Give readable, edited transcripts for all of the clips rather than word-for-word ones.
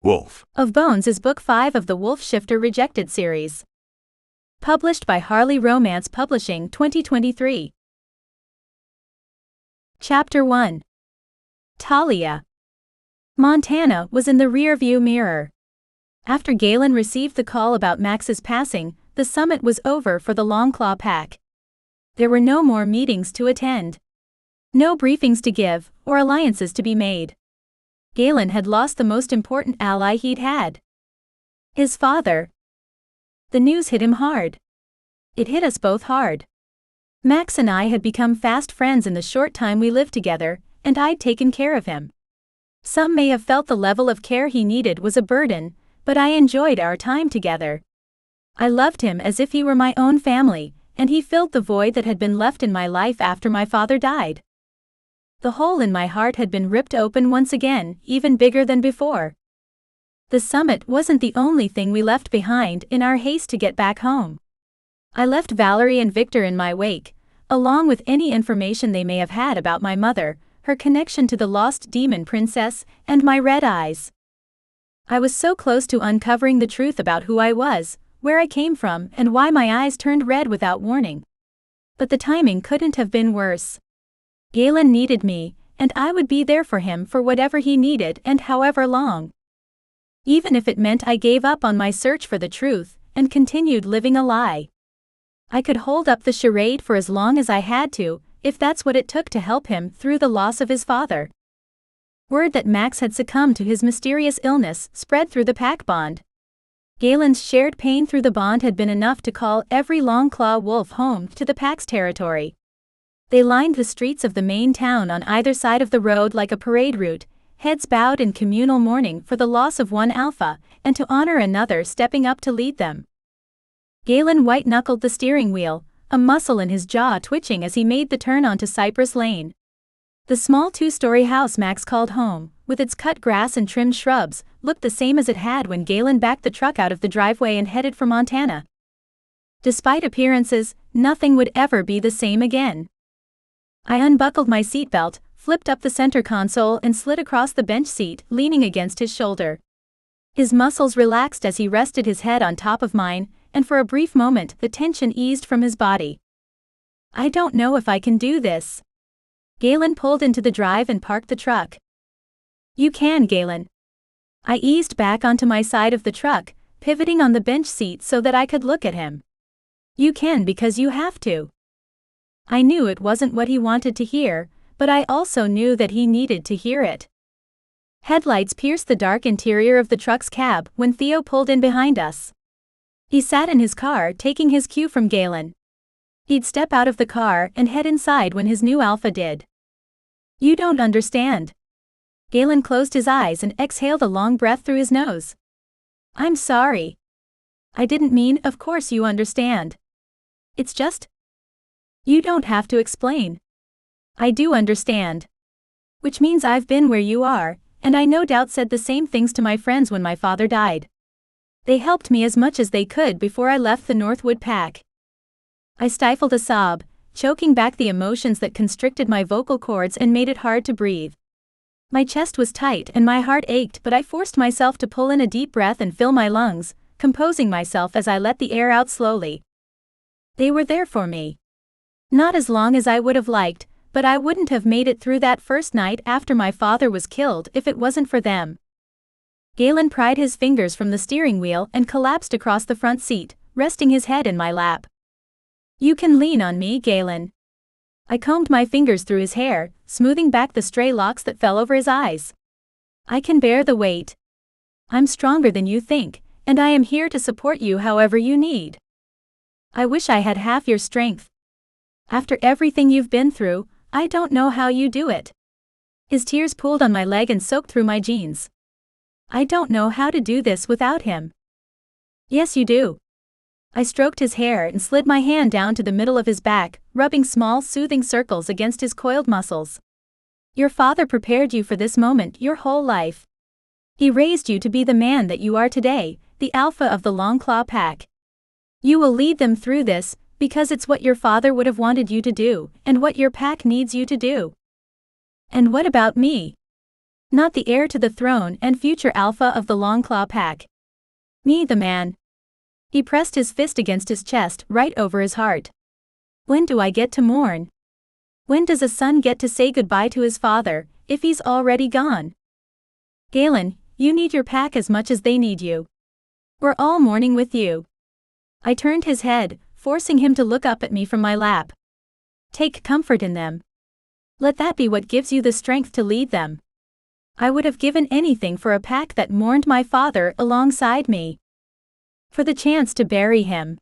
Wolf of Bones is Book 5 of the Wolf Shifter Rejected series. Published by Harley Romance Publishing 2023. Chapter 1. Talia. Montana was in the rearview mirror. After Galen received the call about Max's passing, the summit was over for the Longclaw Pack. There were no more meetings to attend. No briefings to give, or alliances to be made. Galen had lost the most important ally he'd had. His father. The news hit him hard. It hit us both hard. Max and I had become fast friends in the short time we lived together, and I'd taken care of him. Some may have felt the level of care he needed was a burden, but I enjoyed our time together. I loved him as if he were my own family, and he filled the void that had been left in my life after my father died. The hole in my heart had been ripped open once again, even bigger than before. The summit wasn't the only thing we left behind in our haste to get back home. I left Valerie and Victor in my wake, along with any information they may have had about my mother, her connection to the lost demon princess, and my red eyes. I was so close to uncovering the truth about who I was, where I came from, and why my eyes turned red without warning. But the timing couldn't have been worse. Galen needed me, and I would be there for him for whatever he needed and however long. Even if it meant I gave up on my search for the truth, and continued living a lie. I could hold up the charade for as long as I had to, if that's what it took to help him through the loss of his father. Word that Max had succumbed to his mysterious illness spread through the pack bond. Galen's shared pain through the bond had been enough to call every Longclaw wolf home to the pack's territory. They lined the streets of the main town on either side of the road like a parade route, heads bowed in communal mourning for the loss of one alpha, and to honor another stepping up to lead them. Galen white-knuckled the steering wheel, a muscle in his jaw twitching as he made the turn onto Cypress Lane. The small two-story house Max called home, with its cut grass and trimmed shrubs, looked the same as it had when Galen backed the truck out of the driveway and headed for Montana. Despite appearances, nothing would ever be the same again. I unbuckled my seatbelt, flipped up the center console and slid across the bench seat, leaning against his shoulder. His muscles relaxed as he rested his head on top of mine, and for a brief moment the tension eased from his body. I don't know if I can do this. Galen pulled into the drive and parked the truck. You can, Galen. I eased back onto my side of the truck, pivoting on the bench seat so that I could look at him. You can because you have to. I knew it wasn't what he wanted to hear, but I also knew that he needed to hear it. Headlights pierced the dark interior of the truck's cab when Theo pulled in behind us. He sat in his car, taking his cue from Galen. He'd step out of the car and head inside when his new alpha did. You don't understand. Galen closed his eyes and exhaled a long breath through his nose. I'm sorry. I didn't mean, of course you understand. It's just. You don't have to explain. I do understand. Which means I've been where you are, and I no doubt said the same things to my friends when my father died. They helped me as much as they could before I left the Northwood Pack. I stifled a sob, choking back the emotions that constricted my vocal cords and made it hard to breathe. My chest was tight and my heart ached, but I forced myself to pull in a deep breath and fill my lungs, composing myself as I let the air out slowly. They were there for me. Not as long as I would have liked, but I wouldn't have made it through that first night after my father was killed if it wasn't for them. Galen pried his fingers from the steering wheel and collapsed across the front seat, resting his head in my lap. You can lean on me, Galen. I combed my fingers through his hair, smoothing back the stray locks that fell over his eyes. I can bear the weight. I'm stronger than you think, and I am here to support you however you need. I wish I had half your strength. After everything you've been through, I don't know how you do it. His tears pooled on my leg and soaked through my jeans. I don't know how to do this without him. Yes, you do. I stroked his hair and slid my hand down to the middle of his back, rubbing small soothing circles against his coiled muscles. Your father prepared you for this moment your whole life. He raised you to be the man that you are today, the alpha of the Longclaw Pack. You will lead them through this, because it's what your father would have wanted you to do, and what your pack needs you to do. And what about me? Not the heir to the throne and future alpha of the Longclaw pack. Me the man. He pressed his fist against his chest right over his heart. When do I get to mourn? When does a son get to say goodbye to his father, if he's already gone? Galen, you need your pack as much as they need you. We're all mourning with you. I turned his head, forcing him to look up at me from my lap. Take comfort in them. Let that be what gives you the strength to lead them. I would have given anything for a pack that mourned my father alongside me. For the chance to bury him.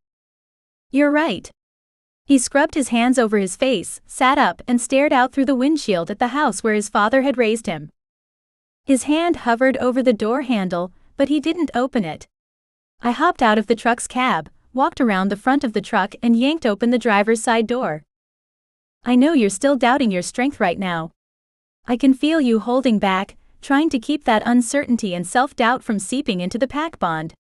You're right. He scrubbed his hands over his face, sat up and stared out through the windshield at the house where his father had raised him. His hand hovered over the door handle, but he didn't open it. I hopped out of the truck's cab, walked around the front of the truck and yanked open the driver's side door. I know you're still doubting your strength right now. I can feel you holding back, trying to keep that uncertainty and self-doubt from seeping into the pack bond.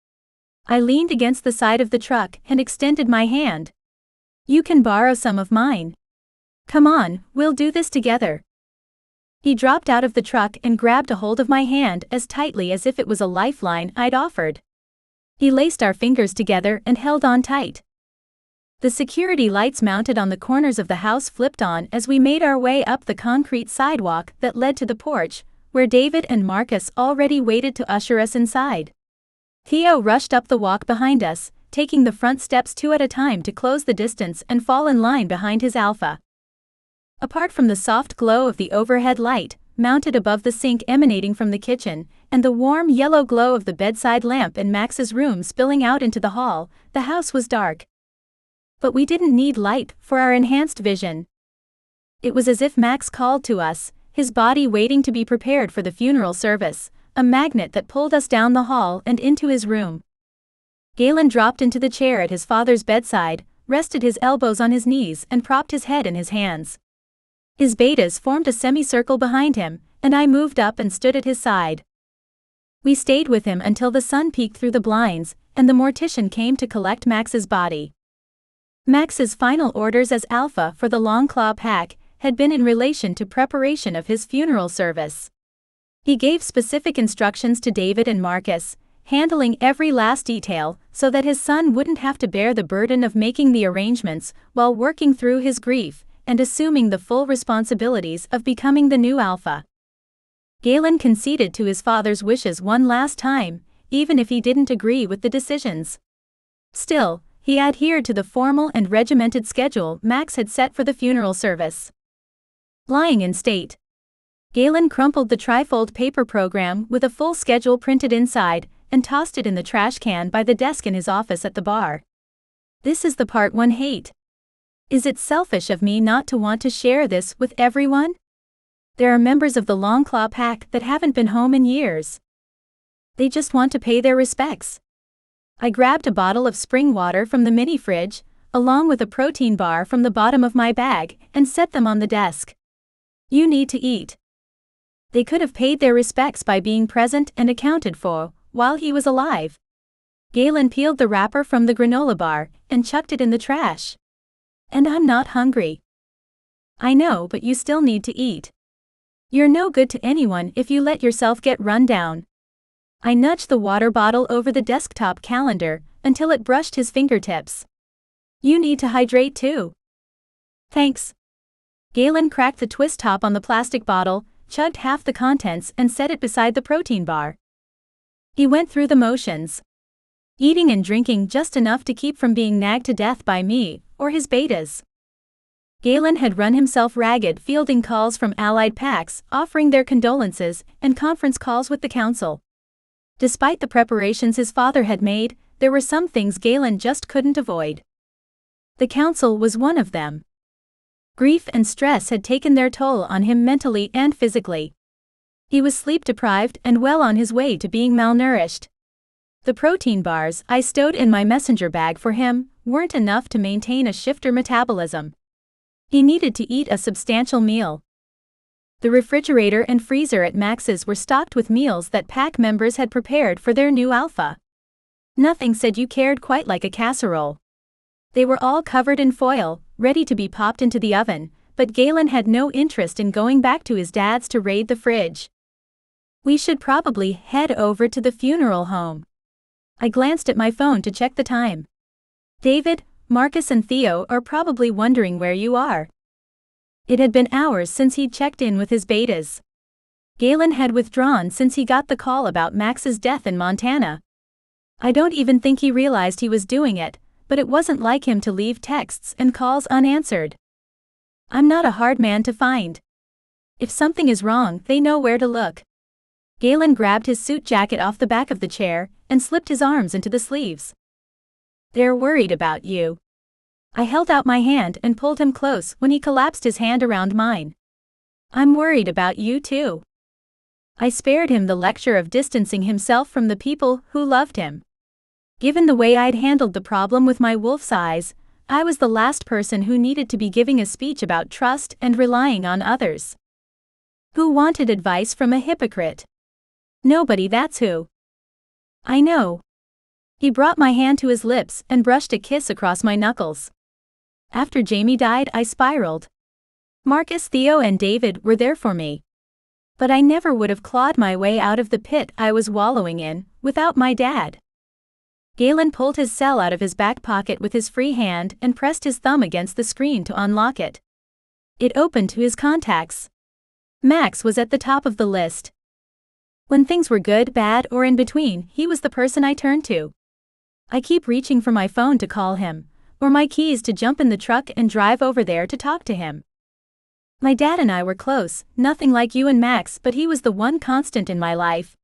I leaned against the side of the truck and extended my hand. You can borrow some of mine. Come on, we'll do this together. He dropped out of the truck and grabbed a hold of my hand as tightly as if it was a lifeline I'd offered. He laced our fingers together and held on tight. The security lights mounted on the corners of the house flipped on as we made our way up the concrete sidewalk that led to the porch, where David and Marcus already waited to usher us inside. Theo rushed up the walk behind us, taking the front steps 2 at a time to close the distance and fall in line behind his alpha. Apart from the soft glow of the overhead light, mounted above the sink emanating from the kitchen, and the warm yellow glow of the bedside lamp in Max's room spilling out into the hall, the house was dark. But we didn't need light for our enhanced vision. It was as if Max called to us, his body waiting to be prepared for the funeral service, a magnet that pulled us down the hall and into his room. Galen dropped into the chair at his father's bedside, rested his elbows on his knees and propped his head in his hands. His betas formed a semicircle behind him, and I moved up and stood at his side. We stayed with him until the sun peeked through the blinds, and the mortician came to collect Max's body. Max's final orders as alpha for the Longclaw pack had been in relation to preparation of his funeral service. He gave specific instructions to David and Marcus, handling every last detail so that his son wouldn't have to bear the burden of making the arrangements while working through his grief and assuming the full responsibilities of becoming the new alpha. Galen conceded to his father's wishes one last time, even if he didn't agree with the decisions. Still, he adhered to the formal and regimented schedule Max had set for the funeral service. Lying in state, Galen crumpled the trifold paper program with a full schedule printed inside and tossed it in the trash can by the desk in his office at the bar. This is the part one hate. Is it selfish of me not to want to share this with everyone? There are members of the Longclaw pack that haven't been home in years. They just want to pay their respects. I grabbed a bottle of spring water from the mini fridge, along with a protein bar from the bottom of my bag, and set them on the desk. You need to eat. They could have paid their respects by being present and accounted for while he was alive. Galen peeled the wrapper from the granola bar and chucked it in the trash. And I'm not hungry. I know, but you still need to eat. You're no good to anyone if you let yourself get run down. I nudged the water bottle over the desktop calendar until it brushed his fingertips. You need to hydrate too. Thanks. Galen cracked the twist top on the plastic bottle, chugged half the contents and set it beside the protein bar. He went through the motions. Eating and drinking just enough to keep from being nagged to death by me or his betas. Galen had run himself ragged fielding calls from allied packs offering their condolences and conference calls with the council. Despite the preparations his father had made, there were some things Galen just couldn't avoid. The council was one of them. Grief and stress had taken their toll on him mentally and physically. He was sleep-deprived and well on his way to being malnourished. The protein bars I stowed in my messenger bag for him weren't enough to maintain a shifter metabolism. He needed to eat a substantial meal. The refrigerator and freezer at Max's were stocked with meals that pack members had prepared for their new alpha. Nothing said you cared quite like a casserole. They were all covered in foil, ready to be popped into the oven, but Galen had no interest in going back to his dad's to raid the fridge. We should probably head over to the funeral home. I glanced at my phone to check the time. David, Marcus and Theo are probably wondering where you are. It had been hours since he'd checked in with his betas. Galen had withdrawn since he got the call about Max's death in Montana. I don't even think he realized he was doing it, but it wasn't like him to leave texts and calls unanswered. I'm not a hard man to find. If something is wrong, they know where to look. Galen grabbed his suit jacket off the back of the chair and slipped his arms into the sleeves. They're worried about you. I held out my hand and pulled him close when he collapsed his hand around mine. I'm worried about you too. I spared him the lecture of distancing himself from the people who loved him. Given the way I'd handled the problem with my wolf's eyes, I was the last person who needed to be giving a speech about trust and relying on others. Who wanted advice from a hypocrite? Nobody, that's who. I know. He brought my hand to his lips and brushed a kiss across my knuckles. After Jamie died, I spiraled. Marcus, Theo and David were there for me. But I never would have clawed my way out of the pit I was wallowing in without my dad. Galen pulled his cell out of his back pocket with his free hand and pressed his thumb against the screen to unlock it. It opened to his contacts. Max was at the top of the list. When things were good, bad, or in between, he was the person I turned to. I keep reaching for my phone to call him, or my keys to jump in the truck and drive over there to talk to him. My dad and I were close, nothing like you and Max, but he was the one constant in my life.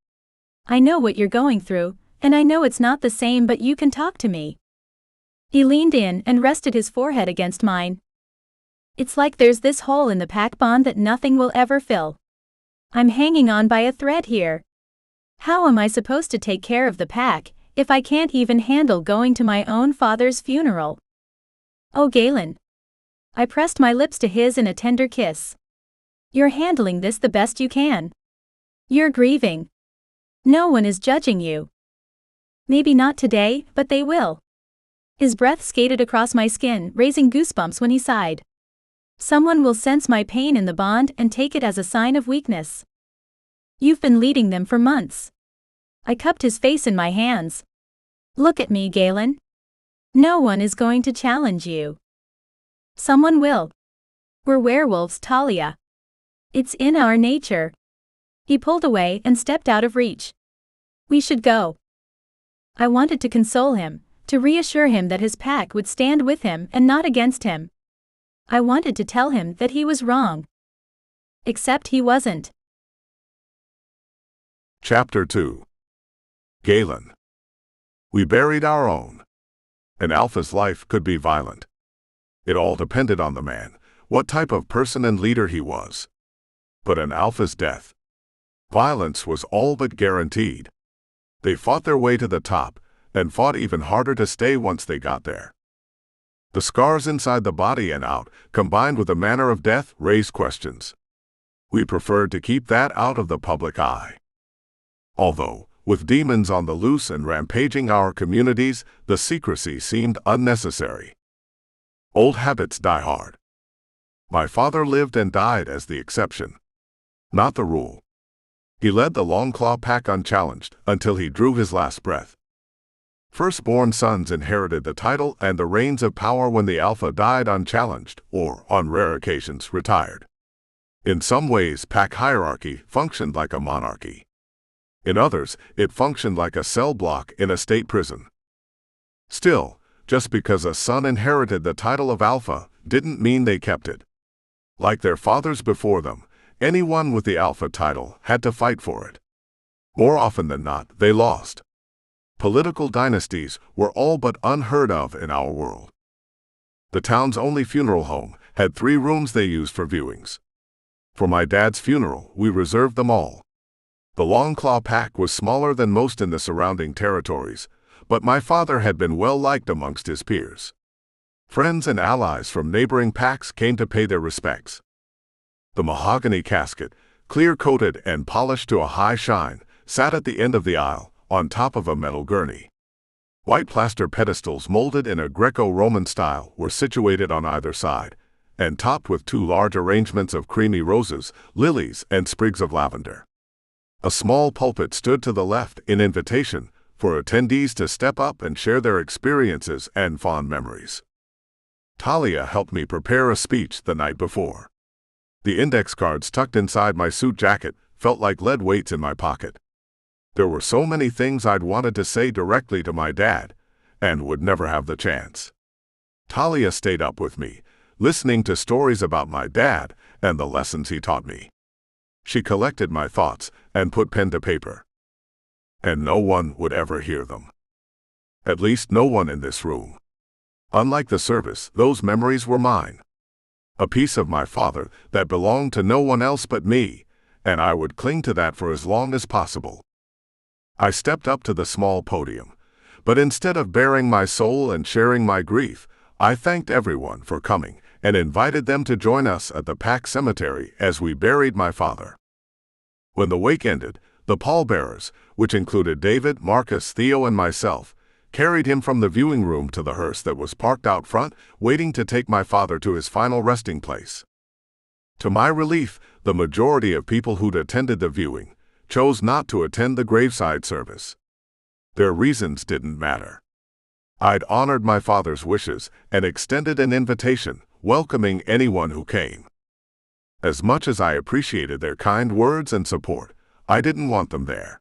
I know what you're going through, and I know it's not the same, but you can talk to me. He leaned in and rested his forehead against mine. It's like there's this hole in the pack bond that nothing will ever fill. I'm hanging on by a thread here. How am I supposed to take care of the pack if I can't even handle going to my own father's funeral? Oh, Galen. I pressed my lips to his in a tender kiss. You're handling this the best you can. You're grieving. No one is judging you. Maybe not today, but they will. His breath skated across my skin, raising goosebumps when he sighed. Someone will sense my pain in the bond and take it as a sign of weakness. You've been leading them for months. I cupped his face in my hands. Look at me, Galen. No one is going to challenge you. Someone will. We're werewolves, Talia. It's in our nature. He pulled away and stepped out of reach. We should go. I wanted to console him, to reassure him that his pack would stand with him and not against him. I wanted to tell him that he was wrong. Except he wasn't. Chapter 2. Galen. We buried our own. An alpha's life could be violent. It all depended on the man, what type of person and leader he was. But an alpha's death. Violence was all but guaranteed. They fought their way to the top, and fought even harder to stay once they got there. The scars inside the body and out, combined with the manner of death, raised questions. We preferred to keep that out of the public eye. Although, with demons on the loose and rampaging our communities, the secrecy seemed unnecessary. Old habits die hard. My father lived and died as the exception, not the rule. He led the Longclaw pack unchallenged until he drew his last breath. Firstborn sons inherited the title and the reins of power when the alpha died unchallenged, or, on rare occasions, retired. In some ways, pack hierarchy functioned like a monarchy. In others, it functioned like a cell block in a state prison. Still, just because a son inherited the title of alpha didn't mean they kept it. Like their fathers before them, anyone with the alpha title had to fight for it. More often than not, they lost. Political dynasties were all but unheard of in our world. The town's only funeral home had 3 rooms they used for viewings. For my dad's funeral, we reserved them all. The Longclaw pack was smaller than most in the surrounding territories, but my father had been well liked amongst his peers. Friends and allies from neighboring packs came to pay their respects. The mahogany casket, clear-coated and polished to a high shine, sat at the end of the aisle, on top of a metal gurney. White plaster pedestals molded in a Greco-Roman style were situated on either side, and topped with 2 large arrangements of creamy roses, lilies, and sprigs of lavender. A small pulpit stood to the left in invitation for attendees to step up and share their experiences and fond memories. Talia helped me prepare a speech the night before. The index cards tucked inside my suit jacket felt like lead weights in my pocket. There were so many things I'd wanted to say directly to my dad, and would never have the chance. Talia stayed up with me, listening to stories about my dad and the lessons he taught me. She collected my thoughts and put pen to paper. And no one would ever hear them. At least no one in this room. Unlike the service, those memories were mine. A piece of my father that belonged to no one else but me, and I would cling to that for as long as possible. I stepped up to the small podium, but instead of baring my soul and sharing my grief, I thanked everyone for coming and invited them to join us at the Pack Cemetery as we buried my father. When the wake ended, the pallbearers, which included David, Marcus, Theo, and myself, carried him from the viewing room to the hearse that was parked out front, waiting to take my father to his final resting place. To my relief, the majority of people who'd attended the viewing chose not to attend the graveside service. Their reasons didn't matter. I'd honored my father's wishes and extended an invitation, welcoming anyone who came. As much as I appreciated their kind words and support, I didn't want them there.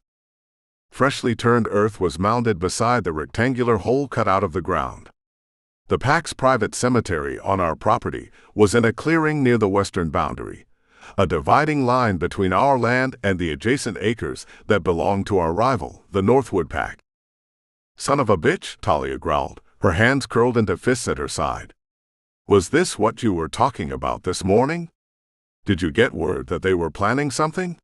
Freshly turned earth was mounded beside the rectangular hole cut out of the ground. The Pack's private cemetery on our property was in a clearing near the western boundary, a dividing line between our land and the adjacent acres that belonged to our rival, the Northwood Pack. "Son of a bitch," Talia growled, her hands curled into fists at her side. "Was this what you were talking about this morning? Did you get word that they were planning something?"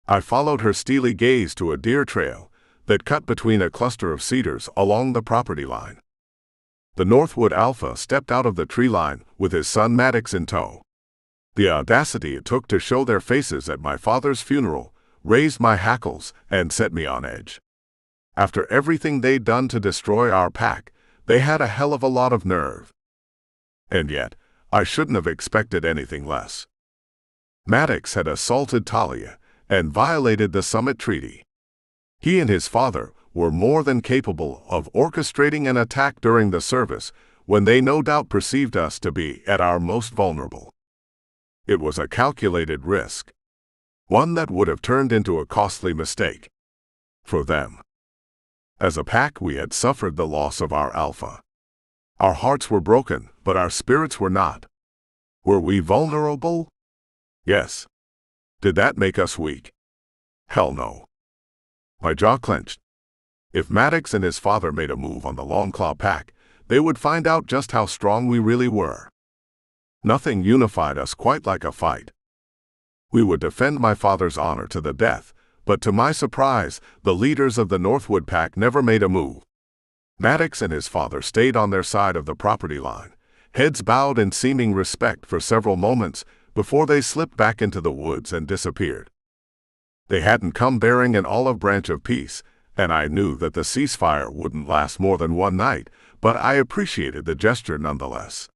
I followed her steely gaze to a deer trail that cut between a cluster of cedars along the property line. The Northwood Alpha stepped out of the tree line with his son Maddox in tow. The audacity it took to show their faces at my father's funeral raised my hackles and set me on edge. After everything they'd done to destroy our pack, they had a hell of a lot of nerve. And yet, I shouldn't have expected anything less. Maddox had assaulted Talia and violated the Summit Treaty. He and his father were more than capable of orchestrating an attack during the service when they no doubt perceived us to be at our most vulnerable. It was a calculated risk, one that would have turned into a costly mistake for them. As a pack, we had suffered the loss of our alpha. Our hearts were broken, but our spirits were not. Were we vulnerable? Yes. Did that make us weak? Hell no. My jaw clenched. If Maddox and his father made a move on the Longclaw Pack, they would find out just how strong we really were. Nothing unified us quite like a fight. We would defend my father's honor to the death, but to my surprise, the leaders of the Northwood Pack never made a move. Maddox and his father stayed on their side of the property line, heads bowed in seeming respect for several moments before they slipped back into the woods and disappeared. They hadn't come bearing an olive branch of peace, and I knew that the ceasefire wouldn't last more than one night, but I appreciated the gesture nonetheless.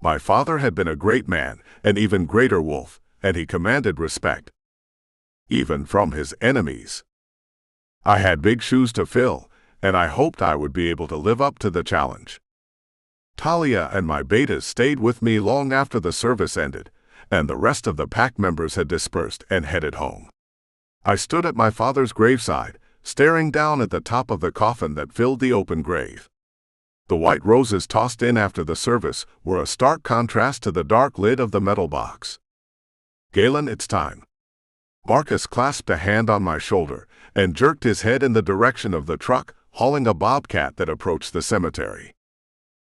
My father had been a great man, an even greater wolf, and he commanded respect, even from his enemies. I had big shoes to fill, and I hoped I would be able to live up to the challenge. Talia and my betas stayed with me long after the service ended, and the rest of the pack members had dispersed and headed home. I stood at my father's graveside, staring down at the top of the coffin that filled the open grave. The white roses tossed in after the service were a stark contrast to the dark lid of the metal box. "Galen, it's time." Marcus clasped a hand on my shoulder and jerked his head in the direction of the truck hauling a bobcat that approached the cemetery.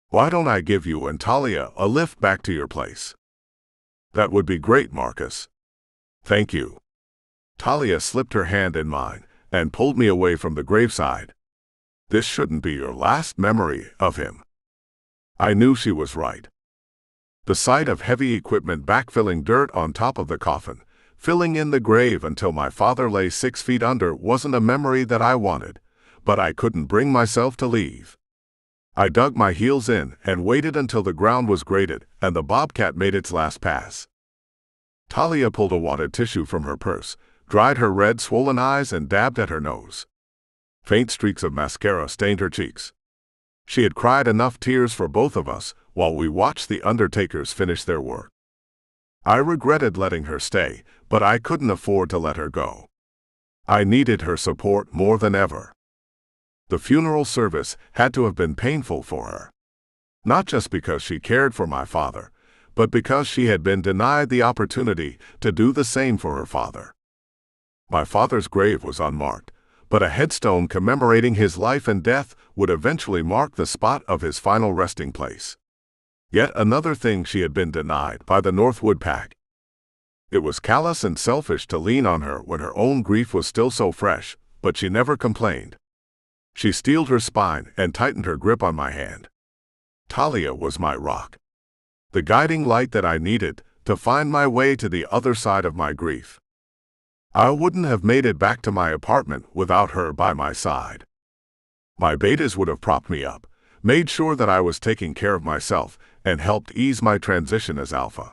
"Why don't I give you and Talia a lift back to your place?" "That would be great, Marcus." "Thank you." Talia slipped her hand in mine and pulled me away from the graveside. "This shouldn't be your last memory of him." I knew she was right. The sight of heavy equipment backfilling dirt on top of the coffin, filling in the grave until my father lay 6 feet under, wasn't a memory that I wanted, but I couldn't bring myself to leave. I dug my heels in and waited until the ground was graded and the bobcat made its last pass. Talia pulled a wadded tissue from her purse, dried her red, swollen eyes and dabbed at her nose. Faint streaks of mascara stained her cheeks. She had cried enough tears for both of us while we watched the undertakers finish their work. I regretted letting her stay, but I couldn't afford to let her go. I needed her support more than ever. The funeral service had to have been painful for her. Not just because she cared for my father, but because she had been denied the opportunity to do the same for her father. My father's grave was unmarked, but a headstone commemorating his life and death would eventually mark the spot of his final resting place. Yet another thing she had been denied by the Northwood pack. It was callous and selfish to lean on her when her own grief was still so fresh, but she never complained. She steeled her spine and tightened her grip on my hand. Talia was my rock. The guiding light that I needed to find my way to the other side of my grief. I wouldn't have made it back to my apartment without her by my side. My betas would have propped me up, made sure that I was taking care of myself, and helped ease my transition as alpha.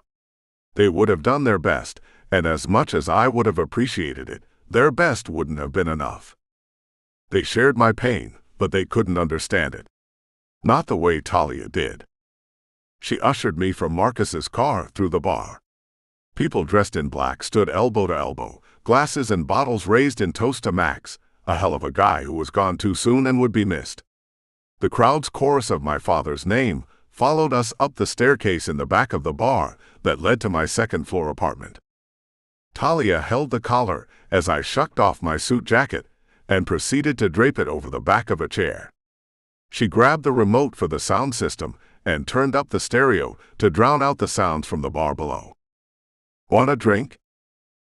They would have done their best, and as much as I would have appreciated it, their best wouldn't have been enough. They shared my pain, but they couldn't understand it. Not the way Talia did. She ushered me from Marcus's car through the bar. People dressed in black stood elbow to elbow, glasses and bottles raised in toast to Max, a hell of a guy who was gone too soon and would be missed. The crowd's chorus of my father's name followed us up the staircase in the back of the bar that led to my second-floor apartment. Talia held the collar as I shucked off my suit jacket and proceeded to drape it over the back of a chair. She grabbed the remote for the sound system and turned up the stereo to drown out the sounds from the bar below. Want a drink?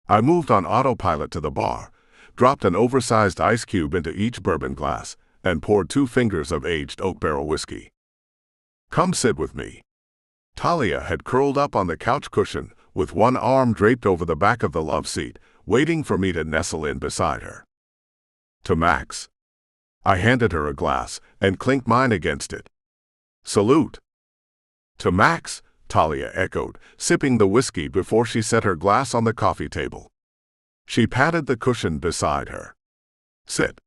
I moved on autopilot to the bar, dropped an oversized ice cube into each bourbon glass, and poured 2 fingers of aged oak barrel whiskey. Come sit with me. Talia had curled up on the couch cushion with one arm draped over the back of the love seat, waiting for me to nestle in beside her. To Max. I handed her a glass and clinked mine against it. Salute. To Max, Talia echoed, sipping the whiskey before she set her glass on the coffee table. She patted the cushion beside her. Sit.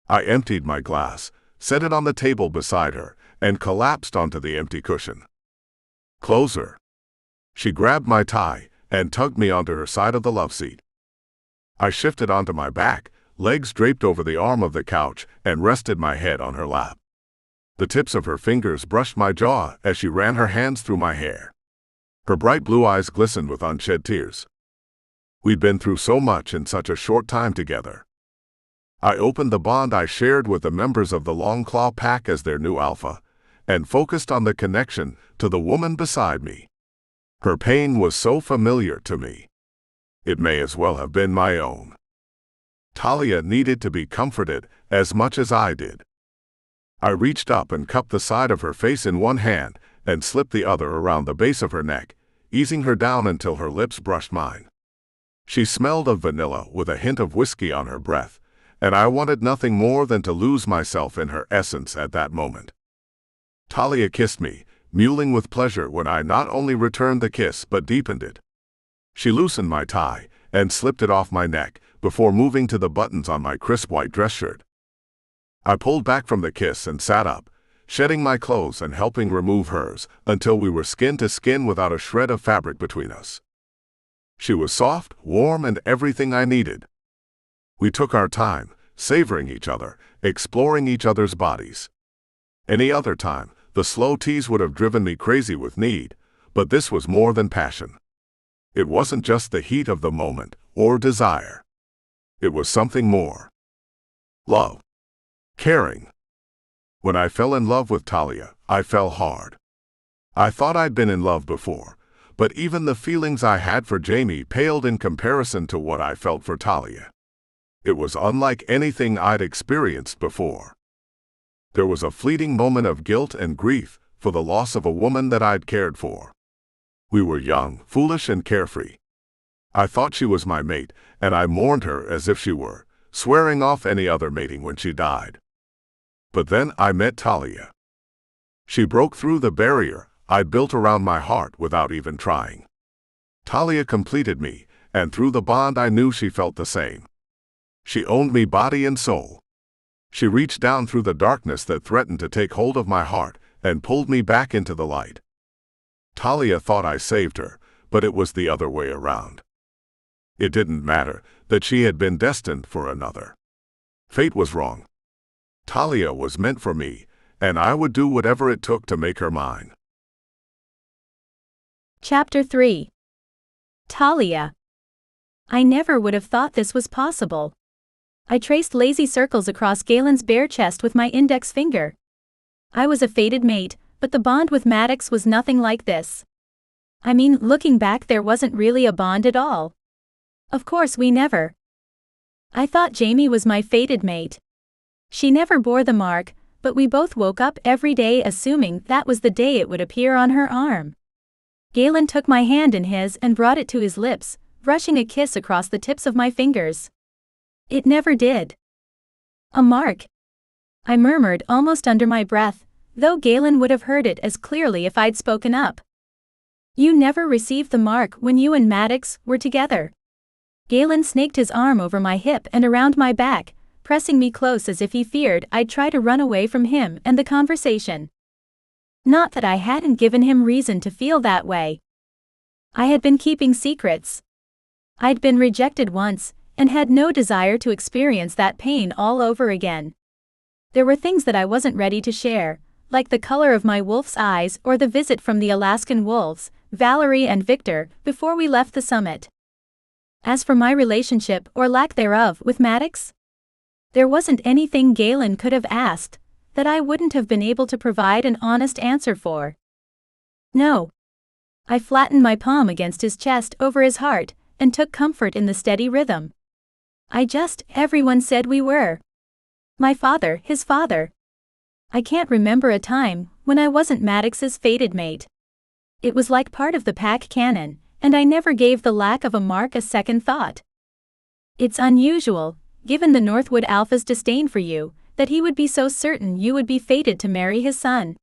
I emptied my glass, set it on the table beside her, and collapsed onto the empty cushion. Closer. She grabbed my tie and tugged me onto her side of the love seat. I shifted onto my back, legs draped over the arm of the couch, and rested my head on her lap. The tips of her fingers brushed my jaw as she ran her hands through my hair. Her bright blue eyes glistened with unshed tears. We'd been through so much in such a short time together. I opened the bond I shared with the members of the Long Claw Pack as their new alpha, and focused on the connection to the woman beside me. Her pain was so familiar to me. It may as well have been my own. Talia needed to be comforted as much as I did. I reached up and cupped the side of her face in one hand and slipped the other around the base of her neck, easing her down until her lips brushed mine. She smelled of vanilla with a hint of whiskey on her breath, and I wanted nothing more than to lose myself in her essence at that moment. Talia kissed me, mewling with pleasure when I not only returned the kiss but deepened it. She loosened my tie and slipped it off my neck before moving to the buttons on my crisp white dress shirt. I pulled back from the kiss and sat up, shedding my clothes and helping remove hers until we were skin to skin without a shred of fabric between us. She was soft, warm, and everything I needed. We took our time, savoring each other, exploring each other's bodies. Any other time, the slow tease would have driven me crazy with need, but this was more than passion. It wasn't just the heat of the moment or desire. It was something more. Love. Caring. When I fell in love with Talia, I fell hard. I thought I'd been in love before, but even the feelings I had for Jamie paled in comparison to what I felt for Talia. It was unlike anything I'd experienced before. There was a fleeting moment of guilt and grief for the loss of a woman that I'd cared for. We were young, foolish, and carefree. I thought she was my mate, and I mourned her as if she were, swearing off any other mating when she died. But then I met Talia. She broke through the barrier I'd built around my heart without even trying. Talia completed me, and through the bond I knew she felt the same. She owned me body and soul. She reached down through the darkness that threatened to take hold of my heart and pulled me back into the light. Talia thought I saved her, but it was the other way around. It didn't matter that she had been destined for another. Fate was wrong. Talia was meant for me, and I would do whatever it took to make her mine. Chapter 3. Talia. I never would have thought this was possible. I traced lazy circles across Galen's bare chest with my index finger. I was a fated mate, but the bond with Maddox was nothing like this. I mean, looking back, there wasn't really a bond at all. Of course, we never. I thought Jamie was my fated mate. She never bore the mark, but we both woke up every day assuming that was the day it would appear on her arm. Galen took my hand in his and brought it to his lips, brushing a kiss across the tips of my fingers. It never did. A mark? I murmured almost under my breath, though Galen would have heard it as clearly if I'd spoken up. You never received the mark when you and Maddox were together. Galen snaked his arm over my hip and around my back, pressing me close as if he feared I'd try to run away from him and the conversation. Not that I hadn't given him reason to feel that way. I had been keeping secrets. I'd been rejected once, and had no desire to experience that pain all over again. There were things that I wasn't ready to share, like the color of my wolf's eyes or the visit from the Alaskan wolves, Valerie and Victor, before we left the summit. As for my relationship, or lack thereof, with Maddox, there wasn't anything Galen could have asked that I wouldn't have been able to provide an honest answer for. No. I flattened my palm against his chest over his heart, and took comfort in the steady rhythm. Everyone said we were. My father, his father. I can't remember a time when I wasn't Maddox's fated mate. It was like part of the pack canon, and I never gave the lack of a mark a second thought. It's unusual, given the Northwood Alpha's disdain for you, that he would be so certain you would be fated to marry his son.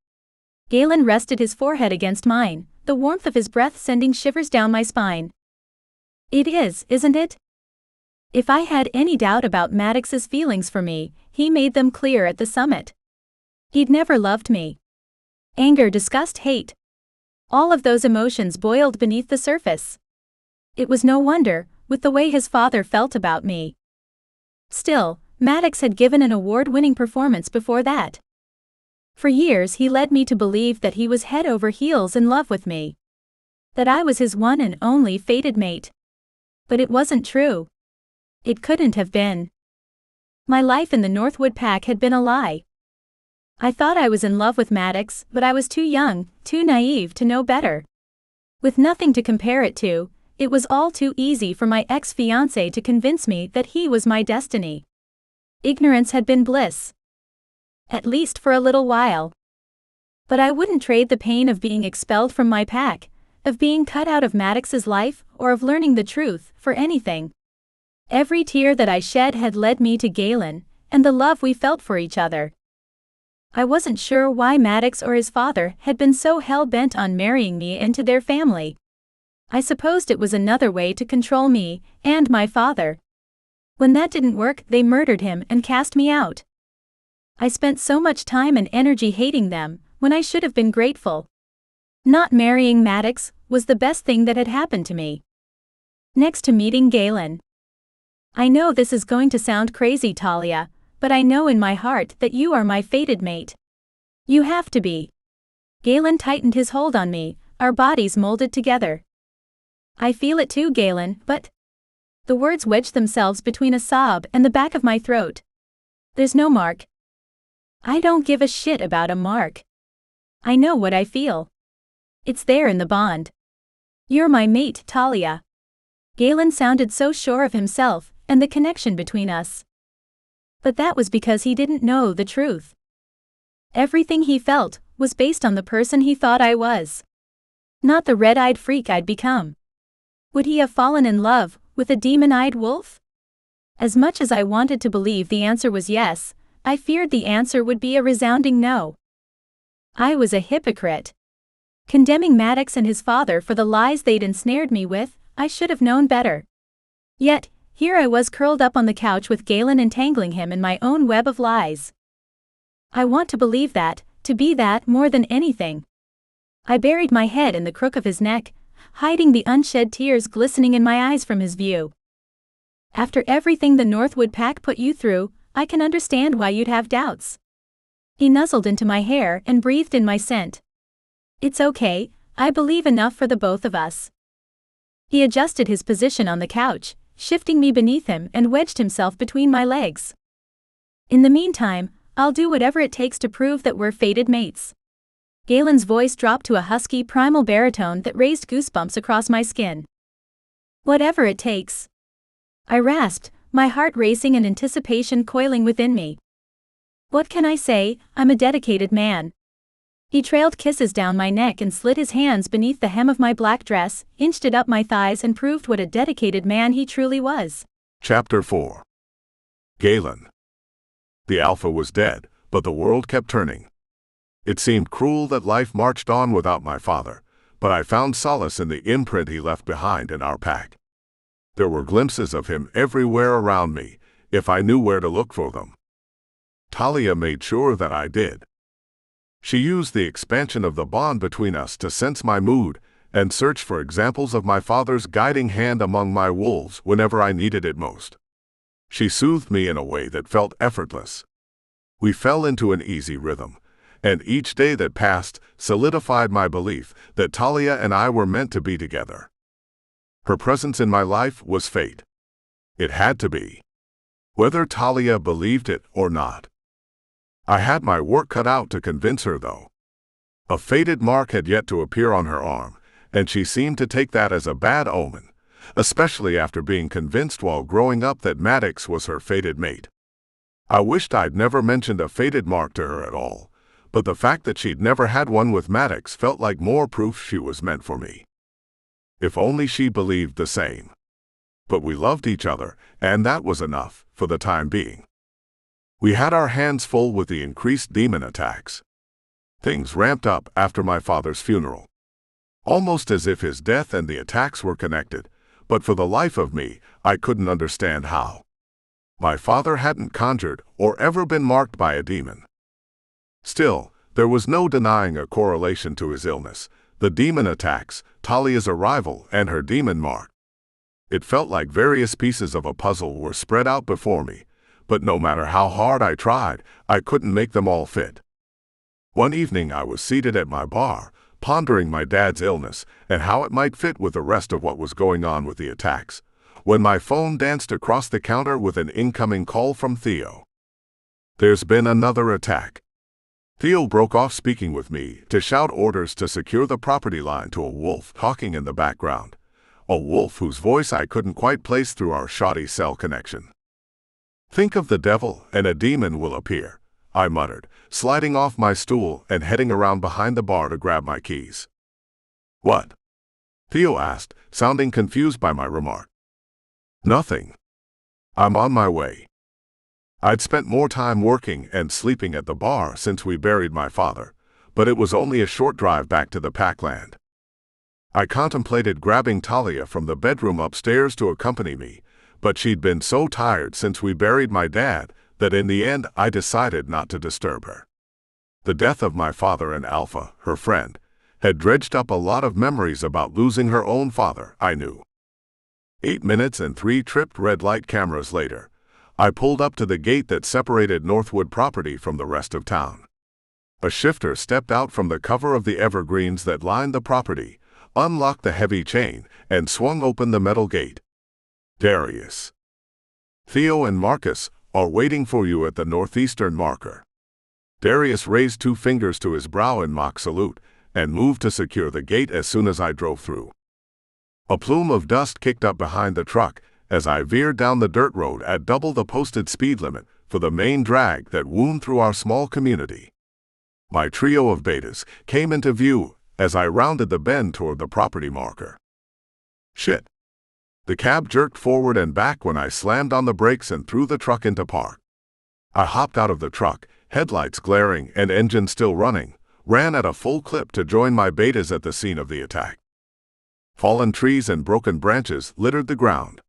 Galen rested his forehead against mine, the warmth of his breath sending shivers down my spine. It is, isn't it? If I had any doubt about Maddox's feelings for me, he made them clear at the summit. He'd never loved me. Anger, disgust, hate. All of those emotions boiled beneath the surface. It was no wonder, with the way his father felt about me. Still, Maddox had given an award-winning performance before that. For years he led me to believe that he was head over heels in love with me. That I was his one and only fated mate. But it wasn't true. It couldn't have been. My life in the Northwood Pack had been a lie. I thought I was in love with Maddox, but I was too young, too naive to know better. With nothing to compare it to, it was all too easy for my ex-fiancé to convince me that he was my destiny. Ignorance had been bliss. At least for a little while. But I wouldn't trade the pain of being expelled from my pack, of being cut out of Maddox's life, or of learning the truth, for anything. Every tear that I shed had led me to Galen, and the love we felt for each other. I wasn't sure why Maddox or his father had been so hell-bent on marrying me into their family. I supposed it was another way to control me, and my father. When that didn't work, they murdered him and cast me out. I spent so much time and energy hating them, when I should have been grateful. Not marrying Maddox was the best thing that had happened to me. Next to meeting Galen. I know this is going to sound crazy, Talia, but I know in my heart that you are my fated mate. You have to be. Galen tightened his hold on me, our bodies molded together. I feel it too, Galen, but... The words wedged themselves between a sob and the back of my throat. There's no mark. I don't give a shit about a mark. I know what I feel. It's there in the bond. You're my mate, Talia. Galen sounded so sure of himself and the connection between us. But that was because he didn't know the truth. Everything he felt was based on the person he thought I was. Not the red-eyed freak I'd become. Would he have fallen in love with a demon-eyed wolf? As much as I wanted to believe the answer was yes, I feared the answer would be a resounding no. I was a hypocrite. Condemning Maddox and his father for the lies they'd ensnared me with, I should have known better. Yet, here I was curled up on the couch with Galen entangling him in my own web of lies. I want to believe that, to be that more than anything. I buried my head in the crook of his neck, hiding the unshed tears glistening in my eyes from his view. After everything the Northwood pack put you through, I can understand why you'd have doubts. He nuzzled into my hair and breathed in my scent. It's okay, I believe enough for the both of us. He adjusted his position on the couch, shifting me beneath him and wedged himself between my legs. In the meantime, I'll do whatever it takes to prove that we're fated mates. Galen's voice dropped to a husky primal baritone that raised goosebumps across my skin. Whatever it takes. I rasped, my heart racing and anticipation coiling within me. What can I say? I'm a dedicated man. He trailed kisses down my neck and slid his hands beneath the hem of my black dress, inched it up my thighs and proved what a dedicated man he truly was. Chapter 4. Galen. The Alpha was dead, but the world kept turning. It seemed cruel that life marched on without my father, but I found solace in the imprint he left behind in our pack. There were glimpses of him everywhere around me, if I knew where to look for them. Talia made sure that I did. She used the expansion of the bond between us to sense my mood and search for examples of my father's guiding hand among my wolves whenever I needed it most. She soothed me in a way that felt effortless. We fell into an easy rhythm, and each day that passed solidified my belief that Talia and I were meant to be together. Her presence in my life was fate. It had to be. Whether Talia believed it or not. I had my work cut out to convince her, though. A faded mark had yet to appear on her arm, and she seemed to take that as a bad omen, especially after being convinced while growing up that Maddox was her fated mate. I wished I'd never mentioned a fated mark to her at all, but the fact that she'd never had one with Maddox felt like more proof she was meant for me. If only she believed the same. But we loved each other, and that was enough, for the time being. We had our hands full with the increased demon attacks. Things ramped up after my father's funeral. Almost as if his death and the attacks were connected, but for the life of me, I couldn't understand how. My father hadn't conjured or ever been marked by a demon. Still, there was no denying a correlation to his illness, the demon attacks, Talia's arrival, and her demon mark. It felt like various pieces of a puzzle were spread out before me, but no matter how hard I tried, I couldn't make them all fit. One evening I was seated at my bar, pondering my dad's illness and how it might fit with the rest of what was going on with the attacks, when my phone danced across the counter with an incoming call from Theo. There's been another attack. Theo broke off speaking with me to shout orders to secure the property line to a wolf talking in the background, a wolf whose voice I couldn't quite place through our shoddy cell connection. Think of the devil and a demon will appear, I muttered, sliding off my stool and heading around behind the bar to grab my keys. What? Theo asked, sounding confused by my remark. Nothing. I'm on my way. I'd spent more time working and sleeping at the bar since we buried my father, but it was only a short drive back to the packland. I contemplated grabbing Talia from the bedroom upstairs to accompany me, but she'd been so tired since we buried my dad that in the end I decided not to disturb her. The death of my father and Alpha, her friend, had dredged up a lot of memories about losing her own father, I knew. 8 minutes and 3 tripped red light cameras later, I pulled up to the gate that separated Northwood property from the rest of town. A shifter stepped out from the cover of the evergreens that lined the property, unlocked the heavy chain, and swung open the metal gate. Darius. Theo and Marcus are waiting for you at the northeastern marker. Darius raised 2 fingers to his brow in mock salute and moved to secure the gate as soon as I drove through. A plume of dust kicked up behind the truck as I veered down the dirt road at double the posted speed limit for the main drag that wound through our small community. My trio of betas came into view as I rounded the bend toward the property marker. Shit. The cab jerked forward and back when I slammed on the brakes and threw the truck into park. I hopped out of the truck, headlights glaring and engine still running, ran at a full clip to join my betas at the scene of the attack. Fallen trees and broken branches littered the ground.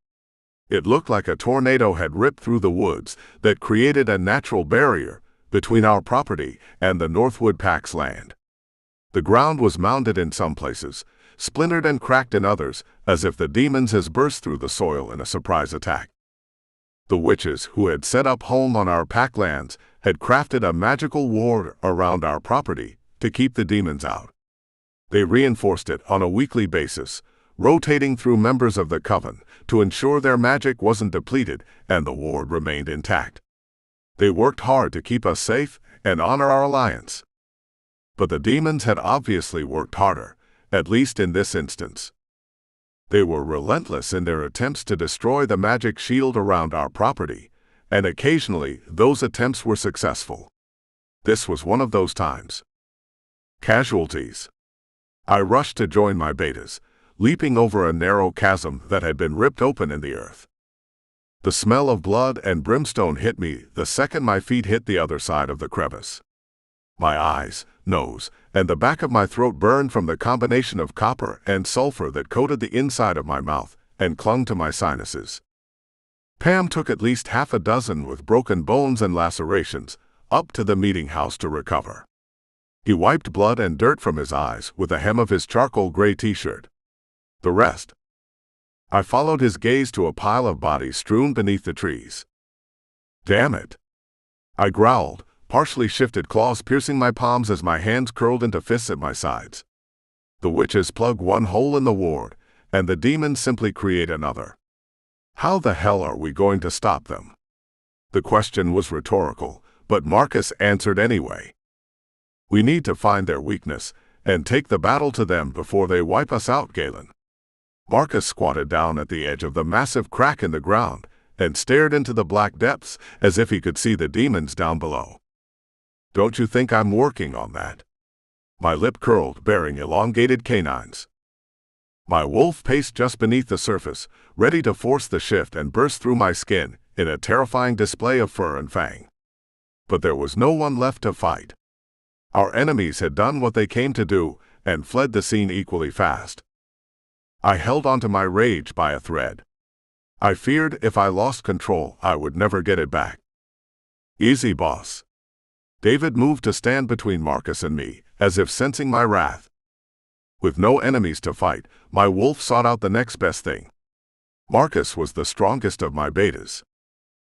It looked like a tornado had ripped through the woods that created a natural barrier between our property and the Northwood Pack's land. The ground was mounded in some places, splintered and cracked in others, as if the demons had burst through the soil in a surprise attack. The witches who had set up home on our pack lands had crafted a magical ward around our property to keep the demons out. They reinforced it on a weekly basis, rotating through members of the coven to ensure their magic wasn't depleted and the ward remained intact. They worked hard to keep us safe and honor our alliance. But the demons had obviously worked harder, at least in this instance. They were relentless in their attempts to destroy the magic shield around our property, and occasionally those attempts were successful. This was one of those times. Casualties. I rushed to join my betas, leaping over a narrow chasm that had been ripped open in the earth. The smell of blood and brimstone hit me the second my feet hit the other side of the crevice. My eyes, nose, and the back of my throat burned from the combination of copper and sulfur that coated the inside of my mouth and clung to my sinuses. Pam took at least half a dozen with broken bones and lacerations up to the meeting house to recover. He wiped blood and dirt from his eyes with the hem of his charcoal gray t-shirt. The rest. I followed his gaze to a pile of bodies strewn beneath the trees. Damn it! I growled, partially shifted claws piercing my palms as my hands curled into fists at my sides. The witches plug one hole in the ward, and the demons simply create another. How the hell are we going to stop them? The question was rhetorical, but Marcus answered anyway. We need to find their weakness and take the battle to them before they wipe us out, Galen. Marcus squatted down at the edge of the massive crack in the ground and stared into the black depths as if he could see the demons down below. Don't you think I'm working on that? My lip curled, baring elongated canines. My wolf paced just beneath the surface, ready to force the shift and burst through my skin in a terrifying display of fur and fang. But there was no one left to fight. Our enemies had done what they came to do and fled the scene equally fast. I held onto my rage by a thread. I feared if I lost control, I would never get it back. Easy, boss. David moved to stand between Marcus and me, as if sensing my wrath. With no enemies to fight, my wolf sought out the next best thing. Marcus was the strongest of my betas.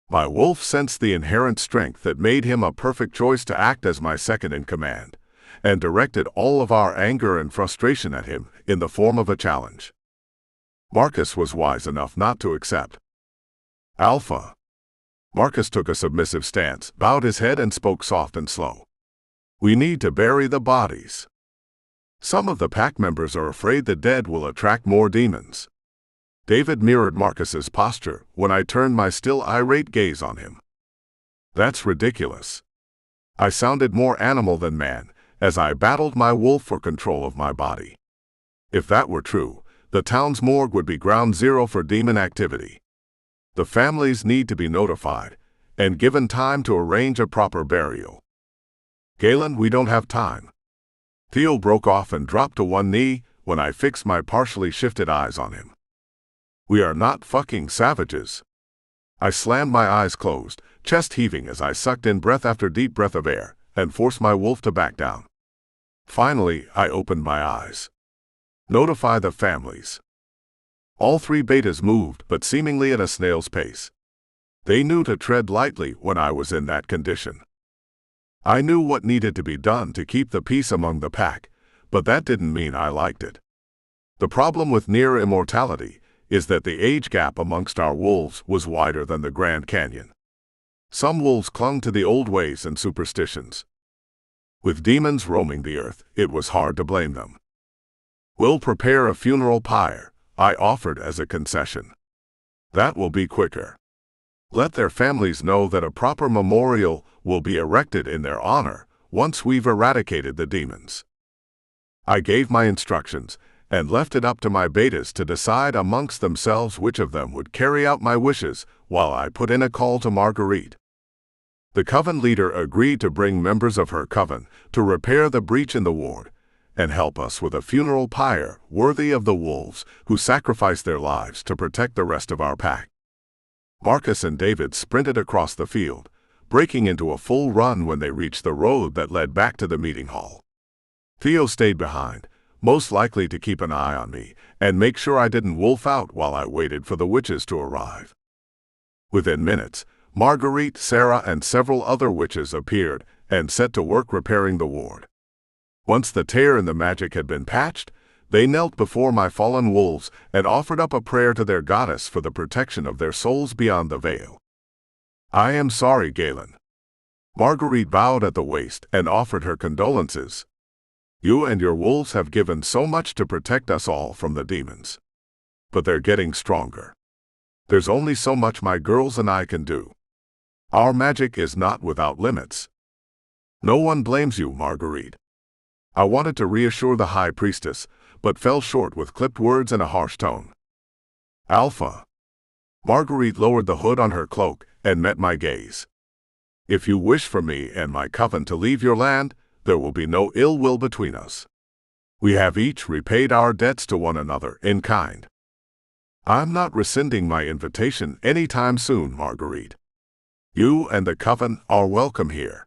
My wolf sensed the inherent strength that made him a perfect choice to act as my second in command, and directed all of our anger and frustration at him in the form of a challenge. Marcus was wise enough not to accept. Alpha. Marcus took a submissive stance, bowed his head and spoke soft and slow. We need to bury the bodies. Some of the pack members are afraid the dead will attract more demons. David mirrored Marcus's posture when I turned my still irate gaze on him. That's ridiculous. I sounded more animal than man as I battled my wolf for control of my body. If that were true, the town's morgue would be ground zero for demon activity. The families need to be notified and given time to arrange a proper burial. Galen, we don't have time. Theo broke off and dropped to one knee when I fixed my partially shifted eyes on him. We are not fucking savages. I slammed my eyes closed, chest heaving as I sucked in breath after deep breath of air and forced my wolf to back down. Finally, I opened my eyes. Notify the families. All three betas moved, but seemingly at a snail's pace. They knew to tread lightly when I was in that condition. I knew what needed to be done to keep the peace among the pack, but that didn't mean I liked it. The problem with near immortality is that the age gap amongst our wolves was wider than the Grand Canyon. Some wolves clung to the old ways and superstitions. With demons roaming the earth, it was hard to blame them. We'll prepare a funeral pyre, I offered as a concession. That will be quicker. Let their families know that a proper memorial will be erected in their honor once we've eradicated the demons. I gave my instructions and left it up to my betas to decide amongst themselves which of them would carry out my wishes while I put in a call to Marguerite. The coven leader agreed to bring members of her coven to repair the breach in the ward and help us with a funeral pyre worthy of the wolves who sacrificed their lives to protect the rest of our pack. Marcus and David sprinted across the field, breaking into a full run when they reached the road that led back to the meeting hall. Theo stayed behind, most likely to keep an eye on me and make sure I didn't wolf out while I waited for the witches to arrive. Within minutes, Marguerite, Sarah, and several other witches appeared and set to work repairing the ward. Once the tear in the magic had been patched, they knelt before my fallen wolves and offered up a prayer to their goddess for the protection of their souls beyond the veil. "I am sorry, Galen." Marguerite bowed at the waist and offered her condolences. "You and your wolves have given so much to protect us all from the demons. But they're getting stronger. There's only so much my girls and I can do. Our magic is not without limits." "No one blames you, Marguerite." I wanted to reassure the High Priestess, but fell short with clipped words and a harsh tone. "Alpha." Marguerite lowered the hood on her cloak and met my gaze. "If you wish for me and my coven to leave your land, there will be no ill will between us. We have each repaid our debts to one another in kind. I'm not rescinding my invitation anytime soon, Marguerite. You and the coven are welcome here."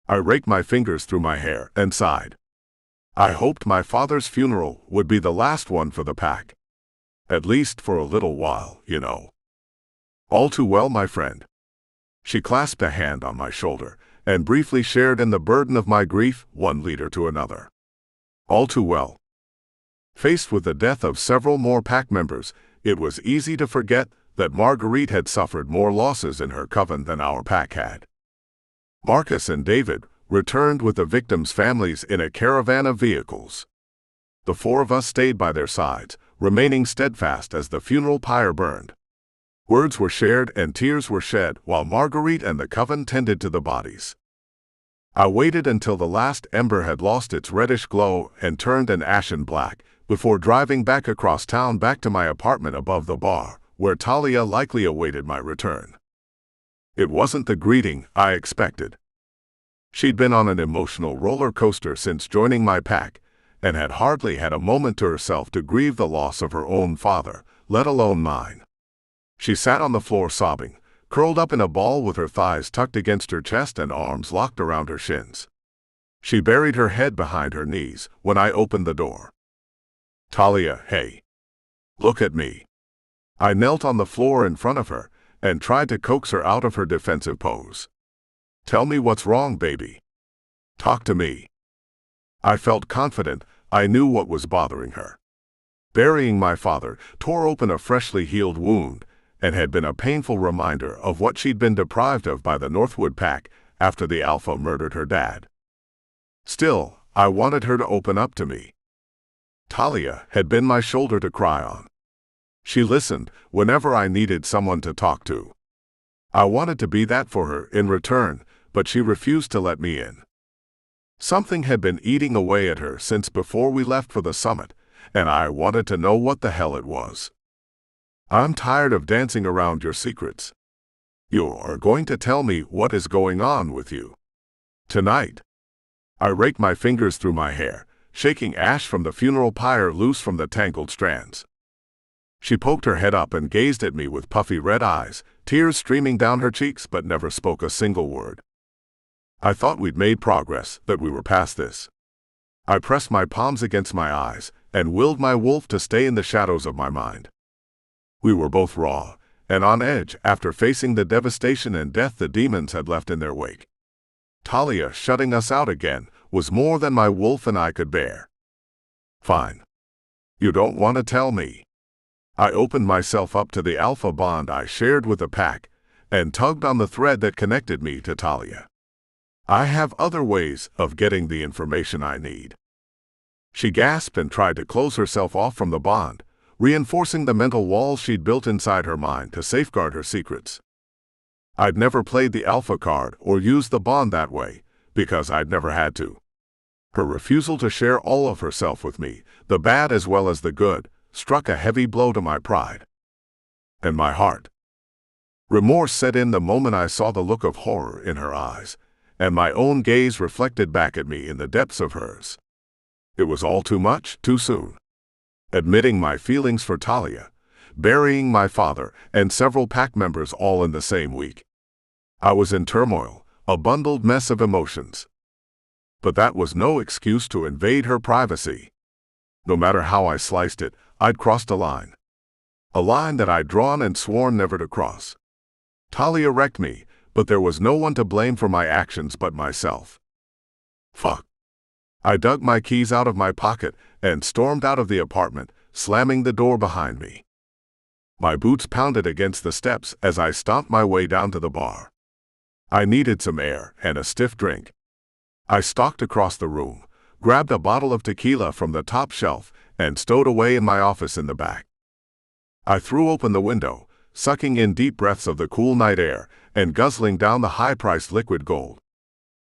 I raked my fingers through my hair and sighed. I hoped my father's funeral would be the last one for the pack. At least for a little while, you know. "All too well, my friend." She clasped a hand on my shoulder and briefly shared in the burden of my grief, one leader to another. All too well. Faced with the death of several more pack members, it was easy to forget that Marguerite had suffered more losses in her coven than our pack had. Marcus and David returned with the victims' families in a caravan of vehicles. The four of us stayed by their sides, remaining steadfast as the funeral pyre burned. Words were shared and tears were shed while Marguerite and the coven tended to the bodies. I waited until the last ember had lost its reddish glow and turned an ashen black before driving back across town back to my apartment above the bar, where Talia likely awaited my return. It wasn't the greeting I expected. She'd been on an emotional roller coaster since joining my pack, and had hardly had a moment to herself to grieve the loss of her own father, let alone mine. She sat on the floor sobbing, curled up in a ball with her thighs tucked against her chest and arms locked around her shins. She buried her head behind her knees when I opened the door. "Talia, hey. Look at me." I knelt on the floor in front of her and tried to coax her out of her defensive pose. "Tell me what's wrong, baby. Talk to me." I felt confident I knew what was bothering her. Burying my father tore open a freshly healed wound and had been a painful reminder of what she'd been deprived of by the Northwood pack after the Alpha murdered her dad. Still, I wanted her to open up to me. Talia had been my shoulder to cry on. She listened whenever I needed someone to talk to. I wanted to be that for her in return, but she refused to let me in. Something had been eating away at her since before we left for the summit, and I wanted to know what the hell it was. "I'm tired of dancing around your secrets. You are going to tell me what is going on with you tonight." I raked my fingers through my hair, shaking ash from the funeral pyre loose from the tangled strands. She poked her head up and gazed at me with puffy red eyes, tears streaming down her cheeks, but never spoke a single word. I thought we'd made progress, that we were past this. I pressed my palms against my eyes and willed my wolf to stay in the shadows of my mind. We were both raw and on edge after facing the devastation and death the demons had left in their wake. Talia shutting us out again was more than my wolf and I could bear. "Fine. You don't want to tell me." I opened myself up to the alpha bond I shared with the pack and tugged on the thread that connected me to Talia. "I have other ways of getting the information I need." She gasped and tried to close herself off from the bond, reinforcing the mental walls she'd built inside her mind to safeguard her secrets. I'd never played the alpha card or used the bond that way, because I'd never had to. Her refusal to share all of herself with me, the bad as well as the good, struck a heavy blow to my pride and my heart. Remorse set in the moment I saw the look of horror in her eyes, and my own gaze reflected back at me in the depths of hers. It was all too much, too soon. Admitting my feelings for Talia, burying my father and several pack members all in the same week. I was in turmoil, a bundled mess of emotions. But that was no excuse to invade her privacy. No matter how I sliced it, I'd crossed a line. A line that I'd drawn and sworn never to cross. Talia wrecked me, but there was no one to blame for my actions but myself. Fuck. I dug my keys out of my pocket and stormed out of the apartment, slamming the door behind me. My boots pounded against the steps as I stomped my way down to the bar. I needed some air and a stiff drink. I stalked across the room, grabbed a bottle of tequila from the top shelf, and stowed away in my office in the back. I threw open the window, sucking in deep breaths of the cool night air and guzzling down the high-priced liquid gold.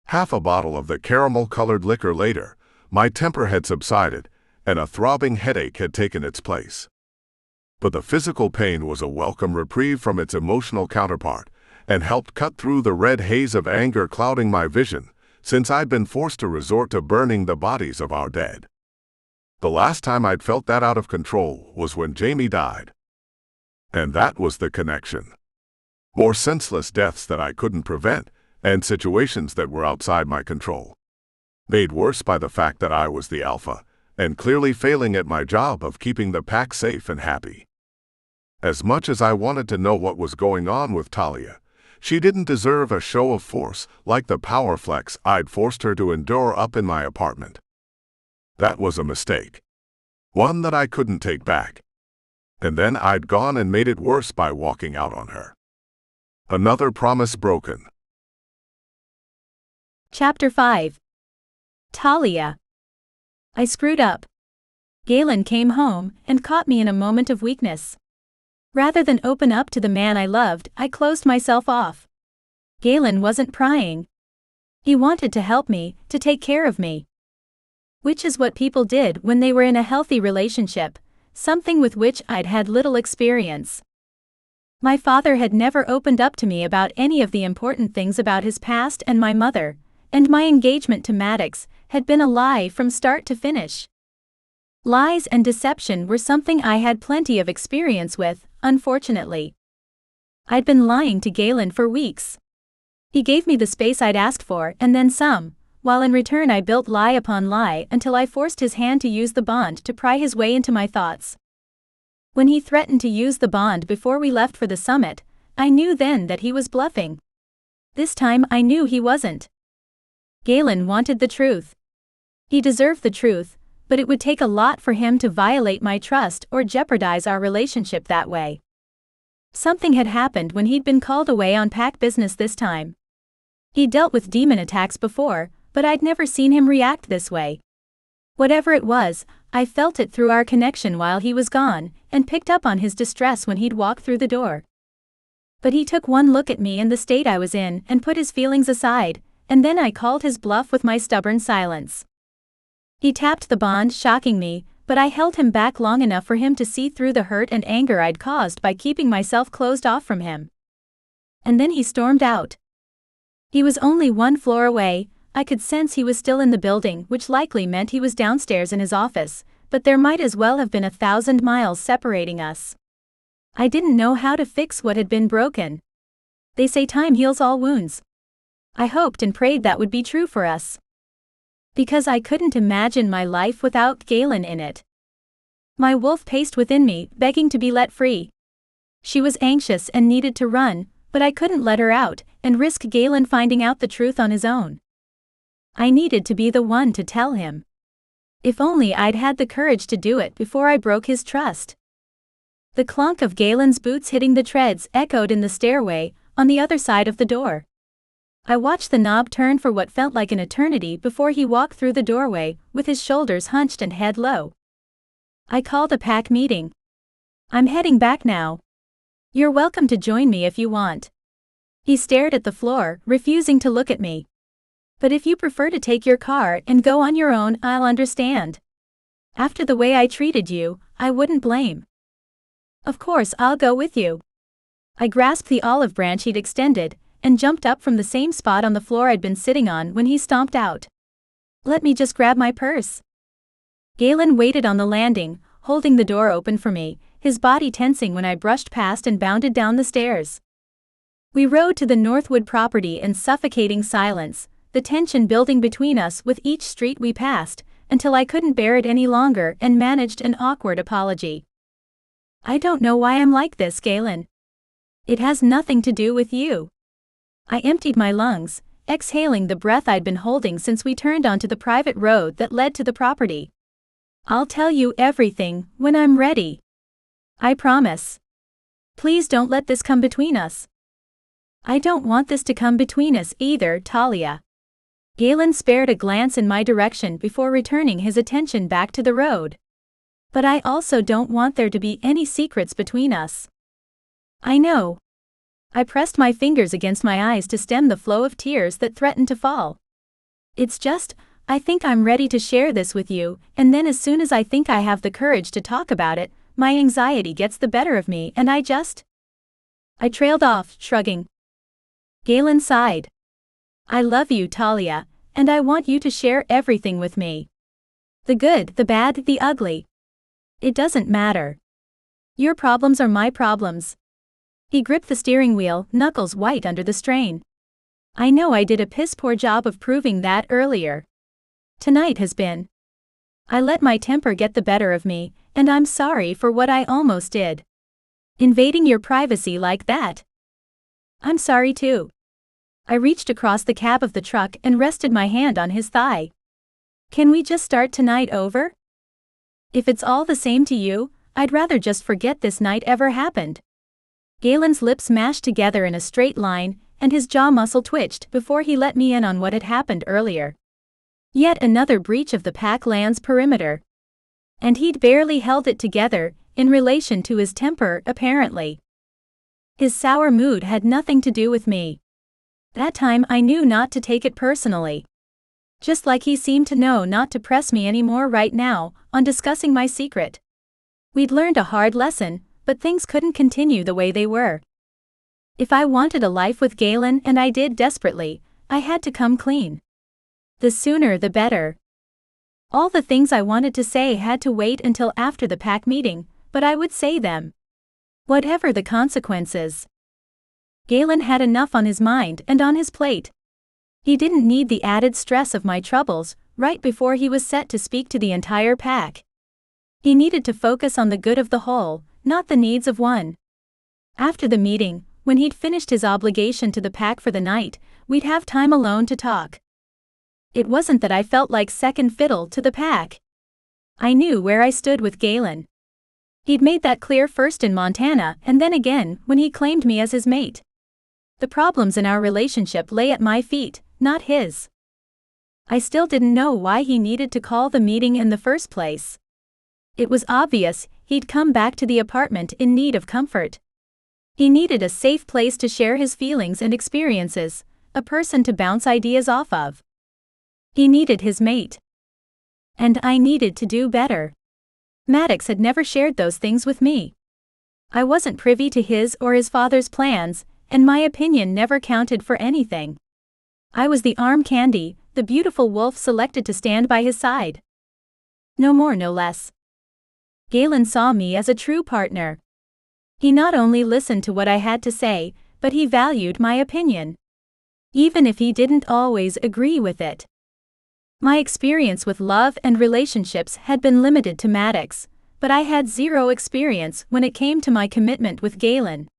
Half a bottle of the caramel-colored liquor later, my temper had subsided, and a throbbing headache had taken its place. But the physical pain was a welcome reprieve from its emotional counterpart, and helped cut through the red haze of anger clouding my vision, since I'd been forced to resort to burning the bodies of our dead. The last time I'd felt that out of control was when Jamie died. And that was the connection. More senseless deaths that I couldn't prevent, and situations that were outside my control. Made worse by the fact that I was the alpha, and clearly failing at my job of keeping the pack safe and happy. As much as I wanted to know what was going on with Talia, she didn't deserve a show of force like the power flex I'd forced her to endure up in my apartment. That was a mistake. One that I couldn't take back. And then I'd gone and made it worse by walking out on her. Another promise broken. Chapter 5. Talia. I screwed up. Galen came home and caught me in a moment of weakness. Rather than open up to the man I loved, I closed myself off. Galen wasn't prying. He wanted to help me, to take care of me. Which is what people did when they were in a healthy relationship, something with which I'd had little experience. My father had never opened up to me about any of the important things about his past and my mother, and my engagement to Maddox had been a lie from start to finish. Lies and deception were something I had plenty of experience with, unfortunately. I'd been lying to Galen for weeks. He gave me the space I'd asked for and then some, while in return I built lie upon lie until I forced his hand to use the bond to pry his way into my thoughts. When he threatened to use the bond before we left for the summit, I knew then that he was bluffing. This time I knew he wasn't. Galen wanted the truth. He deserved the truth, but it would take a lot for him to violate my trust or jeopardize our relationship that way. Something had happened when he'd been called away on pack business this time. He'd dealt with demon attacks before, but I'd never seen him react this way. Whatever it was, I felt it through our connection while he was gone, and picked up on his distress when he'd walk through the door. But he took one look at me and the state I was in and put his feelings aside, and then I called his bluff with my stubborn silence. He tapped the bond, shocking me, but I held him back long enough for him to see through the hurt and anger I'd caused by keeping myself closed off from him. And then he stormed out. He was only one floor away. I could sense he was still in the building, which likely meant he was downstairs in his office, but there might as well have been 1,000 miles separating us. I didn't know how to fix what had been broken. They say time heals all wounds. I hoped and prayed that would be true for us. Because I couldn't imagine my life without Galen in it. My wolf paced within me, begging to be let free. She was anxious and needed to run, but I couldn't let her out and risk Galen finding out the truth on his own. I needed to be the one to tell him. If only I'd had the courage to do it before I broke his trust. The clunk of Galen's boots hitting the treads echoed in the stairway, on the other side of the door. I watched the knob turn for what felt like an eternity before he walked through the doorway, with his shoulders hunched and head low. I called a pack meeting. I'm heading back now. You're welcome to join me if you want. He stared at the floor, refusing to look at me. But if you prefer to take your car and go on your own, I'll understand. After the way I treated you, I wouldn't blame. Of course I'll go with you. I grasped the olive branch he'd extended, and jumped up from the same spot on the floor I'd been sitting on when he stomped out. Let me just grab my purse. Galen waited on the landing, holding the door open for me, his body tensing when I brushed past and bounded down the stairs. We rode to the Northwood property in suffocating silence, the tension building between us with each street we passed, until I couldn't bear it any longer and managed an awkward apology. "I don't know why I'm like this, Galen. It has nothing to do with you." I emptied my lungs, exhaling the breath I'd been holding since we turned onto the private road that led to the property. "I'll tell you everything when I'm ready. I promise. Please don't let this come between us." "I don't want this to come between us either, Talia." Galen spared a glance in my direction before returning his attention back to the road. "But I also don't want there to be any secrets between us." "I know." I pressed my fingers against my eyes to stem the flow of tears that threatened to fall. "It's just, I think I'm ready to share this with you, and then as soon as I think I have the courage to talk about it, my anxiety gets the better of me and I trailed off, shrugging. Galen sighed. "I love you, Talia, and I want you to share everything with me. The good, the bad, the ugly. It doesn't matter. Your problems are my problems." He gripped the steering wheel, knuckles white under the strain. "I know I did a piss-poor job of proving that earlier. Tonight has been. I let my temper get the better of me, and I'm sorry for what I almost did. Invading your privacy like that. I'm sorry too." I reached across the cab of the truck and rested my hand on his thigh. "Can we just start tonight over? If it's all the same to you, I'd rather just forget this night ever happened." Galen's lips mashed together in a straight line, and his jaw muscle twitched before he let me in on what had happened earlier. Yet another breach of the pack land's perimeter. And he'd barely held it together, in relation to his temper, apparently. His sour mood had nothing to do with me. That time I knew not to take it personally. Just like he seemed to know not to press me anymore right now, on discussing my secret. We'd learned a hard lesson, but things couldn't continue the way they were. If I wanted a life with Galen, and I did desperately, I had to come clean. The sooner the better. All the things I wanted to say had to wait until after the pack meeting, but I would say them. Whatever the consequences. Galen had enough on his mind and on his plate. He didn't need the added stress of my troubles, right before he was set to speak to the entire pack. He needed to focus on the good of the whole, not the needs of one. After the meeting, when he'd finished his obligation to the pack for the night, we'd have time alone to talk. It wasn't that I felt like second fiddle to the pack. I knew where I stood with Galen. He'd made that clear first in Montana and then again when he claimed me as his mate. The problems in our relationship lay at my feet, not his. I still didn't know why he needed to call the meeting in the first place. It was obvious he'd come back to the apartment in need of comfort. He needed a safe place to share his feelings and experiences, a person to bounce ideas off of. He needed his mate. And I needed to do better. Maddox had never shared those things with me. I wasn't privy to his or his father's plans, and my opinion never counted for anything. I was the arm candy, the beautiful wolf selected to stand by his side. No more, no less. Galen saw me as a true partner. He not only listened to what I had to say, but he valued my opinion. Even if he didn't always agree with it. My experience with love and relationships had been limited to Maddox, but I had zero experience when it came to my commitment with Galen.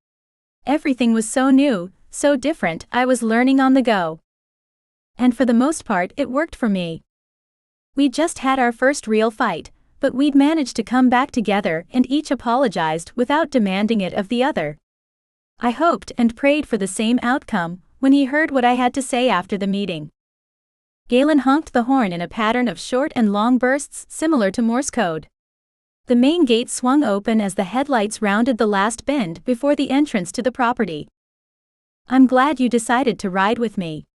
Everything was so new, so different, I was learning on the go. And for the most part it worked for me. We just had our first real fight, but we'd managed to come back together and each apologized without demanding it of the other. I hoped and prayed for the same outcome when he heard what I had to say after the meeting. Galen honked the horn in a pattern of short and long bursts similar to Morse code. The main gate swung open as the headlights rounded the last bend before the entrance to the property. "I'm glad you decided to ride with me."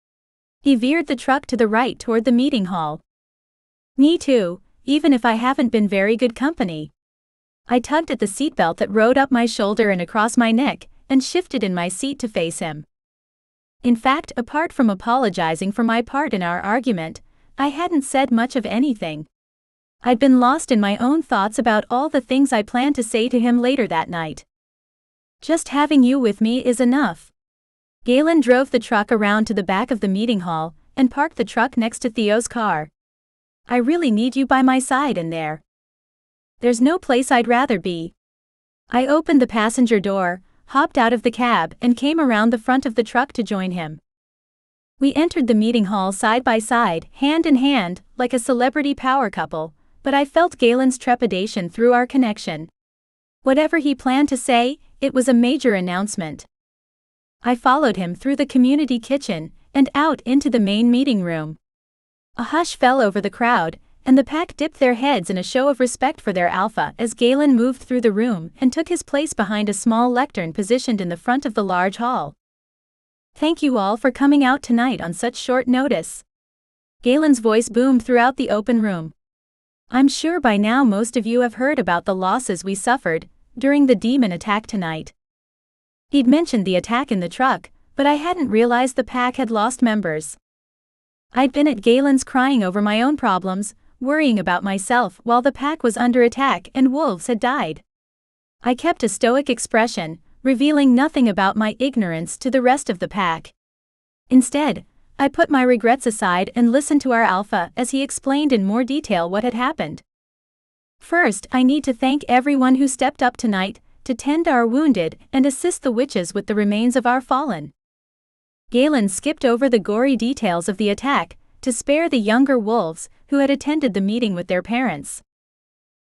He veered the truck to the right toward the meeting hall. "Me too, even if I haven't been very good company." I tugged at the seatbelt that rode up my shoulder and across my neck, and shifted in my seat to face him. In fact, apart from apologizing for my part in our argument, I hadn't said much of anything. I'd been lost in my own thoughts about all the things I planned to say to him later that night. Just having you with me is enough. Galen drove the truck around to the back of the meeting hall and parked the truck next to Theo's car. I really need you by my side in there. There's no place I'd rather be. I opened the passenger door, hopped out of the cab, and came around the front of the truck to join him. We entered the meeting hall side by side, hand in hand, like a celebrity power couple, but I felt Galen's trepidation through our connection. Whatever he planned to say, it was a major announcement. I followed him through the community kitchen and out into the main meeting room. A hush fell over the crowd, and the pack dipped their heads in a show of respect for their alpha as Galen moved through the room and took his place behind a small lectern positioned in the front of the large hall. Thank you all for coming out tonight on such short notice. Galen's voice boomed throughout the open room. I'm sure by now most of you have heard about the losses we suffered during the demon attack tonight. He'd mentioned the attack in the truck, but I hadn't realized the pack had lost members. I'd been at Galen's crying over my own problems, worrying about myself while the pack was under attack and wolves had died. I kept a stoic expression, revealing nothing about my ignorance to the rest of the pack. Instead, I put my regrets aside and listened to our alpha as he explained in more detail what had happened. First, I need to thank everyone who stepped up tonight to tend our wounded and assist the witches with the remains of our fallen. Galen skipped over the gory details of the attack to spare the younger wolves who had attended the meeting with their parents.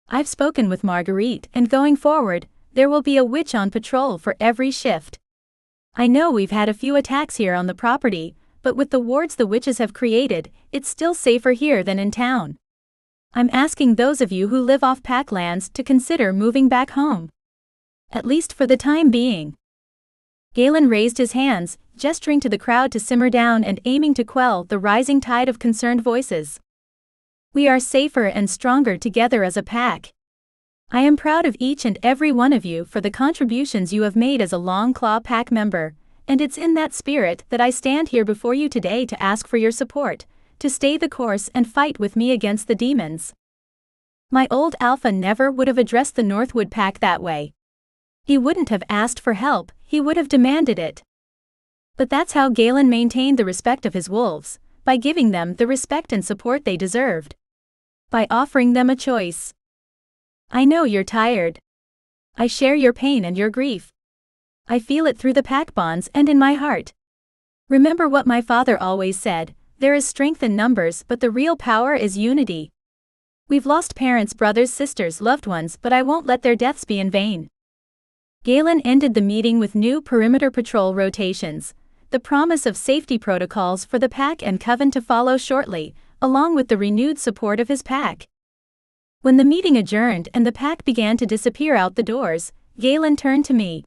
I've spoken with Marguerite, and going forward, there will be a witch on patrol for every shift. I know we've had a few attacks here on the property, but with the wards the witches have created, it's still safer here than in town. I'm asking those of you who live off pack lands to consider moving back home. At least for the time being. Galen raised his hands, gesturing to the crowd to simmer down and aiming to quell the rising tide of concerned voices. We are safer and stronger together as a pack. I am proud of each and every one of you for the contributions you have made as a Long Claw Pack member, and it's in that spirit that I stand here before you today to ask for your support, to stay the course and fight with me against the demons. My old alpha never would have addressed the Northwood Pack that way. He wouldn't have asked for help, he would have demanded it. But that's how Galen maintained the respect of his wolves, by giving them the respect and support they deserved. By offering them a choice. I know you're tired. I share your pain and your grief. I feel it through the pack bonds and in my heart. Remember what my father always said, there is strength in numbers but the real power is unity. We've lost parents, brothers, sisters, loved ones, but I won't let their deaths be in vain. Galen ended the meeting with new perimeter patrol rotations, the promise of safety protocols for the pack and coven to follow shortly, along with the renewed support of his pack. When the meeting adjourned and the pack began to disappear out the doors, Galen turned to me.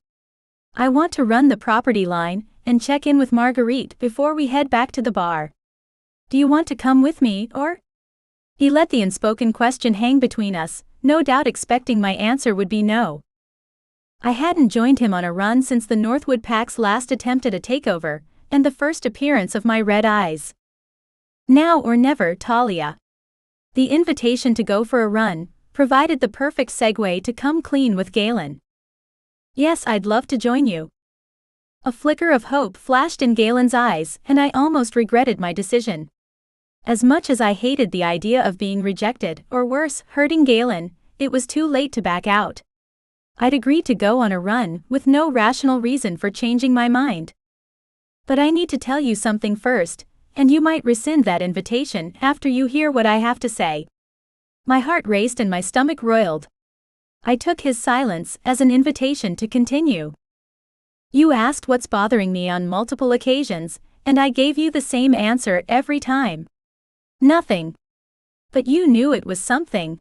I want to run the property line and check in with Marguerite before we head back to the bar. Do you want to come with me, or? He let the unspoken question hang between us, no doubt expecting my answer would be no. I hadn't joined him on a run since the Northwood Pack's last attempt at a takeover, and the first appearance of my red eyes. Now or never, Talia. The invitation to go for a run provided the perfect segue to come clean with Galen. Yes, I'd love to join you. A flicker of hope flashed in Galen's eyes, and I almost regretted my decision. As much as I hated the idea of being rejected, or worse, hurting Galen, it was too late to back out. I'd agreed to go on a run, with no rational reason for changing my mind. But I need to tell you something first, and you might rescind that invitation after you hear what I have to say. My heart raced and my stomach roiled. I took his silence as an invitation to continue. You asked what's bothering me on multiple occasions, and I gave you the same answer every time. Nothing. But you knew it was something.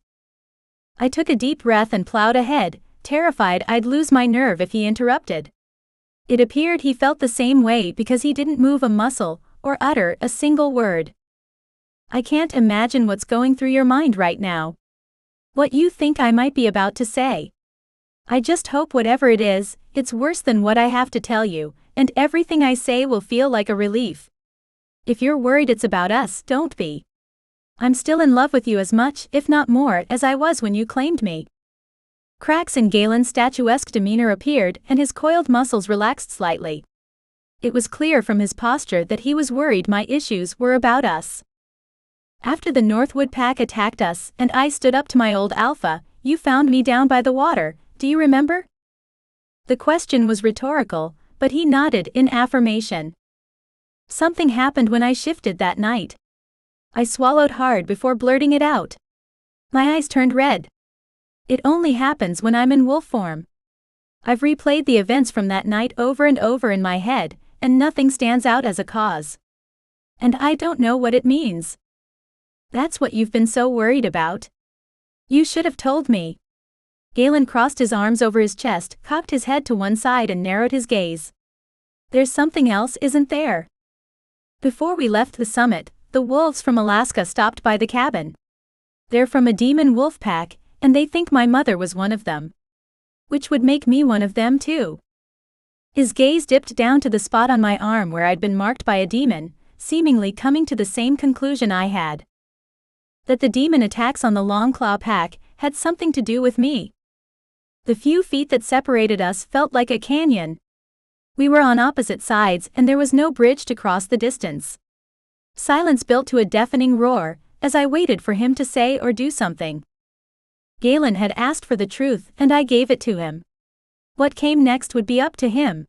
I took a deep breath and plowed ahead, terrified I'd lose my nerve if he interrupted. It appeared he felt the same way because he didn't move a muscle or utter a single word. I can't imagine what's going through your mind right now. What you think I might be about to say. I just hope whatever it is, it's worse than what I have to tell you, and everything I say will feel like a relief. If you're worried it's about us, don't be. I'm still in love with you as much, if not more, as I was when you claimed me. Cracks in Galen's statuesque demeanor appeared and his coiled muscles relaxed slightly. It was clear from his posture that he was worried my issues were about us. After the Northwood pack attacked us and I stood up to my old alpha, you found me down by the water, do you remember? The question was rhetorical, but he nodded in affirmation. Something happened when I shifted that night. I swallowed hard before blurting it out. My eyes turned red. It only happens when I'm in wolf form. I've replayed the events from that night over and over in my head, and nothing stands out as a cause. And I don't know what it means. That's what you've been so worried about. You should have told me. Galen crossed his arms over his chest, cocked his head to one side and narrowed his gaze. There's something else, isn't there? Before we left the summit, the wolves from Alaska stopped by the cabin. They're from a demon wolf pack, and they think my mother was one of them. Which would make me one of them too. His gaze dipped down to the spot on my arm where I'd been marked by a demon, seemingly coming to the same conclusion I had. That the demon attacks on the Longclaw pack had something to do with me. The few feet that separated us felt like a canyon. We were on opposite sides and there was no bridge to cross the distance. Silence built to a deafening roar, as I waited for him to say or do something. Galen had asked for the truth and I gave it to him. What came next would be up to him.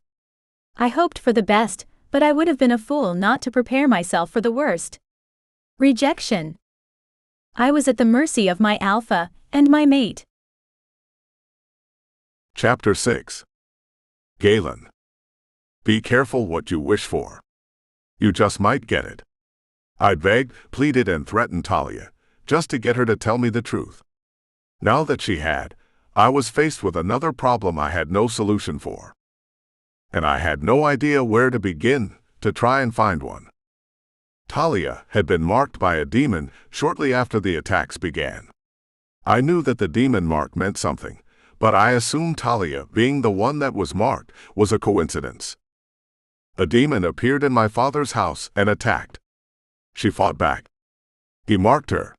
I hoped for the best, but I would have been a fool not to prepare myself for the worst. Rejection. I was at the mercy of my alpha and my mate. Chapter 6. Galen. Be careful what you wish for. You just might get it. I begged, pleaded, and threatened Talia, just to get her to tell me the truth. Now that she had, I was faced with another problem I had no solution for. And I had no idea where to begin to try and find one. Talia had been marked by a demon shortly after the attacks began. I knew that the demon mark meant something, but I assumed Talia, being the one that was marked, was a coincidence. A demon appeared in my father's house and attacked. She fought back. He marked her.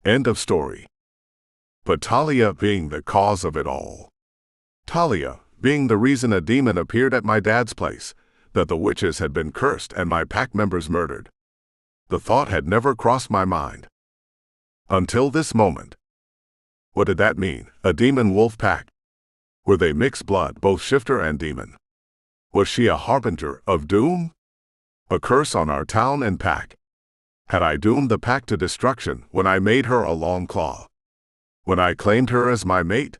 End of story. But Talia being the cause of it all. Talia being the reason a demon appeared at my dad's place, that the witches had been cursed and my pack members murdered. The thought had never crossed my mind. Until this moment. What did that mean, a demon wolf pack? Were they mixed blood, both shifter and demon? Was she a harbinger of doom? A curse on our town and pack? Had I doomed the pack to destruction when I made her a Longclaw? When I claimed her as my mate?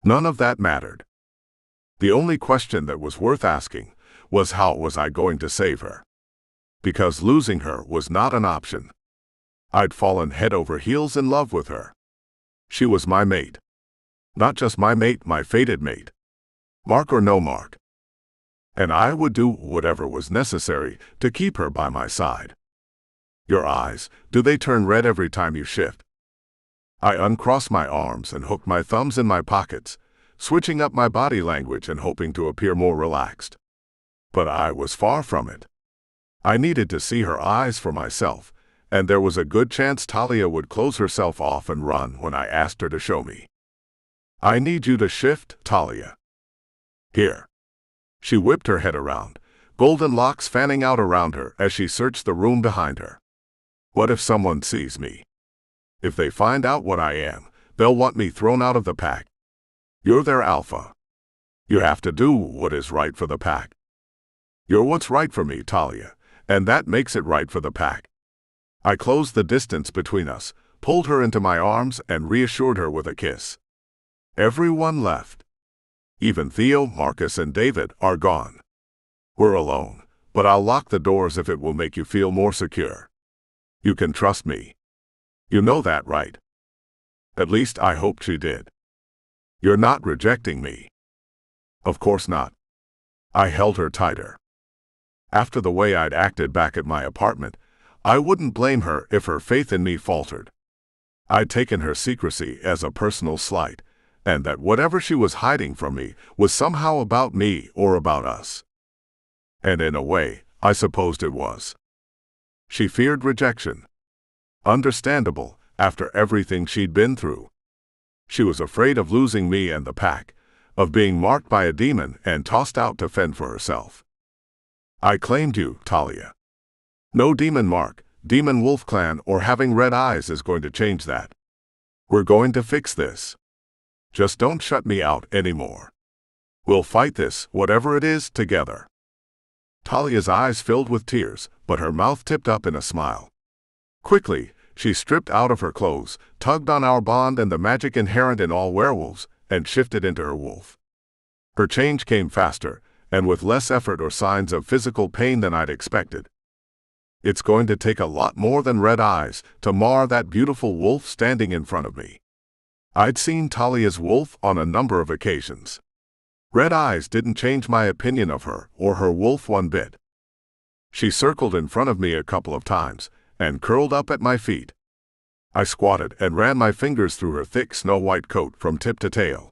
None of that mattered. The only question that was worth asking was how was I going to save her? Because losing her was not an option. I'd fallen head over heels in love with her. She was my mate. Not just my mate, my fated mate. Mark or no mark. And I would do whatever was necessary to keep her by my side. Your eyes, do they turn red every time you shift? I uncrossed my arms and hooked my thumbs in my pockets, switching up my body language and hoping to appear more relaxed. But I was far from it. I needed to see her eyes for myself, and there was a good chance Talia would close herself off and run when I asked her to show me. I need you to shift, Talia. Here. She whipped her head around, golden locks fanning out around her as she searched the room behind her. What if someone sees me? If they find out what I am, they'll want me thrown out of the pack. You're their alpha. You have to do what is right for the pack. You're what's right for me, Talia, and that makes it right for the pack. I closed the distance between us, pulled her into my arms, and reassured her with a kiss. Everyone left. Even Theo, Marcus, and David are gone. We're alone, but I'll lock the doors if it will make you feel more secure. You can trust me. You know that, right? At least I hoped she did. You're not rejecting me. Of course not. I held her tighter. After the way I'd acted back at my apartment, I wouldn't blame her if her faith in me faltered. I'd taken her secrecy as a personal slight, and that whatever she was hiding from me was somehow about me or about us. And in a way, I supposed it was. She feared rejection. Understandable, after everything she'd been through. She was afraid of losing me and the pack, of being marked by a demon and tossed out to fend for herself. I claimed you, Talia. No demon mark, demon wolf clan, or having red eyes is going to change that. We're going to fix this. Just don't shut me out anymore. We'll fight this, whatever it is, together. Talia's eyes filled with tears, but her mouth tipped up in a smile. Quickly, she stripped out of her clothes, tugged on our bond and the magic inherent in all werewolves, and shifted into her wolf. Her change came faster, and with less effort or signs of physical pain than I'd expected. It's going to take a lot more than red eyes to mar that beautiful wolf standing in front of me. I'd seen Talia's wolf on a number of occasions. Red eyes didn't change my opinion of her or her wolf one bit. She circled in front of me a couple of times and curled up at my feet. I squatted and ran my fingers through her thick snow-white coat from tip to tail.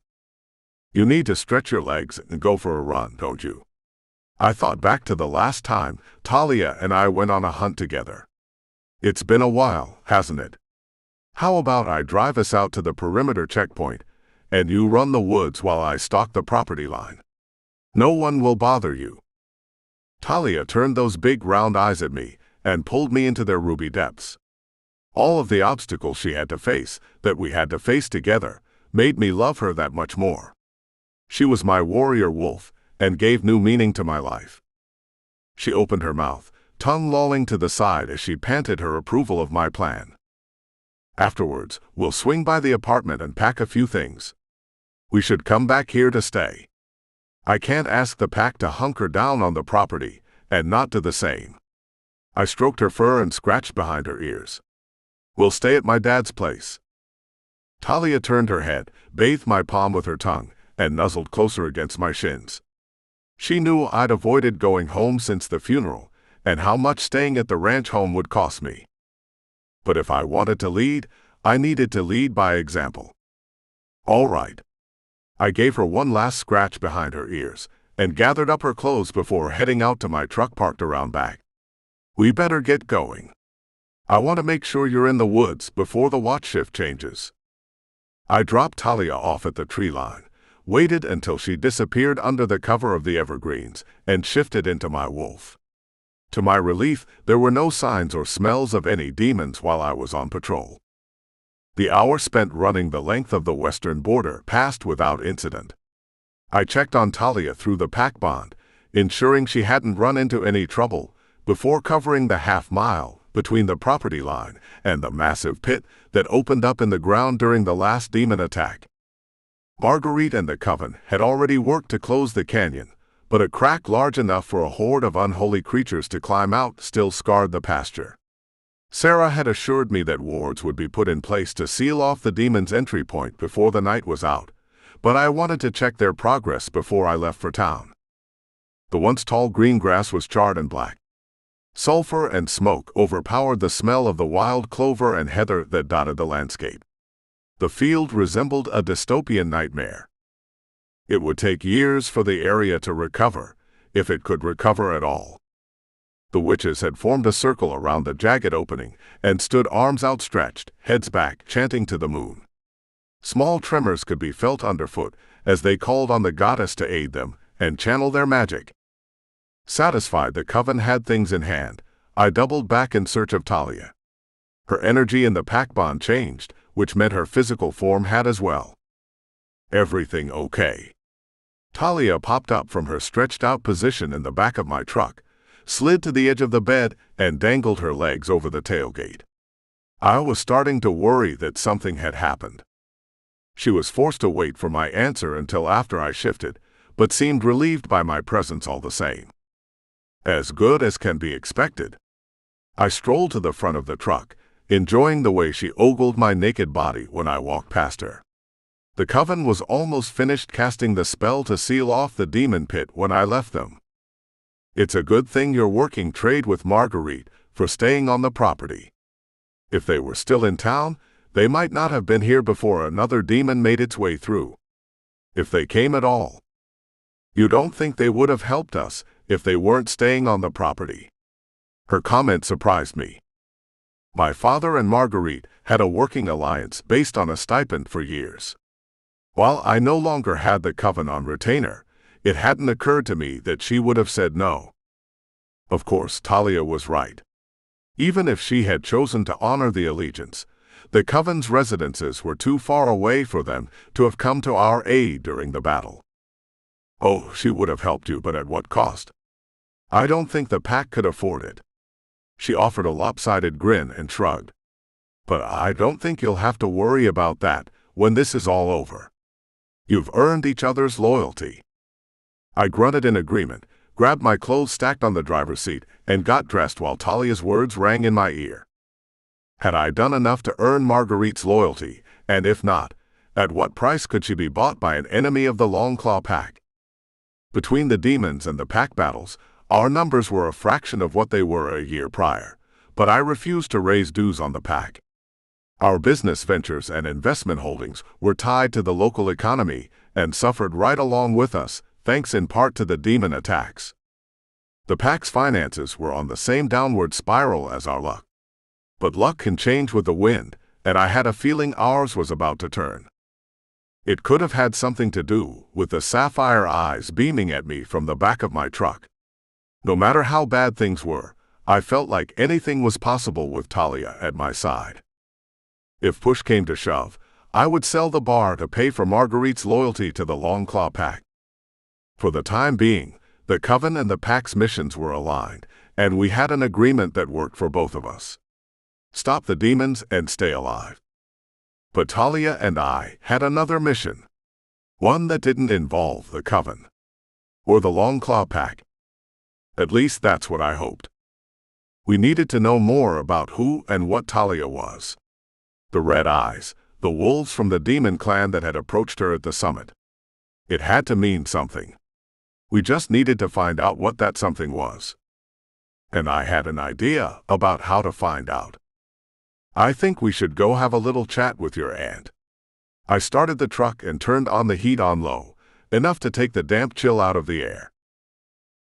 You need to stretch your legs and go for a run, don't you? I thought back to the last time Talia and I went on a hunt together. It's been a while, hasn't it? How about I drive us out to the perimeter checkpoint, and you run the woods while I stalk the property line? No one will bother you. Talia turned those big round eyes at me and pulled me into their ruby depths. All of the obstacles she had to face, that we had to face together, made me love her that much more. She was my warrior wolf, and gave new meaning to my life. She opened her mouth, tongue lolling to the side as she panted her approval of my plan. Afterwards, we'll swing by the apartment and pack a few things. We should come back here to stay. I can't ask the pack to hunker down on the property, and not do the same. I stroked her fur and scratched behind her ears. We'll stay at my dad's place. Talia turned her head, bathed my palm with her tongue, and nuzzled closer against my shins. She knew I'd avoided going home since the funeral, and how much staying at the ranch home would cost me. But if I wanted to lead, I needed to lead by example. All right. I gave her one last scratch behind her ears, and gathered up her clothes before heading out to my truck parked around back. We better get going. I want to make sure you're in the woods before the watch shift changes. I dropped Talia off at the tree line, waited until she disappeared under the cover of the evergreens, and shifted into my wolf. To my relief, there were no signs or smells of any demons while I was on patrol. The hour spent running the length of the western border passed without incident. I checked on Talia through the pack bond, ensuring she hadn't run into any trouble, before covering the half-mile between the property line and the massive pit that opened up in the ground during the last demon attack. Marguerite and the coven had already worked to close the canyon, but a crack large enough for a horde of unholy creatures to climb out still scarred the pasture. Sarah had assured me that wards would be put in place to seal off the demon's entry point before the night was out, but I wanted to check their progress before I left for town. The once tall green grass was charred and black. Sulfur and smoke overpowered the smell of the wild clover and heather that dotted the landscape. The field resembled a dystopian nightmare. It would take years for the area to recover, if it could recover at all. The witches had formed a circle around the jagged opening and stood arms outstretched, heads back, chanting to the moon. Small tremors could be felt underfoot as they called on the goddess to aid them and channel their magic. Satisfied the coven had things in hand, I doubled back in search of Talia. Her energy in the pack bond changed, which meant her physical form had as well. Everything okay? Talia popped up from her stretched-out position in the back of my truck, slid to the edge of the bed, and dangled her legs over the tailgate. I was starting to worry that something had happened. She was forced to wait for my answer until after I shifted, but seemed relieved by my presence all the same. As good as can be expected. I strolled to the front of the truck, enjoying the way she ogled my naked body when I walked past her. The coven was almost finished casting the spell to seal off the demon pit when I left them. It's a good thing you're working trade with Marguerite for staying on the property. If they were still in town, they might not have been here before another demon made its way through. If they came at all. You don't think they would have helped us if they weren't staying on the property? Her comment surprised me. My father and Marguerite had a working alliance based on a stipend for years. While I no longer had the coven on retainer, it hadn't occurred to me that she would have said no. Of course, Talia was right. Even if she had chosen to honor the allegiance, the coven's residences were too far away for them to have come to our aid during the battle. Oh, she would have helped you, but at what cost? I don't think the pack could afford it. She offered a lopsided grin and shrugged. But I don't think you'll have to worry about that when this is all over. You've earned each other's loyalty. I grunted in agreement, grabbed my clothes stacked on the driver's seat, and got dressed while Talia's words rang in my ear. Had I done enough to earn Marguerite's loyalty, and if not, at what price could she be bought by an enemy of the Longclaw pack? Between the demons and the pack battles, our numbers were a fraction of what they were a year prior, but I refused to raise dues on the pack. Our business ventures and investment holdings were tied to the local economy and suffered right along with us, thanks in part to the demon attacks. The pack's finances were on the same downward spiral as our luck. But luck can change with the wind, and I had a feeling ours was about to turn. It could have had something to do with the sapphire eyes beaming at me from the back of my truck. No matter how bad things were, I felt like anything was possible with Talia at my side. If push came to shove, I would sell the bar to pay for Marguerite's loyalty to the Longclaw pack. For the time being, the coven and the pack's missions were aligned, and we had an agreement that worked for both of us. Stop the demons and stay alive. But Talia and I had another mission. One that didn't involve the coven. Or the Longclaw pack. At least that's what I hoped. We needed to know more about who and what Talia was. The red eyes, the wolves from the demon clan that had approached her at the summit. It had to mean something. We just needed to find out what that something was. And I had an idea about how to find out. I think we should go have a little chat with your aunt. I started the truck and turned on the heat on low, enough to take the damp chill out of the air.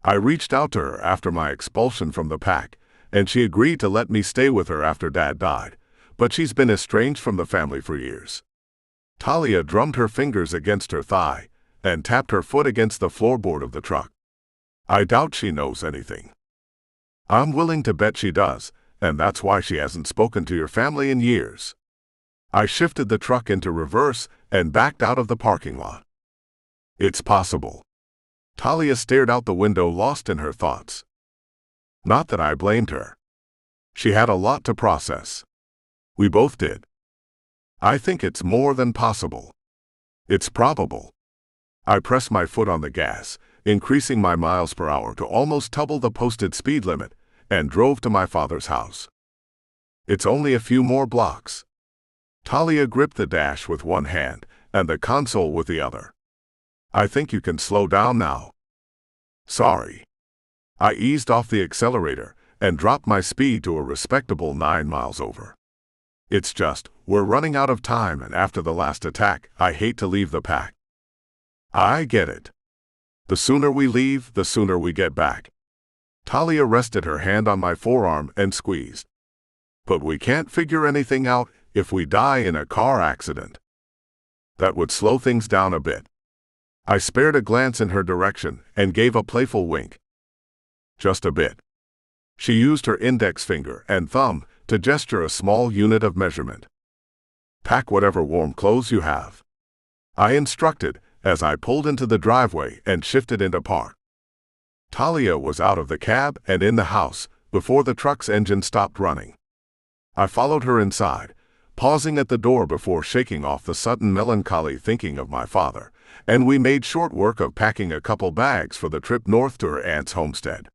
I reached out to her after my expulsion from the pack, and she agreed to let me stay with her after Dad died, but she's been estranged from the family for years. Talia drummed her fingers against her thigh and tapped her foot against the floorboard of the truck. I doubt she knows anything. I'm willing to bet she does, and that's why she hasn't spoken to your family in years. I shifted the truck into reverse and backed out of the parking lot. It's possible. Talia stared out the window, lost in her thoughts. Not that I blamed her. She had a lot to process. We both did. I think it's more than possible. It's probable. I pressed my foot on the gas, increasing my miles per hour to almost double the posted speed limit, and drove to my father's house. It's only a few more blocks. Talia gripped the dash with one hand and the console with the other. I think you can slow down now. Sorry. I eased off the accelerator and dropped my speed to a respectable 9 miles over. It's just, we're running out of time, and after the last attack, I hate to leave the pack. I get it. The sooner we leave, the sooner we get back. Talia rested her hand on my forearm and squeezed. But we can't figure anything out if we die in a car accident. That would slow things down a bit. I spared a glance in her direction and gave a playful wink. Just a bit. She used her index finger and thumb to gesture a small unit of measurement. Pack whatever warm clothes you have, I instructed as I pulled into the driveway and shifted into park. Talia was out of the cab and in the house before the truck's engine stopped running. I followed her inside, pausing at the door before shaking off the sudden melancholy thinking of my father, and we made short work of packing a couple bags for the trip north to her aunt's homestead.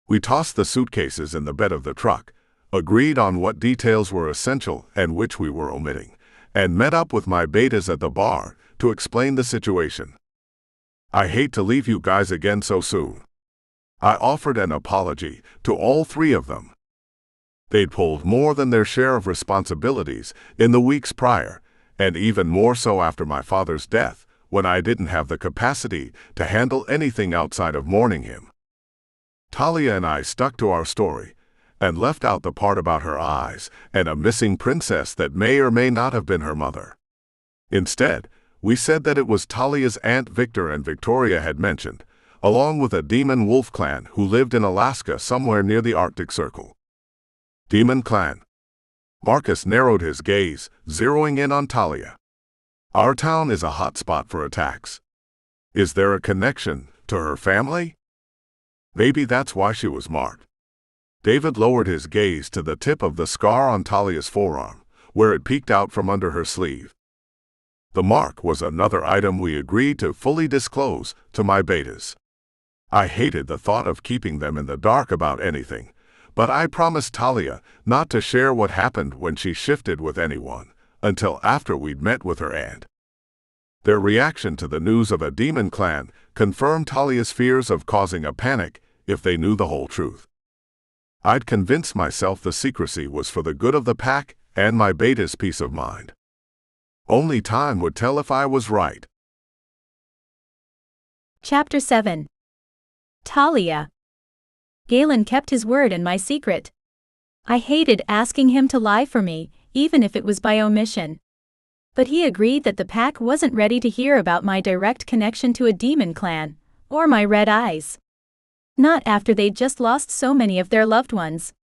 We tossed the suitcases in the bed of the truck, agreed on what details were essential and which we were omitting, and met up with my betas at the bar to explain the situation. I hate to leave you guys again so soon. I offered an apology to all three of them. They'd pulled more than their share of responsibilities in the weeks prior, and even more so after my father's death, when I didn't have the capacity to handle anything outside of mourning him. Talia and I stuck to our story, and left out the part about her eyes and a missing princess that may or may not have been her mother. Instead, we said that it was Talia's Aunt Victor and Victoria had mentioned, along with a demon wolf clan who lived in Alaska somewhere near the Arctic Circle. Demon clan. Marcus narrowed his gaze, zeroing in on Talia. Our town is a hot spot for attacks. Is there a connection to her family? Maybe that's why she was marked. David lowered his gaze to the tip of the scar on Talia's forearm, where it peeked out from under her sleeve. The mark was another item we agreed to fully disclose to my betas. I hated the thought of keeping them in the dark about anything, but I promised Talia not to share what happened when she shifted with anyone, until after we'd met with her aunt. Their reaction to the news of a demon clan confirmed Talia's fears of causing a panic if they knew the whole truth. I'd convinced myself the secrecy was for the good of the pack and my beta's peace of mind. Only time would tell if I was right. Chapter 7. Talia. Galen kept his word and my secret. I hated asking him to lie for me, even if it was by omission. But he agreed that the pack wasn't ready to hear about my direct connection to a demon clan, or my red eyes. Not after they'd just lost so many of their loved ones.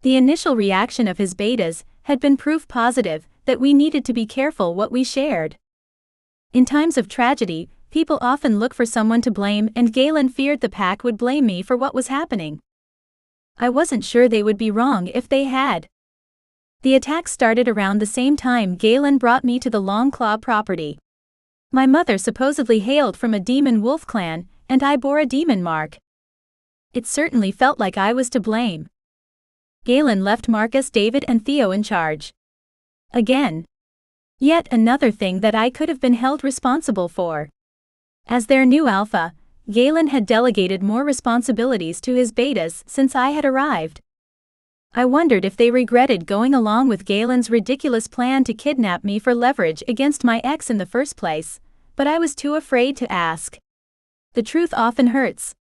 The initial reaction of his betas had been proof positive that we needed to be careful what we shared. In times of tragedy, people often look for someone to blame, and Galen feared the pack would blame me for what was happening. I wasn't sure they would be wrong if they had. The attack started around the same time Galen brought me to the Longclaw property. My mother supposedly hailed from a demon wolf clan, and I bore a demon mark. It certainly felt like I was to blame. Galen left Marcus, David, and Theo in charge. Again. Yet another thing that I could have been held responsible for. As their new alpha, Galen had delegated more responsibilities to his betas since I had arrived. I wondered if they regretted going along with Galen's ridiculous plan to kidnap me for leverage against my ex in the first place, but I was too afraid to ask. The truth often hurts.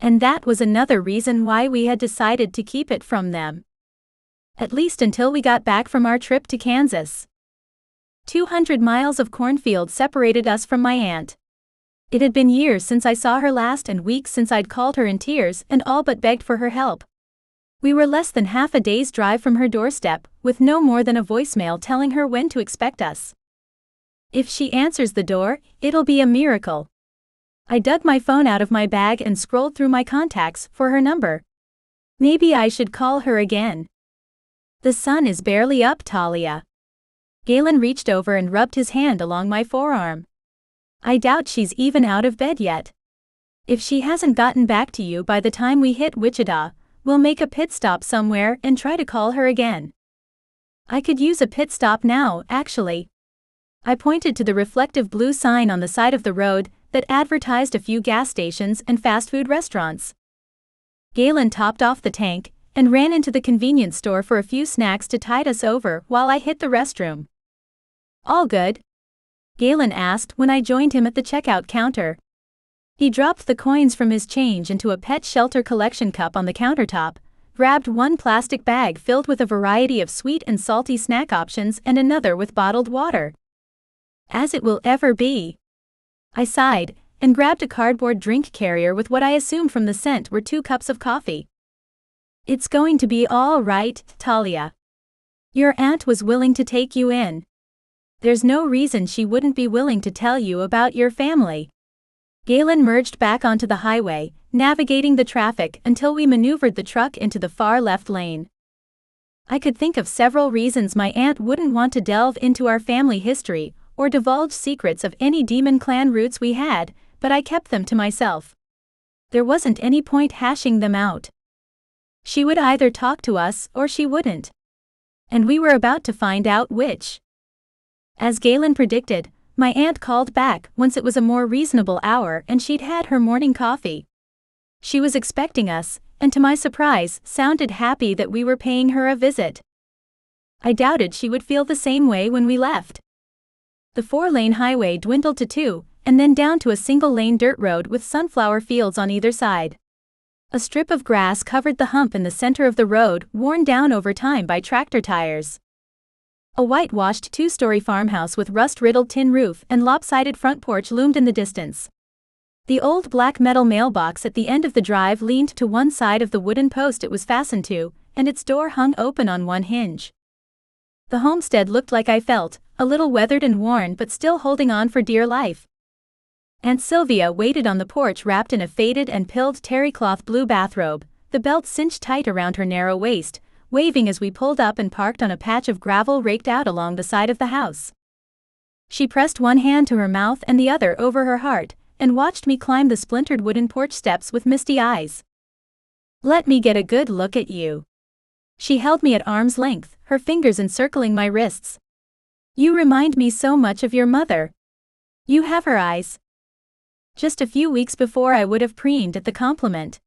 And that was another reason why we had decided to keep it from them. At least until we got back from our trip to Kansas. 200 miles of cornfield separated us from my aunt. It had been years since I saw her last and weeks since I'd called her in tears and all but begged for her help. We were less than half a day's drive from her doorstep, with no more than a voicemail telling her when to expect us. If she answers the door, it'll be a miracle. I dug my phone out of my bag and scrolled through my contacts for her number. Maybe I should call her again. The sun is barely up, Talia. Galen reached over and rubbed his hand along my forearm. I doubt she's even out of bed yet. If she hasn't gotten back to you by the time we hit Wichita, we'll make a pit stop somewhere and try to call her again. I could use a pit stop now, actually. I pointed to the reflective blue sign on the side of the road that advertised a few gas stations and fast food restaurants. Galen topped off the tank and ran into the convenience store for a few snacks to tide us over while I hit the restroom. All good? Galen asked when I joined him at the checkout counter. He dropped the coins from his change into a pet shelter collection cup on the countertop, grabbed one plastic bag filled with a variety of sweet and salty snack options and another with bottled water. As it will ever be. I sighed and grabbed a cardboard drink carrier with what I assumed from the scent were 2 cups of coffee. It's going to be all right, Talia. Your aunt was willing to take you in. There's no reason she wouldn't be willing to tell you about your family. Galen merged back onto the highway, navigating the traffic until we maneuvered the truck into the far left lane. I could think of several reasons my aunt wouldn't want to delve into our family history or divulge secrets of any demon clan roots we had, but I kept them to myself. There wasn't any point hashing them out. She would either talk to us or she wouldn't. And we were about to find out which. As Galen predicted, my aunt called back once it was a more reasonable hour and she'd had her morning coffee. She was expecting us, and to my surprise, sounded happy that we were paying her a visit. I doubted she would feel the same way when we left. The 4-lane highway dwindled to 2, and then down to a single-lane dirt road with sunflower fields on either side. A strip of grass covered the hump in the center of the road, worn down over time by tractor tires. A whitewashed two-story farmhouse with rust-riddled tin roof and lopsided front porch loomed in the distance. The old black metal mailbox at the end of the drive leaned to one side of the wooden post it was fastened to, and its door hung open on one hinge. The homestead looked like I felt, a little weathered and worn but still holding on for dear life. Aunt Sylvia waited on the porch wrapped in a faded and pilled terrycloth blue bathrobe, the belt cinched tight around her narrow waist, waving as we pulled up and parked on a patch of gravel raked out along the side of the house. She pressed one hand to her mouth and the other over her heart, and watched me climb the splintered wooden porch steps with misty eyes. "Let me get a good look at you." She held me at arm's length, her fingers encircling my wrists. "You remind me so much of your mother. You have her eyes." Just a few weeks before I would have preened at the compliment.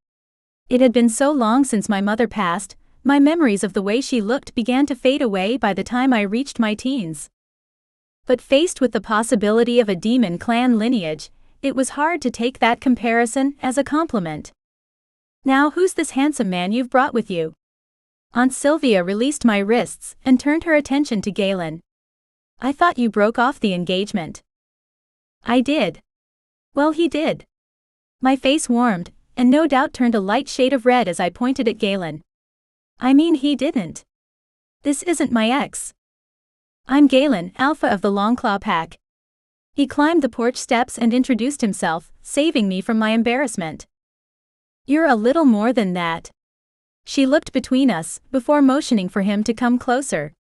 It had been so long since my mother passed, my memories of the way she looked began to fade away by the time I reached my teens. But faced with the possibility of a demon clan lineage, it was hard to take that comparison as a compliment. "Now who's this handsome man you've brought with you?" Aunt Sylvia released my wrists and turned her attention to Galen. "I thought you broke off the engagement." "I did." "Well, he did." My face warmed, and no doubt turned a light shade of red as I pointed at Galen. "I mean, he didn't. This isn't my ex. I'm Galen, Alpha of the Longclaw Pack." He climbed the porch steps and introduced himself, saving me from my embarrassment. "You're a little more than that." She looked between us, before motioning for him to come closer.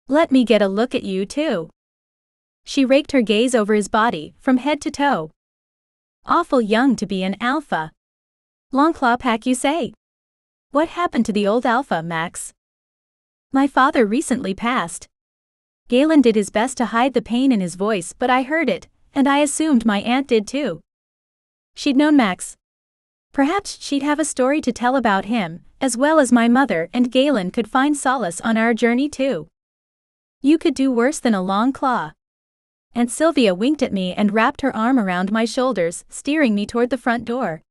"Let me get a look at you too." She raked her gaze over his body, from head to toe. "Awful young to be an alpha. Longclaw Pack, you say? What happened to the old alpha, Max?" "My father recently passed." Galen did his best to hide the pain in his voice, but I heard it, and I assumed my aunt did too. She'd known Max. Perhaps she'd have a story to tell about him, as well as my mother, and Galen could find solace on our journey too. "You could do worse than a long claw." Aunt Sylvia winked at me and wrapped her arm around my shoulders, steering me toward the front door.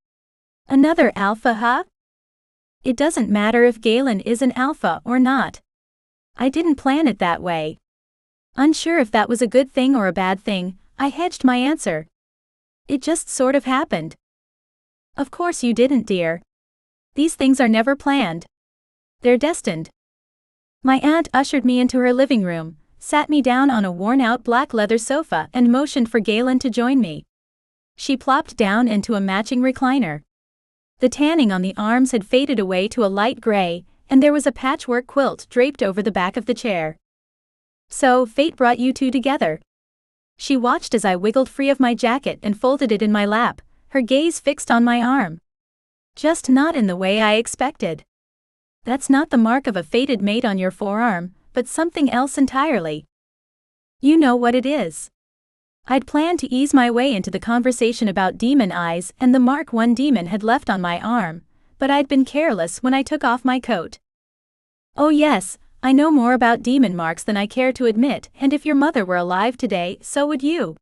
"Another alpha, huh?" It doesn't matter if Galen is an alpha or not. I didn't plan it that way. Unsure if that was a good thing or a bad thing, I hedged my answer. "It just sort of happened." "Of course you didn't, dear. These things are never planned. They're destined." My aunt ushered me into her living room, sat me down on a worn-out black leather sofa and motioned for Galen to join me. She plopped down into a matching recliner. The tanning on the arms had faded away to a light gray, and there was a patchwork quilt draped over the back of the chair. "So, fate brought you two together." She watched as I wiggled free of my jacket and folded it in my lap, her gaze fixed on my arm. "Just not in the way I expected. That's not the mark of a fated mate on your forearm, but something else entirely. You know what it is." I'd planned to ease my way into the conversation about demon eyes and the mark one demon had left on my arm, but I'd been careless when I took off my coat. "Oh yes, I know more about demon marks than I care to admit, and if your mother were alive today, so would you."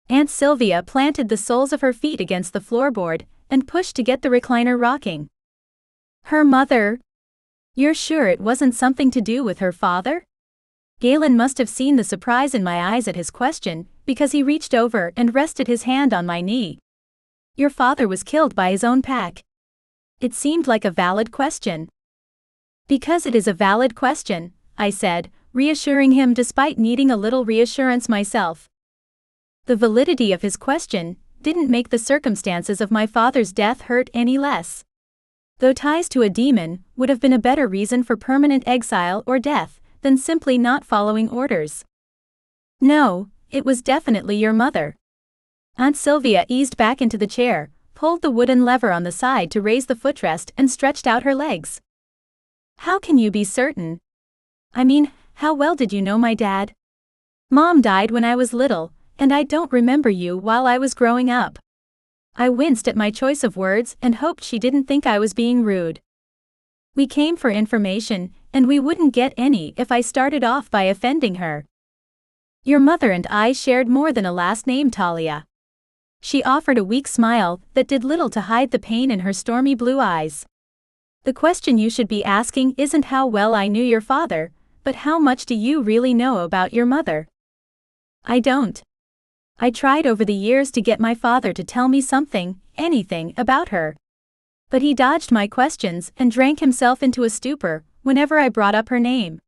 Aunt Sylvia planted the soles of her feet against the floorboard and pushed to get the recliner rocking. "Her mother? You're sure it wasn't something to do with her father?" Galen must have seen the surprise in my eyes at his question, because he reached over and rested his hand on my knee. "Your father was killed by his own pack." It seemed like a valid question. "Because it is a valid question," I said, reassuring him despite needing a little reassurance myself. The validity of his question didn't make the circumstances of my father's death hurt any less. Though ties to a demon would have been a better reason for permanent exile or death than simply not following orders. "No, it was definitely your mother." Aunt Sylvia eased back into the chair, pulled the wooden lever on the side to raise the footrest and stretched out her legs. "How can you be certain? I mean, how well did you know my dad? Mom died when I was little, and I don't remember you while I was growing up." I winced at my choice of words and hoped she didn't think I was being rude. "We came for information, and we wouldn't get any if I started off by offending her. Your mother and I shared more than a last name, Talia." She offered a weak smile that did little to hide the pain in her stormy blue eyes. The question you should be asking isn't how well I knew your father, but how much do you really know about your mother? I don't. I tried over the years to get my father to tell me something, anything, about her. But he dodged my questions and drank himself into a stupor whenever I brought up her name.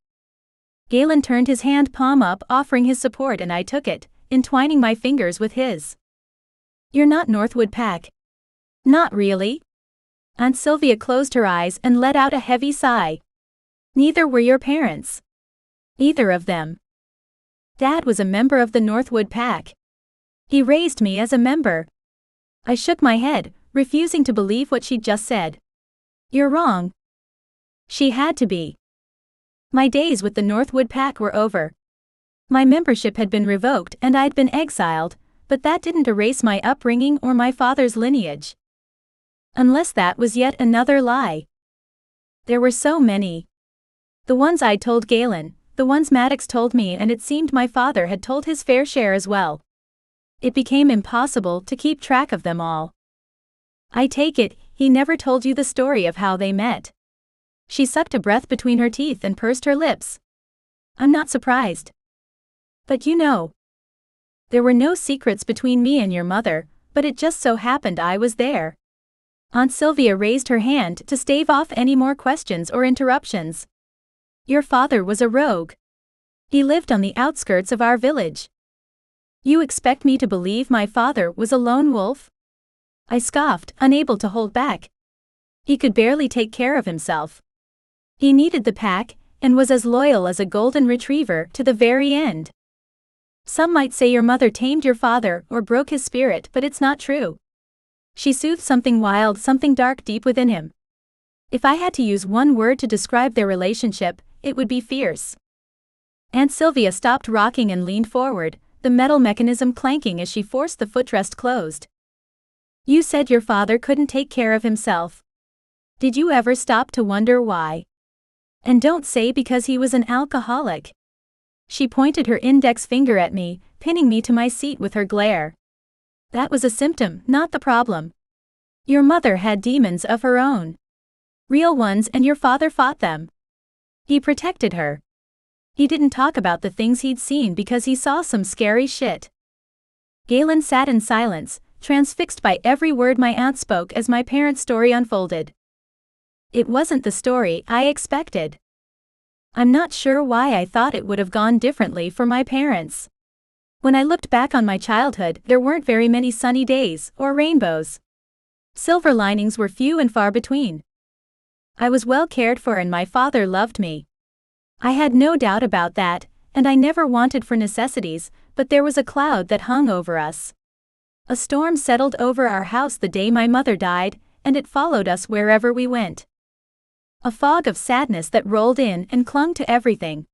Galen turned his hand palm up, offering his support, and I took it, entwining my fingers with his. You're not Northwood Pack. Not really. Aunt Sylvia closed her eyes and let out a heavy sigh. Neither were your parents. Either of them. Dad was a member of the Northwood Pack. He raised me as a member. I shook my head, refusing to believe what she'd just said. You're wrong. She had to be. My days with the Northwood Pack were over. My membership had been revoked and I'd been exiled, but that didn't erase my upbringing or my father's lineage. Unless that was yet another lie. There were so many. The ones I'd told Galen, the ones Maddox told me, and it seemed my father had told his fair share as well. It became impossible to keep track of them all. I take it, he never told you the story of how they met. She sucked a breath between her teeth and pursed her lips. I'm not surprised. But you know. There were no secrets between me and your mother, but it just so happened I was there. Aunt Sylvia raised her hand to stave off any more questions or interruptions. Your father was a rogue. He lived on the outskirts of our village. You expect me to believe my father was a lone wolf? I scoffed, unable to hold back. He could barely take care of himself. He needed the pack, and was as loyal as a golden retriever to the very end. Some might say your mother tamed your father or broke his spirit, but it's not true. She soothed something wild, something dark deep within him. If I had to use one word to describe their relationship, it would be fierce. Aunt Sylvia stopped rocking and leaned forward, the metal mechanism clanking as she forced the footrest closed. You said your father couldn't take care of himself. Did you ever stop to wonder why? And don't say because he was an alcoholic. She pointed her index finger at me, pinning me to my seat with her glare. That was a symptom, not the problem. Your mother had demons of her own. Real ones, and your father fought them. He protected her. He didn't talk about the things he'd seen because he saw some scary shit. Galen sat in silence, transfixed by every word my aunt spoke as my parents' story unfolded. It wasn't the story I expected. I'm not sure why I thought it would have gone differently for my parents. When I looked back on my childhood, there weren't very many sunny days or rainbows. Silver linings were few and far between. I was well cared for and my father loved me. I had no doubt about that, and I never wanted for necessities, but there was a cloud that hung over us. A storm settled over our house the day my mother died, and it followed us wherever we went. A fog of sadness that rolled in and clung to everything.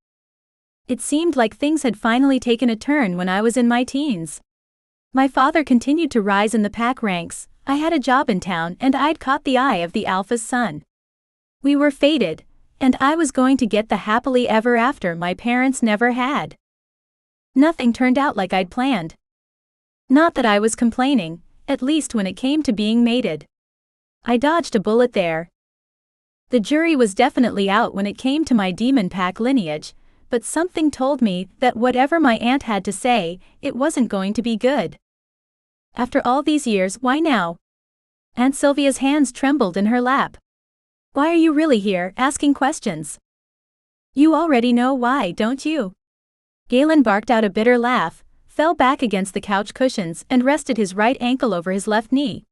It seemed like things had finally taken a turn when I was in my teens. My father continued to rise in the pack ranks, I had a job in town, and I'd caught the eye of the alpha's son. We were fated, and I was going to get the happily ever after my parents never had. Nothing turned out like I'd planned. Not that I was complaining, at least when it came to being mated. I dodged a bullet there. The jury was definitely out when it came to my demon pack lineage, but something told me that whatever my aunt had to say, it wasn't going to be good. After all these years, why now? Aunt Sylvia's hands trembled in her lap. Why are you really here, asking questions? You already know why, don't you? Galen barked out a bitter laugh, fell back against the couch cushions and rested his right ankle over his left knee.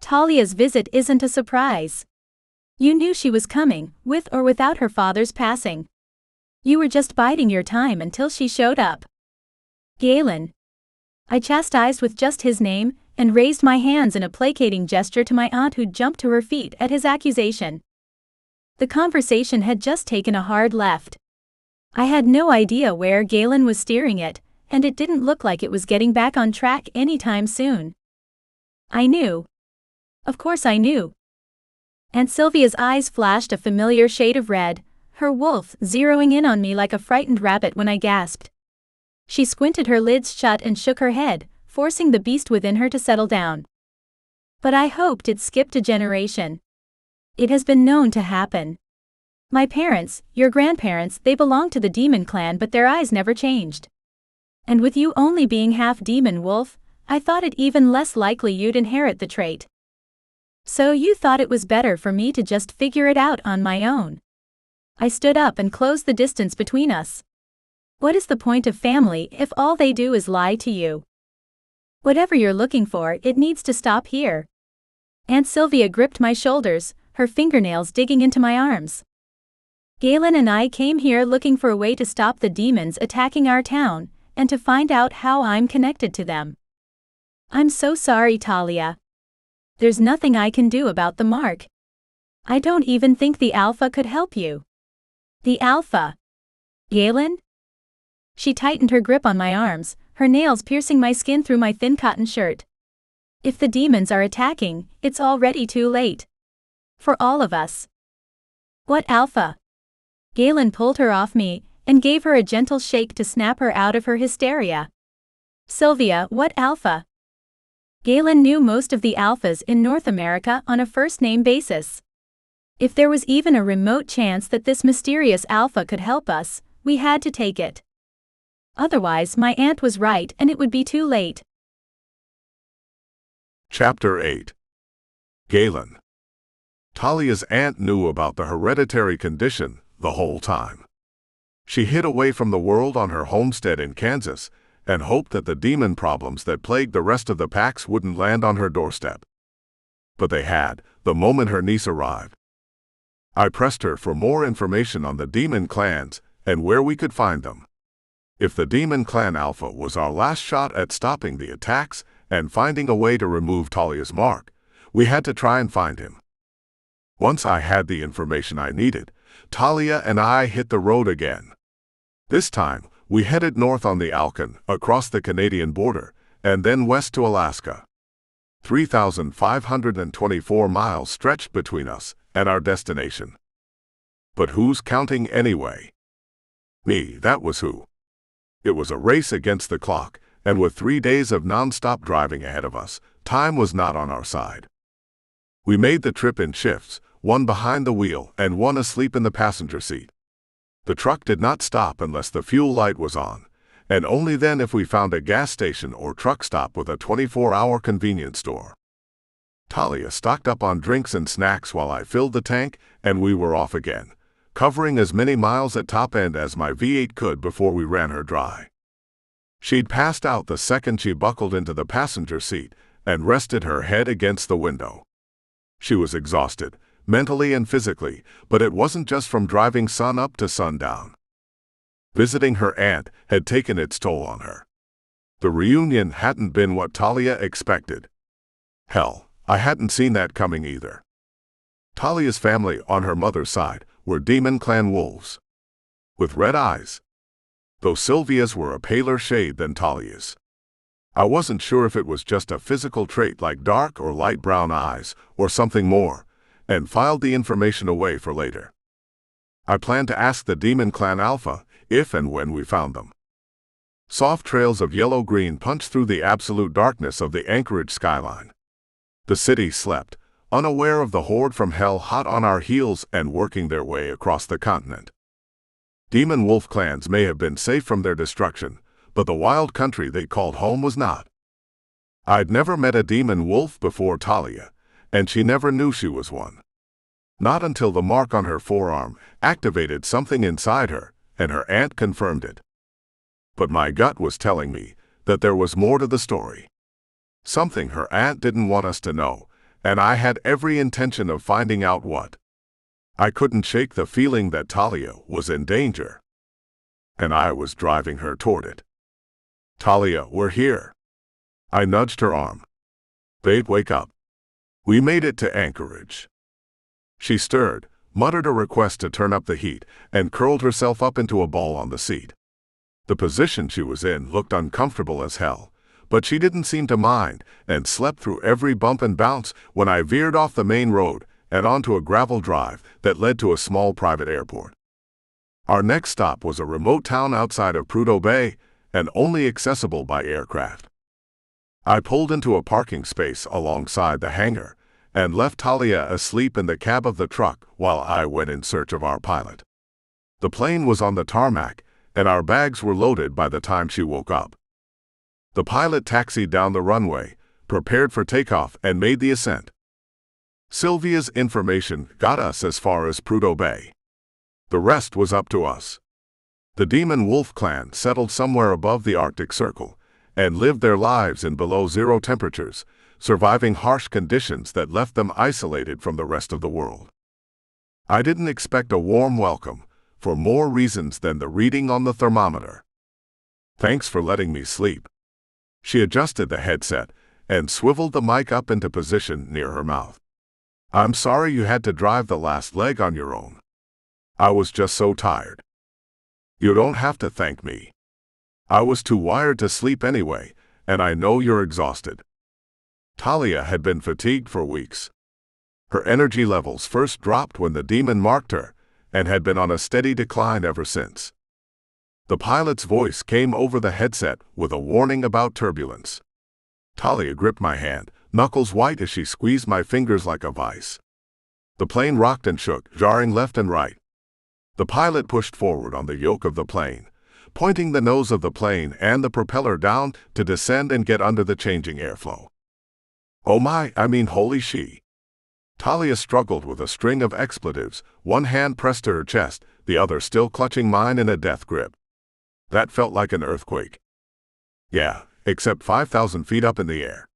Talia's visit isn't a surprise. You knew she was coming, with or without her father's passing. You were just biding your time until she showed up. Galen. I chastised with just his name, and raised my hands in a placating gesture to my aunt, who jumped to her feet at his accusation. The conversation had just taken a hard left. I had no idea where Galen was steering it, and it didn't look like it was getting back on track anytime soon. I knew. Of course I knew. Aunt Sylvia's eyes flashed a familiar shade of red, her wolf zeroing in on me like a frightened rabbit when I gasped. She squinted her lids shut and shook her head, forcing the beast within her to settle down. But I hoped it skipped a generation. It has been known to happen. My parents, your grandparents, they belong to the demon clan, but their eyes never changed. And with you only being half demon wolf, I thought it even less likely you'd inherit the trait. So you thought it was better for me to just figure it out on my own. I stood up and closed the distance between us. What is the point of family if all they do is lie to you? Whatever you're looking for, it needs to stop here. Aunt Sylvia gripped my shoulders, her fingernails digging into my arms. Galen and I came here looking for a way to stop the demons attacking our town, and to find out how I'm connected to them. I'm so sorry, Talia. There's nothing I can do about the mark. I don't even think the Alpha could help you. The Alpha? Galen? She tightened her grip on my arms, her nails piercing my skin through my thin cotton shirt. If the demons are attacking, it's already too late. For all of us. What Alpha? Galen pulled her off me, and gave her a gentle shake to snap her out of her hysteria. Sylvia, what Alpha? Galen knew most of the Alphas in North America on a first-name basis. If there was even a remote chance that this mysterious Alpha could help us, we had to take it. Otherwise, my aunt was right and it would be too late. Chapter 8. Galen. Talia's aunt knew about the hereditary condition the whole time. She hid away from the world on her homestead in Kansas and hoped that the demon problems that plagued the rest of the packs wouldn't land on her doorstep. But they had, the moment her niece arrived. I pressed her for more information on the demon clans and where we could find them. If the demon clan Alpha was our last shot at stopping the attacks and finding a way to remove Talia's mark, we had to try and find him. Once I had the information I needed, Talia and I hit the road again. This time, we headed north on the Alcan, across the Canadian border, and then west to Alaska. 3,524 miles stretched between us and our destination. But who's counting anyway? Me, that was who. It was a race against the clock, and with 3 days of non-stop driving ahead of us, time was not on our side. We made the trip in shifts, one behind the wheel and one asleep in the passenger seat. The truck did not stop unless the fuel light was on, and only then if we found a gas station or truck stop with a 24-hour convenience store. Talia stocked up on drinks and snacks while I filled the tank, and we were off again, covering as many miles at top end as my V8 could before we ran her dry. She'd passed out the second she buckled into the passenger seat and rested her head against the window. She was exhausted, mentally and physically, but it wasn't just from driving sun up to sundown. Visiting her aunt had taken its toll on her. The reunion hadn't been what Talia expected. Hell, I hadn't seen that coming either. Talia's family on her mother's side were demon clan wolves. With red eyes. Though Sylvia's were a paler shade than Talia's. I wasn't sure if it was just a physical trait like dark or light brown eyes, or something more, and filed the information away for later. I planned to ask the demon clan Alpha if and when we found them. Soft trails of yellow-green punched through the absolute darkness of the Anchorage skyline. The city slept, unaware of the horde from hell hot on our heels and working their way across the continent. Demon wolf clans may have been safe from their destruction, but the wild country they called home was not. I'd never met a demon wolf before Talia, and she never knew she was one. Not until the mark on her forearm activated something inside her, and her aunt confirmed it. But my gut was telling me that there was more to the story. Something her aunt didn't want us to know, and I had every intention of finding out what. I couldn't shake the feeling that Talia was in danger. And I was driving her toward it. Talia, we're here. I nudged her arm. Babe, wake up. We made it to Anchorage. She stirred, muttered a request to turn up the heat, and curled herself up into a ball on the seat. The position she was in looked uncomfortable as hell, but she didn't seem to mind and slept through every bump and bounce when I veered off the main road and onto a gravel drive that led to a small private airport. Our next stop was a remote town outside of Prudhoe Bay and only accessible by aircraft. I pulled into a parking space alongside the hangar and left Talia asleep in the cab of the truck while I went in search of our pilot. The plane was on the tarmac, and our bags were loaded by the time she woke up. The pilot taxied down the runway, prepared for takeoff, and made the ascent. Sylvia's information got us as far as Prudhoe Bay. The rest was up to us. The Demon Wolf clan settled somewhere above the Arctic Circle and lived their lives in below-zero temperatures, surviving harsh conditions that left them isolated from the rest of the world. I didn't expect a warm welcome, for more reasons than the reading on the thermometer. "Thanks for letting me sleep." She adjusted the headset and swiveled the mic up into position near her mouth. "I'm sorry you had to drive the last leg on your own. I was just so tired." "You don't have to thank me. I was too wired to sleep anyway, and I know you're exhausted." Talia had been fatigued for weeks. Her energy levels first dropped when the demon marked her, and had been on a steady decline ever since. The pilot's voice came over the headset with a warning about turbulence. Talia gripped my hand, knuckles white as she squeezed my fingers like a vice. The plane rocked and shook, jarring left and right. The pilot pushed forward on the yoke of the plane, pointing the nose of the plane and the propeller down to descend and get under the changing airflow. "Oh my, holy she." Talia struggled with a string of expletives, one hand pressed to her chest, the other still clutching mine in a death grip. That felt like an earthquake. Yeah, except 5,000 feet up in the air.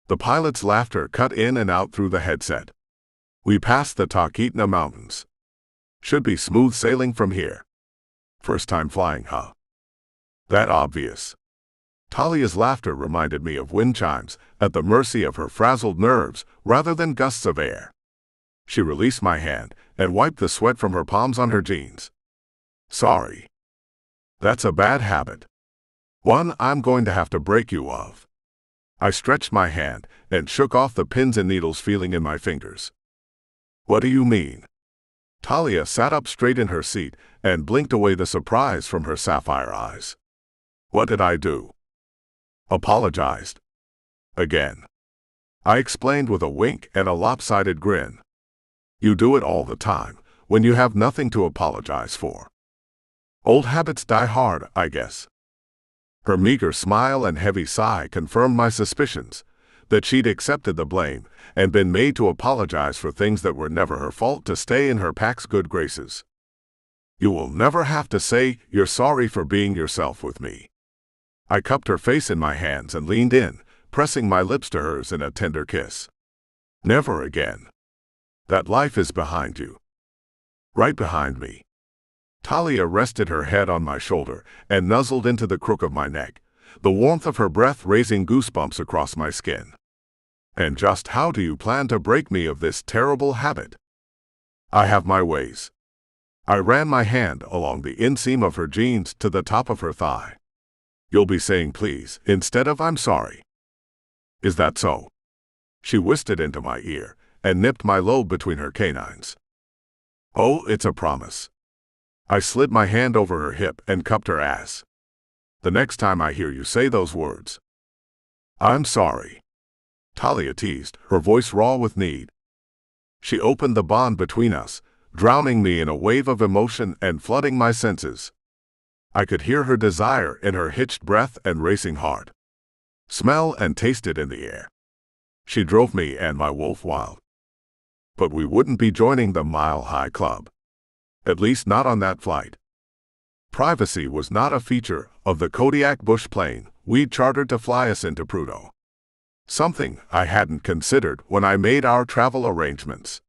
The pilot's laughter cut in and out through the headset. "We passed the Talkeetna Mountains. Should be smooth sailing from here. First time flying, huh? That obvious." Talia's laughter reminded me of wind chimes, at the mercy of her frazzled nerves rather than gusts of air. She released my hand and wiped the sweat from her palms on her jeans. "Sorry. That's a bad habit. One I'm going to have to break you of." I stretched my hand and shook off the pins and needles feeling in my fingers. "What do you mean?" Talia sat up straight in her seat and blinked away the surprise from her sapphire eyes. "What did I do?" "Apologized. Again." I explained with a wink and a lopsided grin. "You do it all the time, when you have nothing to apologize for. Old habits die hard, I guess." Her meager smile and heavy sigh confirmed my suspicions, that she'd accepted the blame and been made to apologize for things that were never her fault to stay in her pack's good graces. "You will never have to say you're sorry for being yourself with me." I cupped her face in my hands and leaned in, pressing my lips to hers in a tender kiss. "Never again. That life is behind you. Right behind me." Talia rested her head on my shoulder and nuzzled into the crook of my neck, the warmth of her breath raising goosebumps across my skin. "And just how do you plan to break me of this terrible habit?" "I have my ways." I ran my hand along the inseam of her jeans to the top of her thigh. "You'll be saying please instead of I'm sorry. Is that so?" She whispered into my ear and nipped my lobe between her canines. "Oh, it's a promise." I slid my hand over her hip and cupped her ass. "The next time I hear you say those words." "I'm sorry," Talia teased, her voice raw with need. She opened the bond between us, drowning me in a wave of emotion and flooding my senses. I could hear her desire in her hitched breath and racing heart. Smell and taste it in the air. She drove me and my wolf wild. But we wouldn't be joining the Mile High Club. At least not on that flight. Privacy was not a feature of the Kodiak bush plane we'd chartered to fly us into Prudhoe. Something I hadn't considered when I made our travel arrangements.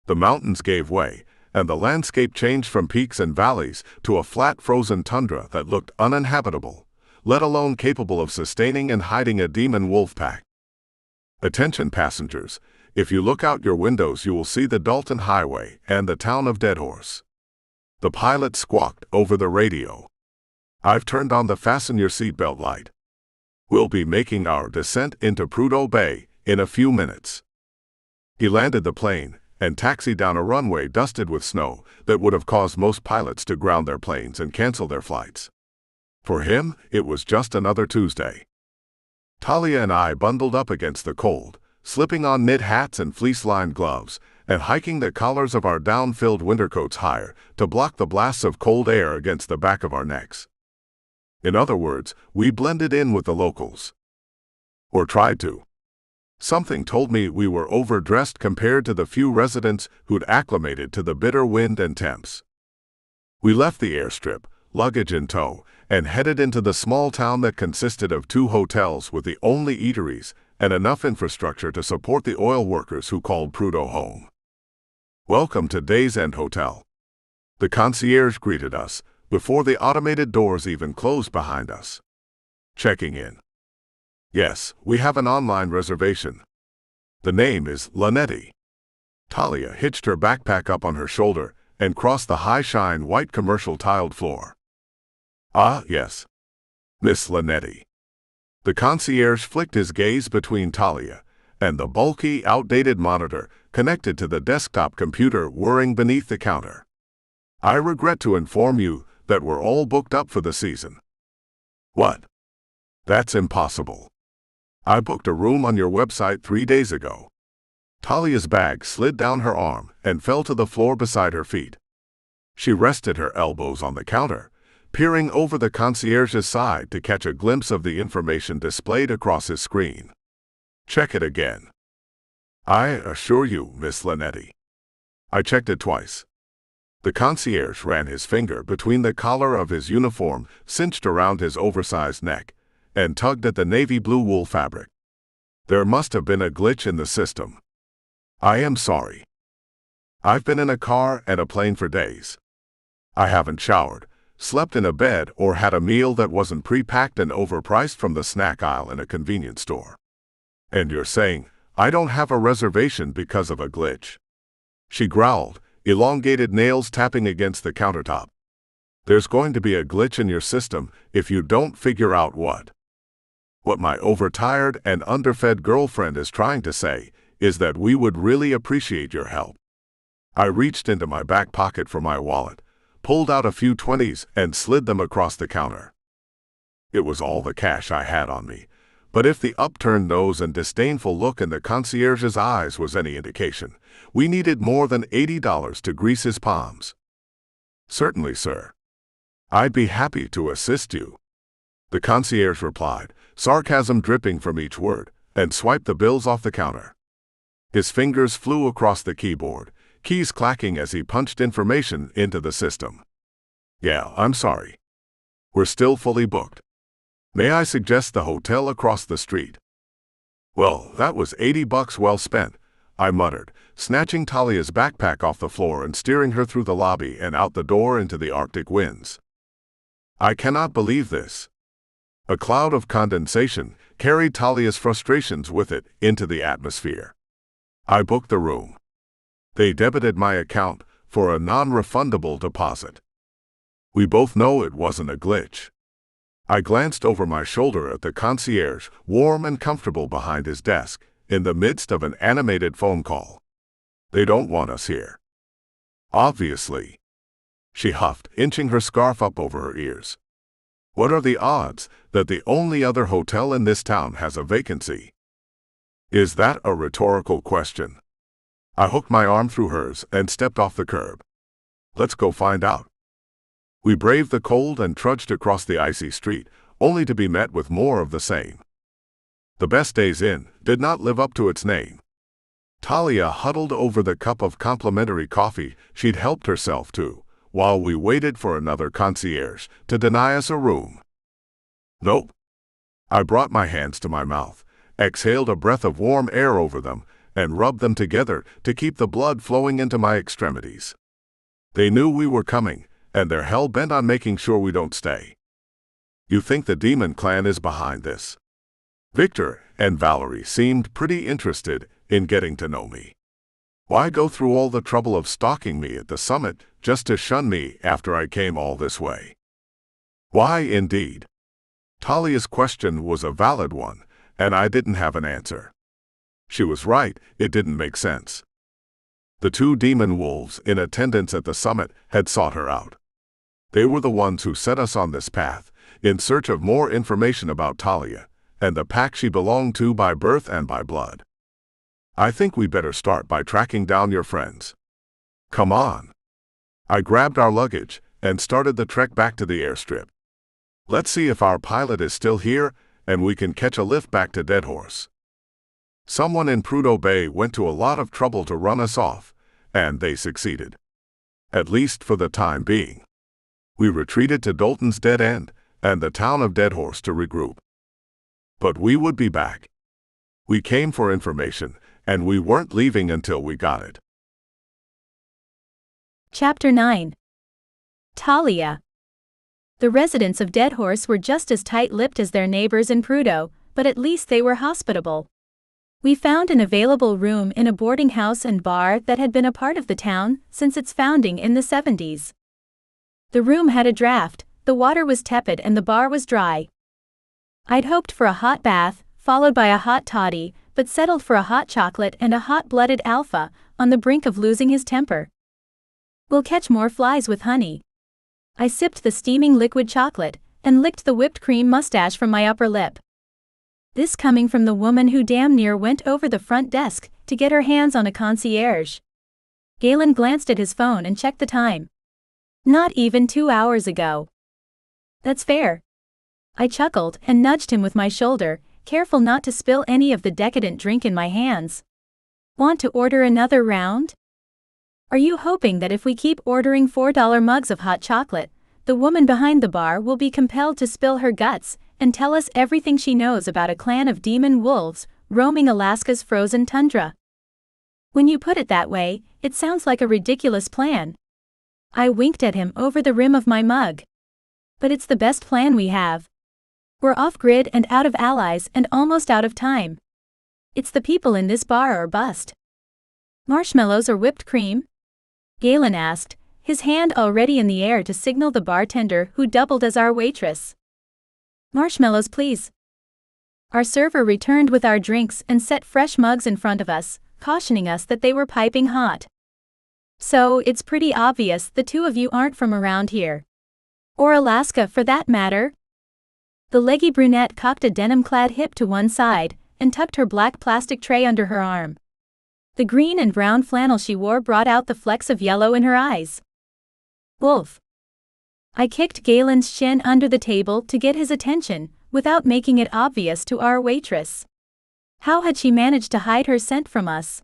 The mountains gave way, and the landscape changed from peaks and valleys to a flat frozen tundra that looked uninhabitable, let alone capable of sustaining and hiding a demon wolf pack. "Attention passengers, if you look out your windows you will see the Dalton Highway and the town of Deadhorse." The pilot squawked over the radio. "I've turned on the fasten your seatbelt light. We'll be making our descent into Prudhoe Bay in a few minutes." He landed the plane and taxied down a runway dusted with snow that would have caused most pilots to ground their planes and cancel their flights. For him, it was just another Tuesday. Talia and I bundled up against the cold, slipping on knit hats and fleece-lined gloves, and hiking the collars of our down-filled winter coats higher to block the blasts of cold air against the back of our necks. In other words, we blended in with the locals. Or tried to. Something told me we were overdressed compared to the few residents who'd acclimated to the bitter wind and temps. We left the airstrip, luggage in tow, and headed into the small town that consisted of 2 hotels with the only eateries and enough infrastructure to support the oil workers who called Prudhoe home. "Welcome to Days End Hotel." The concierge greeted us, before the automated doors even closed behind us. Checking in. "Yes, we have an online reservation. The name is Lanetti." Talia hitched her backpack up on her shoulder and crossed the high-shine white commercial tiled floor. "Ah, yes. Miss Lanetti." The concierge flicked his gaze between Talia and the bulky, outdated monitor connected to the desktop computer whirring beneath the counter. "I regret to inform you that we're all booked up for the season." "What? That's impossible. I booked a room on your website 3 days ago." Talia's bag slid down her arm and fell to the floor beside her feet. She rested her elbows on the counter, peering over the concierge's side to catch a glimpse of the information displayed across his screen. "Check it again." "I assure you, Miss Lanetti. I checked it twice." The concierge ran his finger between the collar of his uniform cinched around his oversized neck and tugged at the navy blue wool fabric. "There must have been a glitch in the system. I am sorry. I've been in a car and a plane for days. I haven't showered, slept in a bed, or had a meal that wasn't pre-packed and overpriced from the snack aisle in a convenience store. And you're saying I don't have a reservation because of a glitch?" She growled, elongated nails tapping against the countertop. "There's going to be a glitch in your system if you don't figure out what my overtired and underfed girlfriend is trying to say is that we would really appreciate your help." I reached into my back pocket for my wallet, pulled out a few 20s and slid them across the counter. It was all the cash I had on me, but if the upturned nose and disdainful look in the concierge's eyes was any indication, we needed more than $80 to grease his palms. "Certainly, sir. I'd be happy to assist you," the concierge replied, sarcasm dripping from each word, and swiped the bills off the counter. His fingers flew across the keyboard, keys clacking as he punched information into the system. "Yeah, I'm sorry. We're still fully booked. May I suggest the hotel across the street?" "Well, that was $80 well spent," I muttered, snatching Talia's backpack off the floor and steering her through the lobby and out the door into the Arctic winds. "I cannot believe this." A cloud of condensation carried Talia's frustrations with it into the atmosphere. "I booked the room. They debited my account for a non-refundable deposit. We both know it wasn't a glitch." I glanced over my shoulder at the concierge, warm and comfortable behind his desk, in the midst of an animated phone call. "They don't want us here." "Obviously," she huffed, inching her scarf up over her ears. "What are the odds that the only other hotel in this town has a vacancy?" "Is that a rhetorical question?" I hooked my arm through hers and stepped off the curb. "Let's go find out." We braved the cold and trudged across the icy street, only to be met with more of the same. The Best Days Inn did not live up to its name. Talia huddled over the cup of complimentary coffee she'd helped herself to, while we waited for another concierge to deny us a room. "Nope." I brought my hands to my mouth, exhaled a breath of warm air over them, and rubbed them together to keep the blood flowing into my extremities. "They knew we were coming, and they're hell-bent on making sure we don't stay." "You think the Demon Clan is behind this?" Victor and Valerie seemed pretty interested in getting to know me. Why go through all the trouble of stalking me at the summit just to shun me after I came all this way? Why, indeed? Talia's question was a valid one, and I didn't have an answer. She was right, it didn't make sense. The 2 demon wolves in attendance at the summit had sought her out. They were the ones who set us on this path, in search of more information about Talia, and the pack she belonged to by birth and by blood. I think we better start by tracking down your friends. Come on. I grabbed our luggage and started the trek back to the airstrip. Let's see if our pilot is still here and we can catch a lift back to Dead Horse. Someone in Prudhoe Bay went to a lot of trouble to run us off, and they succeeded. At least for the time being. We retreated to Dalton's Dead End and the town of Dead Horse to regroup. But we would be back. We came for information, and we weren't leaving until we got it. Chapter 9. Talia. The residents of Dead Horse were just as tight-lipped as their neighbors in Prudhoe, but at least they were hospitable. We found an available room in a boarding house and bar that had been a part of the town since its founding in the 70s. The room had a draft, the water was tepid and the bar was dry. I'd hoped for a hot bath, followed by a hot toddy, but settled for a hot chocolate and a hot-blooded alpha, on the brink of losing his temper. We'll catch more flies with honey. I sipped the steaming liquid chocolate, and licked the whipped cream mustache from my upper lip. This coming from the woman who damn near went over the front desk to get her hands on a concierge. Galen glanced at his phone and checked the time. Not even 2 hours ago. That's fair. I chuckled and nudged him with my shoulder, careful not to spill any of the decadent drink in my hands. Want to order another round? Are you hoping that if we keep ordering $4 mugs of hot chocolate, the woman behind the bar will be compelled to spill her guts and tell us everything she knows about a clan of demon wolves roaming Alaska's frozen tundra? When you put it that way, it sounds like a ridiculous plan. I winked at him over the rim of my mug. But it's the best plan we have. We're off-grid and out of allies and almost out of time. It's the people in this bar or bust. Marshmallows or whipped cream? Galen asked, his hand already in the air to signal the bartender who doubled as our waitress. Marshmallows, please. Our server returned with our drinks and set fresh mugs in front of us, cautioning us that they were piping hot. So, it's pretty obvious the two of you aren't from around here. Or Alaska for that matter. The leggy brunette cocked a denim-clad hip to one side and tucked her black plastic tray under her arm. The green and brown flannel she wore brought out the flecks of yellow in her eyes. Wolf. I kicked Galen's shin under the table to get his attention, without making it obvious to our waitress. How had she managed to hide her scent from us?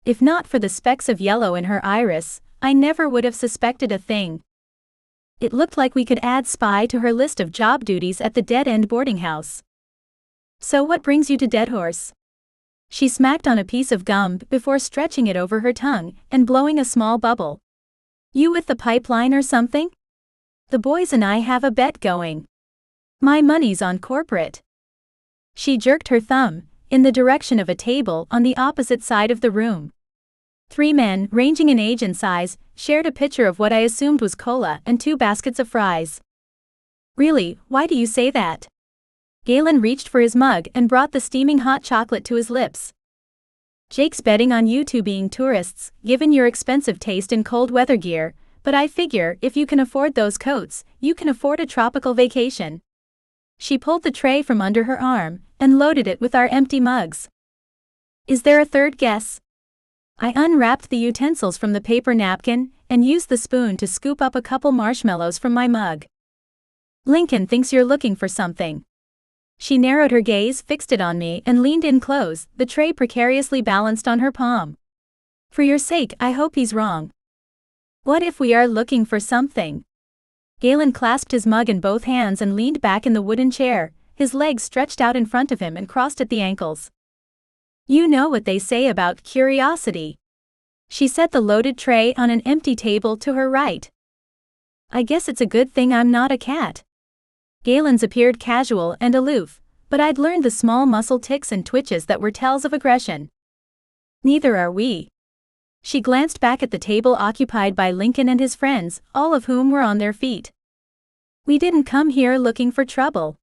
If not for the specks of yellow in her iris, I never would have suspected a thing. It looked like we could add spy to her list of job duties at the Dead End boarding house. So what brings you to Dead Horse? She smacked on a piece of gum before stretching it over her tongue and blowing a small bubble. You with the pipeline or something? The boys and I have a bet going. My money's on corporate. She jerked her thumb in the direction of a table on the opposite side of the room. 3 men, ranging in age and size, shared a pitcher of what I assumed was cola and 2 baskets of fries. Really, why do you say that? Galen reached for his mug and brought the steaming hot chocolate to his lips. Jake's betting on you two being tourists, given your expensive taste in cold weather gear, but I figure if you can afford those coats, you can afford a tropical vacation. She pulled the tray from under her arm and loaded it with our empty mugs. Is there a third guess? I unwrapped the utensils from the paper napkin and used the spoon to scoop up a couple marshmallows from my mug. Lincoln thinks you're looking for something. She narrowed her gaze, fixed it on me, and leaned in close, the tray precariously balanced on her palm. For your sake, I hope he's wrong. What if we are looking for something? Galen clasped his mug in both hands and leaned back in the wooden chair, his legs stretched out in front of him and crossed at the ankles. You know what they say about curiosity. She set the loaded tray on an empty table to her right. I guess it's a good thing I'm not a cat. Galen's appeared casual and aloof, but I'd learned the small muscle ticks and twitches that were tells of aggression. Neither are we. She glanced back at the table occupied by Lincoln and his friends, all of whom were on their feet. We didn't come here looking for trouble.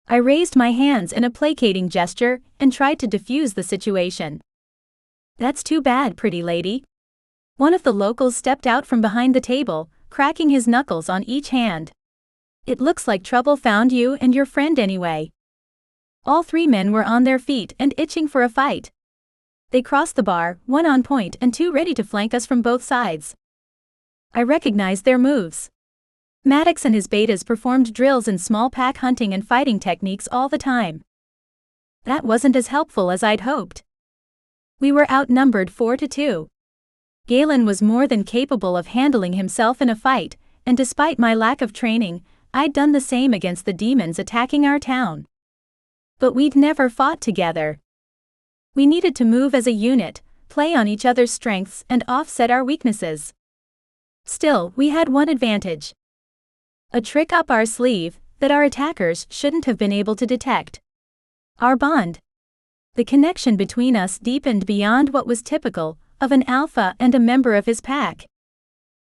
I raised my hands in a placating gesture and tried to diffuse the situation. That's too bad, pretty lady. One of the locals stepped out from behind the table, cracking his knuckles on each hand. It looks like trouble found you and your friend anyway. All three men were on their feet and itching for a fight. They crossed the bar, one on point and two ready to flank us from both sides. I recognized their moves. Maddox and his betas performed drills in small pack hunting and fighting techniques all the time. That wasn't as helpful as I'd hoped. We were outnumbered 4-2. Galen was more than capable of handling himself in a fight, and despite my lack of training, I'd done the same against the demons attacking our town. But we'd never fought together. We needed to move as a unit, play on each other's strengths and offset our weaknesses. Still, we had one advantage. A trick up our sleeve that our attackers shouldn't have been able to detect. Our bond. The connection between us deepened beyond what was typical of an alpha and a member of his pack.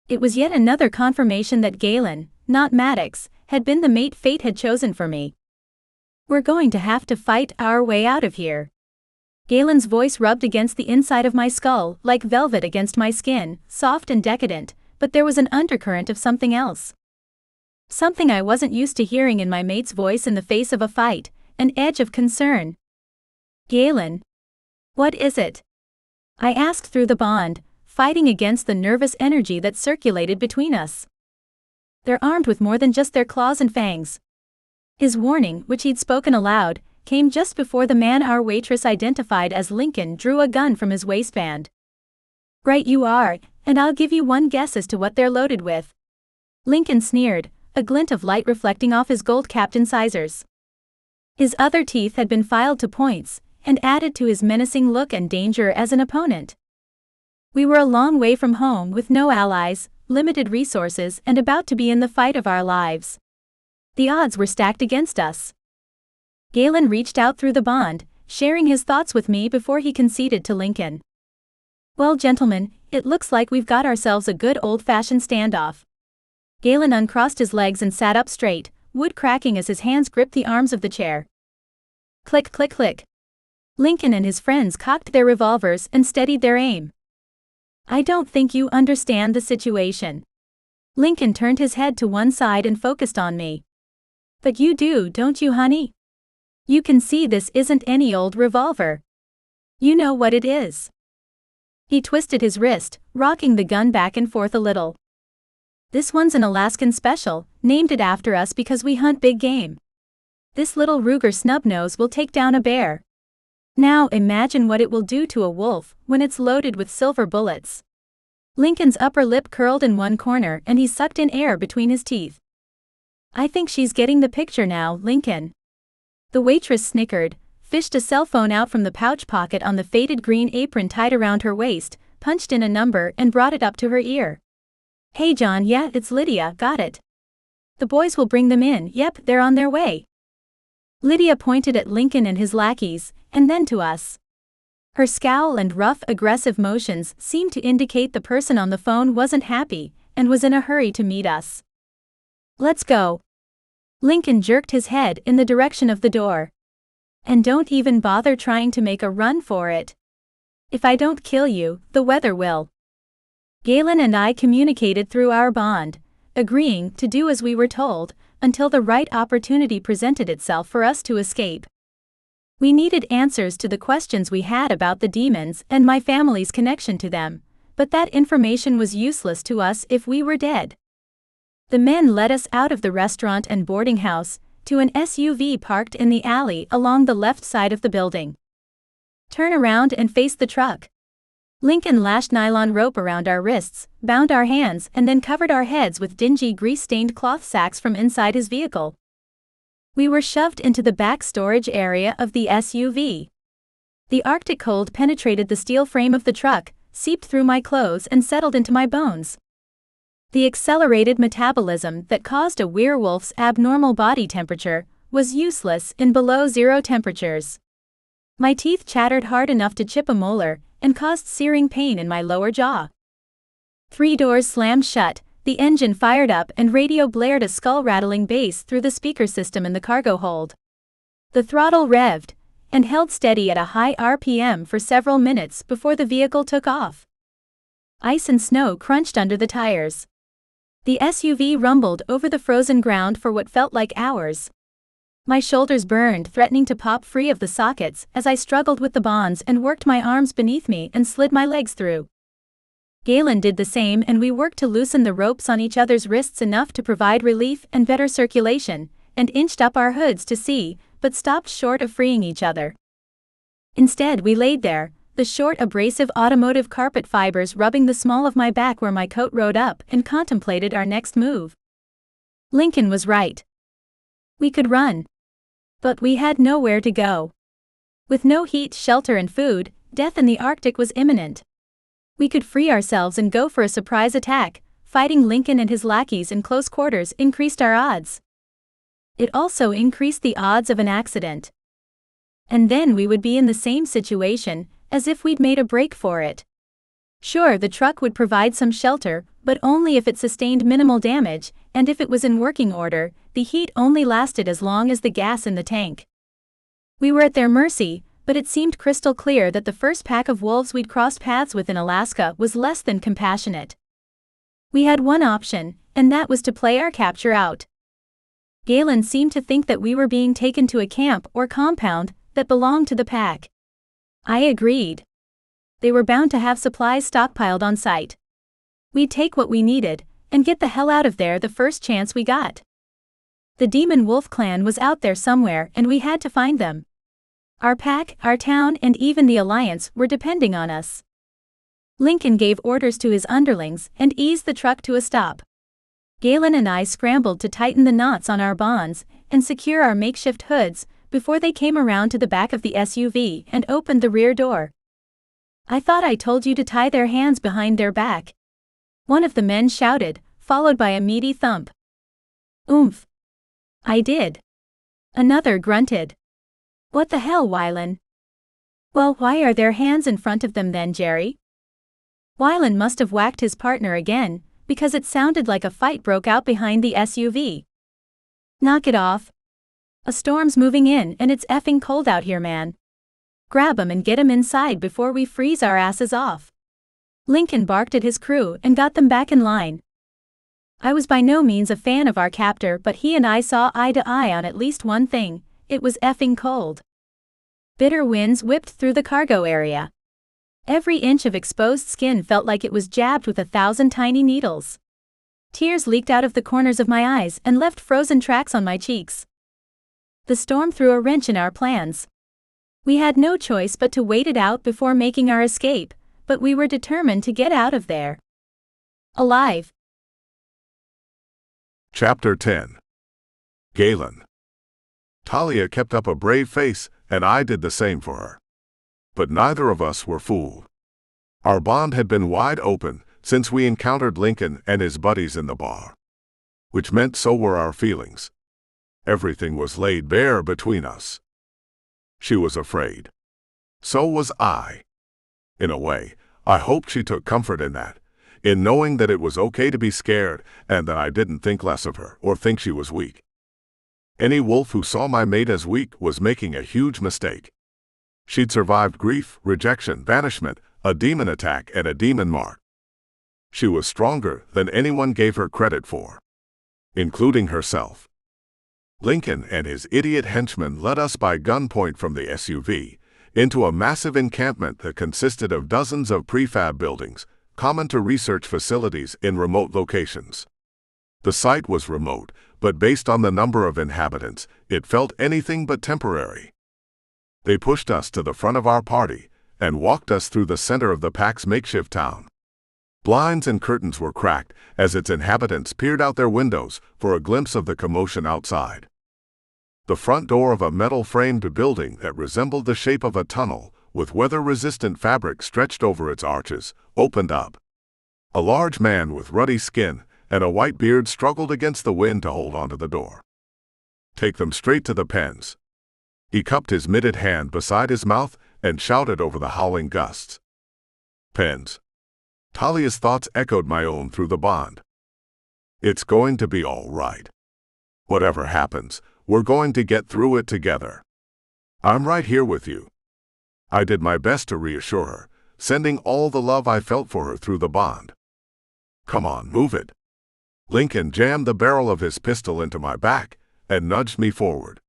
It was yet another confirmation that Galen, not Maddox, had been the mate fate had chosen for me. We're going to have to fight our way out of here. Galen's voice rubbed against the inside of my skull like velvet against my skin, soft and decadent, but there was an undercurrent of something else. Something I wasn't used to hearing in my mate's voice in the face of a fight, an edge of concern. Galen. What is it? I asked through the bond, fighting against the nervous energy that circulated between us. They're armed with more than just their claws and fangs. His warning, which he'd spoken aloud, came just before the man our waitress identified as Lincoln drew a gun from his waistband. Right you are, and I'll give you one guess as to what they're loaded with. Lincoln sneered, a glint of light reflecting off his gold-capped incisors. His other teeth had been filed to points, and added to his menacing look and danger as an opponent. We were a long way from home with no allies, limited resources and about to be in the fight of our lives. The odds were stacked against us. Galen reached out through the bond, sharing his thoughts with me before he conceded to Lincoln. Well, gentlemen, it looks like we've got ourselves a good old-fashioned standoff. Galen uncrossed his legs and sat up straight, wood cracking as his hands gripped the arms of the chair. Click, click, click. Lincoln and his friends cocked their revolvers and steadied their aim. I don't think you understand the situation. Lincoln turned his head to one side and focused on me. But you do, don't you, honey? You can see this isn't any old revolver. You know what it is. He twisted his wrist, rocking the gun back and forth a little. This one's an Alaskan special, named it after us because we hunt big game. This little Ruger snubnose will take down a bear. Now imagine what it will do to a wolf when it's loaded with silver bullets. Lincoln's upper lip curled in one corner and he sucked in air between his teeth. I think she's getting the picture now, Lincoln. The waitress snickered, fished a cell phone out from the pouch pocket on the faded green apron tied around her waist, punched in a number and brought it up to her ear. Hey John, yeah, it's Lydia, got it. The boys will bring them in, yep, they're on their way. Lydia pointed at Lincoln and his lackeys, and then to us. Her scowl and rough, aggressive motions seemed to indicate the person on the phone wasn't happy, and was in a hurry to meet us. Let's go. Lincoln jerked his head in the direction of the door. And don't even bother trying to make a run for it. If I don't kill you, the weather will. Galen and I communicated through our bond, agreeing to do as we were told, until the right opportunity presented itself for us to escape. We needed answers to the questions we had about the demons and my family's connection to them, but that information was useless to us if we were dead. The men led us out of the restaurant and boarding house, to an SUV parked in the alley along the left side of the building. Turn around and face the truck. Lincoln lashed nylon rope around our wrists, bound our hands and then covered our heads with dingy grease-stained cloth sacks from inside his vehicle. We were shoved into the back storage area of the SUV. The Arctic cold penetrated the steel frame of the truck, seeped through my clothes and settled into my bones. The accelerated metabolism that caused a werewolf's abnormal body temperature was useless in below-zero temperatures. My teeth chattered hard enough to chip a molar and caused searing pain in my lower jaw. 3 doors slammed shut, the engine fired up and radio blared a skull-rattling bass through the speaker system in the cargo hold. The throttle revved and held steady at a high RPM for several minutes before the vehicle took off. Ice and snow crunched under the tires. The SUV rumbled over the frozen ground for what felt like hours. My shoulders burned, threatening to pop free of the sockets as I struggled with the bonds and worked my arms beneath me and slid my legs through. Galen did the same, and we worked to loosen the ropes on each other's wrists enough to provide relief and better circulation, and inched up our hoods to see, but stopped short of freeing each other. Instead, we laid there, the short abrasive automotive carpet fibers rubbing the small of my back where my coat rode up, and contemplated our next move. Lincoln was right. We could run. But we had nowhere to go. With no heat, shelter, and food, death in the Arctic was imminent. We could free ourselves and go for a surprise attack. Fighting Lincoln and his lackeys in close quarters increased our odds. It also increased the odds of an accident. And then we would be in the same situation, as if we'd made a break for it. Sure, the truck would provide some shelter, but only if it sustained minimal damage, and if it was in working order, the heat only lasted as long as the gas in the tank. We were at their mercy, but it seemed crystal clear that the first pack of wolves we'd crossed paths with in Alaska was less than compassionate. We had one option, and that was to play our capture out. Galen seemed to think that we were being taken to a camp or compound that belonged to the pack. I agreed. They were bound to have supplies stockpiled on site. We'd take what we needed, and get the hell out of there the first chance we got. The Demon Wolf clan was out there somewhere, and we had to find them. Our pack, our town, and even the Alliance were depending on us. Lincoln gave orders to his underlings and eased the truck to a stop. Galen and I scrambled to tighten the knots on our bonds and secure our makeshift hoods before they came around to the back of the SUV and opened the rear door. "I thought I told you to tie their hands behind their back," one of the men shouted, followed by a meaty thump. "Oomph. I did." Another grunted. "What the hell, Wylan?" "Well, why are their hands in front of them then, Jerry?" Wylan must have whacked his partner again, because it sounded like a fight broke out behind the SUV. "Knock it off. A storm's moving in and it's effing cold out here, man. Grab 'em and get 'em inside before we freeze our asses off." Lincoln barked at his crew and got them back in line. I was by no means a fan of our captor, but he and I saw eye to eye on at least one thing: it was effing cold. Bitter winds whipped through the cargo area. Every inch of exposed skin felt like it was jabbed with 1,000 tiny needles. Tears leaked out of the corners of my eyes and left frozen tracks on my cheeks. The storm threw a wrench in our plans. We had no choice but to wait it out before making our escape, but we were determined to get out of there alive. Chapter 10. Galen. Talia kept up a brave face, and I did the same for her. But neither of us were fooled. Our bond had been wide open since we encountered Lincoln and his buddies in the bar. Which meant so were our feelings. Everything was laid bare between us. She was afraid. So was I. In a way, I hoped she took comfort in that, in knowing that it was okay to be scared and that I didn't think less of her or think she was weak. Any wolf who saw my mate as weak was making a huge mistake. She'd survived grief, rejection, banishment, a demon attack, and a demon mark. She was stronger than anyone gave her credit for, including herself. Lincoln and his idiot henchmen led us by gunpoint from the SUV into a massive encampment that consisted of dozens of prefab buildings, common to research facilities in remote locations. The site was remote, but based on the number of inhabitants, it felt anything but temporary. They pushed us to the front of our party and walked us through the center of the pack's makeshift town. Blinds and curtains were cracked as its inhabitants peered out their windows for a glimpse of the commotion outside. The front door of a metal-framed building that resembled the shape of a tunnel, with weather-resistant fabric stretched over its arches, opened up. A large man with ruddy skin and a white beard struggled against the wind to hold onto the door. "Take them straight to the pens." He cupped his mitted hand beside his mouth and shouted over the howling gusts. "Pens." Talia's thoughts echoed my own through the bond. "It's going to be all right. Whatever happens, we're going to get through it together. I'm right here with you." I did my best to reassure her, sending all the love I felt for her through the bond. "Come on, move it." Lincoln jammed the barrel of his pistol into my back and nudged me forward.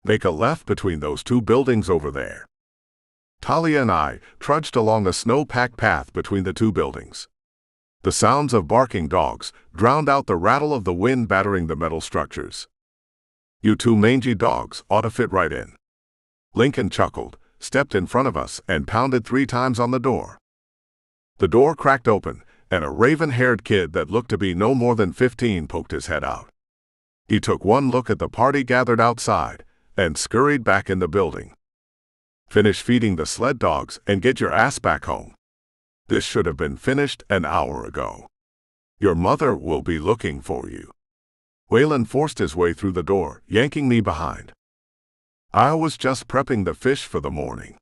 Make a left between those two buildings over there. Talia and I trudged along a snow-packed path between the two buildings. The sounds of barking dogs drowned out the rattle of the wind battering the metal structures. You two mangy dogs ought to fit right in. Lincoln chuckled, stepped in front of us, and pounded 3 times on the door. The door cracked open, and a raven-haired kid that looked to be no more than 15 poked his head out. He took one look at the party gathered outside and scurried back in the building. Finish feeding the sled dogs and get your ass back home. This should have been finished an hour ago. Your mother will be looking for you. Waylon forced his way through the door, yanking me behind. I was just prepping the fish for the morning.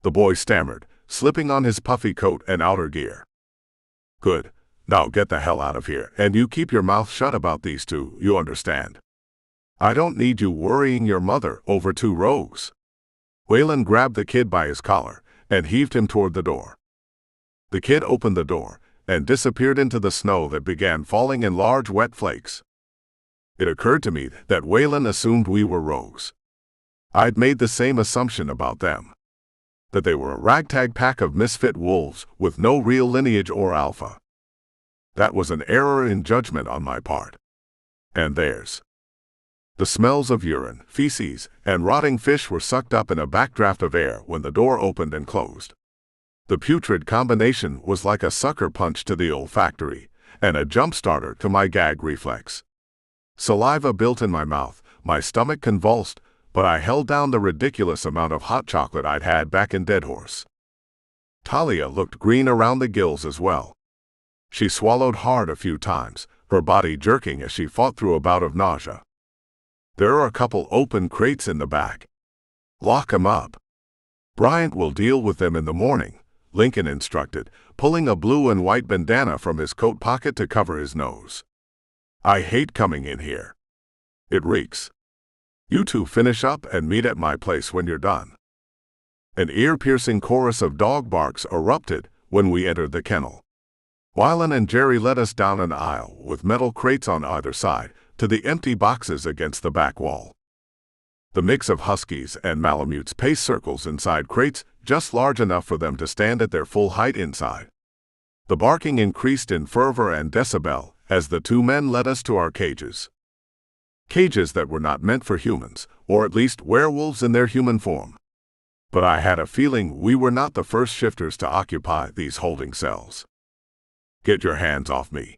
The boy stammered, slipping on his puffy coat and outer gear. Good. Now get the hell out of here, and you keep your mouth shut about these two, you understand? I don't need you worrying your mother over 2 rogues. Waylon grabbed the kid by his collar and heaved him toward the door. The kid opened the door and disappeared into the snow that began falling in large wet flakes. It occurred to me that Waylon assumed we were rogues. I'd made the same assumption about them. That they were a ragtag pack of misfit wolves with no real lineage or alpha. That was an error in judgment on my part. And theirs. The smells of urine, feces, and rotting fish were sucked up in a backdraft of air when the door opened and closed. The putrid combination was like a sucker punch to the olfactory, and a jump-starter to my gag reflex. Saliva built in my mouth, my stomach convulsed, but I held down the ridiculous amount of hot chocolate I'd had back in Deadhorse. Talia looked green around the gills as well. She swallowed hard a few times, her body jerking as she fought through a bout of nausea. There are a couple open crates in the back. Lock 'em up. Bryant will deal with them in the morning, Lincoln instructed, pulling a blue and white bandana from his coat pocket to cover his nose. I hate coming in here. It reeks. You two finish up and meet at my place when you're done. An ear-piercing chorus of dog barks erupted when we entered the kennel. Waylon and Jerry led us down an aisle with metal crates on either side to the empty boxes against the back wall. The mix of huskies and malamutes paced circles inside crates just large enough for them to stand at their full height inside. The barking increased in fervor and decibel as the 2 men led us to our cages. Cages that were not meant for humans, or at least werewolves in their human form. But I had a feeling we were not the first shifters to occupy these holding cells. Get your hands off me.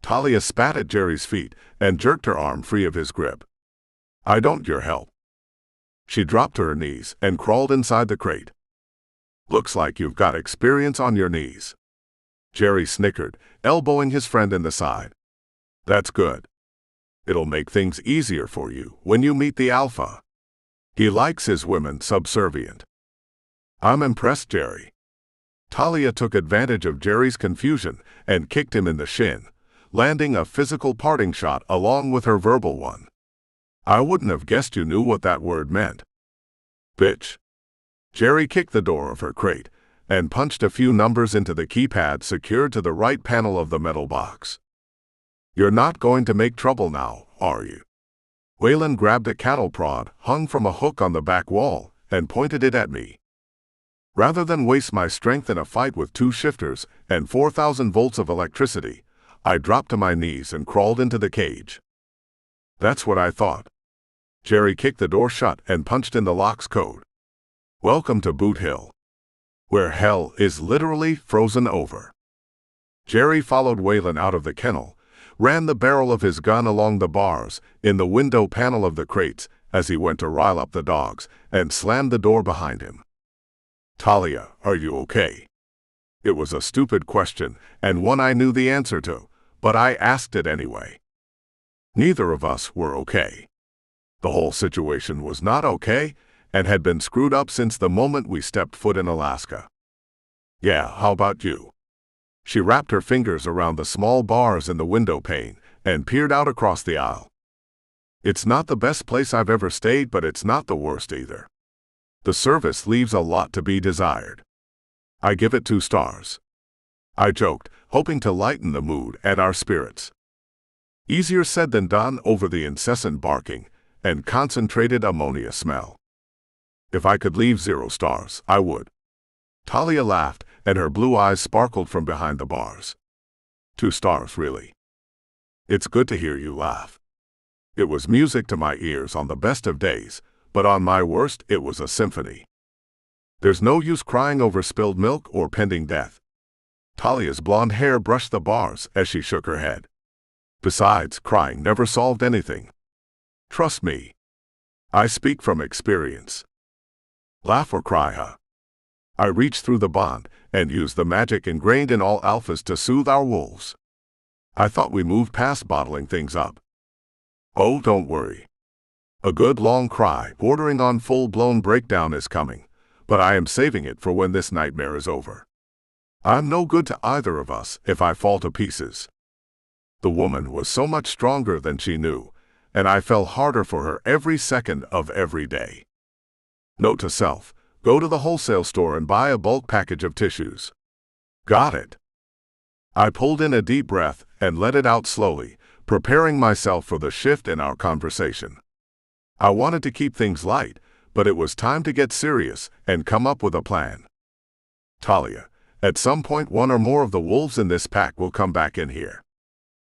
Talia spat at Jerry's feet and jerked her arm free of his grip. I don't your help. She dropped to her knees and crawled inside the crate. Looks like you've got experience on your knees. Jerry snickered, elbowing his friend in the side. That's good. It'll make things easier for you when you meet the alpha. He likes his women subservient. I'm impressed, Jerry. Talia took advantage of Jerry's confusion and kicked him in the shin, landing a physical parting shot along with her verbal one. I wouldn't have guessed you knew what that word meant. Bitch. Jerry kicked the door of her crate and punched a few numbers into the keypad secured to the right panel of the metal box. You're not going to make trouble now, are you? Waylon grabbed a cattle prod hung from a hook on the back wall and pointed it at me. Rather than waste my strength in a fight with 2 shifters and 4,000 volts of electricity, I dropped to my knees and crawled into the cage. That's what I thought. Jerry kicked the door shut and punched in the lock's code. Welcome to Boot Hill, where hell is literally frozen over. Jerry followed Waylon out of the kennel, ran the barrel of his gun along the bars in the window panel of the crates as he went to rile up the dogs, and slammed the door behind him. Talia, are you okay? It was a stupid question, and one I knew the answer to, but I asked it anyway. Neither of us were okay. The whole situation was not okay, and had been screwed up since the moment we stepped foot in Alaska. Yeah, how about you? She wrapped her fingers around the small bars in the window pane and peered out across the aisle. It's not the best place I've ever stayed, but it's not the worst either. The service leaves a lot to be desired. I give it 2 stars. I joked, hoping to lighten the mood and our spirits. Easier said than done over the incessant barking and concentrated ammonia smell. If I could leave 0 stars, I would. Talia laughed, and her blue eyes sparkled from behind the bars. 2 stars, really. It's good to hear you laugh. It was music to my ears on the best of days, but on my worst it was a symphony. There's no use crying over spilled milk or pending death. Talia's blonde hair brushed the bars as she shook her head. Besides, crying never solved anything. Trust me. I speak from experience. Laugh or cry, huh? I reached through the bond and used the magic ingrained in all alphas to soothe our wolves. I thought we moved past bottling things up. Oh, don't worry. A good long cry bordering on full-blown breakdown is coming, but I am saving it for when this nightmare is over. I'm no good to either of us if I fall to pieces. The woman was so much stronger than she knew, and I fell harder for her every second of every day. Note to self, go to the wholesale store and buy a bulk package of tissues. Got it. I pulled in a deep breath and let it out slowly, preparing myself for the shift in our conversation. I wanted to keep things light, but it was time to get serious and come up with a plan. Talia, at some point one or more of the wolves in this pack will come back in here.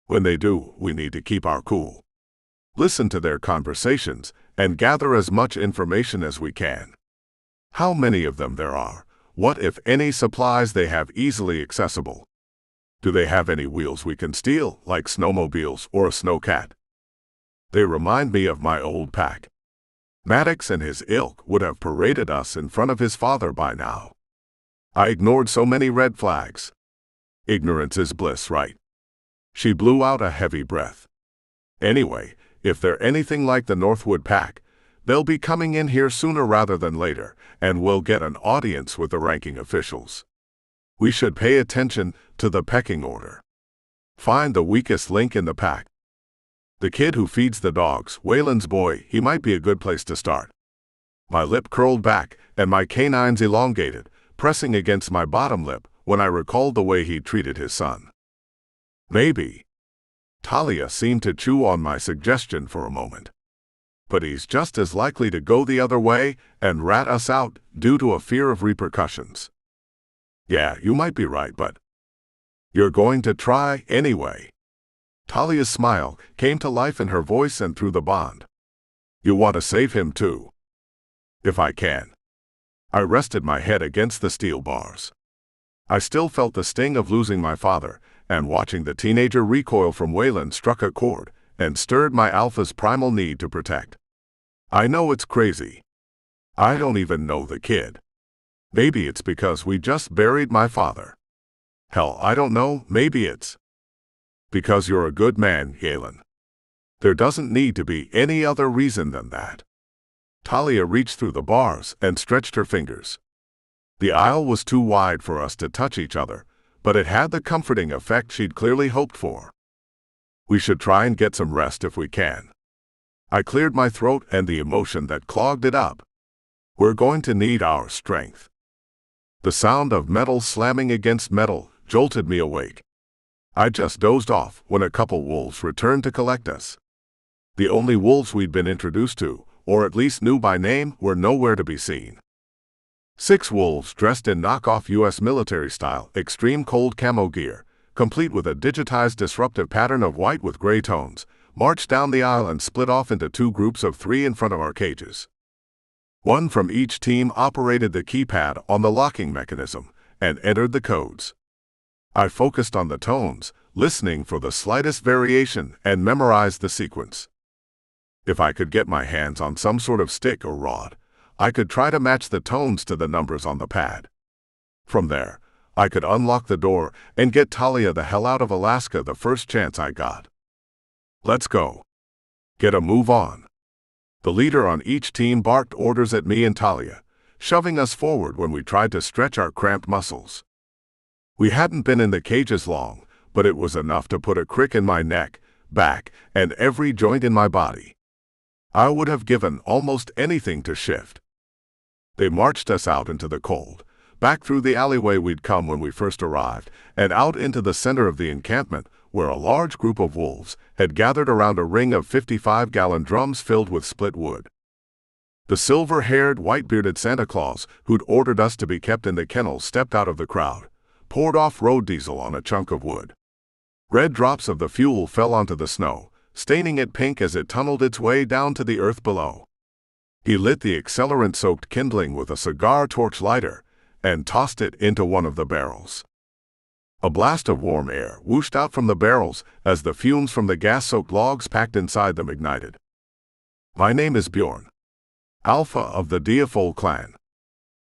When they do, we need to keep our cool. Listen to their conversations and gather as much information as we can. How many of them there are, what if any supplies they have easily accessible. Do they have any wheels we can steal, like snowmobiles or a snowcat? They remind me of my old pack. Maddox and his ilk would have paraded us in front of his father by now. I ignored so many red flags. Ignorance is bliss, right? She blew out a heavy breath. Anyway, if they're anything like the Northwood pack, they'll be coming in here sooner rather than later, and we'll get an audience with the ranking officials. We should pay attention to the pecking order. Find the weakest link in the pack. The kid who feeds the dogs, Waylon's boy, he might be a good place to start. My lip curled back, and my canines elongated, pressing against my bottom lip when I recalled the way he'd treated his son. Maybe. Talia seemed to chew on my suggestion for a moment. But he's just as likely to go the other way and rat us out due to a fear of repercussions. Yeah, you might be right, but you're going to try anyway. Talia's smile came to life in her voice and through the bond. You want to save him too? If I can. I rested my head against the steel bars. I still felt the sting of losing my father, and watching the teenager recoil from Waylon struck a chord and stirred my alpha's primal need to protect. I know it's crazy. I don't even know the kid. Maybe it's because we just buried my father. Hell, I don't know, maybe it's because you're a good man, Galen. There doesn't need to be any other reason than that. Talia reached through the bars and stretched her fingers. The aisle was too wide for us to touch each other, but it had the comforting effect she'd clearly hoped for. We should try and get some rest if we can. I cleared my throat and the emotion that clogged it up. We're going to need our strength. The sound of metal slamming against metal jolted me awake. I just dozed off when a couple wolves returned to collect us. The only wolves we'd been introduced to, or at least knew by name, were nowhere to be seen. 6 wolves dressed in knockoff U.S. military-style extreme cold camo gear, complete with a digitized disruptive pattern of white with gray tones, marched down the aisle and split off into 2 groups of 3 in front of our cages. One from each team operated the keypad on the locking mechanism and entered the codes. I focused on the tones, listening for the slightest variation, and memorized the sequence. If I could get my hands on some sort of stick or rod, I could try to match the tones to the numbers on the pad. From there, I could unlock the door and get Talia the hell out of Alaska the first chance I got. Let's go. Get a move on. The leader on each team barked orders at me and Talia, shoving us forward when we tried to stretch our cramped muscles. We hadn't been in the cages long, but it was enough to put a crick in my neck, back, and every joint in my body. I would have given almost anything to shift. They marched us out into the cold, back through the alleyway we'd come when we first arrived, and out into the center of the encampment, where a large group of wolves had gathered around a ring of 55-gallon drums filled with split wood. The silver-haired, white-bearded Santa Claus, who'd ordered us to be kept in the kennel, stepped out of the crowd, poured off road diesel on a chunk of wood. Red drops of the fuel fell onto the snow, staining it pink as it tunneled its way down to the earth below. He lit the accelerant-soaked kindling with a cigar torch lighter and tossed it into one of the barrels. A blast of warm air whooshed out from the barrels as the fumes from the gas-soaked logs packed inside them ignited. "My name is Bjorn, Alpha of the Diafol clan."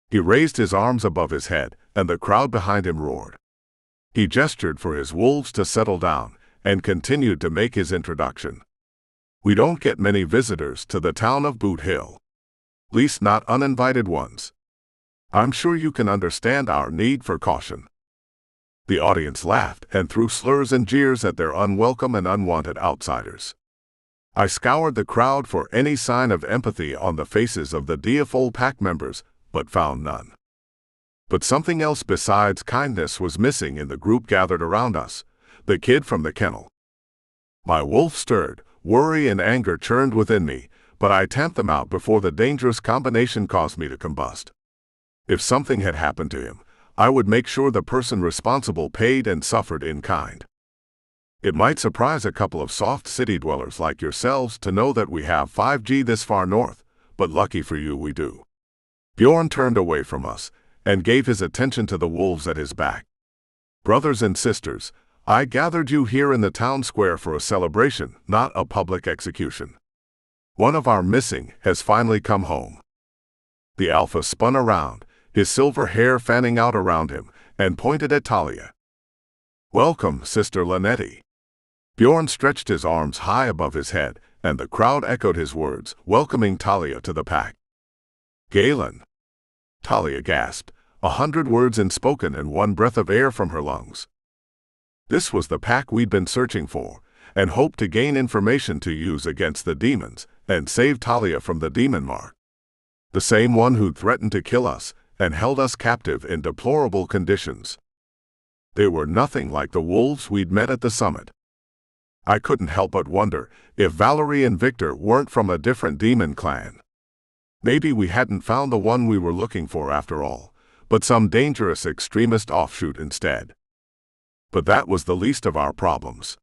He raised his arms above his head, and the crowd behind him roared. He gestured for his wolves to settle down and continued to make his introduction. "We don't get many visitors to the town of Boot Hill. Least not uninvited ones. I'm sure you can understand our need for caution." The audience laughed and threw slurs and jeers at their unwelcome and unwanted outsiders. I scoured the crowd for any sign of empathy on the faces of the Diafol pack members, but found none. But something else besides kindness was missing in the group gathered around us, the kid from the kennel. My wolf stirred, worry and anger churned within me, but I tamped them out before the dangerous combination caused me to combust. If something had happened to him, I would make sure the person responsible paid and suffered in kind. It might surprise a couple of soft city dwellers like yourselves to know that we have 5G this far north, but lucky for you we do. Bjorn turned away from us and gave his attention to the wolves at his back. "Brothers and sisters, I gathered you here in the town square for a celebration, not a public execution. One of our missing has finally come home." The Alpha spun around, his silver hair fanning out around him, and pointed at Talia. "Welcome, Sister Linetti." Bjorn stretched his arms high above his head, and the crowd echoed his words, welcoming Talia to the pack. "Galen." Talia gasped, 100 words spoken in one breath of air from her lungs. This was the pack we'd been searching for, and hoped to gain information to use against the demons and save Talia from the demon mark. The same one who'd threatened to kill us and held us captive in deplorable conditions. They were nothing like the wolves we'd met at the summit. I couldn't help but wonder if Valerie and Victor weren't from a different demon clan. Maybe we hadn't found the one we were looking for after all, but some dangerous extremist offshoot instead. But that was the least of our problems,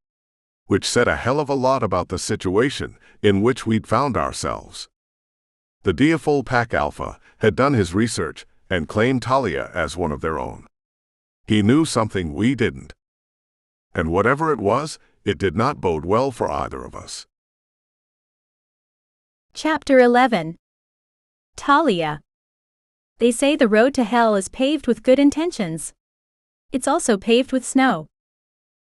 which said a hell of a lot about the situation in which we'd found ourselves. The Diafol Pack Alpha had done his research and claimed Talia as one of their own. He knew something we didn't. And whatever it was, it did not bode well for either of us. Chapter 11. Talia. They say the road to hell is paved with good intentions. It's also paved with snow.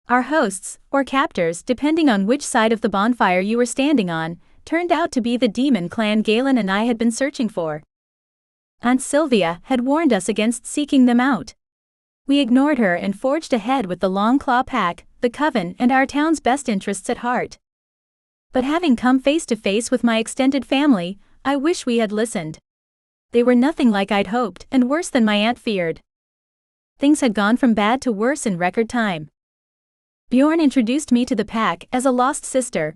Our hosts, or captors depending on which side of the bonfire you were standing on, turned out to be the demon clan Galen and I had been searching for. Aunt Sylvia had warned us against seeking them out. We ignored her and forged ahead with the Long Claw Pack, the Coven, and our town's best interests at heart. But having come face to face with my extended family, I wish we had listened. They were nothing like I'd hoped, and worse than my aunt feared. Things had gone from bad to worse in record time. Bjorn introduced me to the pack as a lost sister.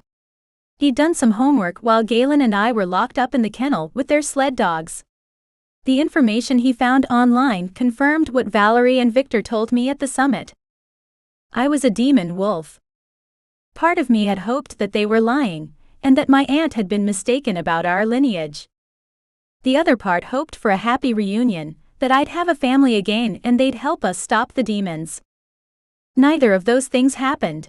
He'd done some homework while Galen and I were locked up in the kennel with their sled dogs. The information he found online confirmed what Valerie and Victor told me at the summit. I was a demon wolf. Part of me had hoped that they were lying, and that my aunt had been mistaken about our lineage. The other part hoped for a happy reunion, that I'd have a family again and they'd help us stop the demons. Neither of those things happened.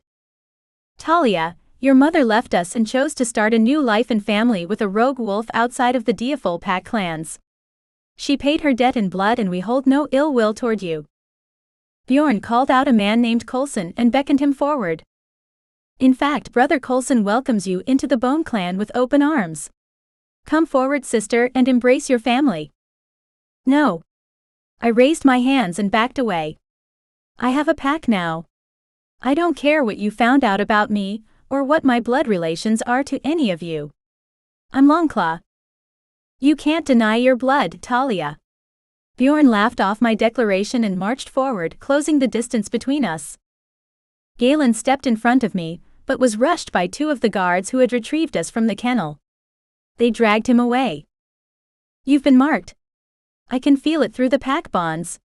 Talia, your mother left us and chose to start a new life and family with a rogue wolf outside of the Diafol Pack clans. She paid her debt in blood and we hold no ill will toward you. Bjorn called out a man named Coulson and beckoned him forward. In fact, Brother Coulson welcomes you into the Bone Clan with open arms. Come forward, sister, and embrace your family. No. I raised my hands and backed away. I have a pack now. I don't care what you found out about me, or what my blood relations are to any of you. I'm Longclaw. You can't deny your blood, Talia. Bjorn laughed off my declaration and marched forward, closing the distance between us. Galen stepped in front of me, but was rushed by two of the guards who had retrieved us from the kennel. They dragged him away. "You've been marked. I can feel it through the pack bonds."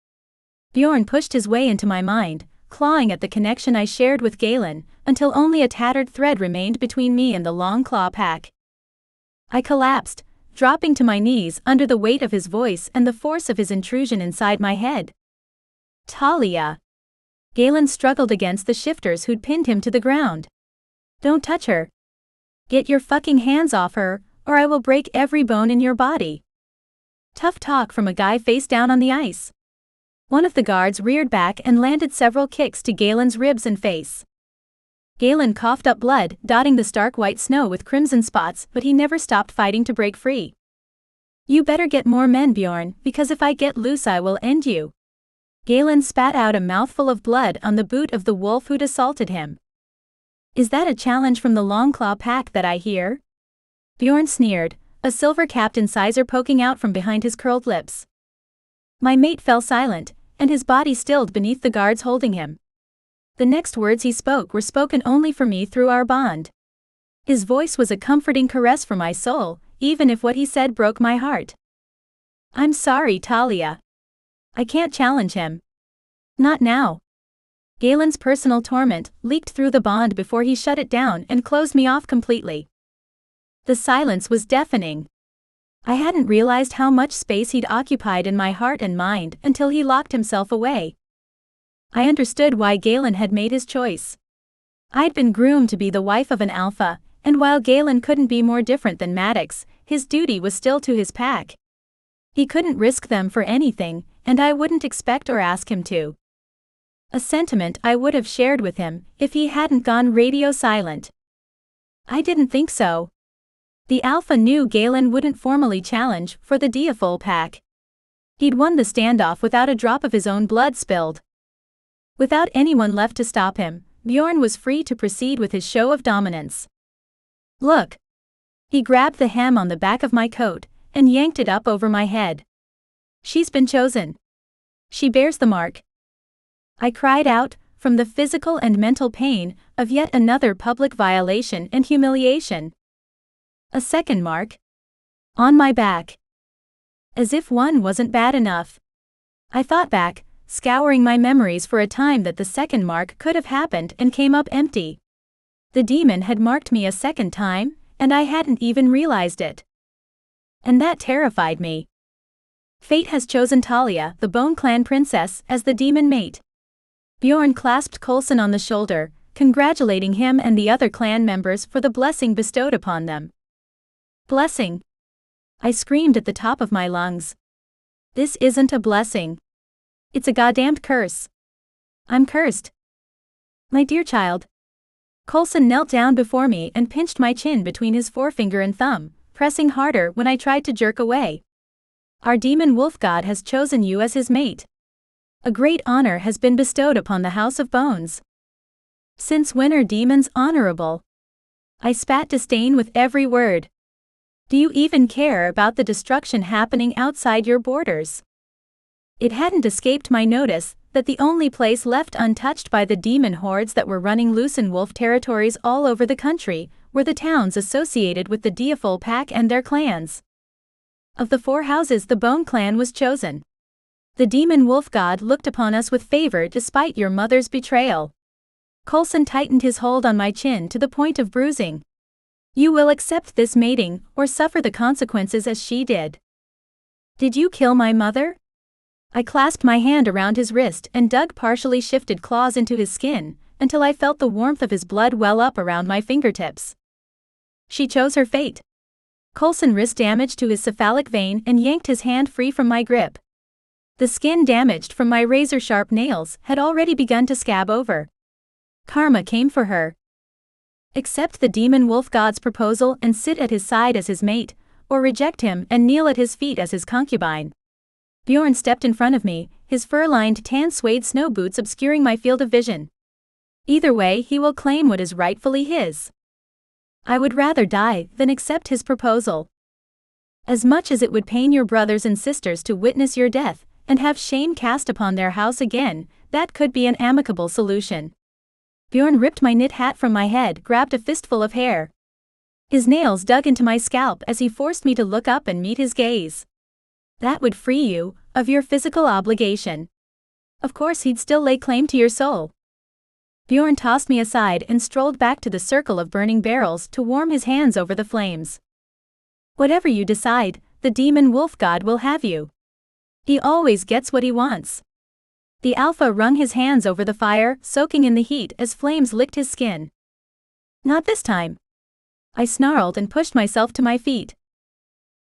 Bjorn pushed his way into my mind, clawing at the connection I shared with Galen, until only a tattered thread remained between me and the long claw pack. I collapsed, dropping to my knees under the weight of his voice and the force of his intrusion inside my head. "Talia." Galen struggled against the shifters who'd pinned him to the ground. "Don't touch her. Get your fucking hands off her, or I will break every bone in your body." Tough talk from a guy face down on the ice. One of the guards reared back and landed several kicks to Galen's ribs and face. Galen coughed up blood, dotting the stark white snow with crimson spots, but he never stopped fighting to break free. "You better get more men, Bjorn, because if I get loose I will end you." Galen spat out a mouthful of blood on the boot of the wolf who'd assaulted him. "Is that a challenge from the Longclaw pack that I hear?" Bjorn sneered, a silver-capped incisor poking out from behind his curled lips. My mate fell silent, and his body stilled beneath the guards holding him. The next words he spoke were spoken only for me through our bond. His voice was a comforting caress for my soul, even if what he said broke my heart. "I'm sorry, Talia. I can't challenge him. Not now." Galen's personal torment leaked through the bond before he shut it down and closed me off completely. The silence was deafening. I hadn't realized how much space he'd occupied in my heart and mind until he locked himself away. I understood why Galen had made his choice. I'd been groomed to be the wife of an alpha, and while Galen couldn't be more different than Maddox, his duty was still to his pack. He couldn't risk them for anything, and I wouldn't expect or ask him to. A sentiment I would have shared with him if he hadn't gone radio silent. I didn't think so. The alpha knew Galen wouldn't formally challenge for the Diaphol pack. He'd won the standoff without a drop of his own blood spilled. Without anyone left to stop him, Bjorn was free to proceed with his show of dominance. "Look." He grabbed the hem on the back of my coat and yanked it up over my head. "She's been chosen. She bears the mark." I cried out, from the physical and mental pain of yet another public violation and humiliation. A second mark? On my back. As if one wasn't bad enough. I thought back, scouring my memories for a time that the second mark could have happened and came up empty. The demon had marked me a second time, and I hadn't even realized it. And that terrified me. Fate has chosen Talia, the Bone Clan princess, as the demon mate. Bjorn clasped Coulson on the shoulder, congratulating him and the other clan members for the blessing bestowed upon them. "Blessing?" I screamed at the top of my lungs. "This isn't a blessing. It's a goddamned curse. I'm cursed." "My dear child." Coulson knelt down before me and pinched my chin between his forefinger and thumb, pressing harder when I tried to jerk away. "Our demon wolf god has chosen you as his mate. A great honor has been bestowed upon the House of Bones." "Since when are demons honorable?" I spat disdain with every word. "Do you even care about the destruction happening outside your borders?" It hadn't escaped my notice that the only place left untouched by the demon hordes that were running loose in wolf territories all over the country were the towns associated with the Diaphol pack and their clans. Of the 4 houses, the Bone Clan was chosen. The demon wolf god looked upon us with favor despite your mother's betrayal. Coulson tightened his hold on my chin to the point of bruising. "You will accept this mating, or suffer the consequences as she did." "Did you kill my mother?" I clasped my hand around his wrist and dug partially shifted claws into his skin, until I felt the warmth of his blood well up around my fingertips. "She chose her fate." Coulson wrist damage to his cephalic vein and yanked his hand free from my grip. The skin damaged from my razor-sharp nails had already begun to scab over. Karma came for her. Accept the demon wolf god's proposal and sit at his side as his mate, or reject him and kneel at his feet as his concubine. Bjorn stepped in front of me, his fur-lined tan suede snow boots obscuring my field of vision. Either way, he will claim what is rightfully his. I would rather die than accept his proposal. As much as it would pain your brothers and sisters to witness your death and have shame cast upon their house again, that could be an amicable solution. Bjorn ripped my knit hat from my head, grabbed a fistful of hair. His nails dug into my scalp as he forced me to look up and meet his gaze. That would free you of your physical obligation. Of course he'd still lay claim to your soul. Bjorn tossed me aside and strolled back to the circle of burning barrels to warm his hands over the flames. Whatever you decide, the demon wolf god will have you. He always gets what he wants. The alpha wrung his hands over the fire, soaking in the heat as flames licked his skin. Not this time. I snarled and pushed myself to my feet.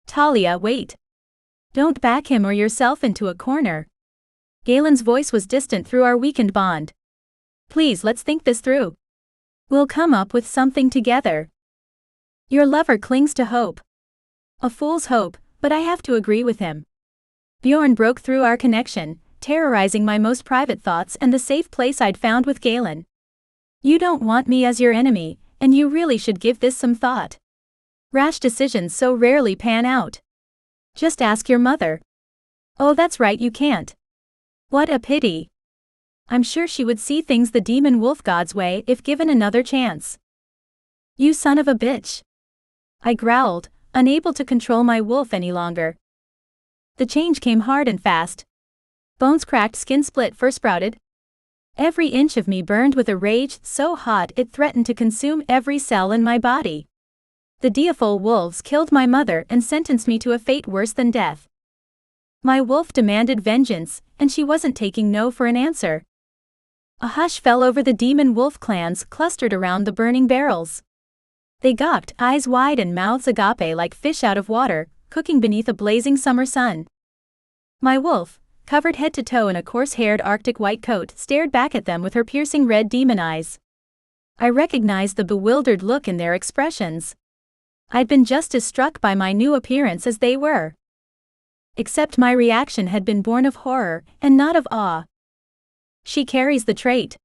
Talia, wait. Don't back him or yourself into a corner. Galen's voice was distant through our weakened bond. Please, let's think this through. We'll come up with something together. Your lover clings to hope. A fool's hope, but I have to agree with him. Bjorn broke through our connection, terrorizing my most private thoughts and the safe place I'd found with Galen. You don't want me as your enemy, and you really should give this some thought. Rash decisions so rarely pan out. Just ask your mother. Oh, that's right, you can't. What a pity. I'm sure she would see things the demon wolf god's way if given another chance. You son of a bitch. I growled, unable to control my wolf any longer. The change came hard and fast. Bones cracked, skin split, fur sprouted. Every inch of me burned with a rage so hot it threatened to consume every cell in my body. The Deaful wolves killed my mother and sentenced me to a fate worse than death. My wolf demanded vengeance, and she wasn't taking no for an answer. A hush fell over the demon wolf clans clustered around the burning barrels. They gawked, eyes wide and mouths agape like fish out of water, cooking beneath a blazing summer sun. My wolf, covered head to toe in a coarse-haired Arctic white coat, stared back at them with her piercing red demon eyes. I recognized the bewildered look in their expressions. I'd been just as struck by my new appearance as they were. Except my reaction had been born of horror, and not of awe. She carries the trait.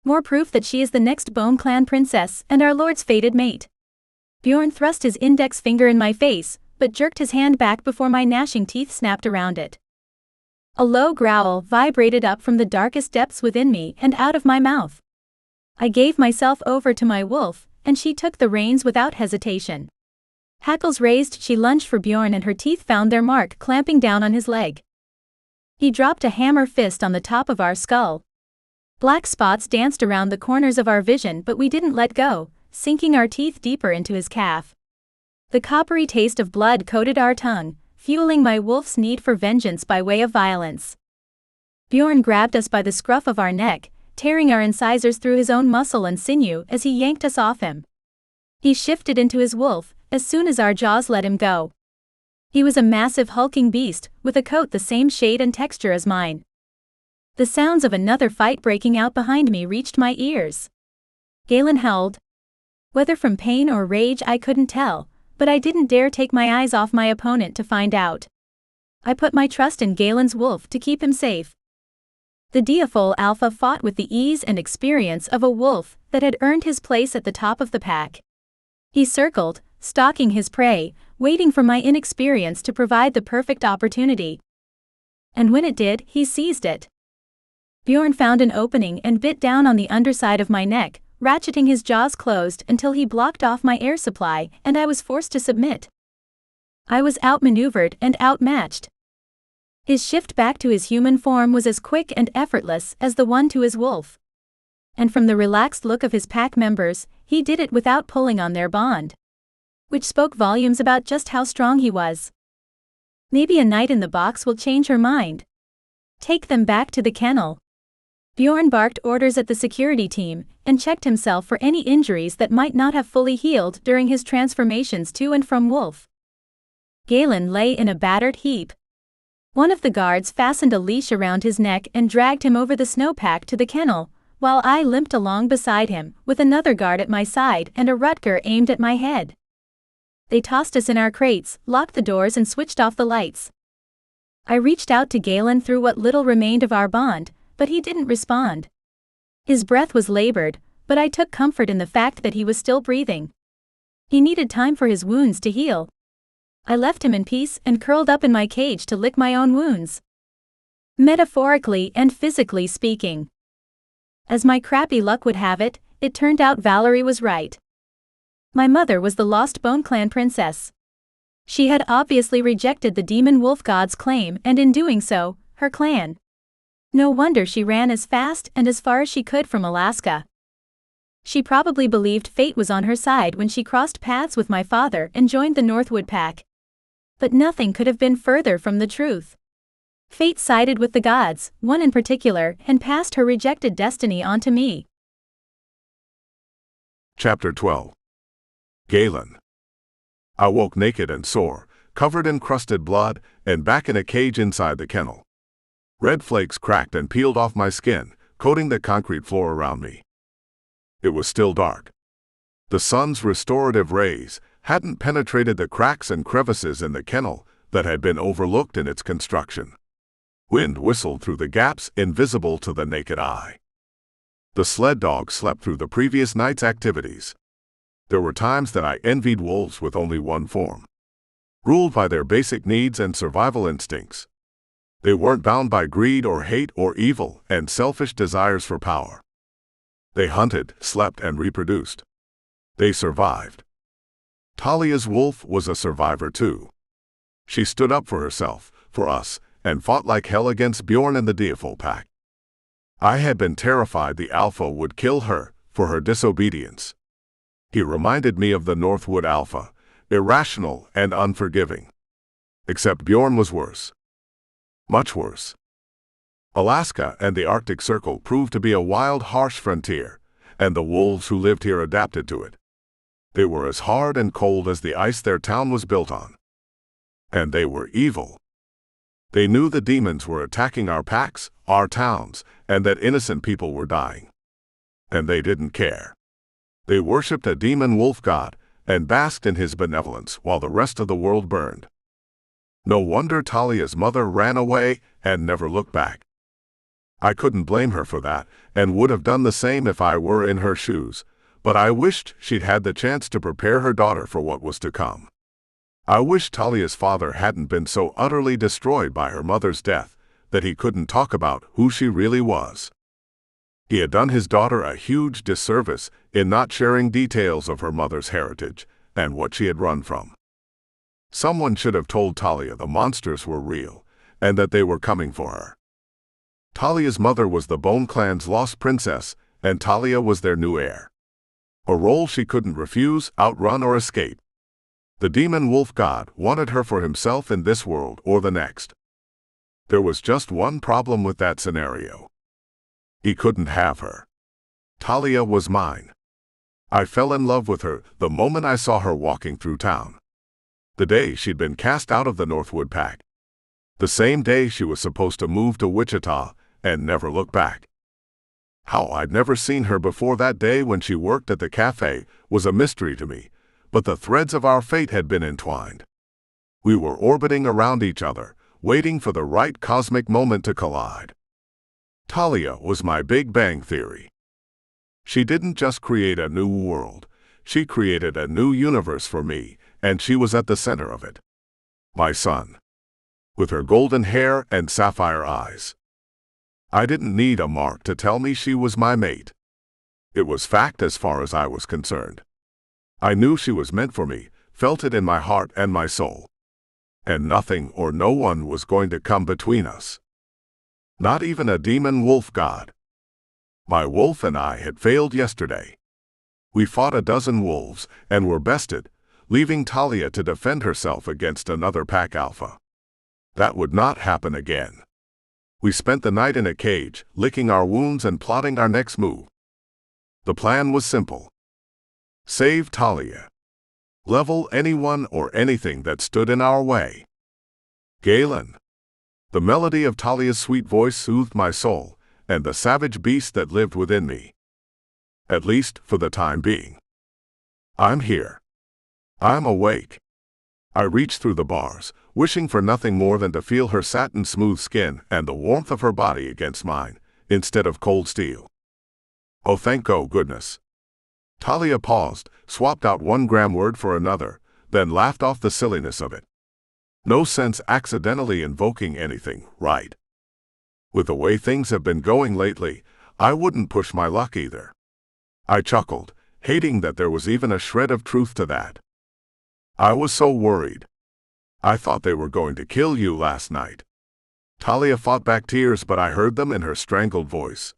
More proof that she is the next Bone Clan princess and our lord's fated mate. Bjorn thrust his index finger in my face, but jerked his hand back before my gnashing teeth snapped around it. A low growl vibrated up from the darkest depths within me and out of my mouth. I gave myself over to my wolf, and she took the reins without hesitation. Hackles raised, she lunged for Bjorn and her teeth found their mark, clamping down on his leg. He dropped a hammer fist on the top of our skull. Black spots danced around the corners of our vision, but we didn't let go, sinking our teeth deeper into his calf. The coppery taste of blood coated our tongue, fueling my wolf's need for vengeance by way of violence. Bjorn grabbed us by the scruff of our neck, tearing our incisors through his own muscle and sinew as he yanked us off him. He shifted into his wolf as soon as our jaws let him go. He was a massive hulking beast, with a coat the same shade and texture as mine. The sounds of another fight breaking out behind me reached my ears. Galen howled. Whether from pain or rage I couldn't tell, but I didn't dare take my eyes off my opponent to find out. I put my trust in Galen's wolf to keep him safe. The Deaful Alpha fought with the ease and experience of a wolf that had earned his place at the top of the pack. He circled, stalking his prey, waiting for my inexperience to provide the perfect opportunity. And when it did, he seized it. Bjorn found an opening and bit down on the underside of my neck, ratcheting his jaws closed until he blocked off my air supply, and I was forced to submit. I was outmaneuvered and outmatched. His shift back to his human form was as quick and effortless as the one to his wolf. And from the relaxed look of his pack members, he did it without pulling on their bond. Which spoke volumes about just how strong he was. Maybe a night in the box will change her mind. Take them back to the kennel. Bjorn barked orders at the security team, and checked himself for any injuries that might not have fully healed during his transformations to and from wolf. Galen lay in a battered heap. One of the guards fastened a leash around his neck and dragged him over the snowpack to the kennel, while I limped along beside him, with another guard at my side and a Rutger aimed at my head. They tossed us in our crates, locked the doors and switched off the lights. I reached out to Galen through what little remained of our bond, but he didn't respond. His breath was labored, but I took comfort in the fact that he was still breathing. He needed time for his wounds to heal. I left him in peace and curled up in my cage to lick my own wounds. Metaphorically and physically speaking. As my crappy luck would have it, it turned out Valerie was right. My mother was the Lost Bone Clan princess. She had obviously rejected the demon wolf god's claim, and in doing so, her clan. No wonder she ran as fast and as far as she could from Alaska. She probably believed fate was on her side when she crossed paths with my father and joined the Northwood Pack. But nothing could have been further from the truth. Fate sided with the gods, one in particular, and passed her rejected destiny on to me. Chapter 12. Galen. I woke naked and sore, covered in crusted blood, and back in a cage inside the kennel. Red flakes cracked and peeled off my skin, coating the concrete floor around me. It was still dark. The sun's restorative rays hadn't penetrated the cracks and crevices in the kennel that had been overlooked in its construction. Wind whistled through the gaps invisible to the naked eye. The sled dog slept through the previous night's activities. There were times that I envied wolves with only one form, ruled by their basic needs and survival instincts. They weren't bound by greed or hate or evil and selfish desires for power. They hunted, slept, and reproduced. They survived. Talia's wolf was a survivor too. She stood up for herself, for us, and fought like hell against Bjorn and the Deerfool pack. I had been terrified the Alpha would kill her for her disobedience. He reminded me of the Northwood Alpha, irrational and unforgiving. Except Bjorn was worse. Much worse. Alaska and the Arctic Circle proved to be a wild, harsh frontier, and the wolves who lived here adapted to it. They were as hard and cold as the ice their town was built on. And they were evil. They knew the demons were attacking our packs, our towns, and that innocent people were dying. And they didn't care. They worshipped a demon wolf god and basked in his benevolence while the rest of the world burned. No wonder Talia's mother ran away and never looked back. I couldn't blame her for that, and would have done the same if I were in her shoes, but I wished she'd had the chance to prepare her daughter for what was to come. I wish Talia's father hadn't been so utterly destroyed by her mother's death that he couldn't talk about who she really was. He had done his daughter a huge disservice in not sharing details of her mother's heritage and what she had run from. Someone should have told Talia the monsters were real and that they were coming for her. Talia's mother was the Bone Clan's lost princess, and Talia was their new heir. A role she couldn't refuse, outrun, or escape. The demon wolf god wanted her for himself in this world or the next. There was just one problem with that scenario. He couldn't have her. Talia was mine. I fell in love with her the moment I saw her walking through town. The day she'd been cast out of the Northwood Pack. The same day she was supposed to move to Wichita and never look back. How I'd never seen her before that day when she worked at the cafe was a mystery to me, but the threads of our fate had been entwined. We were orbiting around each other, waiting for the right cosmic moment to collide. Talia was my Big Bang Theory. She didn't just create a new world, she created a new universe for me, and she was at the center of it. My son. With her golden hair and sapphire eyes. I didn't need a mark to tell me she was my mate. It was fact as far as I was concerned. I knew she was meant for me, felt it in my heart and my soul. And nothing or no one was going to come between us. Not even a demon wolf god. My wolf and I had failed yesterday. We fought a dozen wolves and were bested, leaving Talia to defend herself against another pack alpha. That would not happen again. We spent the night in a cage, licking our wounds and plotting our next move. The plan was simple. Save Talia. Level anyone or anything that stood in our way. Galen. The melody of Talia's sweet voice soothed my soul and the savage beast that lived within me. At least for the time being. I'm here. I'm awake. I reached through the bars, wishing for nothing more than to feel her satin-smooth skin and the warmth of her body against mine, instead of cold steel. Oh, thank goodness. Talia paused, swapped out 1 gram word for another, then laughed off the silliness of it. No sense accidentally invoking anything, right? With the way things have been going lately, I wouldn't push my luck either. I chuckled, hating that there was even a shred of truth to that. I was so worried. I thought they were going to kill you last night. Talia fought back tears, but I heard them in her strangled voice.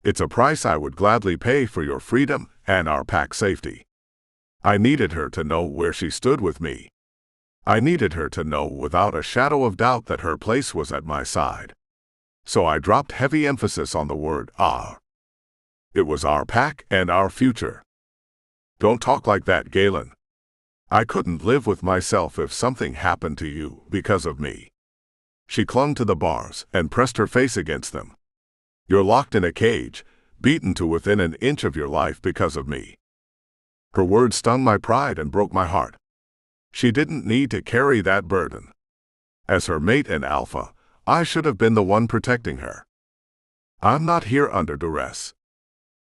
It's a price I would gladly pay for your freedom and our pack's safety. I needed her to know where she stood with me. I needed her to know without a shadow of doubt that her place was at my side. So I dropped heavy emphasis on the word our. It was our pack and our future. Don't talk like that, Galen. I couldn't live with myself if something happened to you because of me. She clung to the bars and pressed her face against them. You're locked in a cage, beaten to within an inch of your life because of me. Her words stung my pride and broke my heart. She didn't need to carry that burden. As her mate and alpha, I should have been the one protecting her. I'm not here under duress.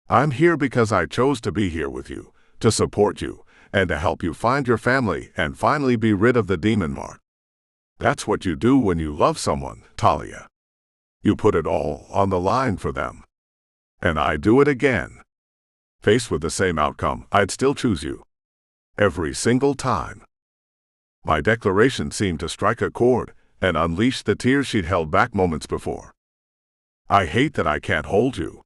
I'm here because I chose to be here with you, to support you, and to help you find your family and finally be rid of the demon mark. That's what you do when you love someone, Talia. You put it all on the line for them. And I do it again. Faced with the same outcome, I'd still choose you. Every single time. My declaration seemed to strike a chord and unleash the tears she'd held back moments before. I hate that I can't hold you.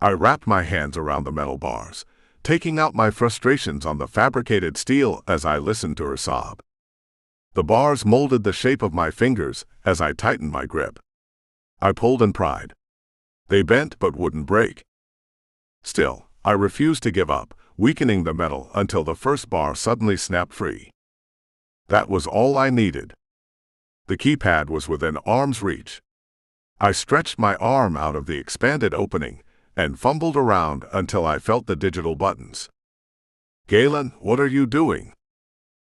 I wrapped my hands around the metal bars, taking out my frustrations on the fabricated steel as I listened to her sob. The bars molded the shape of my fingers as I tightened my grip. I pulled and pried. They bent but wouldn't break. Still, I refused to give up, weakening the metal until the first bar suddenly snapped free. That was all I needed. The keypad was within arm's reach. I stretched my arm out of the expanded opening and fumbled around until I felt the digital buttons. Galen, what are you doing?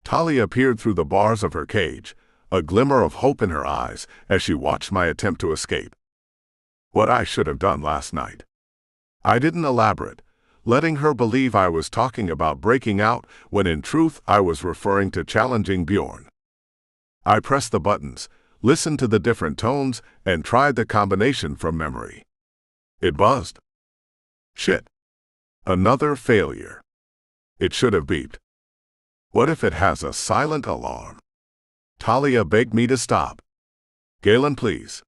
Talia peered through the bars of her cage, a glimmer of hope in her eyes as she watched my attempt to escape. What I should have done last night. I didn't elaborate, letting her believe I was talking about breaking out when in truth I was referring to challenging Bjorn. I pressed the buttons, listened to the different tones, and tried the combination from memory. It buzzed. Shit. Another failure. It should have beeped. What if it has a silent alarm? Talia begged me to stop. Galen, please.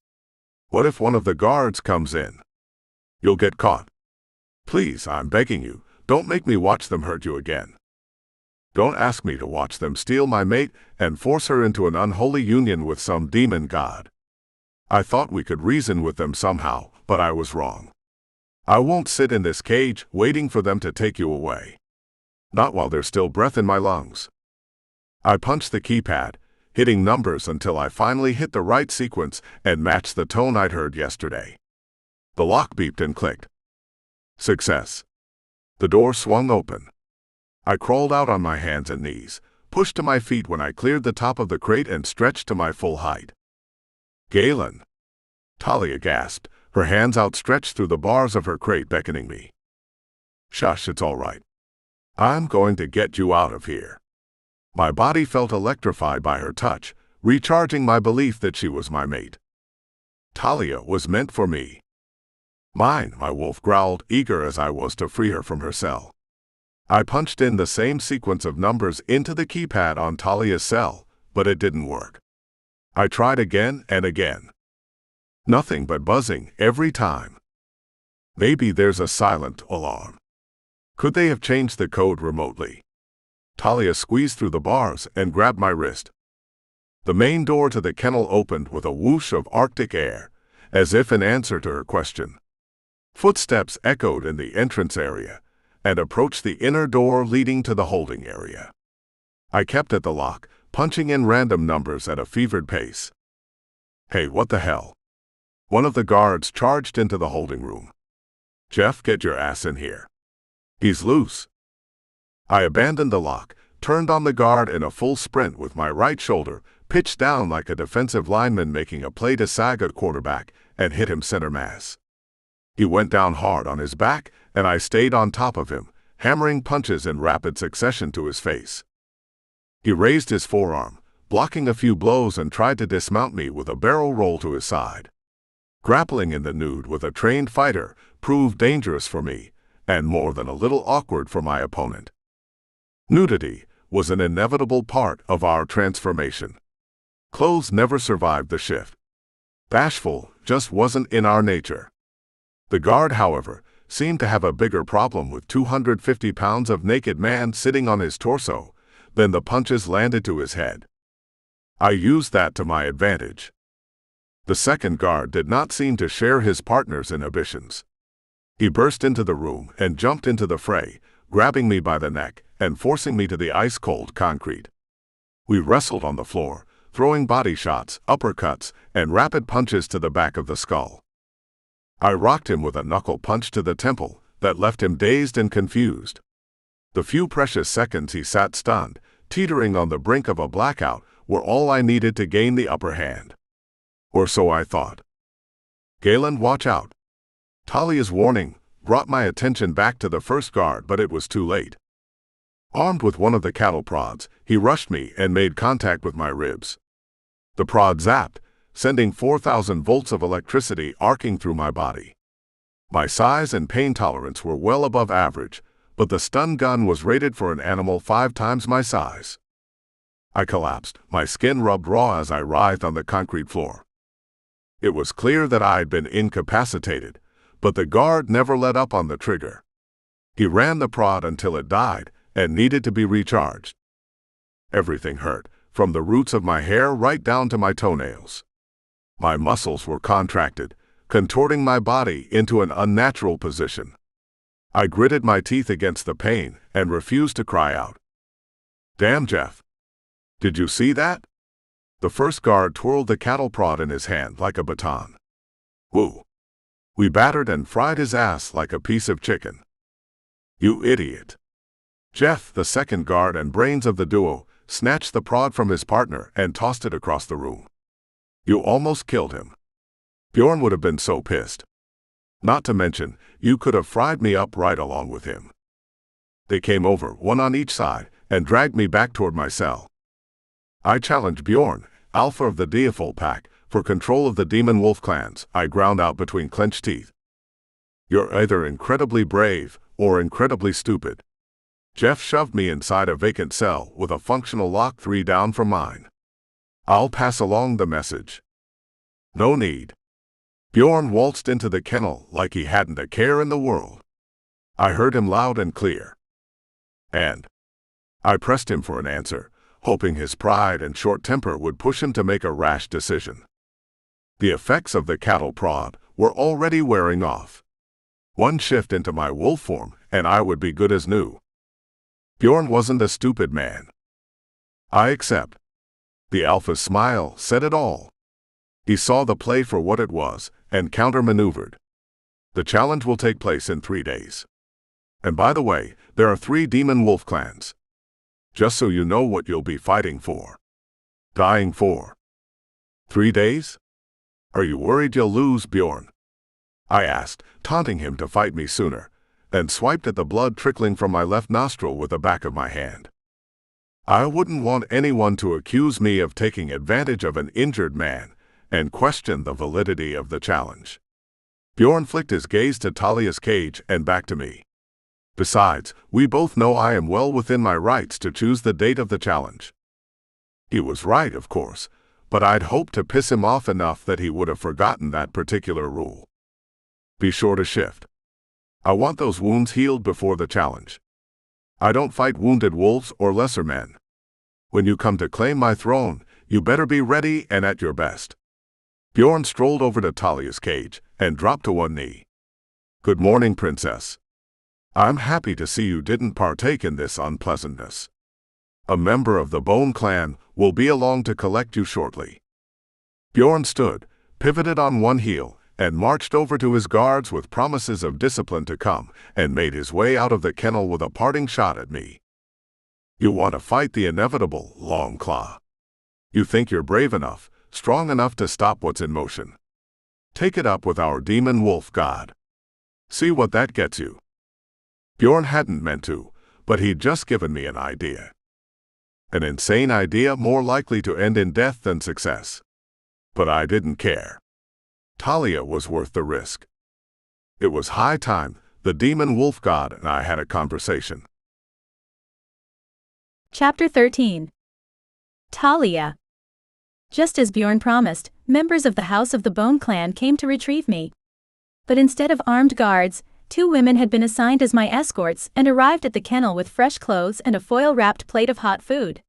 What if one of the guards comes in? You'll get caught. Please, I'm begging you, don't make me watch them hurt you again. Don't ask me to watch them steal my mate and force her into an unholy union with some demon god. I thought we could reason with them somehow, but I was wrong. I won't sit in this cage waiting for them to take you away. Not while there's still breath in my lungs. I punched the keypad, hitting numbers until I finally hit the right sequence and matched the tone I'd heard yesterday. The lock beeped and clicked. Success. The door swung open. I crawled out on my hands and knees, pushed to my feet when I cleared the top of the crate and stretched to my full height. Galen. Talia gasped, her hands outstretched through the bars of her crate beckoning me. Shush, it's all right. I'm going to get you out of here. My body felt electrified by her touch, recharging my belief that she was my mate. Talia was meant for me. Mine, my wolf growled, eager as I was to free her from her cell. I punched in the same sequence of numbers into the keypad on Talia's cell, but it didn't work. I tried again and again. Nothing but buzzing every time. Maybe there's a silent alarm. Could they have changed the code remotely? Talia squeezed through the bars and grabbed my wrist. The main door to the kennel opened with a whoosh of Arctic air, as if in answer to her question. Footsteps echoed in the entrance area and approached the inner door leading to the holding area. I kept at the lock, punching in random numbers at a fevered pace. Hey, what the hell? One of the guards charged into the holding room. Jeff, get your ass in here. He's loose. I abandoned the lock, turned on the guard in a full sprint with my right shoulder, pitched down like a defensive lineman making a play to sag a quarterback, and hit him center mass. He went down hard on his back, and I stayed on top of him, hammering punches in rapid succession to his face. He raised his forearm, blocking a few blows, and tried to dismount me with a barrel roll to his side. Grappling in the nude with a trained fighter proved dangerous for me, and more than a little awkward for my opponent. Nudity was an inevitable part of our transformation. Clothes never survived the shift. Bashful just wasn't in our nature. The guard, however, seemed to have a bigger problem with 250 pounds of naked man sitting on his torso than the punches landed to his head. I used that to my advantage. The second guard did not seem to share his partner's inhibitions. He burst into the room and jumped into the fray, grabbing me by the neck and forcing me to the ice-cold concrete. We wrestled on the floor, throwing body shots, uppercuts, and rapid punches to the back of the skull. I rocked him with a knuckle punch to the temple that left him dazed and confused. The few precious seconds he sat stunned, teetering on the brink of a blackout, were all I needed to gain the upper hand. Or so I thought. "Galen, watch out." Talia's warning brought my attention back to the first guard, but it was too late. Armed with one of the cattle prods, he rushed me and made contact with my ribs. The prod zapped, sending 4,000 volts of electricity arcing through my body. My size and pain tolerance were well above average, but the stun gun was rated for an animal 5 times my size. I collapsed, my skin rubbed raw as I writhed on the concrete floor. It was clear that I had been incapacitated, but the guard never let up on the trigger. He ran the prod until it died and needed to be recharged. Everything hurt, from the roots of my hair right down to my toenails. My muscles were contracted, contorting my body into an unnatural position. I gritted my teeth against the pain and refused to cry out. "Damn, Jeff. Did you see that?" The first guard twirled the cattle prod in his hand like a baton. "Woo. We battered and fried his ass like a piece of chicken." "You idiot." Jeff, the second guard and brains of the duo, snatched the prod from his partner and tossed it across the room. "You almost killed him. Bjorn would have been so pissed. Not to mention, you could have fried me up right along with him." They came over, one on each side, and dragged me back toward my cell. I challenged Bjorn, alpha of the Deifol pack, for control of the demon wolf clans, I ground out between clenched teeth. "You're either incredibly brave or incredibly stupid." Jeff shoved me inside a vacant cell with a functional lock 3 down from mine. "I'll pass along the message." "No need." Bjorn waltzed into the kennel like he hadn't a care in the world. I heard him loud and clear. "And?" I pressed him for an answer, hoping his pride and short temper would push him to make a rash decision. The effects of the cattle prod were already wearing off. One shift into my wolf form, and I would be good as new. Bjorn wasn't a stupid man. I accept. The alpha's smile said it all. He saw the play for what it was and counter-maneuvered. The challenge will take place in 3 days. And by the way, there are 3 demon wolf clans. Just so you know what you'll be fighting for. Dying for. 3 days? Are you worried you'll lose, Bjorn? I asked, taunting him to fight me sooner, then swiped at the blood trickling from my left nostril with the back of my hand. I wouldn't want anyone to accuse me of taking advantage of an injured man and question the validity of the challenge. Bjorn flicked his gaze to Talia's cage and back to me. Besides, we both know I am well within my rights to choose the date of the challenge. He was right, of course, but I'd hoped to piss him off enough that he would have forgotten that particular rule. Be sure to shift. I want those wounds healed before the challenge. I don't fight wounded wolves or lesser men. When you come to claim my throne, you better be ready and at your best. Bjorn strolled over to Talia's cage and dropped to one knee. Good morning, Princess. I'm happy to see you didn't partake in this unpleasantness. A member of the Bone Clan will be along to collect you shortly. Bjorn stood, pivoted on one heel, and marched over to his guards with promises of discipline to come, and made his way out of the kennel with a parting shot at me. You want to fight the inevitable, Longclaw. You think you're brave enough, strong enough to stop what's in motion. Take it up with our demon wolf god. See what that gets you. Bjorn hadn't meant to, but he'd just given me an idea. An insane idea more likely to end in death than success. But I didn't care. Talia was worth the risk. It was high time the demon wolf god and I had a conversation. Chapter 13. Talia. Just as Bjorn promised, members of the House of the Bone clan came to retrieve me. But instead of armed guards, 2 women had been assigned as my escorts and arrived at the kennel with fresh clothes and a foil-wrapped plate of hot food.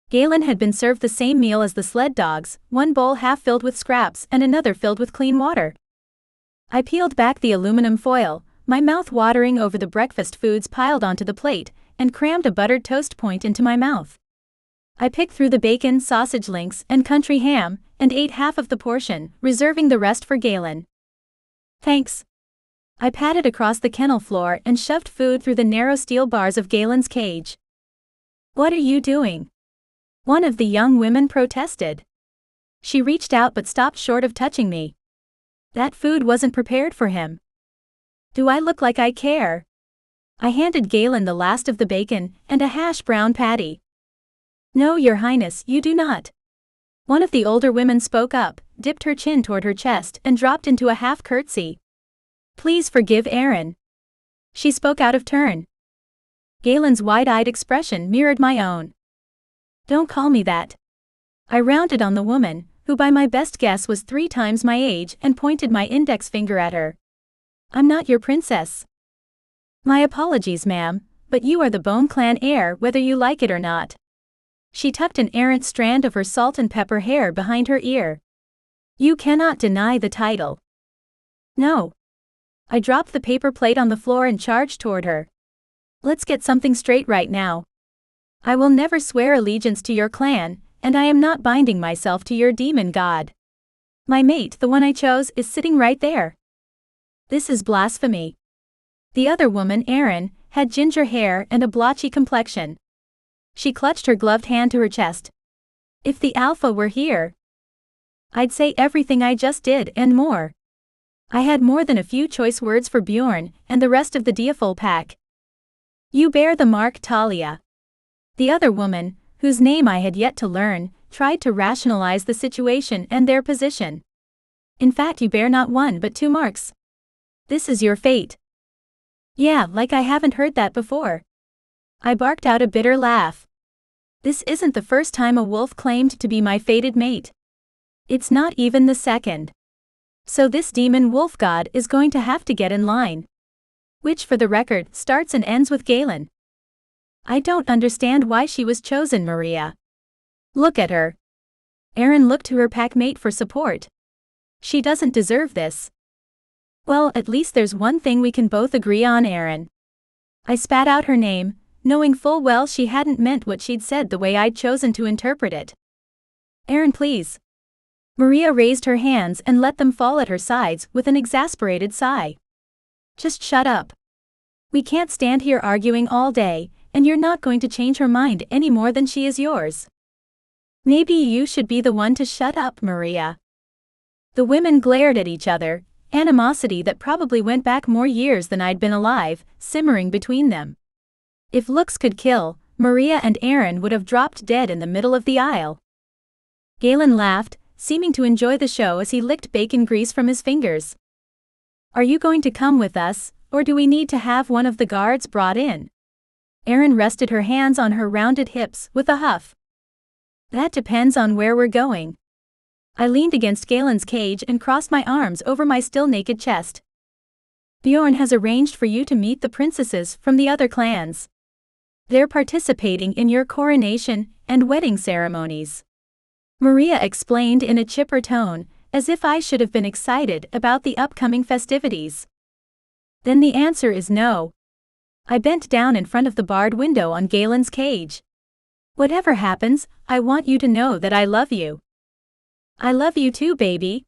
Galen had been served the same meal as the sled dogs, one bowl half filled with scraps and another filled with clean water. I peeled back the aluminum foil, my mouth watering over the breakfast foods piled onto the plate, and crammed a buttered toast point into my mouth. I picked through the bacon, sausage links, and country ham, and ate half of the portion, reserving the rest for Galen. Thanks. I padded across the kennel floor and shoved food through the narrow steel bars of Galen's cage. What are you doing? One of the young women protested. She reached out but stopped short of touching me. That food wasn't prepared for him. Do I look like I care? I handed Galen the last of the bacon and a hash brown patty. No, Your Highness, you do not. One of the older women spoke up, dipped her chin toward her chest and dropped into a half curtsy. Please forgive Aaron. She spoke out of turn. Galen's wide-eyed expression mirrored my own. Don't call me that. I rounded on the woman, who by my best guess was 3 times my age, and pointed my index finger at her. I'm not your princess. My apologies, ma'am, but you are the Bone Clan heir whether you like it or not. She tucked an errant strand of her salt and pepper hair behind her ear. You cannot deny the title. No. I dropped the paper plate on the floor and charged toward her. Let's get something straight right now. I will never swear allegiance to your clan, and I am not binding myself to your demon god. My mate, the one I chose, is sitting right there. This is blasphemy. The other woman, Erin, had ginger hair and a blotchy complexion. She clutched her gloved hand to her chest. If the alpha were here, I'd say everything I just did and more. I had more than a few choice words for Bjorn and the rest of the Diafol pack. You bear the mark, Talia. The other woman, whose name I had yet to learn, tried to rationalize the situation and their position. In fact, you bear not 1 but 2 marks. This is your fate. Yeah, like I haven't heard that before. I barked out a bitter laugh. This isn't the first time a wolf claimed to be my fated mate. It's not even the second. So this demon wolf god is going to have to get in line. Which, for the record, starts and ends with Galen. I don't understand why she was chosen, Maria. Look at her. Erin looked to her packmate for support. She doesn't deserve this. Well, at least there's one thing we can both agree on, Erin. I spat out her name, knowing full well she hadn't meant what she'd said the way I'd chosen to interpret it. Erin, please. Maria raised her hands and let them fall at her sides with an exasperated sigh. Just shut up. We can't stand here arguing all day, and you're not going to change her mind any more than she is yours. Maybe you should be the one to shut up, Maria. The women glared at each other, animosity that probably went back more years than I'd been alive, simmering between them. If looks could kill, Maria and Erin would have dropped dead in the middle of the aisle. Galen laughed, seeming to enjoy the show as he licked bacon grease from his fingers. Are you going to come with us, or do we need to have one of the guards brought in? Erin rested her hands on her rounded hips with a huff. That depends on where we're going. I leaned against Galen's cage and crossed my arms over my still naked chest. Bjorn has arranged for you to meet the princesses from the other clans. They're participating in your coronation and wedding ceremonies. Maria explained in a chipper tone, as if I should have been excited about the upcoming festivities. Then the answer is no. I bent down in front of the barred window on Galen's cage. Whatever happens, I want you to know that I love you. I love you too, baby.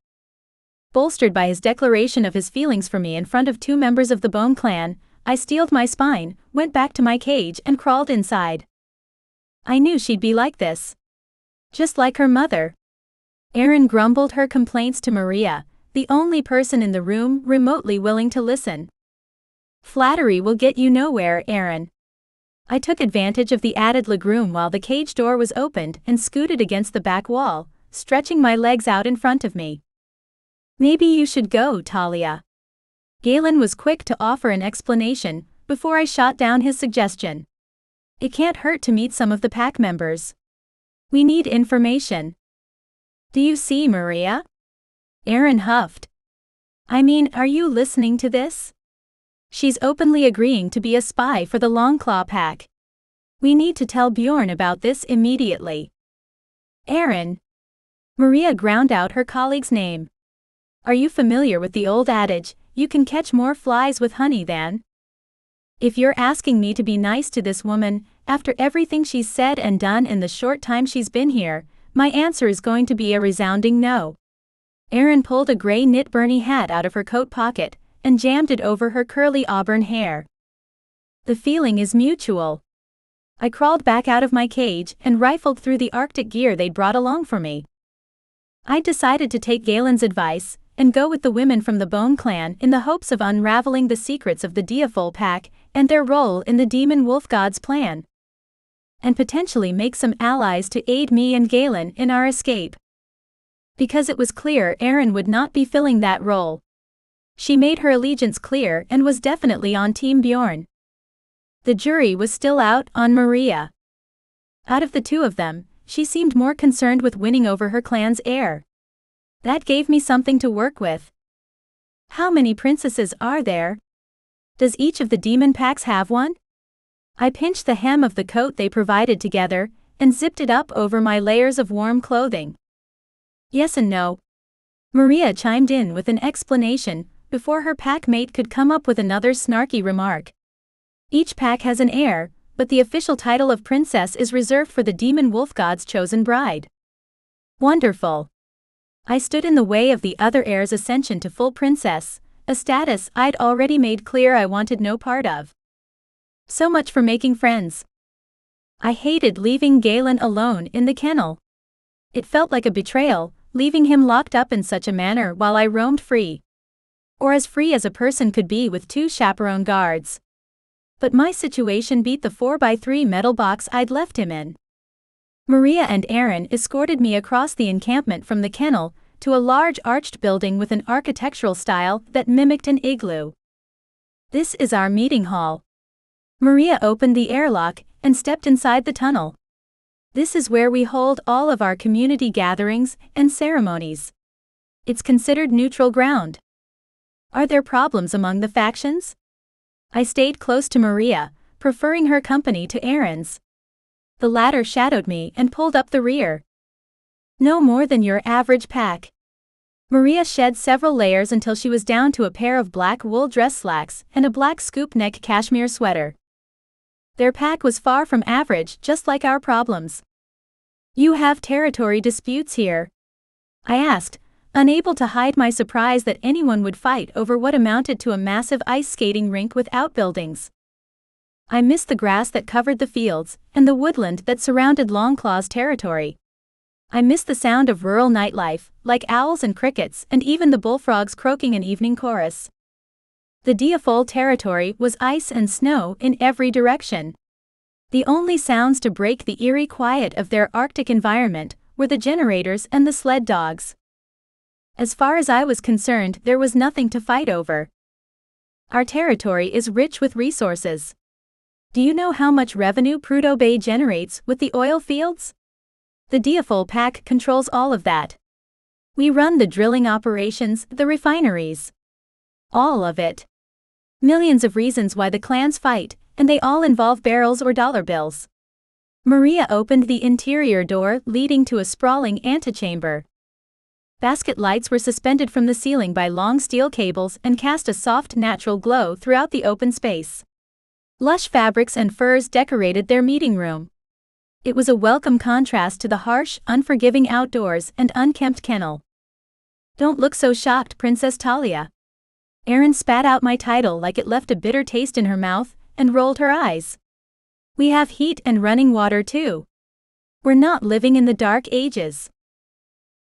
Bolstered by his declaration of his feelings for me in front of 2 members of the Bone clan, I steeled my spine, went back to my cage and crawled inside. I knew she'd be like this. Just like her mother. Erin grumbled her complaints to Maria, the only person in the room remotely willing to listen. Flattery will get you nowhere, Erin. I took advantage of the added legroom while the cage door was opened and scooted against the back wall, stretching my legs out in front of me. Maybe you should go, Talia. Galen was quick to offer an explanation before I shot down his suggestion. It can't hurt to meet some of the pack members. We need information. Do you see, Maria? Aaron huffed. I mean, are you listening to this? She's openly agreeing to be a spy for the Longclaw pack. We need to tell Bjorn about this immediately. Aaron. Maria ground out her colleague's name. Are you familiar with the old adage, you can catch more flies with honey than? If you're asking me to be nice to this woman, after everything she's said and done in the short time she's been here, my answer is going to be a resounding no. Erin pulled a gray knit Bernie hat out of her coat pocket and jammed it over her curly auburn hair. The feeling is mutual. I crawled back out of my cage and rifled through the Arctic gear they'd brought along for me. I'd decided to take Galen's advice and go with the women from the Bone Clan in the hopes of unraveling the secrets of the Deafol pack and their role in the Demon Wolf God's plan. And potentially make some allies to aid me and Galen in our escape. Because it was clear Erin would not be filling that role. She made her allegiance clear and was definitely on Team Bjorn. The jury was still out on Maria. Out of the two of them, she seemed more concerned with winning over her clan's heir. That gave me something to work with. How many princesses are there? Does each of the demon packs have one? I pinched the hem of the coat they provided together and zipped it up over my layers of warm clothing. Yes and no. Maria chimed in with an explanation before her pack mate could come up with another snarky remark. Each pack has an heir, but the official title of princess is reserved for the demon wolf god's chosen bride. Wonderful. I stood in the way of the other heir's ascension to full princess, a status I'd already made clear I wanted no part of. So much for making friends. I hated leaving Galen alone in the kennel. It felt like a betrayal, leaving him locked up in such a manner while I roamed free. Or as free as a person could be with 2 chaperone guards. But my situation beat the 4x3 metal box I'd left him in. Maria and Aaron escorted me across the encampment from the kennel to a large arched building with an architectural style that mimicked an igloo. This is our meeting hall. Maria opened the airlock and stepped inside the tunnel. This is where we hold all of our community gatherings and ceremonies. It's considered neutral ground. Are there problems among the factions? I stayed close to Maria, preferring her company to Aaron's. The latter shadowed me and pulled up the rear. No more than your average pack. Maria shed several layers until she was down to a pair of black wool dress slacks and a black scoop neck cashmere sweater. Their pack was far from average, just like our problems. You have territory disputes here? I asked, unable to hide my surprise that anyone would fight over what amounted to a massive ice skating rink with outbuildings. I missed the grass that covered the fields and the woodland that surrounded Longclaw's territory. I missed the sound of rural nightlife, like owls and crickets and even the bullfrogs croaking an evening chorus. The Deafol territory was ice and snow in every direction. The only sounds to break the eerie quiet of their Arctic environment were the generators and the sled dogs. As far as I was concerned, there was nothing to fight over. Our territory is rich with resources. Do you know how much revenue Prudhoe Bay generates with the oil fields? The Deafol pack controls all of that. We run the drilling operations, the refineries. All of it. Millions of reasons why the clans fight, and they all involve barrels or dollar bills. Maria opened the interior door leading to a sprawling antechamber. Basket lights were suspended from the ceiling by long steel cables and cast a soft natural glow throughout the open space. Lush fabrics and furs decorated their meeting room. It was a welcome contrast to the harsh, unforgiving outdoors and unkempt kennel. Don't look so shocked, Princess Talia. Erin spat out my title like it left a bitter taste in her mouth and rolled her eyes. We have heat and running water too. We're not living in the Dark Ages.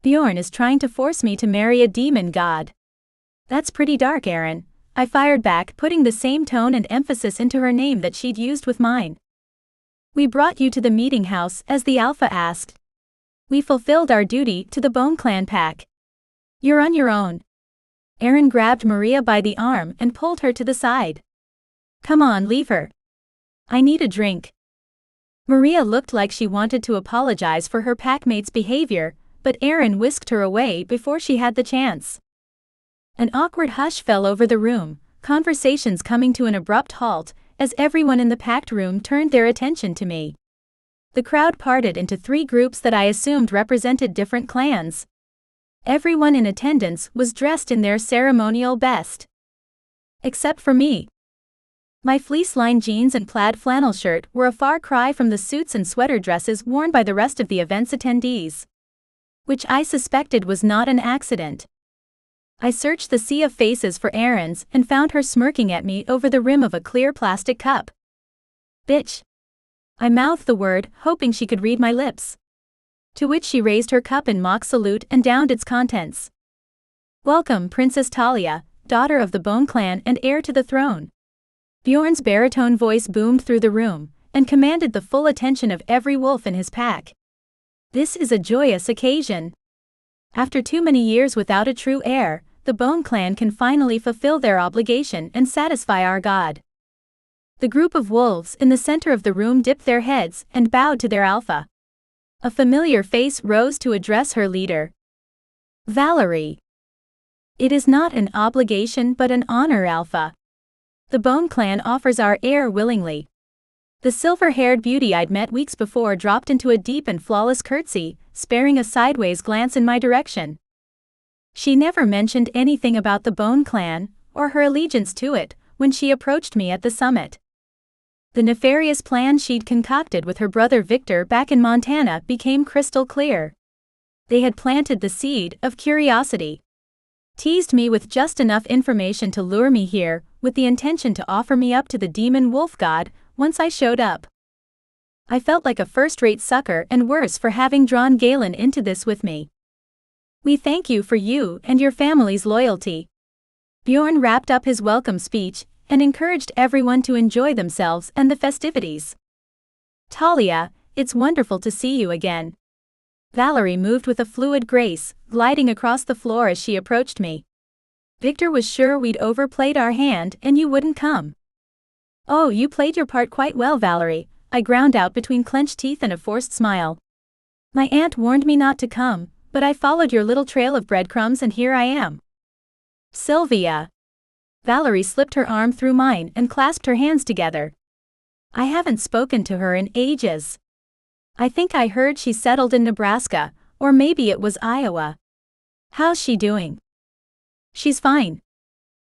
Bjorn is trying to force me to marry a demon god. That's pretty dark, Erin. I fired back, putting the same tone and emphasis into her name that she'd used with mine. We brought you to the meeting house, as the Alpha asked. We fulfilled our duty to the Bone Clan pack. You're on your own. Aaron grabbed Maria by the arm and pulled her to the side. Come on, leave her. I need a drink. Maria looked like she wanted to apologize for her packmate's behavior, but Aaron whisked her away before she had the chance. An awkward hush fell over the room, conversations coming to an abrupt halt, as everyone in the packed room turned their attention to me. The crowd parted into 3 groups that I assumed represented different clans. Everyone in attendance was dressed in their ceremonial best. Except for me. My fleece-lined jeans and plaid flannel shirt were a far cry from the suits and sweater dresses worn by the rest of the event's attendees. Which I suspected was not an accident. I searched the sea of faces for Erin's and found her smirking at me over the rim of a clear plastic cup. Bitch. I mouthed the word, hoping she could read my lips. To which she raised her cup in mock salute and downed its contents. Welcome, Princess Talia, daughter of the Bone Clan and heir to the throne. Bjorn's baritone voice boomed through the room and commanded the full attention of every wolf in his pack. This is a joyous occasion. After too many years without a true heir, the Bone Clan can finally fulfill their obligation and satisfy our god. The group of wolves in the center of the room dipped their heads and bowed to their alpha. A familiar face rose to address her leader. Valerie. It is not an obligation but an honor, Alpha. The Bone Clan offers our heir willingly. The silver-haired beauty I'd met weeks before dropped into a deep and flawless curtsy, sparing a sideways glance in my direction. She never mentioned anything about the Bone Clan, or her allegiance to it, when she approached me at the summit. The nefarious plan she'd concocted with her brother Victor back in Montana became crystal clear. They had planted the seed of curiosity. Teased me with just enough information to lure me here, with the intention to offer me up to the demon wolf god once I showed up. I felt like a first-rate sucker and worse for having drawn Galen into this with me. We thank you for you and your family's loyalty. Bjorn wrapped up his welcome speech and encouraged everyone to enjoy themselves and the festivities. Talia, it's wonderful to see you again. Valerie moved with a fluid grace, gliding across the floor as she approached me. Victor was sure we'd overplayed our hand and you wouldn't come. Oh, you played your part quite well, Valerie, I ground out between clenched teeth and a forced smile. My aunt warned me not to come, but I followed your little trail of breadcrumbs and here I am. Sylvia. Valerie slipped her arm through mine and clasped her hands together. I haven't spoken to her in ages. I think I heard she settled in Nebraska, or maybe it was Iowa. How's she doing? She's fine.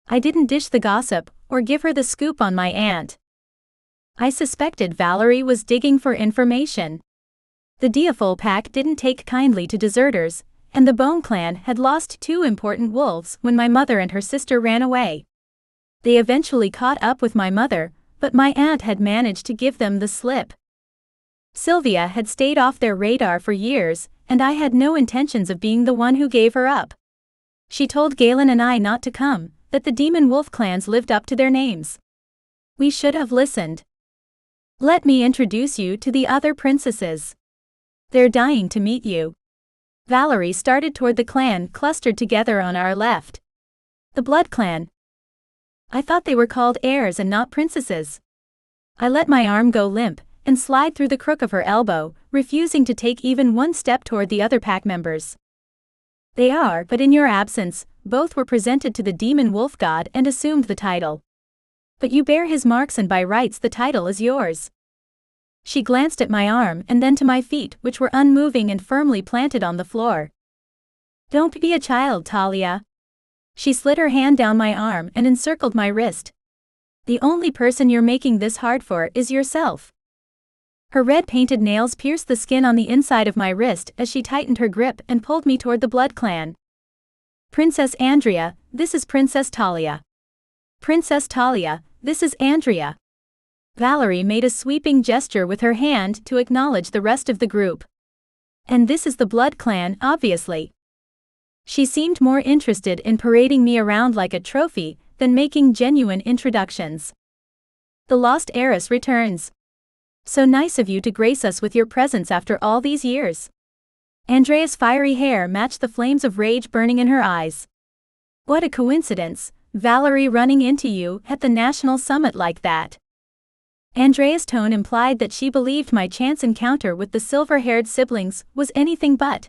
I didn't dish the gossip, or give her the scoop on my aunt. I suspected Valerie was digging for information. The Diafol pack didn't take kindly to deserters, and the Bone Clan had lost 2 important wolves when my mother and her sister ran away. They eventually caught up with my mother, but my aunt had managed to give them the slip. Sylvia had stayed off their radar for years, and I had no intentions of being the one who gave her up. She told Galen and I not to come, that the demon wolf clans lived up to their names. We should have listened. Let me introduce you to the other princesses. They're dying to meet you. Valerie started toward the clan clustered together on our left. The Blood Clan. I thought they were called heirs and not princesses. I let my arm go limp and slide through the crook of her elbow, refusing to take even one step toward the other pack members. They are, but in your absence, both were presented to the demon wolf god and assumed the title. But you bear his marks and by rights the title is yours. She glanced at my arm and then to my feet, which were unmoving and firmly planted on the floor. Don't be a child, Talia. She slid her hand down my arm and encircled my wrist. The only person you're making this hard for is yourself. Her red-painted nails pierced the skin on the inside of my wrist as she tightened her grip and pulled me toward the Blood Clan. Princess Andrea, this is Princess Talia. Princess Talia, this is Andrea. Valerie made a sweeping gesture with her hand to acknowledge the rest of the group. And this is the Blood Clan, obviously. She seemed more interested in parading me around like a trophy than making genuine introductions. The lost heiress returns. So nice of you to grace us with your presence after all these years. Andrea's fiery hair matched the flames of rage burning in her eyes. What a coincidence, Valerie running into you at the national summit like that. Andrea's tone implied that she believed my chance encounter with the silver-haired siblings was anything but.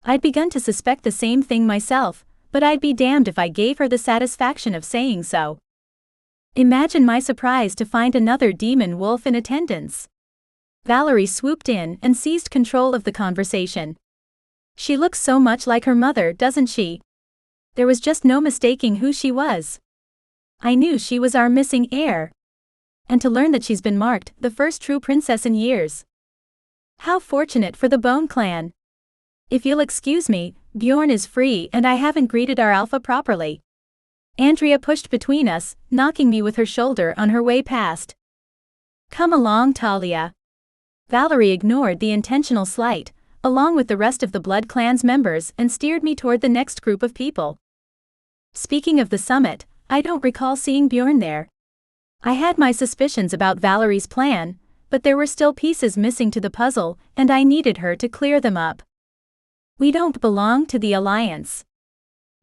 I'd begun to suspect the same thing myself, but I'd be damned if I gave her the satisfaction of saying so. Imagine my surprise to find another demon wolf in attendance. Valerie swooped in and seized control of the conversation. She looks so much like her mother, doesn't she? There was just no mistaking who she was. I knew she was our missing heir. And to learn that she's been marked the first true princess in years. How fortunate for the Bone Clan. If you'll excuse me, Bjorn is free and I haven't greeted our alpha properly. Andrea pushed between us, knocking me with her shoulder on her way past. Come along, Talia. Valerie ignored the intentional slight, along with the rest of the Blood Clan's members, and steered me toward the next group of people. Speaking of the summit, I don't recall seeing Bjorn there. I had my suspicions about Valerie's plan, but there were still pieces missing to the puzzle, and I needed her to clear them up. We don't belong to the Alliance.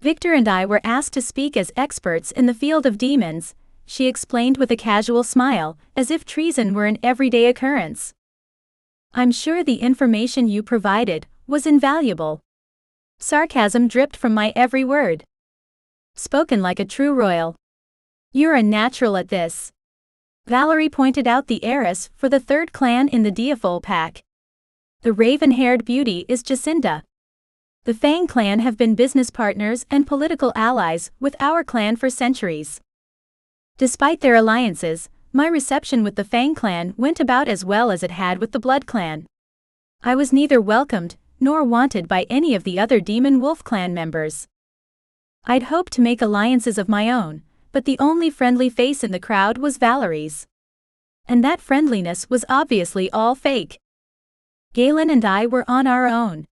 Victor and I were asked to speak as experts in the field of demons, she explained with a casual smile, as if treason were an everyday occurrence. I'm sure the information you provided was invaluable. Sarcasm dripped from my every word. Spoken like a true royal. You're a natural at this. Valerie pointed out the heiress for the third clan in the Diafol pack. The raven-haired beauty is Jacinda. The Fang clan have been business partners and political allies with our clan for centuries. Despite their alliances, my reception with the Fang clan went about as well as it had with the Blood clan. I was neither welcomed nor wanted by any of the other Demon Wolf clan members. I'd hoped to make alliances of my own, but the only friendly face in the crowd was Valerie's. And that friendliness was obviously all fake. Galen and I were on our own.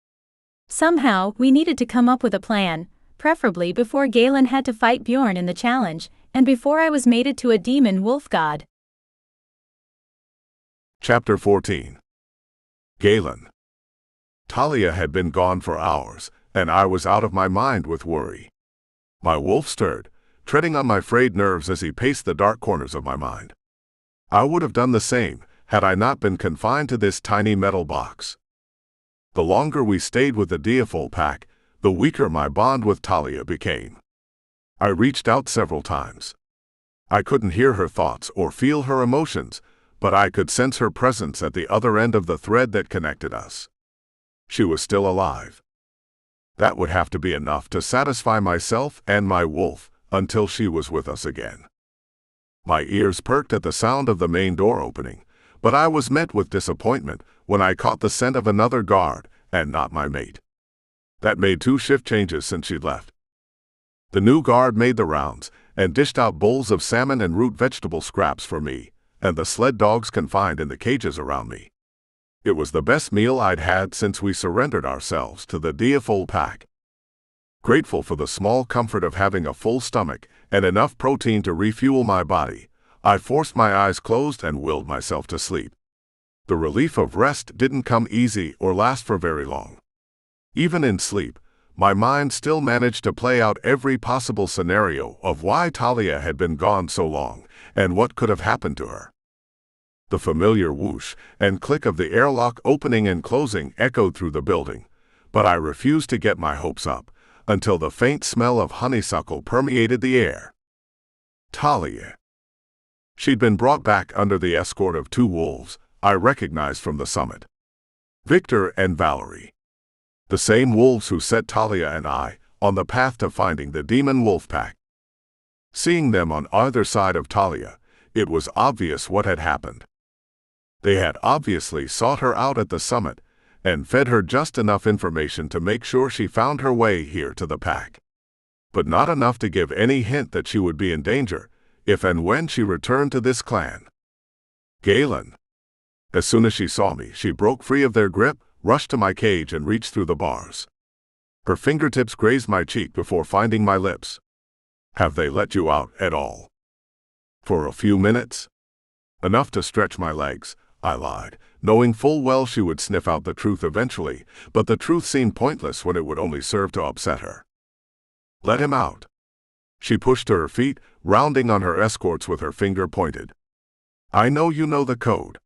Somehow, we needed to come up with a plan, preferably before Galen had to fight Bjorn in the challenge, and before I was mated to a demon wolf god. Chapter 14. Galen. Talia had been gone for hours, and I was out of my mind with worry. My wolf stirred, treading on my frayed nerves as he paced the dark corners of my mind. I would have done the same, had I not been confined to this tiny metal box. The longer we stayed with the Diafol pack, the weaker my bond with Talia became. I reached out several times. I couldn't hear her thoughts or feel her emotions, but I could sense her presence at the other end of the thread that connected us. She was still alive. That would have to be enough to satisfy myself and my wolf until she was with us again. My ears perked at the sound of the main door opening, but I was met with disappointment when I caught the scent of another guard, and not my mate. That made 2 shift changes since she'd left. The new guard made the rounds, and dished out bowls of salmon and root vegetable scraps for me, and the sled dogs confined in the cages around me. It was the best meal I'd had since we surrendered ourselves to the Diafol pack. Grateful for the small comfort of having a full stomach and enough protein to refuel my body, I forced my eyes closed and willed myself to sleep. The relief of rest didn't come easy or last for very long. Even in sleep, my mind still managed to play out every possible scenario of why Talia had been gone so long and what could have happened to her. The familiar whoosh and click of the airlock opening and closing echoed through the building, but I refused to get my hopes up until the faint smell of honeysuckle permeated the air. Talia. She'd been brought back under the escort of 2 wolves I recognized from the summit. Victor and Valerie. The same wolves who set Talia and I on the path to finding the demon wolf pack. Seeing them on either side of Talia, it was obvious what had happened. They had obviously sought her out at the summit and fed her just enough information to make sure she found her way here to the pack. But not enough to give any hint that she would be in danger if and when she returned to this clan. Galen. As soon as she saw me, she broke free of their grip, rushed to my cage and reached through the bars. Her fingertips grazed my cheek before finding my lips. Have they let you out at all? For a few minutes? Enough to stretch my legs, I lied, knowing full well she would sniff out the truth eventually, but the truth seemed pointless when it would only serve to upset her. Let him out. She pushed to her feet, rounding on her escorts with her finger pointed. I know you know the code.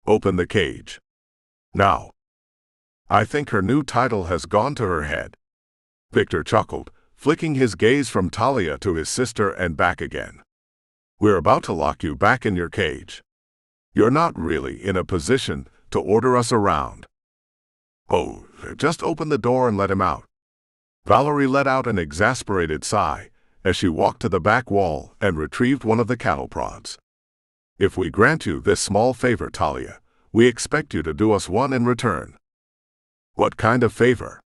Open the cage. Now. I think her new title has gone to her head. Victor chuckled, flicking his gaze from Talia to his sister and back again. We're about to lock you back in your cage. You're not really in a position to order us around. Oh, just open the door and let him out. Valerie let out an exasperated sigh as she walked to the back wall and retrieved one of the cattle prods. If we grant you this small favor, Talia, we expect you to do us one in return. What kind of favor?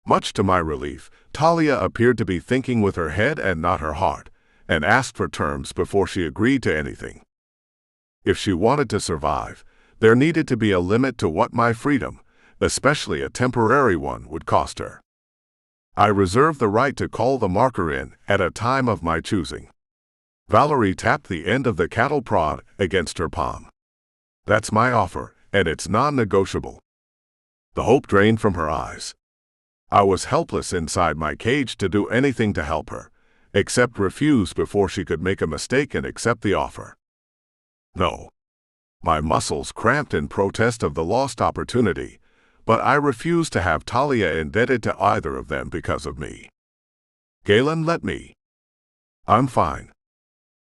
Much to my relief, Talia appeared to be thinking with her head and not her heart, and asked for terms before she agreed to anything. If she wanted to survive, there needed to be a limit to what my freedom, especially a temporary one, would cost her. I reserve the right to call the marker in at a time of my choosing. Valerie tapped the end of the cattle prod against her palm. That's my offer, and it's non-negotiable. The hope drained from her eyes. I was helpless inside my cage to do anything to help her, except refuse before she could make a mistake and accept the offer. No. My muscles cramped in protest of the lost opportunity, but I refused to have Talia indebted to either of them because of me. Galen, let me. I'm fine.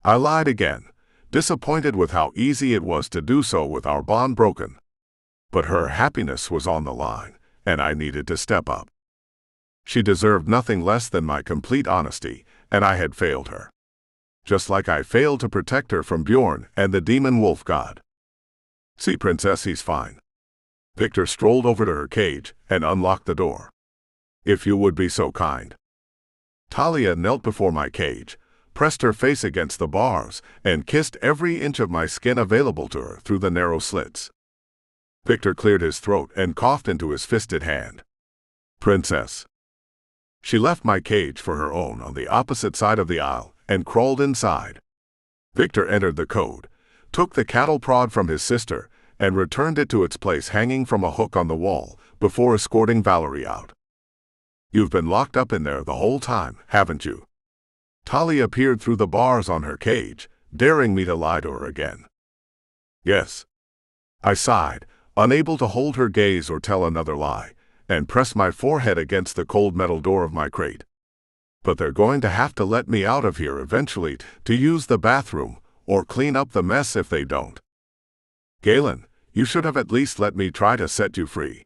I lied again, disappointed with how easy it was to do so with our bond broken. But her happiness was on the line, and I needed to step up. She deserved nothing less than my complete honesty, and I had failed her. Just like I failed to protect her from Bjorn and the demon wolf god. See, Princess, he's fine. Victor strolled over to her cage and unlocked the door. If you would be so kind. Talia knelt before my cage, pressed her face against the bars, and kissed every inch of my skin available to her through the narrow slits. Victor cleared his throat and coughed into his fisted hand. Princess. She left my cage for her own on the opposite side of the aisle and crawled inside. Victor entered the code, took the cattle prod from his sister, and returned it to its place hanging from a hook on the wall before escorting Valerie out. You've been locked up in there the whole time, haven't you? Talia peered through the bars on her cage, daring me to lie to her again. Yes. I sighed, unable to hold her gaze or tell another lie, and pressed my forehead against the cold metal door of my crate. But they're going to have to let me out of here eventually to use the bathroom or clean up the mess if they don't. Galen, you should have at least let me try to set you free.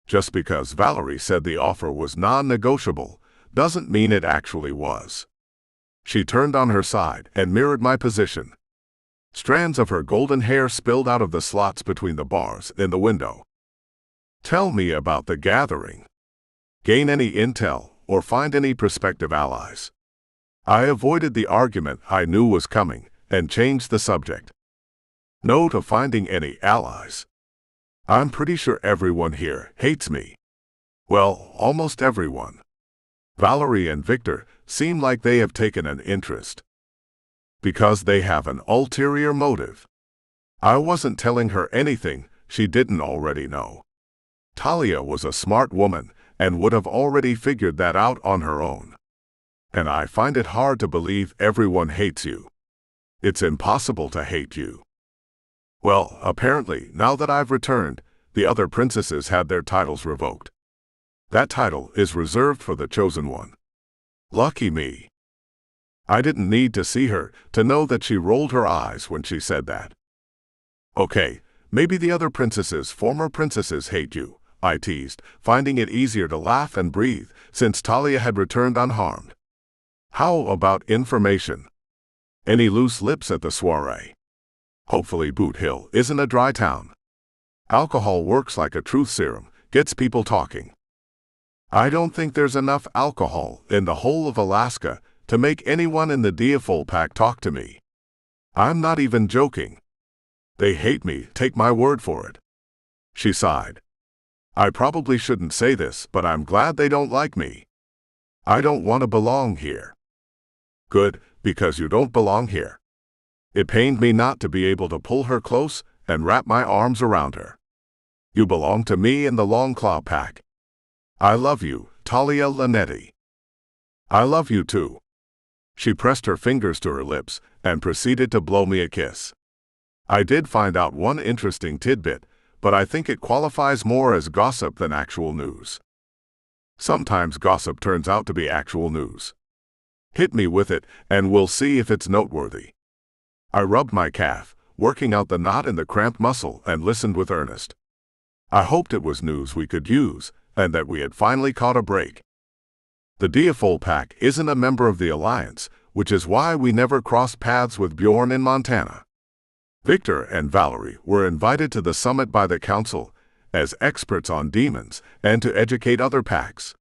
Just because Valerie said the offer was non-negotiable doesn't mean it actually was. She turned on her side and mirrored my position. Strands of her golden hair spilled out of the slots between the bars in the window. Tell me about the gathering. Gain any intel or find any prospective allies. I avoided the argument I knew was coming and changed the subject. No to finding any allies. I'm pretty sure everyone here hates me. Well, almost everyone. Valerie and Victor seem like they have taken an interest. Because they have an ulterior motive. I wasn't telling her anything she didn't already know. Talia was a smart woman and would have already figured that out on her own. And I find it hard to believe everyone hates you. It's impossible to hate you. Well, apparently, now that I've returned, the other princesses had their titles revoked. That title is reserved for the chosen one. Lucky me. I didn't need to see her to know that she rolled her eyes when she said that. Okay, maybe the other former princesses hate you, I teased, finding it easier to laugh and breathe since Talia had returned unharmed. How about information? Any loose lips at the soiree? Hopefully Boot Hill isn't a dry town. Alcohol works like a truth serum, gets people talking. I don't think there's enough alcohol in the whole of Alaska to make anyone in the Diafol pack talk to me. I'm not even joking. They hate me, take my word for it. She sighed. I probably shouldn't say this, but I'm glad they don't like me. I don't want to belong here. Good, because you don't belong here. It pained me not to be able to pull her close and wrap my arms around her. You belong to me in the Longclaw pack. I love you, Talia Linetti. I love you too. She pressed her fingers to her lips and proceeded to blow me a kiss. I did find out one interesting tidbit, but I think it qualifies more as gossip than actual news. Sometimes gossip turns out to be actual news. Hit me with it, and we'll see if it's noteworthy. I rubbed my calf, working out the knot in the cramped muscle, and listened with earnest. I hoped it was news we could use, and that we had finally caught a break. The Deafole Pack isn't a member of the Alliance, which is why we never crossed paths with Bjorn in Montana. Victor and Valerie were invited to the summit by the Council as experts on demons and to educate other packs.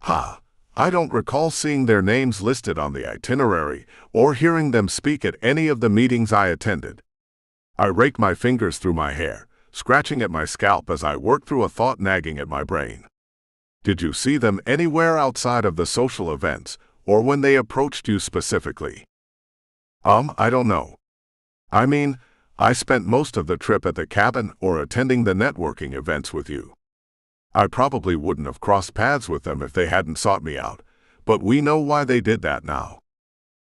I don't recall seeing their names listed on the itinerary or hearing them speak at any of the meetings I attended. I raked my fingers through my hair, scratching at my scalp as I worked through a thought nagging at my brain. Did you see them anywhere outside of the social events, or when they approached you specifically? I don't know. I mean, I spent most of the trip at the cabin or attending the networking events with you. I probably wouldn't have crossed paths with them if they hadn't sought me out, but we know why they did that now.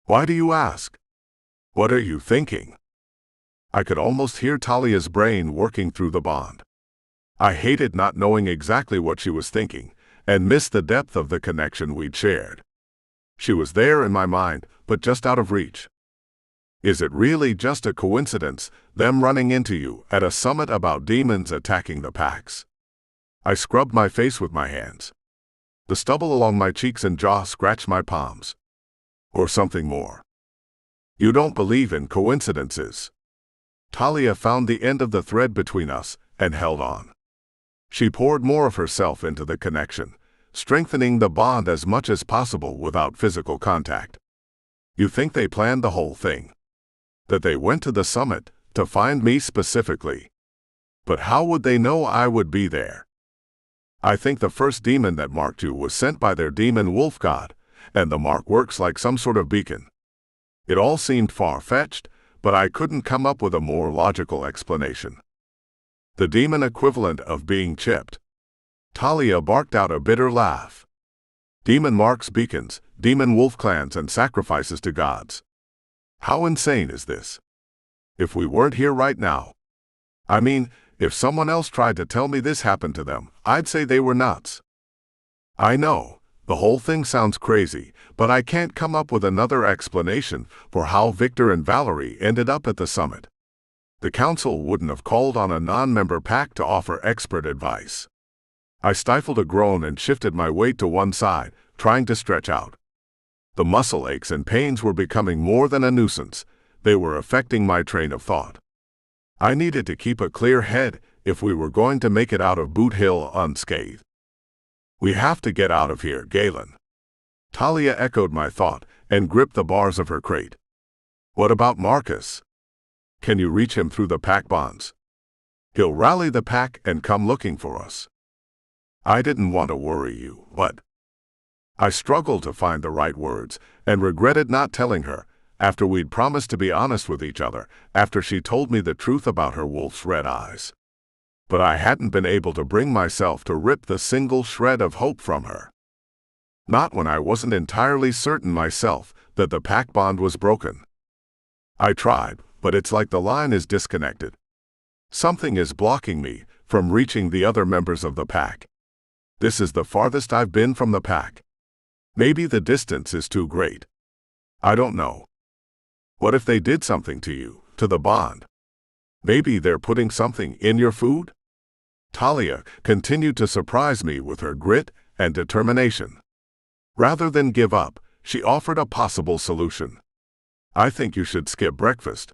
Why do you ask? What are you thinking? I could almost hear Talia's brain working through the bond. I hated not knowing exactly what she was thinking, and missed the depth of the connection we'd shared. She was there in my mind, but just out of reach. Is it really just a coincidence, them running into you at a summit about demons attacking the packs? I scrubbed my face with my hands. The stubble along my cheeks and jaw scratched my palms. Or something more. You don't believe in coincidences. Talia found the end of the thread between us and held on. She poured more of herself into the connection, strengthening the bond as much as possible without physical contact. You think they planned the whole thing? That they went to the summit to find me specifically? But how would they know I would be there? I think the first demon that marked you was sent by their demon wolf god, and the mark works like some sort of beacon. It all seemed far-fetched, but I couldn't come up with a more logical explanation. The demon equivalent of being chipped. Talia barked out a bitter laugh. Demon marks, beacons, demon wolf clans, and sacrifices to gods. How insane is this? If we weren't here right now. I mean, if someone else tried to tell me this happened to them, I'd say they were nuts. I know, the whole thing sounds crazy, but I can't come up with another explanation for how Victor and Valerie ended up at the summit. The council wouldn't have called on a non-member pack to offer expert advice. I stifled a groan and shifted my weight to one side, trying to stretch out. The muscle aches and pains were becoming more than a nuisance. They were affecting my train of thought. I needed to keep a clear head if we were going to make it out of Boot Hill unscathed. We have to get out of here, Galen. Talia echoed my thought and gripped the bars of her crate. What about Marcus? Can you reach him through the pack bonds? He'll rally the pack and come looking for us. I didn't want to worry you, but... I struggled to find the right words and regretted not telling her, after we'd promised to be honest with each other, after she told me the truth about her wolf's red eyes. But I hadn't been able to bring myself to rip the single shred of hope from her. Not when I wasn't entirely certain myself that the pack bond was broken. I tried, but it's like the line is disconnected. Something is blocking me from reaching the other members of the pack. This is the farthest I've been from the pack. Maybe the distance is too great. I don't know. What if they did something to you, to the bond? Maybe they're putting something in your food? Talia continued to surprise me with her grit and determination. Rather than give up, she offered a possible solution. I think you should skip breakfast.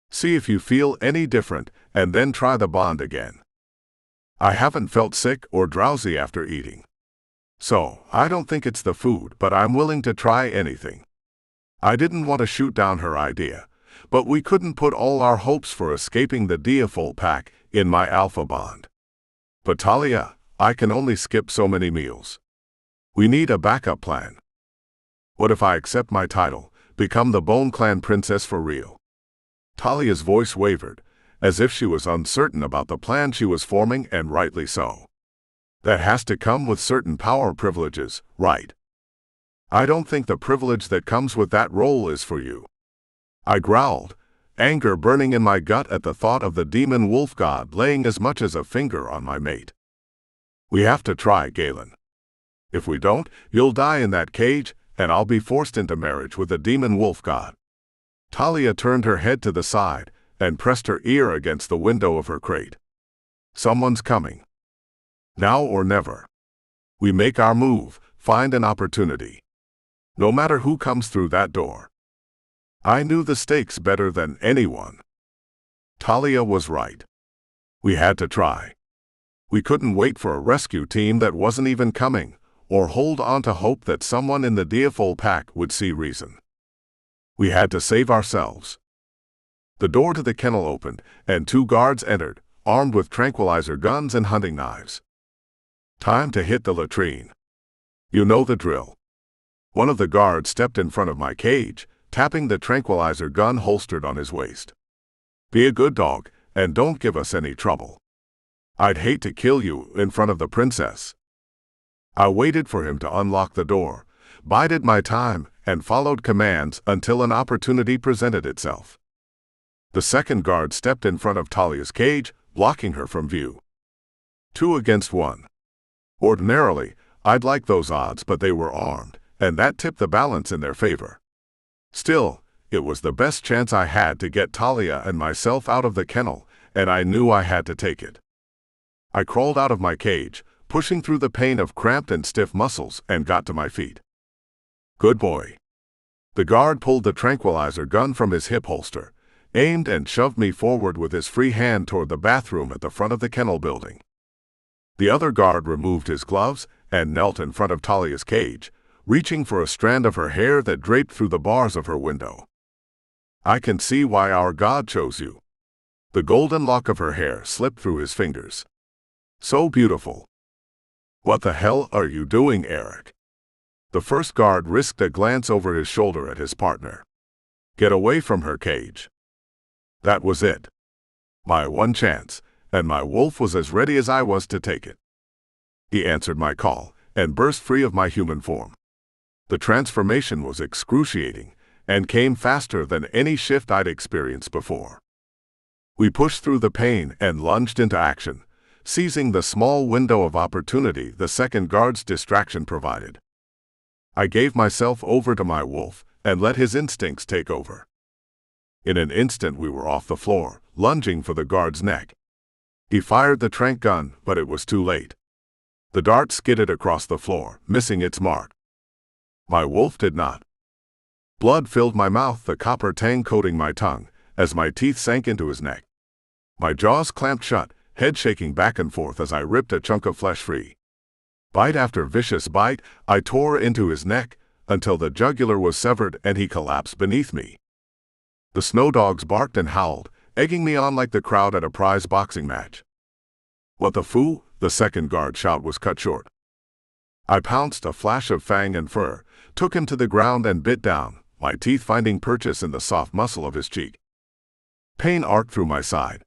See if you feel any different, and then try the bond again. I haven't felt sick or drowsy after eating. So, I don't think it's the food, but I'm willing to try anything. I didn't want to shoot down her idea, but we couldn't put all our hopes for escaping the Deafole pack in my alpha bond. But Talia, I can only skip so many meals. We need a backup plan. What if I accept my title, become the Bone Clan princess for real? Talia's voice wavered, as if she was uncertain about the plan she was forming, and rightly so. That has to come with certain power privileges, right? I don't think the privilege that comes with that role is for you. I growled, anger burning in my gut at the thought of the demon wolf god laying as much as a finger on my mate. We have to try, Galen. If we don't, you'll die in that cage, and I'll be forced into marriage with the demon wolf god. Talia turned her head to the side and pressed her ear against the window of her crate. Someone's coming. Now or never. We make our move, find an opportunity. No matter who comes through that door. I knew the stakes better than anyone. Talia was right. We had to try. We couldn't wait for a rescue team that wasn't even coming, or hold on to hope that someone in the Deafol pack would see reason. We had to save ourselves. The door to the kennel opened, and 2 guards entered, armed with tranquilizer guns and hunting knives. Time to hit the latrine. You know the drill. One of the guards stepped in front of my cage, tapping the tranquilizer gun holstered on his waist. Be a good dog, and don't give us any trouble. I'd hate to kill you in front of the princess. I waited for him to unlock the door, bided my time, and followed commands until an opportunity presented itself. The second guard stepped in front of Talia's cage, blocking her from view. 2 against 1. Ordinarily, I'd like those odds, but they were armed, and that tipped the balance in their favor. Still, it was the best chance I had to get Talia and myself out of the kennel, and I knew I had to take it. I crawled out of my cage, pushing through the pain of cramped and stiff muscles, and got to my feet. Good boy. The guard pulled the tranquilizer gun from his hip holster, aimed and shoved me forward with his free hand toward the bathroom at the front of the kennel building. The other guard removed his gloves and knelt in front of Talia's cage, reaching for a strand of her hair that draped through the bars of her window. I can see why our God chose you. The golden lock of her hair slipped through his fingers. So beautiful. What the hell are you doing, Eric? The first guard risked a glance over his shoulder at his partner. Get away from her cage. That was it. My one chance, and my wolf was as ready as I was to take it. He answered my call and burst free of my human form. The transformation was excruciating and came faster than any shift I'd experienced before. We pushed through the pain and lunged into action, seizing the small window of opportunity the second guard's distraction provided. I gave myself over to my wolf and let his instincts take over. In an instant we were off the floor, lunging for the guard's neck. He fired the tranq gun, but it was too late. The dart skidded across the floor, missing its mark. My wolf did not. Blood filled my mouth, the copper tang coating my tongue, as my teeth sank into his neck. My jaws clamped shut, head shaking back and forth as I ripped a chunk of flesh free. Bite after vicious bite, I tore into his neck, until the jugular was severed and he collapsed beneath me. The snow dogs barked and howled, egging me on like the crowd at a prize boxing match. What the foo? The second guard shout was cut short. I pounced, a flash of fang and fur, took him to the ground and bit down, my teeth finding purchase in the soft muscle of his cheek. Pain arced through my side.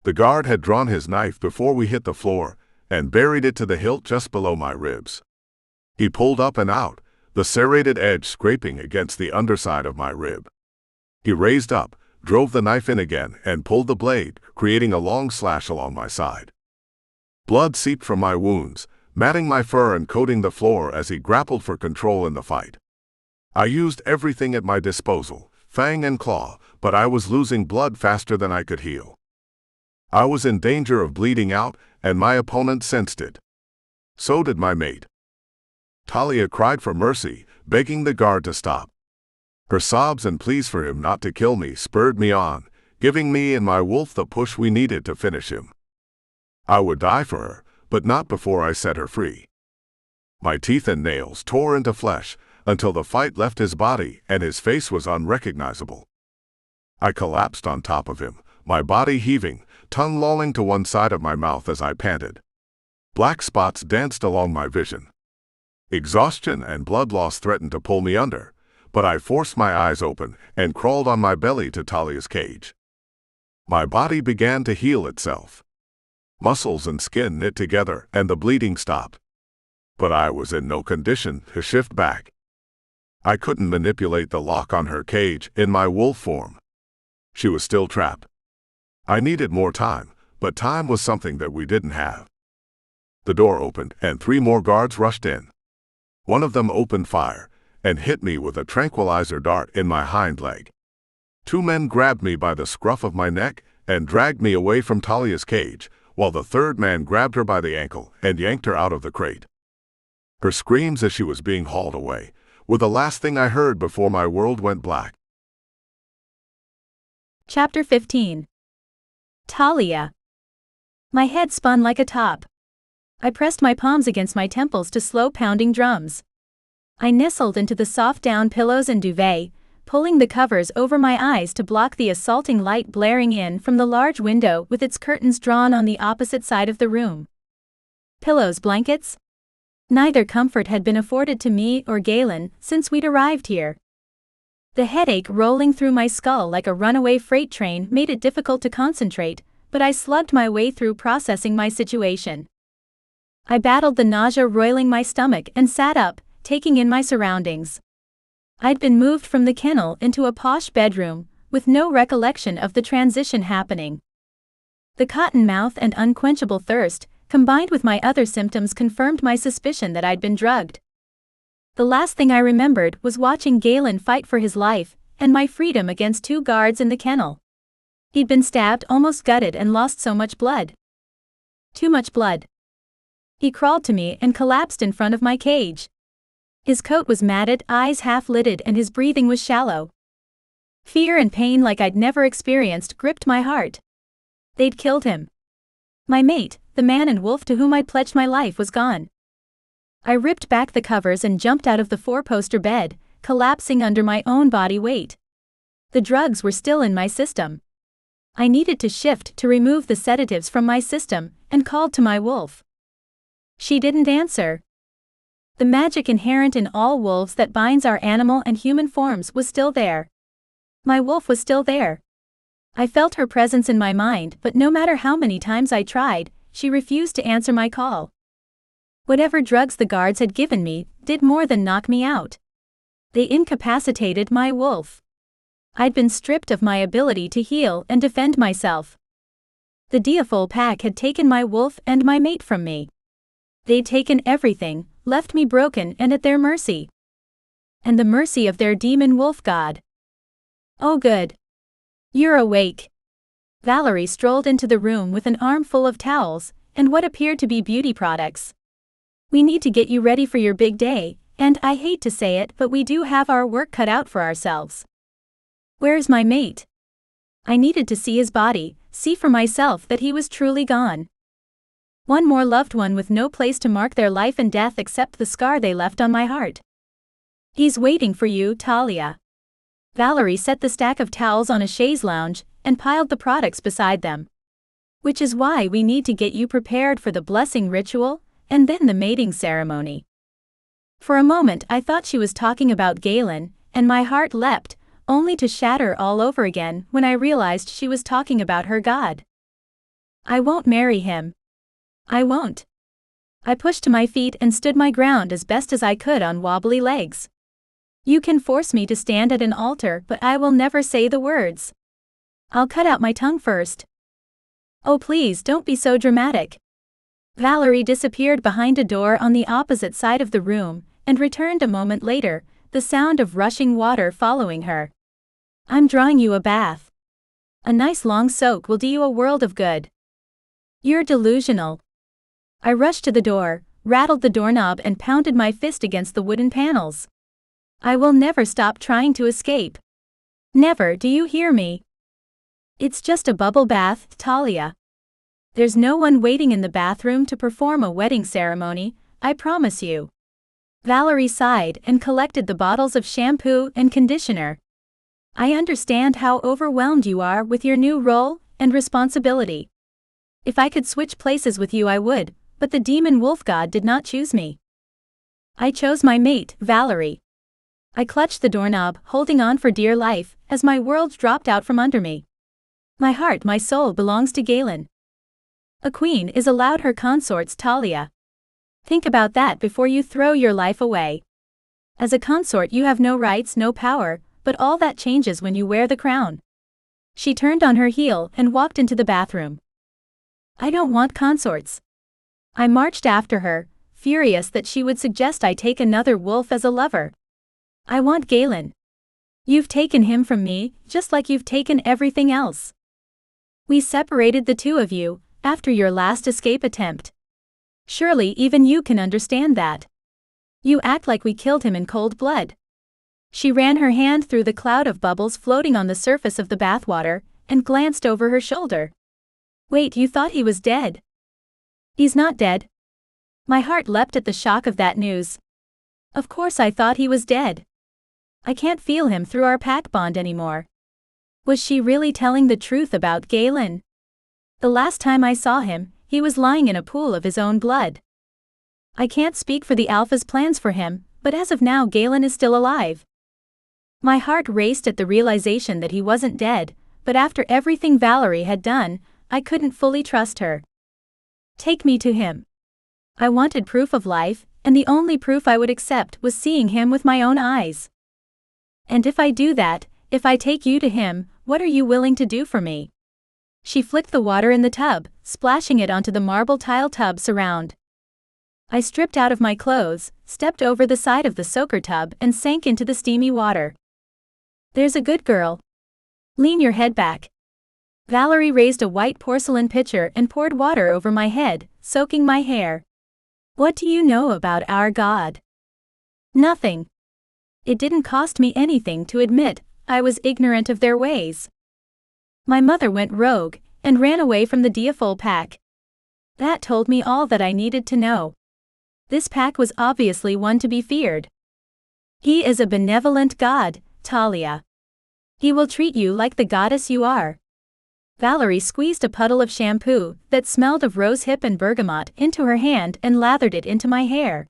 The guard had drawn his knife before we hit the floor and buried it to the hilt just below my ribs. He pulled up and out, the serrated edge scraping against the underside of my rib. He raised up, drove the knife in again, and pulled the blade, creating a long slash along my side. Blood seeped from my wounds, matting my fur and coating the floor as he grappled for control in the fight. I used everything at my disposal, fang and claw, but I was losing blood faster than I could heal. I was in danger of bleeding out, and my opponent sensed it. So did my mate. Talia cried for mercy, begging the guard to stop. Her sobs and pleas for him not to kill me spurred me on, giving me and my wolf the push we needed to finish him. I would die for her, but not before I set her free. My teeth and nails tore into flesh, until the fight left his body and his face was unrecognizable. I collapsed on top of him, my body heaving, tongue lolling to one side of my mouth as I panted. Black spots danced along my vision. Exhaustion and blood loss threatened to pull me under, but I forced my eyes open and crawled on my belly to Talia's cage. My body began to heal itself. Muscles and skin knit together and the bleeding stopped. But I was in no condition to shift back. I couldn't manipulate the lock on her cage in my wolf form. She was still trapped. I needed more time, but time was something that we didn't have. The door opened and 3 more guards rushed in. One of them opened fire and hit me with a tranquilizer dart in my hind leg. 2 men grabbed me by the scruff of my neck and dragged me away from Talia's cage, while the 3rd man grabbed her by the ankle and yanked her out of the crate. Her screams as she was being hauled away were the last thing I heard before my world went black. Chapter 15. Talia. My head spun like a top. I pressed my palms against my temples to slow pounding drums. I nestled into the soft down pillows and duvet, pulling the covers over my eyes to block the assaulting light blaring in from the large window with its curtains drawn on the opposite side of the room. Pillows, blankets? Neither comfort had been afforded to me or Galen since we'd arrived here. The headache rolling through my skull like a runaway freight train made it difficult to concentrate, but I slugged my way through processing my situation. I battled the nausea roiling my stomach and sat up, taking in my surroundings. I'd been moved from the kennel into a posh bedroom, with no recollection of the transition happening. The cotton mouth and unquenchable thirst, combined with my other symptoms, confirmed my suspicion that I'd been drugged. The last thing I remembered was watching Galen fight for his life and my freedom against 2 guards in the kennel. He'd been stabbed, almost gutted, and lost so much blood. Too much blood. He crawled to me and collapsed in front of my cage. His coat was matted, eyes half-lidded, and his breathing was shallow. Fear and pain like I'd never experienced gripped my heart. They'd killed him. My mate, the man and wolf to whom I'd pledged my life, was gone. I ripped back the covers and jumped out of the 4-poster bed, collapsing under my own body weight. The drugs were still in my system. I needed to shift to remove the sedatives from my system and called to my wolf. She didn't answer. The magic inherent in all wolves that binds our animal and human forms was still there. My wolf was still there. I felt her presence in my mind, but no matter how many times I tried, she refused to answer my call. Whatever drugs the guards had given me did more than knock me out. They incapacitated my wolf. I'd been stripped of my ability to heal and defend myself. The Diafol pack had taken my wolf and my mate from me. They'd taken everything, left me broken and at their mercy. And the mercy of their demon wolf god. Oh good. You're awake. Valerie strolled into the room with an armful of towels and what appeared to be beauty products. We need to get you ready for your big day, and I hate to say it, but we do have our work cut out for ourselves. Where's my mate? I needed to see his body, see for myself that he was truly gone. One more loved one with no place to mark their life and death except the scar they left on my heart. He's waiting for you, Talia. Valerie set the stack of towels on a chaise lounge and piled the products beside them. Which is why we need to get you prepared for the blessing ritual and then the mating ceremony. For a moment I thought she was talking about Galen, and my heart leapt, only to shatter all over again when I realized she was talking about her god. I won't marry him. I won't. I pushed to my feet and stood my ground as best as I could on wobbly legs. You can force me to stand at an altar, but I will never say the words. I'll cut out my tongue first. Oh please don't be so dramatic. Valerie disappeared behind a door on the opposite side of the room and returned a moment later, the sound of rushing water following her. I'm drawing you a bath. A nice long soak will do you a world of good. You're delusional. I rushed to the door, rattled the doorknob and pounded my fist against the wooden panels. I will never stop trying to escape. Never, do you hear me? It's just a bubble bath, Talia. There's no one waiting in the bathroom to perform a wedding ceremony, I promise you. Valerie sighed and collected the bottles of shampoo and conditioner. I understand how overwhelmed you are with your new role and responsibility. If I could switch places with you I would, but the demon wolf god did not choose me. I chose my mate, Valerie. I clutched the doorknob, holding on for dear life, as my world dropped out from under me. My heart, my soul belongs to Galen. A queen is allowed her consorts, Talia. Think about that before you throw your life away. As a consort you have no rights, no power, but all that changes when you wear the crown. She turned on her heel and walked into the bathroom. I don't want consorts. I marched after her, furious that she would suggest I take another wolf as a lover. I want Galen. You've taken him from me, just like you've taken everything else. We separated the two of you, after your last escape attempt. Surely even you can understand that. You act like we killed him in cold blood. She ran her hand through the cloud of bubbles floating on the surface of the bathwater, and glanced over her shoulder. Wait, you thought he was dead? He's not dead. My heart leapt at the shock of that news. Of course I thought he was dead. I can't feel him through our pack bond anymore. Was she really telling the truth about Galen? The last time I saw him, he was lying in a pool of his own blood. I can't speak for the Alpha's plans for him, but as of now Galen is still alive. My heart raced at the realization that he wasn't dead, but after everything Valerie had done, I couldn't fully trust her. Take me to him. I wanted proof of life, and the only proof I would accept was seeing him with my own eyes. And if I do that, if I take you to him, what are you willing to do for me? She flicked the water in the tub, splashing it onto the marble tile tub surround. I stripped out of my clothes, stepped over the side of the soaker tub and sank into the steamy water. There's a good girl. Lean your head back. Valerie raised a white porcelain pitcher and poured water over my head, soaking my hair. What do you know about our God? Nothing. It didn't cost me anything to admit I was ignorant of their ways. My mother went rogue and ran away from the Diafol pack. That told me all that I needed to know. This pack was obviously one to be feared. He is a benevolent god, Talia. He will treat you like the goddess you are. Valerie squeezed a puddle of shampoo that smelled of rosehip and bergamot into her hand and lathered it into my hair.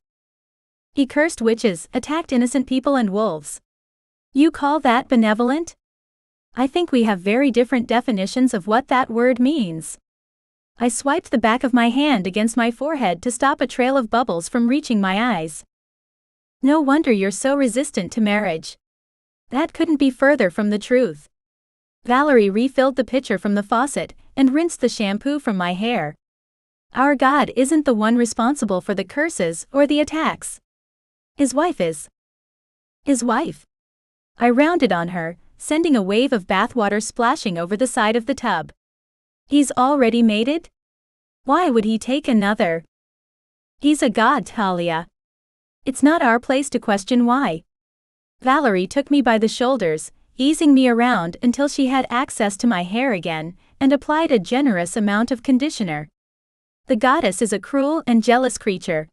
He cursed witches, attacked innocent people and wolves. You call that benevolent? I think we have very different definitions of what that word means. I swiped the back of my hand against my forehead to stop a trail of bubbles from reaching my eyes. No wonder you're so resistant to marriage. That couldn't be further from the truth. Valerie refilled the pitcher from the faucet and rinsed the shampoo from my hair. Our God isn't the one responsible for the curses or the attacks. His wife is. His wife. I rounded on her, sending a wave of bathwater splashing over the side of the tub. He's already mated? Why would he take another? He's a god, Talia. It's not our place to question why. Valerie took me by the shoulders, easing me around until she had access to my hair again, and applied a generous amount of conditioner. The goddess is a cruel and jealous creature.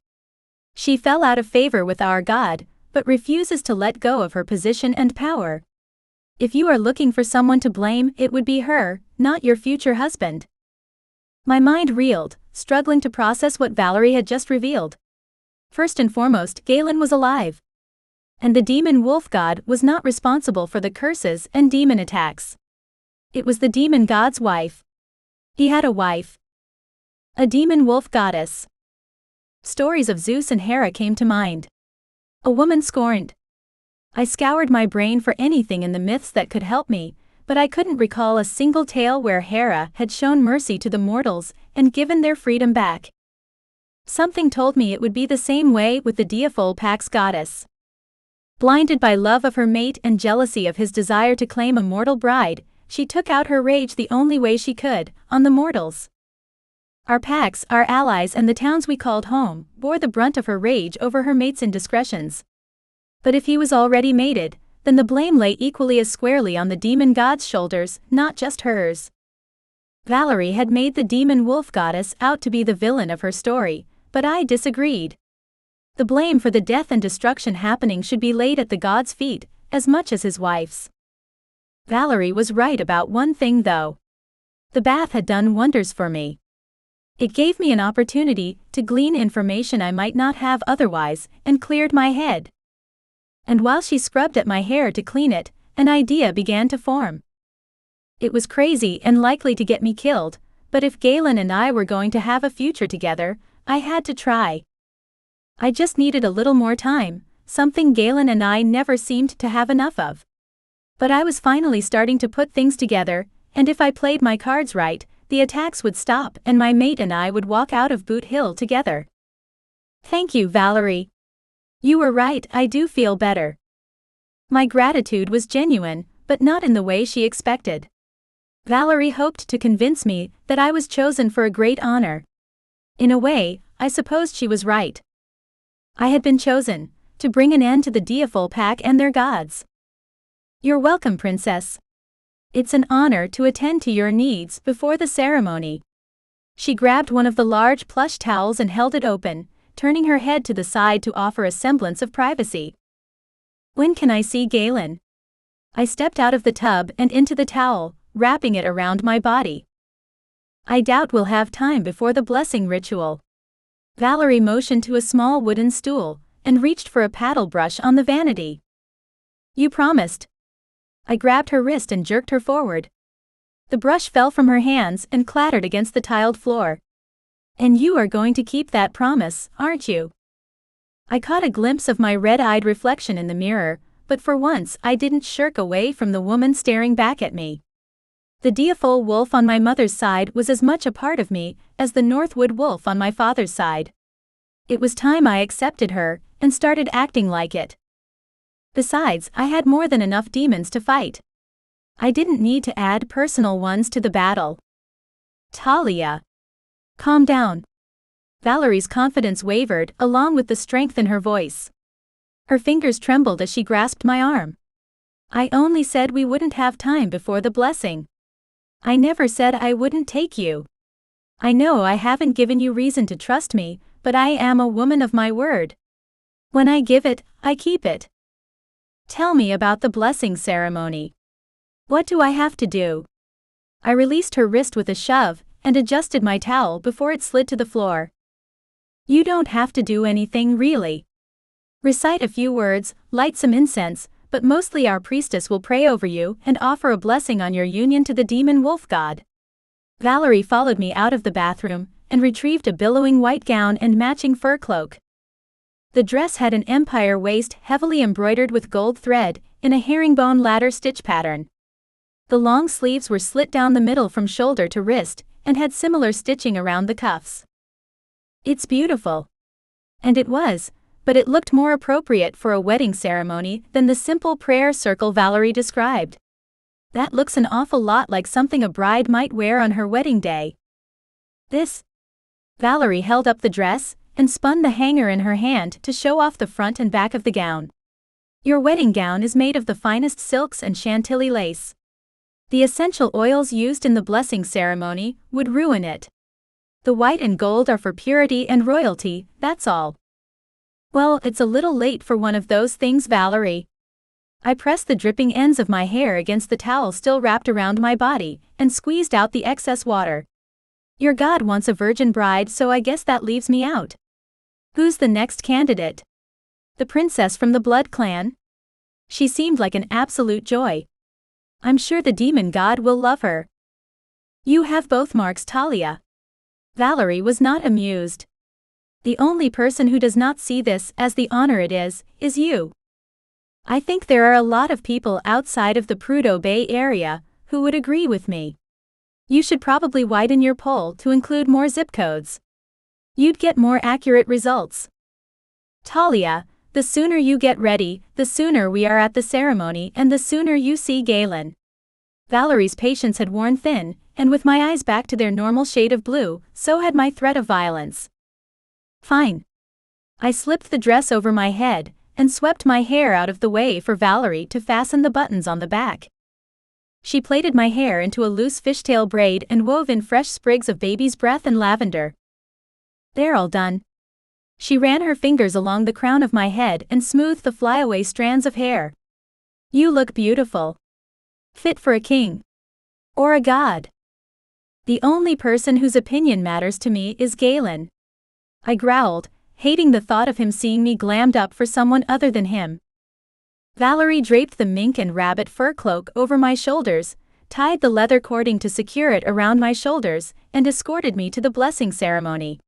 She fell out of favor with our God, but refuses to let go of her position and power. If you are looking for someone to blame, it would be her, not your future husband. My mind reeled, struggling to process what Valerie had just revealed. First and foremost, Galen was alive. And the demon wolf god was not responsible for the curses and demon attacks. It was the demon god's wife. He had a wife. A demon wolf goddess. Stories of Zeus and Hera came to mind. A woman scorned. I scoured my brain for anything in the myths that could help me, but I couldn't recall a single tale where Hera had shown mercy to the mortals and given their freedom back. Something told me it would be the same way with the Diafol pack's goddess. Blinded by love of her mate and jealousy of his desire to claim a mortal bride, she took out her rage the only way she could, on the mortals. Our packs, our allies and the towns we called home, bore the brunt of her rage over her mate's indiscretions. But if he was already mated, then the blame lay equally as squarely on the demon god's shoulders, not just hers. Valerie had made the demon wolf goddess out to be the villain of her story, but I disagreed. The blame for the death and destruction happening should be laid at the god's feet, as much as his wife's. Valerie was right about one thing though. The bath had done wonders for me. It gave me an opportunity to glean information I might not have otherwise, and cleared my head. And while she scrubbed at my hair to clean it, an idea began to form. It was crazy and likely to get me killed, but if Galen and I were going to have a future together, I had to try. I just needed a little more time, something Galen and I never seemed to have enough of. But I was finally starting to put things together, and if I played my cards right, the attacks would stop and my mate and I would walk out of Boot Hill together. Thank you, Valerie. You were right, I do feel better. My gratitude was genuine, but not in the way she expected. Valerie hoped to convince me that I was chosen for a great honor. In a way, I supposed she was right. I had been chosen to bring an end to the Deaful pack and their gods. You're welcome, Princess. It's an honor to attend to your needs before the ceremony. She grabbed one of the large plush towels and held it open, turning her head to the side to offer a semblance of privacy. When can I see Galen? I stepped out of the tub and into the towel, wrapping it around my body. I doubt we'll have time before the blessing ritual. Valerie motioned to a small wooden stool and reached for a paddle brush on the vanity. You promised. I grabbed her wrist and jerked her forward. The brush fell from her hands and clattered against the tiled floor. And you are going to keep that promise, aren't you? I caught a glimpse of my red-eyed reflection in the mirror, but for once I didn't shirk away from the woman staring back at me. The Deaful wolf on my mother's side was as much a part of me as the Northwood wolf on my father's side. It was time I accepted her and started acting like it. Besides, I had more than enough demons to fight. I didn't need to add personal ones to the battle. Talia. Calm down. Valerie's confidence wavered along with the strength in her voice. Her fingers trembled as she grasped my arm. I only said we wouldn't have time before the blessing. I never said I wouldn't take you. I know I haven't given you reason to trust me, but I am a woman of my word. When I give it, I keep it. Tell me about the blessing ceremony. What do I have to do? I released her wrist with a shove and adjusted my towel before it slid to the floor. You don't have to do anything really. Recite a few words, light some incense, but mostly our priestess will pray over you and offer a blessing on your union to the demon wolf god. Valerie followed me out of the bathroom and retrieved a billowing white gown and matching fur cloak. The dress had an empire waist heavily embroidered with gold thread in a herringbone ladder stitch pattern. The long sleeves were slit down the middle from shoulder to wrist and had similar stitching around the cuffs. It's beautiful. And it was, but it looked more appropriate for a wedding ceremony than the simple prayer circle Valerie described. That looks an awful lot like something a bride might wear on her wedding day. This. Valerie held up the dress and spun the hanger in her hand to show off the front and back of the gown. Your wedding gown is made of the finest silks and chantilly lace. The essential oils used in the blessing ceremony would ruin it. The white and gold are for purity and royalty, that's all. Well, it's a little late for one of those things, Valerie. I pressed the dripping ends of my hair against the towel still wrapped around my body and squeezed out the excess water. Your god wants a virgin bride, so I guess that leaves me out. Who's the next candidate? The princess from the Blood Clan? She seemed like an absolute joy. I'm sure the demon god will love her. You have both marks, Talia. Valerie was not amused. The only person who does not see this as the honor it is you. I think there are a lot of people outside of the Prudhoe Bay area who would agree with me. You should probably widen your poll to include more zip codes. You'd get more accurate results. Talia, the sooner you get ready, the sooner we are at the ceremony and the sooner you see Galen. Valerie's patience had worn thin, and with my eyes back to their normal shade of blue, so had my threat of violence. Fine. I slipped the dress over my head and swept my hair out of the way for Valerie to fasten the buttons on the back. She plaited my hair into a loose fishtail braid and wove in fresh sprigs of baby's breath and lavender. They're all done. She ran her fingers along the crown of my head and smoothed the flyaway strands of hair. You look beautiful. Fit for a king. Or a god. The only person whose opinion matters to me is Galen. I growled, hating the thought of him seeing me glammed up for someone other than him. Valerie draped the mink and rabbit fur cloak over my shoulders, tied the leather cording to secure it around my shoulders, and escorted me to the blessing ceremony.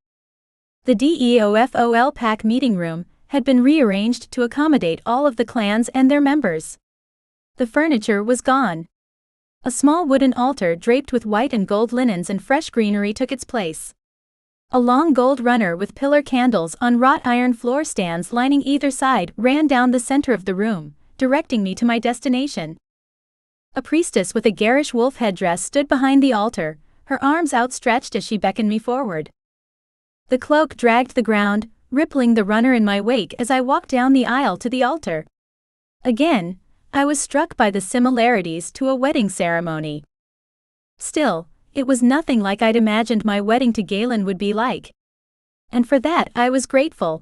The DEOFOL pack meeting room had been rearranged to accommodate all of the clans and their members. The furniture was gone. A small wooden altar draped with white and gold linens and fresh greenery took its place. A long gold runner with pillar candles on wrought iron floor stands lining either side ran down the center of the room, directing me to my destination. A priestess with a garish wolf headdress stood behind the altar, her arms outstretched as she beckoned me forward. The cloak dragged the ground, rippling the runner in my wake as I walked down the aisle to the altar. Again, I was struck by the similarities to a wedding ceremony. Still, it was nothing like I'd imagined my wedding to Galen would be like. And for that I was grateful.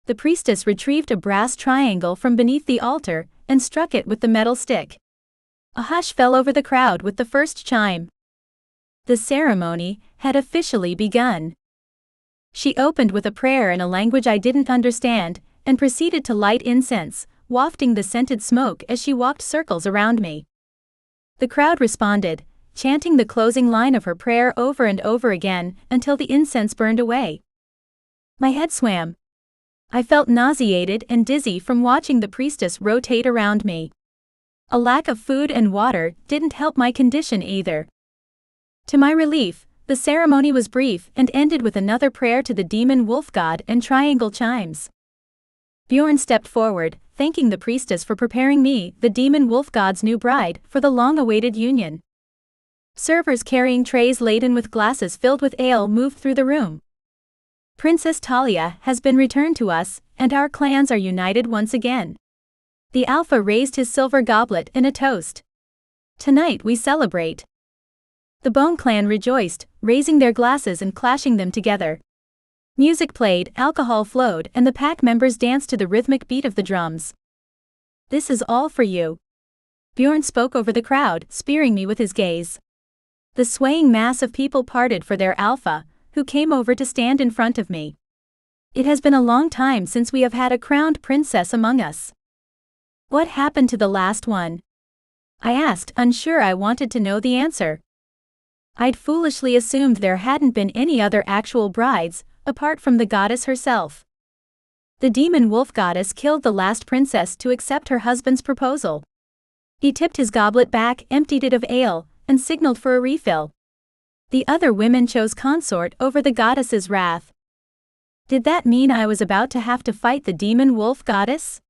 The priestess retrieved a brass triangle from beneath the altar and struck it with the metal stick. A hush fell over the crowd with the first chime. The ceremony had officially begun. She opened with a prayer in a language I didn't understand, and proceeded to light incense, wafting the scented smoke as she walked circles around me. The crowd responded, chanting the closing line of her prayer over and over again until the incense burned away. My head swam. I felt nauseated and dizzy from watching the priestess rotate around me. A lack of food and water didn't help my condition either. To my relief, the ceremony was brief and ended with another prayer to the demon wolf god and triangle chimes. Bjorn stepped forward, thanking the priestess for preparing me, the demon wolf god's new bride, for the long-awaited union. Servers carrying trays laden with glasses filled with ale moved through the room. Princess Talia has been returned to us, and our clans are united once again. The Alpha raised his silver goblet in a toast. Tonight we celebrate. The Bone clan rejoiced, raising their glasses and clashing them together. Music played, alcohol flowed, and the pack members danced to the rhythmic beat of the drums. This is all for you. Bjorn spoke over the crowd, spearing me with his gaze. The swaying mass of people parted for their Alpha, who came over to stand in front of me. It has been a long time since we have had a crowned princess among us. What happened to the last one? I asked, unsure. I wanted to know the answer. I'd foolishly assumed there hadn't been any other actual brides, apart from the goddess herself. The demon wolf goddess killed the last princess to accept her husband's proposal. He tipped his goblet back, emptied it of ale, and signaled for a refill. The other women chose consort over the goddess's wrath. Did that mean I was about to have to fight the demon wolf goddess?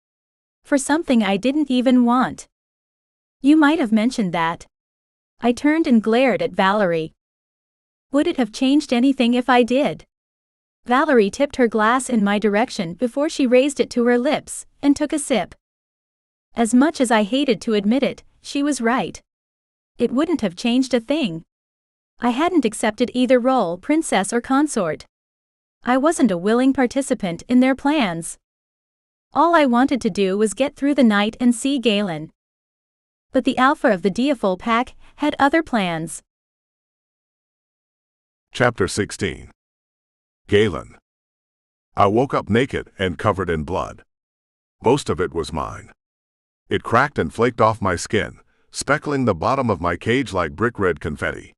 For something I didn't even want. You might have mentioned that. I turned and glared at Valerie. Would it have changed anything if I did? Valerie tipped her glass in my direction before she raised it to her lips and took a sip. As much as I hated to admit it, she was right. It wouldn't have changed a thing. I hadn't accepted either role, princess or consort. I wasn't a willing participant in their plans. All I wanted to do was get through the night and see Galen. But the Alpha of the Deaful pack had other plans. Chapter 16. Galen. I woke up naked and covered in blood. Most of it was mine. It cracked and flaked off my skin, speckling the bottom of my cage like brick-red confetti.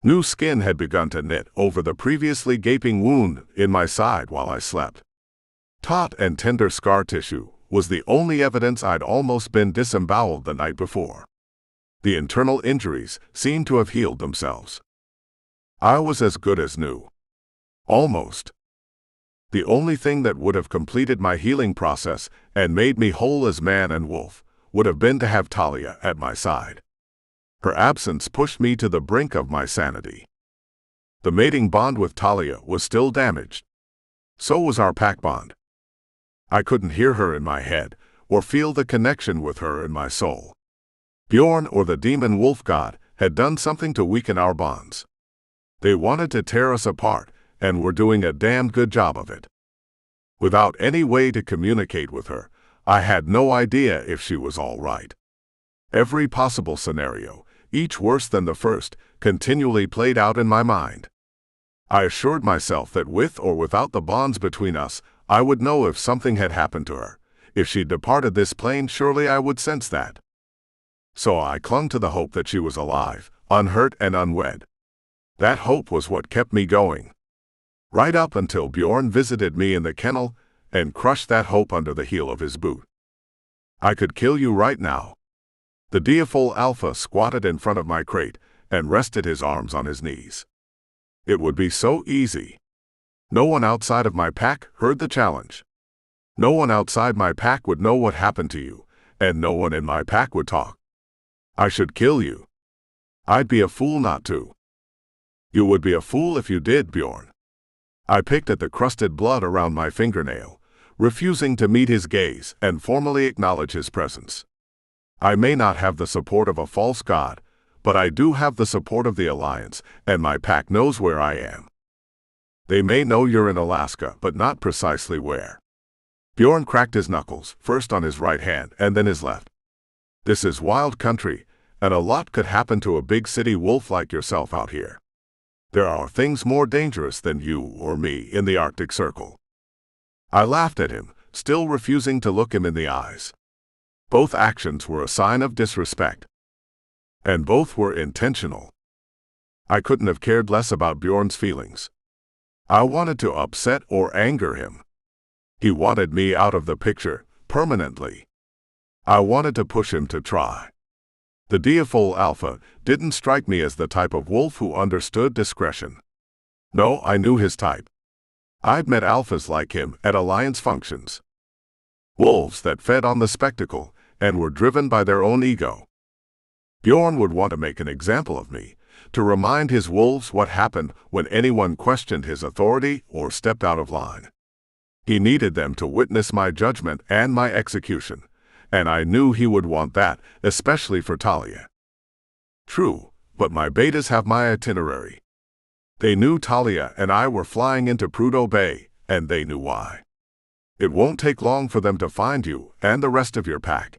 New skin had begun to knit over the previously gaping wound in my side while I slept. Taut and tender scar tissue was the only evidence I'd almost been disemboweled the night before. The internal injuries seemed to have healed themselves. I was as good as new. Almost. The only thing that would have completed my healing process and made me whole as man and wolf would have been to have Talia at my side. Her absence pushed me to the brink of my sanity. The mating bond with Talia was still damaged. So was our pack bond. I couldn't hear her in my head or feel the connection with her in my soul. Bjorn or the demon wolf god had done something to weaken our bonds. They wanted to tear us apart and were doing a damned good job of it. Without any way to communicate with her, I had no idea if she was all right. Every possible scenario, each worse than the first, continually played out in my mind. I assured myself that with or without the bonds between us, I would know if something had happened to her. If she departed this plane, surely I would sense that. So I clung to the hope that she was alive, unhurt and unwed. That hope was what kept me going. Right up until Bjorn visited me in the kennel, and crush that hope under the heel of his boot. I could kill you right now. The Diaphole Alpha squatted in front of my crate and rested his arms on his knees. It would be so easy. No one outside of my pack heard the challenge. No one outside my pack would know what happened to you, and no one in my pack would talk. I should kill you. I'd be a fool not to. You would be a fool if you did, Bjorn. I picked at the crusted blood around my fingernail, refusing to meet his gaze and formally acknowledge his presence. I may not have the support of a false god, but I do have the support of the Alliance, and my pack knows where I am. They may know you're in Alaska, but not precisely where. Bjorn cracked his knuckles, first on his right hand and then his left. This is wild country, and a lot could happen to a big city wolf like yourself out here. There are things more dangerous than you or me in the Arctic Circle. I laughed at him, still refusing to look him in the eyes. Both actions were a sign of disrespect. And both were intentional. I couldn't have cared less about Bjorn's feelings. I wanted to upset or anger him. He wanted me out of the picture, permanently. I wanted to push him to try. The Diaphole Alpha didn't strike me as the type of wolf who understood discretion. No, I knew his type. I'd met alphas like him at Alliance functions. Wolves that fed on the spectacle and were driven by their own ego. Bjorn would want to make an example of me, to remind his wolves what happened when anyone questioned his authority or stepped out of line. He needed them to witness my judgment and my execution, and I knew he would want that, especially for Talia. True, but my betas have my itinerary. They knew Talia and I were flying into Prudhoe Bay, and they knew why. It won't take long for them to find you and the rest of your pack.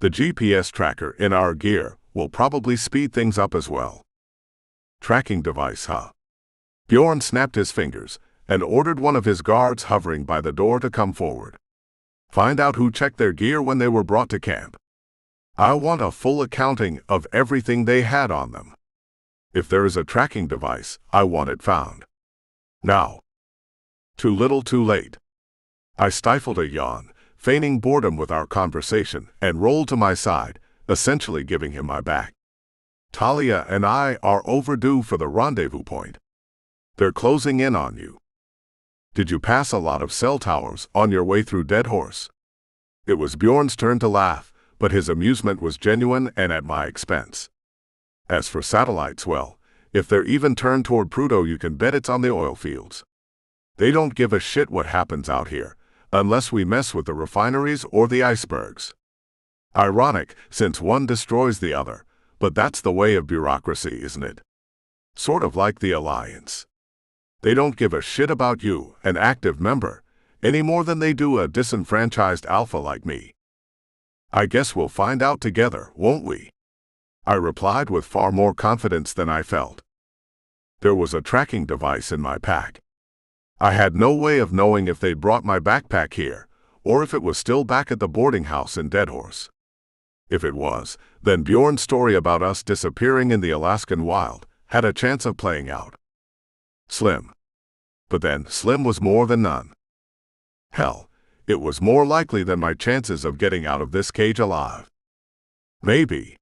The GPS tracker in our gear will probably speed things up as well. Tracking device, huh? Bjorn snapped his fingers and ordered one of his guards hovering by the door to come forward. Find out who checked their gear when they were brought to camp. I want a full accounting of everything they had on them. If there is a tracking device, I want it found. Now. Too little too late. I stifled a yawn, feigning boredom with our conversation, and rolled to my side, essentially giving him my back. Talia and I are overdue for the rendezvous point. They're closing in on you. Did you pass a lot of cell towers on your way through Dead Horse? It was Bjorn's turn to laugh, but his amusement was genuine and at my expense. As for satellites, well, if they're even turned toward Prudhoe, you can bet it's on the oil fields. They don't give a shit what happens out here, unless we mess with the refineries or the icebergs. Ironic, since one destroys the other, but that's the way of bureaucracy, isn't it? Sort of like the Alliance. They don't give a shit about you, an active member, any more than they do a disenfranchised alpha like me. I guess we'll find out together, won't we? I replied with far more confidence than I felt. There was a tracking device in my pack. I had no way of knowing if they'd brought my backpack here, or if it was still back at the boarding house in Dead Horse. If it was, then Bjorn's story about us disappearing in the Alaskan wild had a chance of playing out. Slim. But then, slim was more than none. Hell, it was more likely than my chances of getting out of this cage alive. Maybe.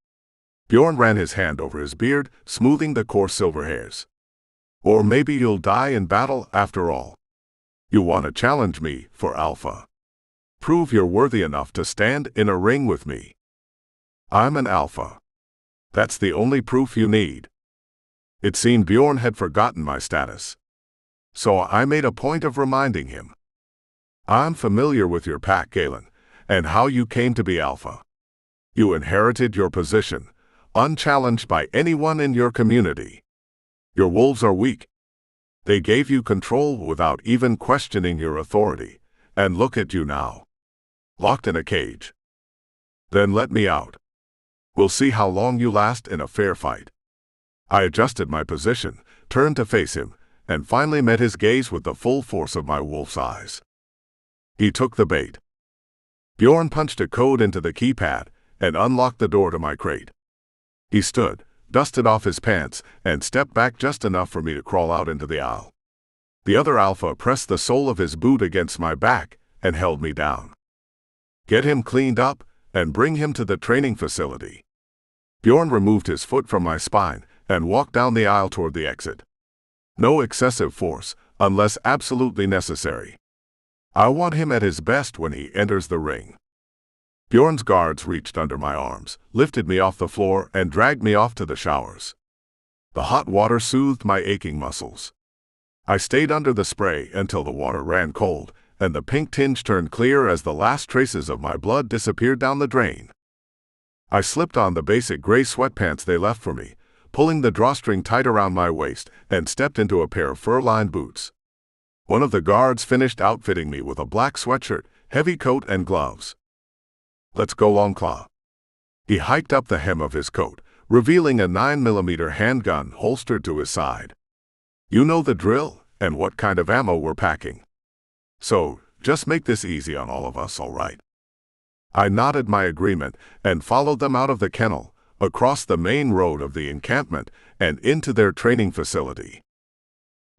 Bjorn ran his hand over his beard, smoothing the coarse silver hairs. Or maybe you'll die in battle after all. You want to challenge me for alpha. Prove you're worthy enough to stand in a ring with me. I'm an alpha. That's the only proof you need. It seemed Bjorn had forgotten my status. So I made a point of reminding him. I'm familiar with your pack, Galen, and how you came to be alpha. You inherited your position, unchallenged by anyone in your community. Your wolves are weak. They gave you control without even questioning your authority, and look at you now. Locked in a cage. Then let me out. We'll see how long you last in a fair fight. I adjusted my position, turned to face him, and finally met his gaze with the full force of my wolf's eyes. He took the bait. Bjorn punched a code into the keypad and unlocked the door to my crate. He stood, dusted off his pants, and stepped back just enough for me to crawl out into the aisle. The other alpha pressed the sole of his boot against my back and held me down. "Get him cleaned up and bring him to the training facility." Bjorn removed his foot from my spine and walked down the aisle toward the exit. "No excessive force, unless absolutely necessary. I want him at his best when he enters the ring." Bjorn's guards reached under my arms, lifted me off the floor, and dragged me off to the showers. The hot water soothed my aching muscles. I stayed under the spray until the water ran cold, and the pink tinge turned clear as the last traces of my blood disappeared down the drain. I slipped on the basic gray sweatpants they left for me, pulling the drawstring tight around my waist, and stepped into a pair of fur-lined boots. One of the guards finished outfitting me with a black sweatshirt, heavy coat, and gloves. "Let's go, Longclaw." He hiked up the hem of his coat, revealing a 9mm handgun holstered to his side. "You know the drill and what kind of ammo we're packing. So, just make this easy on all of us, all right?" I nodded my agreement and followed them out of the kennel, across the main road of the encampment, and into their training facility.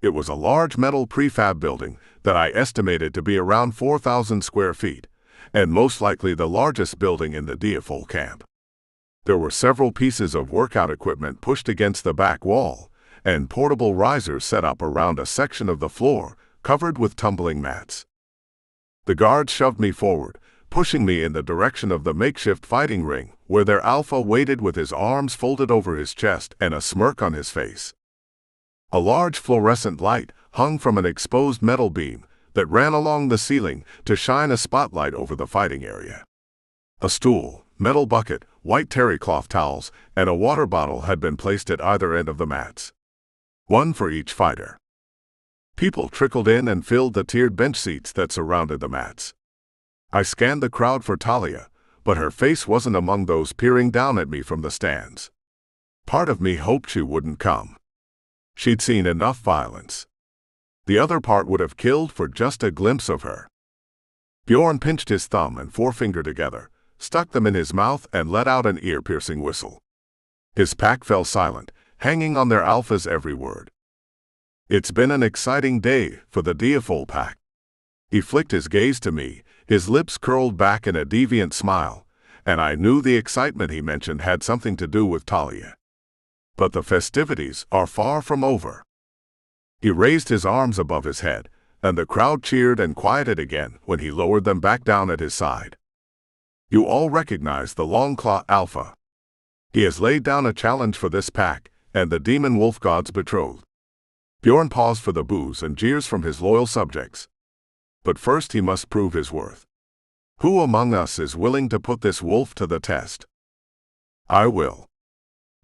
It was a large metal prefab building that I estimated to be around 4,000 square feet, and most likely the largest building in the Diafol camp. There were several pieces of workout equipment pushed against the back wall, and portable risers set up around a section of the floor covered with tumbling mats. The guards shoved me forward, pushing me in the direction of the makeshift fighting ring, where their alpha waited with his arms folded over his chest and a smirk on his face. A large fluorescent light hung from an exposed metal beam that ran along the ceiling to shine a spotlight over the fighting area. A stool, metal bucket, white terry cloth towels, and a water bottle had been placed at either end of the mats. One for each fighter. People trickled in and filled the tiered bench seats that surrounded the mats. I scanned the crowd for Talia, but her face wasn't among those peering down at me from the stands. Part of me hoped she wouldn't come. She'd seen enough violence. The other part would have killed for just a glimpse of her. Bjorn pinched his thumb and forefinger together, stuck them in his mouth, and let out an ear-piercing whistle. His pack fell silent, hanging on their alpha's every word. "It's been an exciting day for the Diafol pack." He flicked his gaze to me, his lips curled back in a deviant smile, and I knew the excitement he mentioned had something to do with Talia. "But the festivities are far from over." He raised his arms above his head, and the crowd cheered and quieted again when he lowered them back down at his side. "You all recognize the Longclaw Alpha. He has laid down a challenge for this pack and the demon wolf god's betrothed." Bjorn paused for the boos and jeers from his loyal subjects. "But first he must prove his worth. Who among us is willing to put this wolf to the test?" "I will."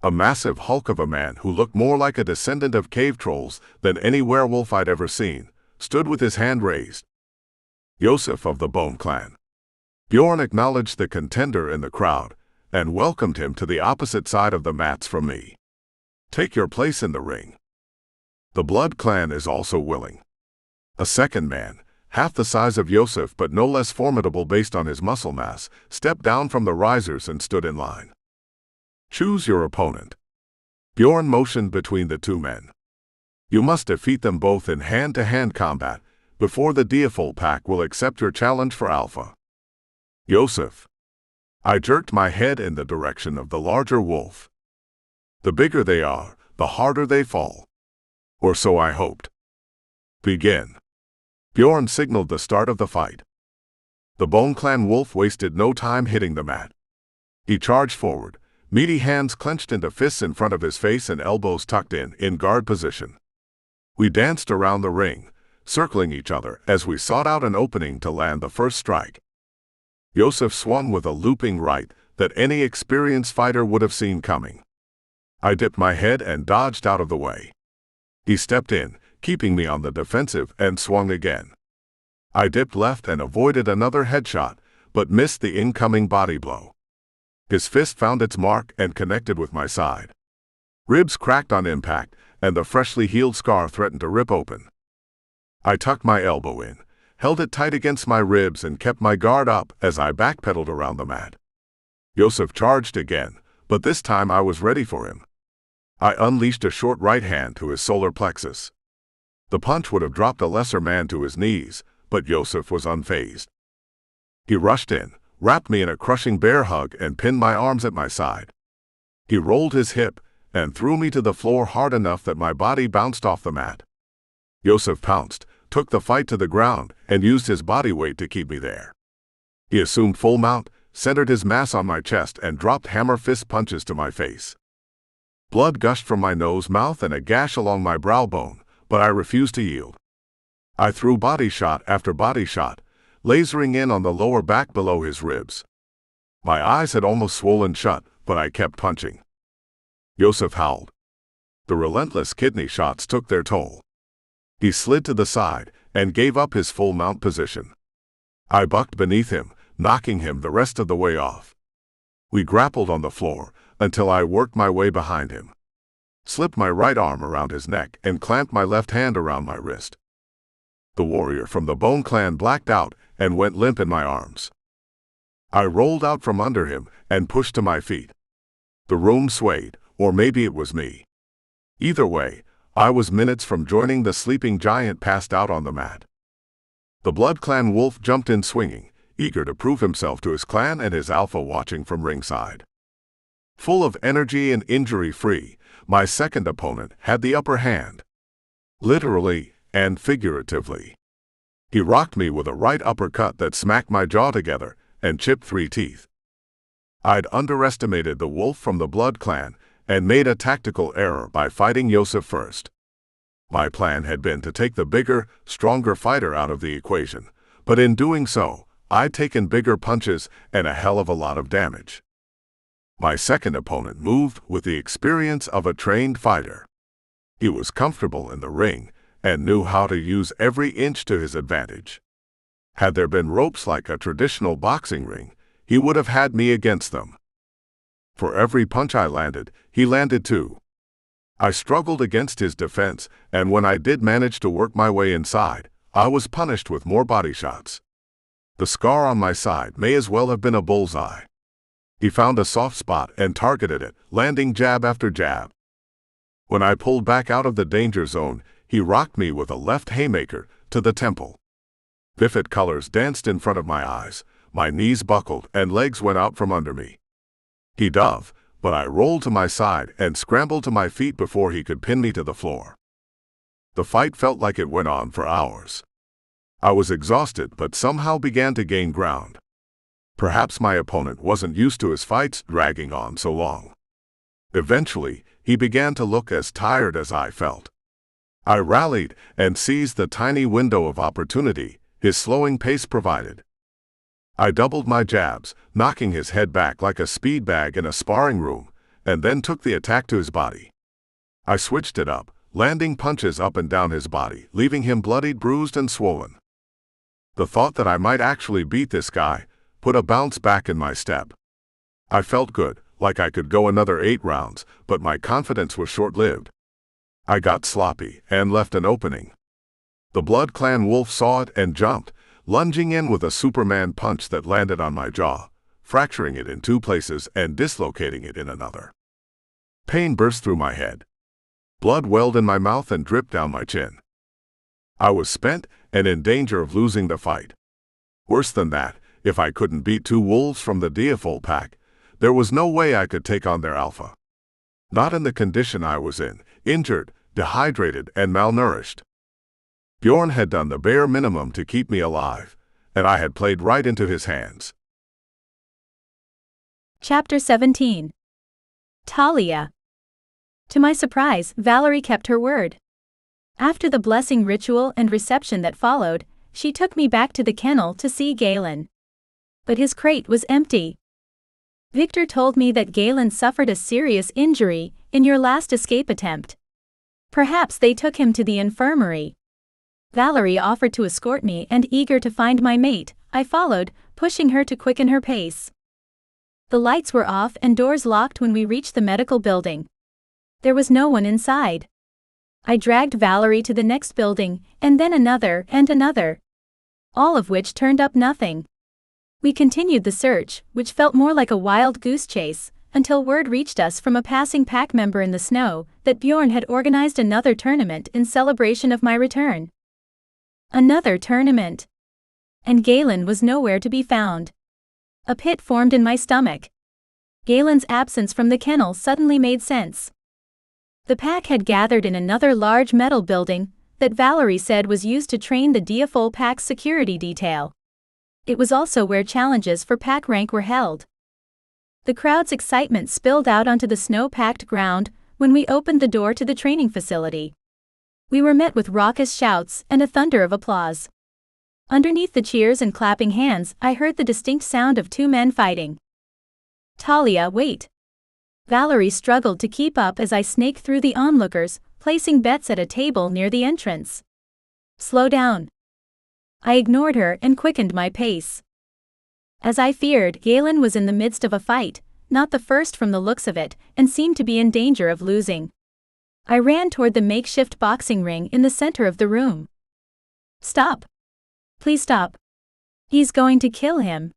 A massive hulk of a man who looked more like a descendant of cave trolls than any werewolf I'd ever seen, stood with his hand raised. "Yosef of the Bone Clan." Bjorn acknowledged the contender in the crowd and welcomed him to the opposite side of the mats from me. "Take your place in the ring." The Blood Clan is also willing. A second man, half the size of Yosef but no less formidable based on his muscle mass, stepped down from the risers and stood in line. "Choose your opponent." Bjorn motioned between the two men. "You must defeat them both in hand-to-hand combat before the Diafol pack will accept your challenge for Alpha." "Yosef." I jerked my head in the direction of the larger wolf. "The bigger they are, the harder they fall." Or so I hoped. "Begin." Bjorn signaled the start of the fight. The Bone Clan wolf wasted no time hitting the mat. He charged forward, meaty hands clenched into fists in front of his face and elbows tucked in guard position. We danced around the ring, circling each other as we sought out an opening to land the first strike. Yosef swung with a looping right that any experienced fighter would have seen coming. I dipped my head and dodged out of the way. He stepped in, keeping me on the defensive, and swung again. I dipped left and avoided another headshot, but missed the incoming body blow. His fist found its mark and connected with my side. Ribs cracked on impact, and the freshly healed scar threatened to rip open. I tucked my elbow in, held it tight against my ribs, and kept my guard up as I backpedaled around the mat. Yosef charged again, but this time I was ready for him. I unleashed a short right hand to his solar plexus. The punch would have dropped a lesser man to his knees, but Yosef was unfazed. He rushed in, wrapped me in a crushing bear hug and pinned my arms at my side. He rolled his hip and threw me to the floor hard enough that my body bounced off the mat. Yosef pounced, took the fight to the ground, and used his body weight to keep me there. He assumed full mount, centered his mass on my chest, and dropped hammer fist punches to my face. Blood gushed from my nose, mouth, and a gash along my brow bone, but I refused to yield. I threw body shot after body shot, lasering in on the lower back below his ribs. My eyes had almost swollen shut, but I kept punching. Yosef howled. The relentless kidney shots took their toll. He slid to the side and gave up his full mount position. I bucked beneath him, knocking him the rest of the way off. We grappled on the floor until I worked my way behind him, slipped my right arm around his neck, and clamped my left hand around my wrist. The warrior from the Bone Clan blacked out and went limp in my arms. I rolled out from under him and pushed to my feet. The room swayed, or maybe it was me. Either way, I was minutes from joining the sleeping giant passed out on the mat. The Blood Clan wolf jumped in swinging, eager to prove himself to his clan and his alpha watching from ringside. Full of energy and injury-free, my second opponent had the upper hand. Literally and figuratively. He rocked me with a right uppercut that smacked my jaw together and chipped 3 teeth. I'd underestimated the wolf from the Blood Clan and made a tactical error by fighting Yosef first. My plan had been to take the bigger, stronger fighter out of the equation, but in doing so, I'd taken bigger punches and a hell of a lot of damage. My second opponent moved with the experience of a trained fighter. He was comfortable in the ring and knew how to use every inch to his advantage. Had there been ropes like a traditional boxing ring, he would have had me against them. For every punch I landed, he landed 2. I struggled against his defense, and when I did manage to work my way inside, I was punished with more body shots. The scar on my side may as well have been a bullseye. He found a soft spot and targeted it, landing jab after jab. When I pulled back out of the danger zone, he rocked me with a left haymaker to the temple. Vivid colors danced in front of my eyes, my knees buckled, and legs went out from under me. He dove, but I rolled to my side and scrambled to my feet before he could pin me to the floor. The fight felt like it went on for hours. I was exhausted but somehow began to gain ground. Perhaps my opponent wasn't used to his fights dragging on so long. Eventually, he began to look as tired as I felt. I rallied and seized the tiny window of opportunity his slowing pace provided. I doubled my jabs, knocking his head back like a speed bag in a sparring room, and then took the attack to his body. I switched it up, landing punches up and down his body, leaving him bloodied, bruised, and swollen. The thought that I might actually beat this guy put a bounce back in my step. I felt good, like I could go another 8 rounds, but my confidence was short-lived. I got sloppy and left an opening. The Blood Clan wolf saw it and jumped, lunging in with a Superman punch that landed on my jaw, fracturing it in 2 places and dislocating it in another. Pain burst through my head. Blood welled in my mouth and dripped down my chin. I was spent and in danger of losing the fight. Worse than that, if I couldn't beat 2 wolves from the Deathful pack, there was no way I could take on their alpha. Not in the condition I was in, injured, dehydrated, and malnourished. Bjorn had done the bare minimum to keep me alive, and I had played right into his hands. Chapter 17. Talia. To my surprise, Valerie kept her word. After the blessing ritual and reception that followed, she took me back to the kennel to see Galen. But his crate was empty. Victor told me that Galen suffered a serious injury in your last escape attempt. Perhaps they took him to the infirmary. Valerie offered to escort me, and eager to find my mate, I followed, pushing her to quicken her pace. The lights were off and doors locked when we reached the medical building. There was no one inside. I dragged Valerie to the next building, and then another and another. All of which turned up nothing. We continued the search, which felt more like a wild goose chase, until word reached us from a passing pack member in the snow that Bjorn had organized another tournament in celebration of my return. Another tournament. And Galen was nowhere to be found. A pit formed in my stomach. Galen's absence from the kennel suddenly made sense. The pack had gathered in another large metal building that Valerie said was used to train the Diafol pack's security detail. It was also where challenges for pack rank were held. The crowd's excitement spilled out onto the snow-packed ground when we opened the door to the training facility. We were met with raucous shouts and a thunder of applause. Underneath the cheers and clapping hands, I heard the distinct sound of two men fighting. Talia, wait. Valerie struggled to keep up as I snaked through the onlookers, placing bets at a table near the entrance. Slow down. I ignored her and quickened my pace. As I feared, Galen was in the midst of a fight, not the first from the looks of it, and seemed to be in danger of losing. I ran toward the makeshift boxing ring in the center of the room. Stop. Please stop. He's going to kill him.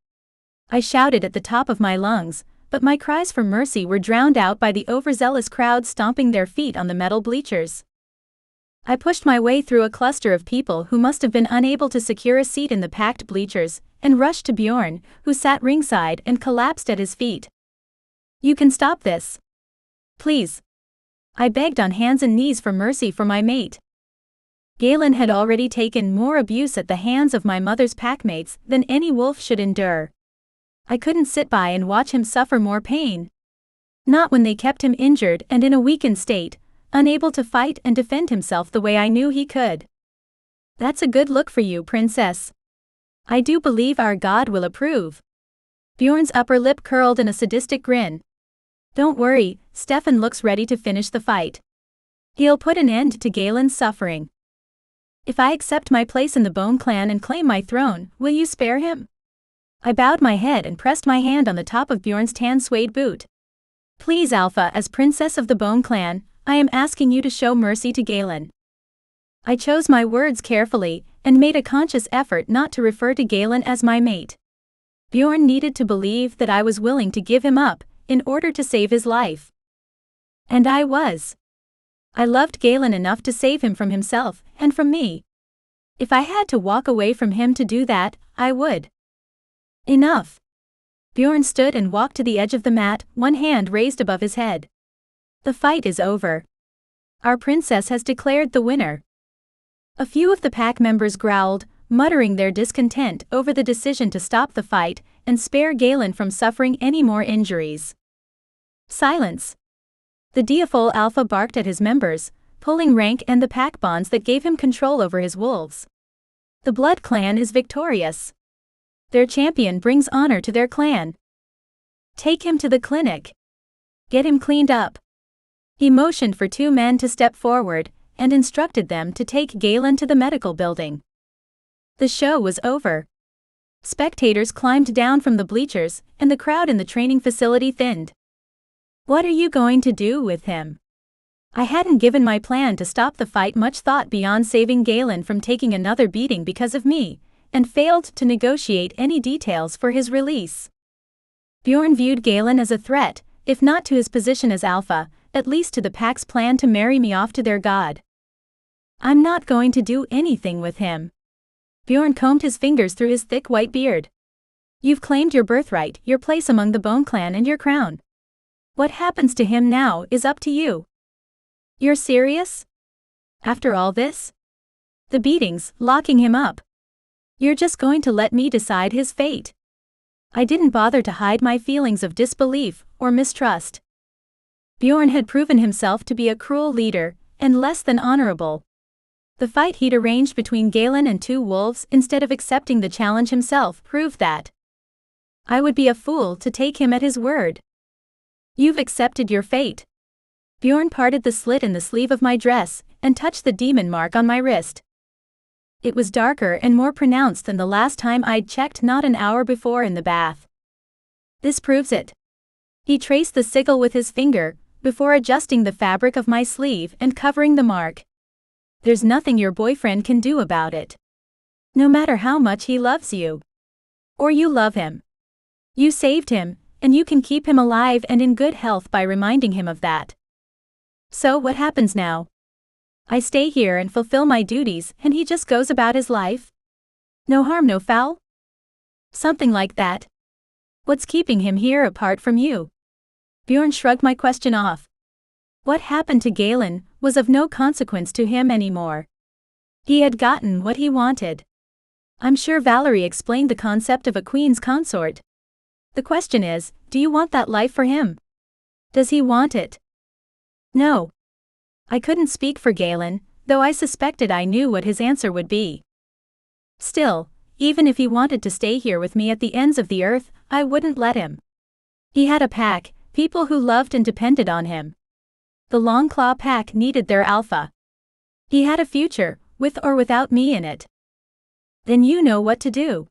I shouted at the top of my lungs, but my cries for mercy were drowned out by the overzealous crowd stomping their feet on the metal bleachers. I pushed my way through a cluster of people who must have been unable to secure a seat in the packed bleachers, and rushed to Bjorn, who sat ringside and collapsed at his feet. You can stop this. Please. I begged on hands and knees for mercy for my mate. Galen had already taken more abuse at the hands of my mother's packmates than any wolf should endure. I couldn't sit by and watch him suffer more pain. Not when they kept him injured and in a weakened state, unable to fight and defend himself the way I knew he could. That's a good look for you, princess. I do believe our God will approve. Bjorn's upper lip curled in a sadistic grin. Don't worry, Stefan looks ready to finish the fight. He'll put an end to Galen's suffering. If I accept my place in the Bone Clan and claim my throne, will you spare him? I bowed my head and pressed my hand on the top of Bjorn's tan suede boot. Please, Alpha, as Princess of the Bone Clan, I am asking you to show mercy to Galen. I chose my words carefully, and made a conscious effort not to refer to Galen as my mate. Bjorn needed to believe that I was willing to give him up, in order to save his life. And I was. I loved Galen enough to save him from himself, and from me. If I had to walk away from him to do that, I would. Enough. Bjorn stood and walked to the edge of the mat, one hand raised above his head. The fight is over. Our princess has declared the winner. A few of the pack members growled, muttering their discontent over the decision to stop the fight and spare Galen from suffering any more injuries. Silence. The Diafol Alpha barked at his members, pulling rank and the pack bonds that gave him control over his wolves. The Blood Clan is victorious. Their champion brings honor to their clan. Take him to the clinic. Get him cleaned up. He motioned for two men to step forward, and instructed them to take Galen to the medical building. The show was over. Spectators climbed down from the bleachers, and the crowd in the training facility thinned. What are you going to do with him? I hadn't given my plan to stop the fight much thought beyond saving Galen from taking another beating because of me, and failed to negotiate any details for his release. Bjorn viewed Galen as a threat, if not to his position as Alpha, at least to the pack's plan to marry me off to their god. I'm not going to do anything with him. Bjorn combed his fingers through his thick white beard. You've claimed your birthright, your place among the Bone Clan and your crown. What happens to him now is up to you. You're serious? After all this? The beatings, locking him up. You're just going to let me decide his fate? I didn't bother to hide my feelings of disbelief or mistrust. Bjorn had proven himself to be a cruel leader, and less than honorable. The fight he'd arranged between Galen and two wolves instead of accepting the challenge himself proved that. I would be a fool to take him at his word. You've accepted your fate. Bjorn parted the slit in the sleeve of my dress, and touched the demon mark on my wrist. It was darker and more pronounced than the last time I'd checked not an hour before in the bath. This proves it. He traced the sigil with his finger, before adjusting the fabric of my sleeve and covering the mark. There's nothing your boyfriend can do about it. No matter how much he loves you. Or you love him. You saved him, and you can keep him alive and in good health by reminding him of that. So what happens now? I stay here and fulfill my duties and he just goes about his life? No harm, no foul? Something like that. What's keeping him here apart from you? Bjorn shrugged my question off. What happened to Galen was of no consequence to him anymore. He had gotten what he wanted. I'm sure Valerie explained the concept of a queen's consort. The question is, do you want that life for him? Does he want it? No. I couldn't speak for Galen, though I suspected I knew what his answer would be. Still, even if he wanted to stay here with me at the ends of the earth, I wouldn't let him. He had a pack, people who loved and depended on him. The Longclaw pack needed their alpha. He had a future, with or without me in it. Then you know what to do.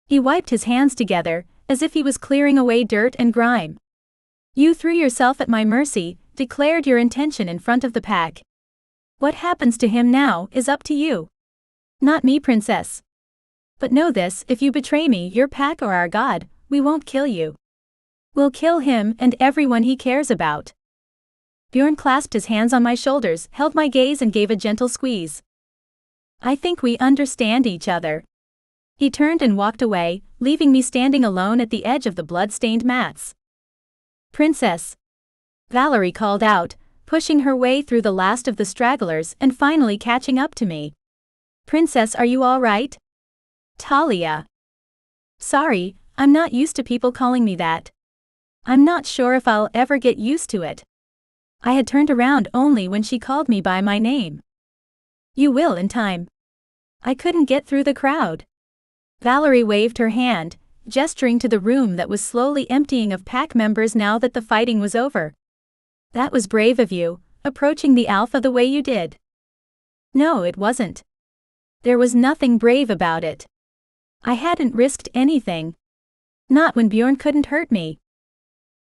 He wiped his hands together, as if he was clearing away dirt and grime. You threw yourself at my mercy, declared your intention in front of the pack. What happens to him now is up to you. Not me, princess. But know this, if you betray me, your pack or our god, we won't kill you. We'll kill him and everyone he cares about. Bjorn clasped his hands on my shoulders, held my gaze and gave a gentle squeeze. I think we understand each other. He turned and walked away, leaving me standing alone at the edge of the blood-stained mats. Princess! Valerie called out, pushing her way through the last of the stragglers and finally catching up to me. Princess, are you all right? Talia. Sorry, I'm not used to people calling me that. I'm not sure if I'll ever get used to it. I had turned around only when she called me by my name. You will in time. I couldn't get through the crowd. Valerie waved her hand, gesturing to the room that was slowly emptying of pack members now that the fighting was over. That was brave of you, approaching the Alpha the way you did. No, it wasn't. There was nothing brave about it. I hadn't risked anything. Not when Bjorn couldn't hurt me.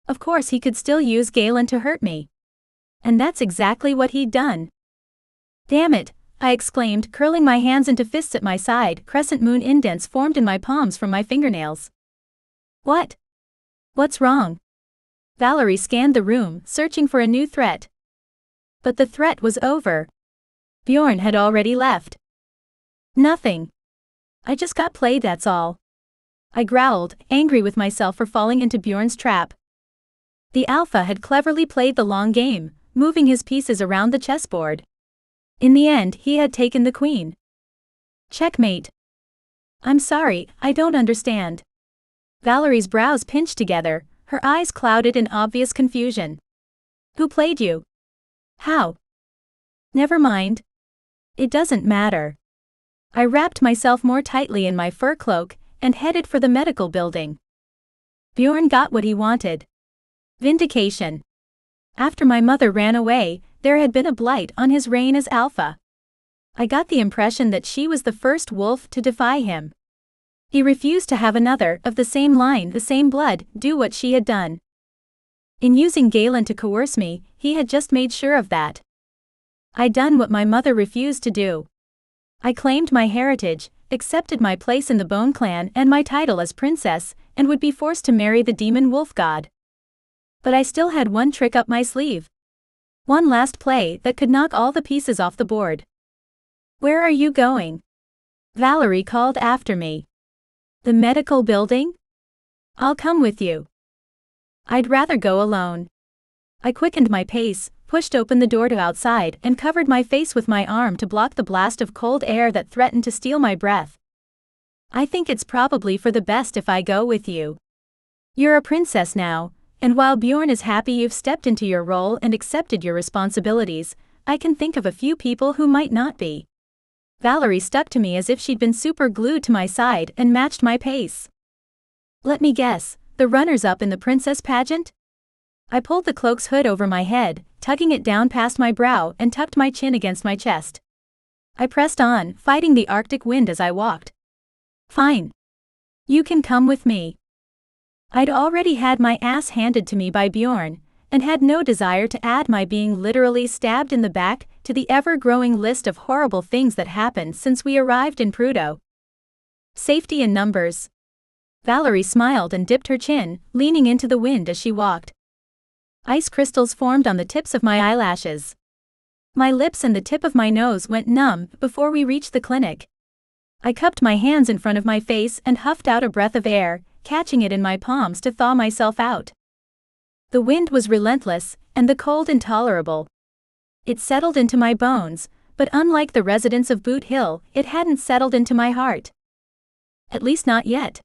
Of course he could still use Galen to hurt me. And that's exactly what he'd done. Damn it, I exclaimed, curling my hands into fists at my side. Crescent moon indents formed in my palms from my fingernails. What? What's wrong? Valerie scanned the room, searching for a new threat. But the threat was over. Bjorn had already left. Nothing. I just got played, that's all. I growled, angry with myself for falling into Bjorn's trap. The Alpha had cleverly played the long game, moving his pieces around the chessboard. In the end, he had taken the queen. Checkmate. I'm sorry, I don't understand. Valerie's brows pinched together, her eyes clouded in obvious confusion. Who played you? How? Never mind. It doesn't matter. I wrapped myself more tightly in my fur cloak and headed for the medical building. Bjorn got what he wanted. Vindication. After my mother ran away, there had been a blight on his reign as Alpha. I got the impression that she was the first wolf to defy him. He refused to have another, of the same line, the same blood, do what she had done. In using Galen to coerce me, he had just made sure of that. I'd done what my mother refused to do. I claimed my heritage, accepted my place in the Bone Clan and my title as princess, and would be forced to marry the demon wolf god. But I still had one trick up my sleeve. One last play that could knock all the pieces off the board. Where are you going? Valerie called after me. The medical building? I'll come with you. I'd rather go alone. I quickened my pace, pushed open the door to outside and covered my face with my arm to block the blast of cold air that threatened to steal my breath. I think it's probably for the best if I go with you. You're a princess now, and while Bjorn is happy you've stepped into your role and accepted your responsibilities, I can think of a few people who might not be. Valerie stuck to me as if she'd been super glued to my side and matched my pace. Let me guess, the runners-up in the princess pageant? I pulled the cloak's hood over my head, tugging it down past my brow and tucked my chin against my chest. I pressed on, fighting the Arctic wind as I walked. Fine. You can come with me. I'd already had my ass handed to me by Bjorn, and had no desire to add my being literally stabbed in the back to the ever-growing list of horrible things that happened since we arrived in Prudo. Safety in numbers. Valerie smiled and dipped her chin, leaning into the wind as she walked. Ice crystals formed on the tips of my eyelashes. My lips and the tip of my nose went numb before we reached the clinic. I cupped my hands in front of my face and huffed out a breath of air, catching it in my palms to thaw myself out. The wind was relentless, and the cold intolerable. It settled into my bones, but unlike the residents of Boot Hill, it hadn't settled into my heart. At least not yet.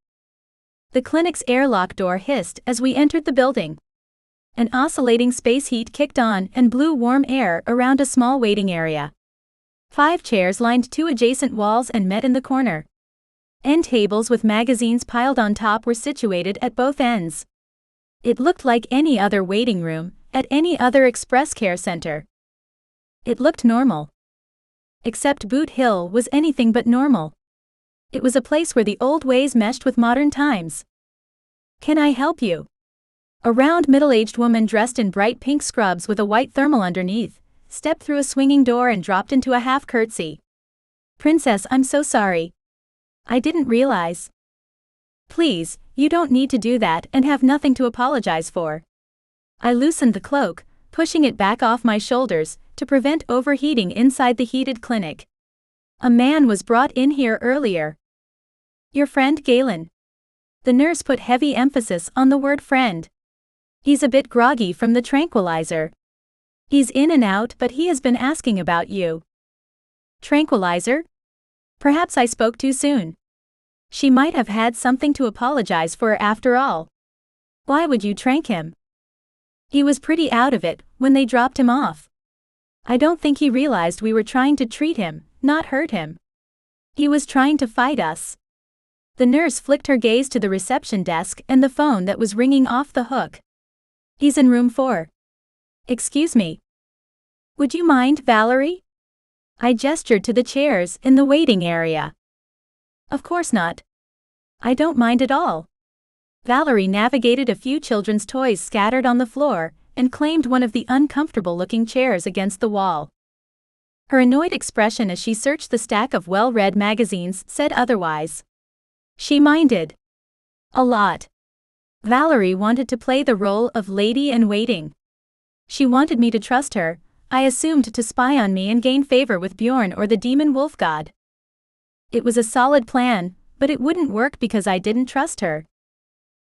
The clinic's airlock door hissed as we entered the building. An oscillating space heat kicked on and blew warm air around a small waiting area. 5 chairs lined 2 adjacent walls and met in the corner. End tables with magazines piled on top were situated at both ends. It looked like any other waiting room at any other express care center. It looked normal. Except Boot Hill was anything but normal. It was a place where the old ways meshed with modern times. "Can I help you?" A round middle-aged woman dressed in bright pink scrubs with a white thermal underneath stepped through a swinging door and dropped into a half curtsy. "Princess, I'm so sorry. I didn't realize." "Please, you don't need to do that and have nothing to apologize for." I loosened the cloak, pushing it back off my shoulders to prevent overheating inside the heated clinic. "A man was brought in here earlier." "Your friend Galen?" The nurse put heavy emphasis on the word friend. "He's a bit groggy from the tranquilizer. He's in and out, but he has been asking about you." "Tranquilizer?" Perhaps I spoke too soon. She might have had something to apologize for after all. "Why would you trank him?" "He was pretty out of it when they dropped him off. I don't think he realized we were trying to treat him, not hurt him. He was trying to fight us." The nurse flicked her gaze to the reception desk and the phone that was ringing off the hook. "He's in room 4. "Excuse me. Would you mind, Valerie?" I gestured to the chairs in the waiting area. "Of course not. I don't mind at all." Valerie navigated a few children's toys scattered on the floor and claimed one of the uncomfortable-looking chairs against the wall. Her annoyed expression as she searched the stack of well-read magazines said otherwise. She minded. A lot. Valerie wanted to play the role of lady-in-waiting. She wanted me to trust her, I assumed, to spy on me and gain favor with Bjorn or the demon wolf god. It was a solid plan, but it wouldn't work because I didn't trust her.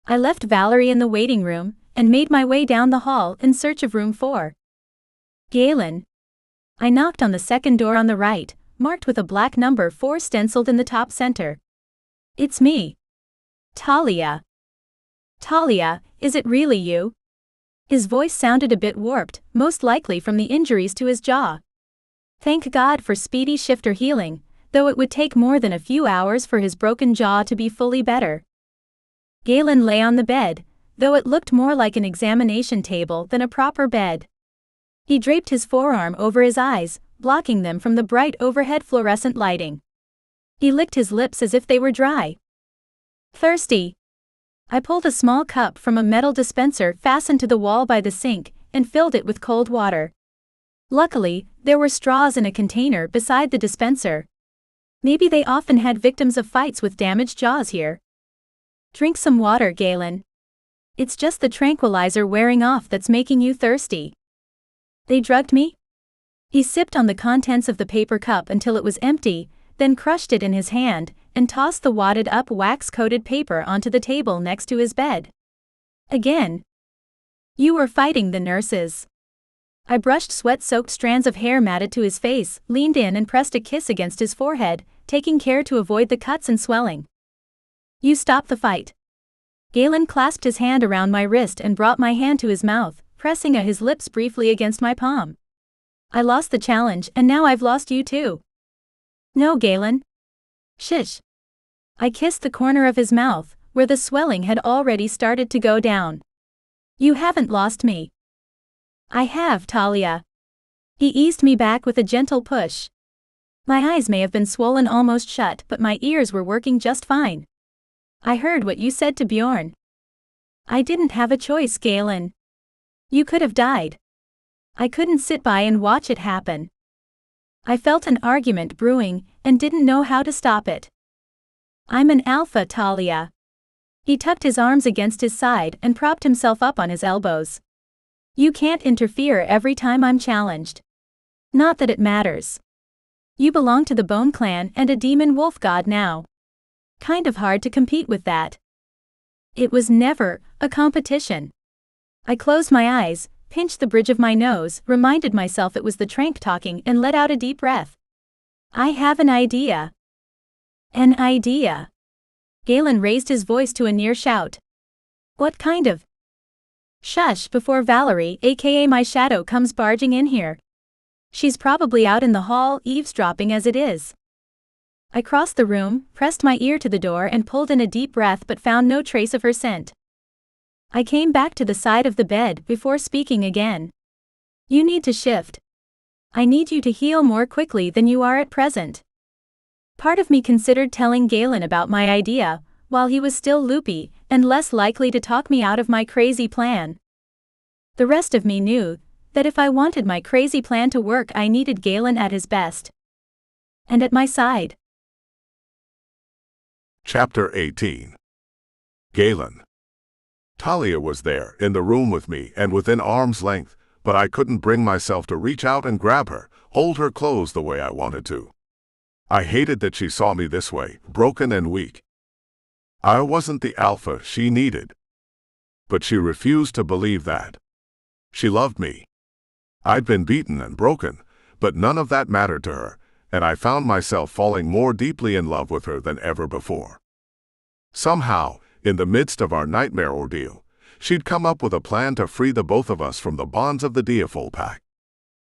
I left Valerie in the waiting room and made my way down the hall in search of room 4. "Galen." I knocked on the second door on the right, marked with a black number 4 stenciled in the top center. "It's me. Talia." "Talia, is it really you?" His voice sounded a bit warped, most likely from the injuries to his jaw. Thank God for speedy shifter healing, though it would take more than a few hours for his broken jaw to be fully better. Galen lay on the bed, though it looked more like an examination table than a proper bed. He draped his forearm over his eyes, blocking them from the bright overhead fluorescent lighting. He licked his lips as if they were dry. "Thirsty?" I pulled a small cup from a metal dispenser fastened to the wall by the sink and filled it with cold water. Luckily, there were straws in a container beside the dispenser. Maybe they often had victims of fights with damaged jaws here. "Drink some water, Galen. It's just the tranquilizer wearing off that's making you thirsty." "They drugged me?" He sipped on the contents of the paper cup until it was empty, then crushed it in his hand and tossed the wadded-up wax-coated paper onto the table next to his bed. "Again? You were fighting the nurses." I brushed sweat-soaked strands of hair matted to his face, leaned in and pressed a kiss against his forehead, taking care to avoid the cuts and swelling. "You stopped the fight." Galen clasped his hand around my wrist and brought my hand to his mouth, pressing his lips briefly against my palm. "I lost the challenge and now I've lost you too." "No, Galen. Shish." I kissed the corner of his mouth, where the swelling had already started to go down. "You haven't lost me." "I have, Talia." He eased me back with a gentle push. My eyes may have been swollen almost shut, but my ears were working just fine. "I heard what you said to Bjorn." "I didn't have a choice, Galen. You could have died. I couldn't sit by and watch it happen. I felt an argument brewing and didn't know how to stop it. I'm an alpha, Talia." He tucked his arms against his side and propped himself up on his elbows. "You can't interfere every time I'm challenged. Not that it matters. You belong to the Bone Clan and a demon wolf god now. Kind of hard to compete with that. It was never a competition. I closed my eyes, pinched the bridge of my nose, reminded myself it was the trank talking, and let out a deep breath. I have an idea. An idea. Galen raised his voice to a near shout. What kind of? Shush before Valerie, aka my shadow, comes barging in here. She's probably out in the hall, eavesdropping as it is. I crossed the room, pressed my ear to the door and pulled in a deep breath but found no trace of her scent. I came back to the side of the bed before speaking again. You need to shift. I need you to heal more quickly than you are at present. Part of me considered telling Galen about my idea, while he was still loopy, and less likely to talk me out of my crazy plan. The rest of me knew that if I wanted my crazy plan to work, I needed Galen at his best. And at my side. Chapter 18. Galen. Talia was there, in the room with me and within arm's length, but I couldn't bring myself to reach out and grab her, hold her close the way I wanted to. I hated that she saw me this way, broken and weak. I wasn't the alpha she needed. But she refused to believe that. She loved me. I'd been beaten and broken, but none of that mattered to her, and I found myself falling more deeply in love with her than ever before. Somehow, in the midst of our nightmare ordeal, she'd come up with a plan to free the both of us from the bonds of the Diafol Pact.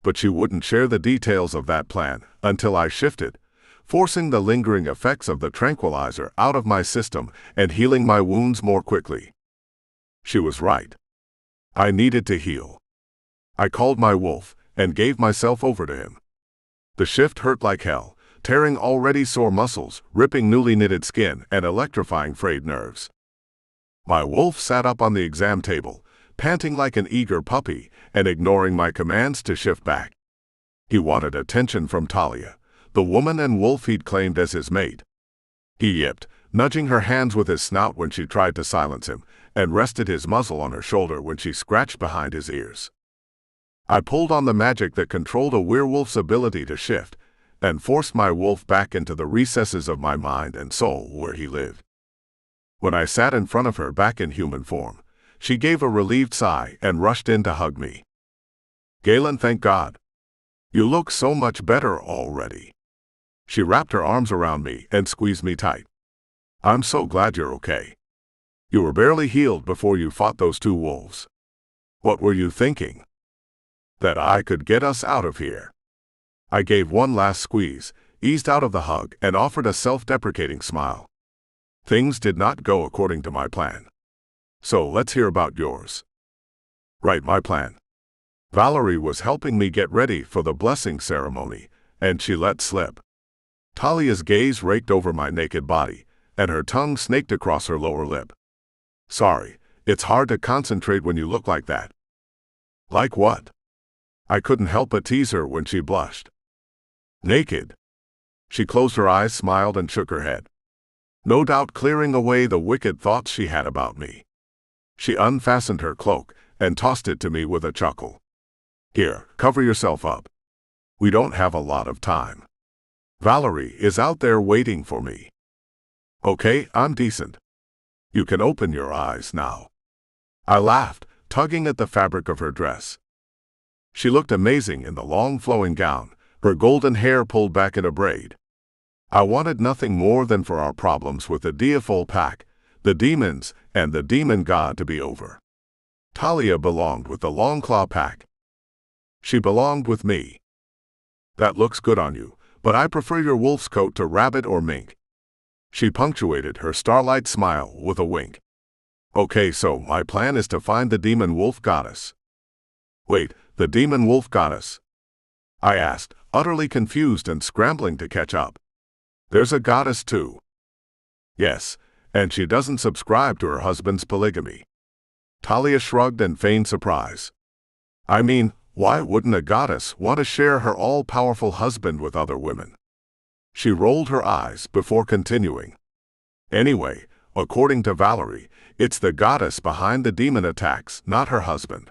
But she wouldn't share the details of that plan until I shifted, forcing the lingering effects of the tranquilizer out of my system and healing my wounds more quickly. She was right. I needed to heal. I called my wolf and gave myself over to him. The shift hurt like hell, tearing already sore muscles, ripping newly knitted skin, and electrifying frayed nerves. My wolf sat up on the exam table, panting like an eager puppy and ignoring my commands to shift back. He wanted attention from Talia, the woman and wolf he'd claimed as his mate. He yipped, nudging her hands with his snout when she tried to silence him, and rested his muzzle on her shoulder when she scratched behind his ears. I pulled on the magic that controlled a werewolf's ability to shift, and forced my wolf back into the recesses of my mind and soul where he lived. When I sat in front of her back in human form, she gave a relieved sigh and rushed in to hug me. Galen, thank God. You look so much better already. She wrapped her arms around me and squeezed me tight. I'm so glad you're okay. You were barely healed before you fought those two wolves. What were you thinking? That I could get us out of here. I gave one last squeeze, eased out of the hug, and offered a self-deprecating smile. Things did not go according to my plan. So let's hear about yours. Right, my plan. Valerie was helping me get ready for the blessing ceremony, and she let slip. Talia's gaze raked over my naked body, and her tongue snaked across her lower lip. Sorry, it's hard to concentrate when you look like that. Like what? I couldn't help but tease her when she blushed. Naked. She closed her eyes, smiled, and shook her head. No doubt clearing away the wicked thoughts she had about me. She unfastened her cloak and tossed it to me with a chuckle. Here, cover yourself up. We don't have a lot of time. Valerie is out there waiting for me. Okay, I'm decent. You can open your eyes now. I laughed, tugging at the fabric of her dress. She looked amazing in the long flowing gown, her golden hair pulled back in a braid. I wanted nothing more than for our problems with the Diafol Pact, the demons, and the demon god to be over. Talia belonged with the Longclaw Pack. She belonged with me. That looks good on you, but I prefer your wolf's coat to rabbit or mink. She punctuated her starlight smile with a wink. Okay, so my plan is to find the demon wolf goddess. Wait, the demon wolf goddess? I asked, utterly confused and scrambling to catch up. There's a goddess too. Yes, and she doesn't subscribe to her husband's polygamy. Talia shrugged and feigned surprise. I mean, why wouldn't a goddess want to share her all-powerful husband with other women? She rolled her eyes before continuing. Anyway, according to Valerie, it's the goddess behind the demon attacks, not her husband.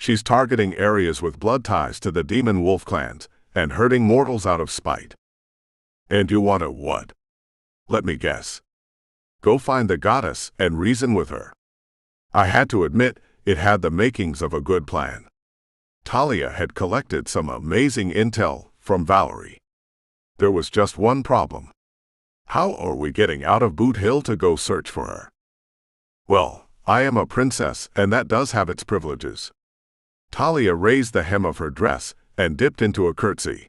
She's targeting areas with blood ties to the demon wolf clans, and hurting mortals out of spite. And you want to what? Let me guess. Go find the goddess and reason with her. I had to admit, it had the makings of a good plan. Talia had collected some amazing intel from Valerie. There was just one problem. How are we getting out of Boot Hill to go search for her? Well, I am a princess, and that does have its privileges. Talia raised the hem of her dress and dipped into a curtsy.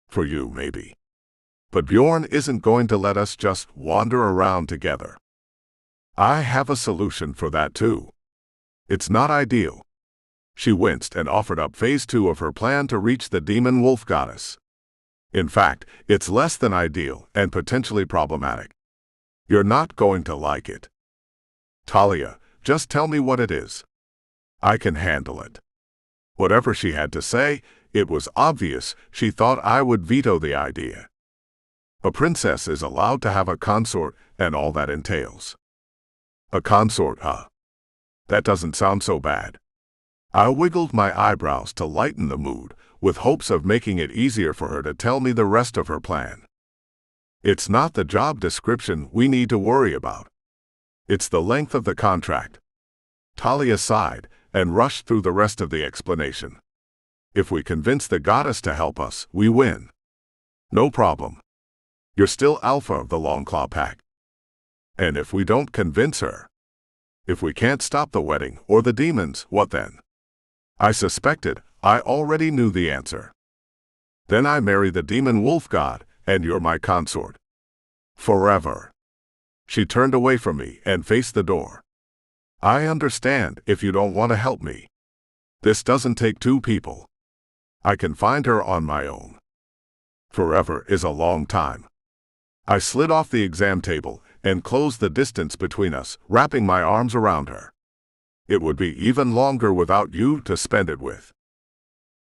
For you, maybe. But Bjorn isn't going to let us just wander around together. I have a solution for that too. It's not ideal. She winced and offered up phase 2 of her plan to reach the demon wolf goddess. In fact, it's less than ideal and potentially problematic. You're not going to like it. Talia, just tell me what it is. I can handle it. Whatever she had to say, it was obvious she thought I would veto the idea. A princess is allowed to have a consort and all that entails. A consort, huh? That doesn't sound so bad. I wiggled my eyebrows to lighten the mood, with hopes of making it easier for her to tell me the rest of her plan. It's not the job description we need to worry about. It's the length of the contract. Talia sighed and rushed through the rest of the explanation. If we convince the goddess to help us, we win. No problem. You're still alpha of the Longclaw pack. And if we don't convince her? If we can't stop the wedding or the demons, what then? I suspected. I already knew the answer. Then I marry the demon wolf god, and you're my consort. Forever. She turned away from me and faced the door. I understand if you don't want to help me. This doesn't take two people. I can find her on my own. Forever is a long time. I slid off the exam table and closed the distance between us, wrapping my arms around her. It would be even longer without you to spend it with.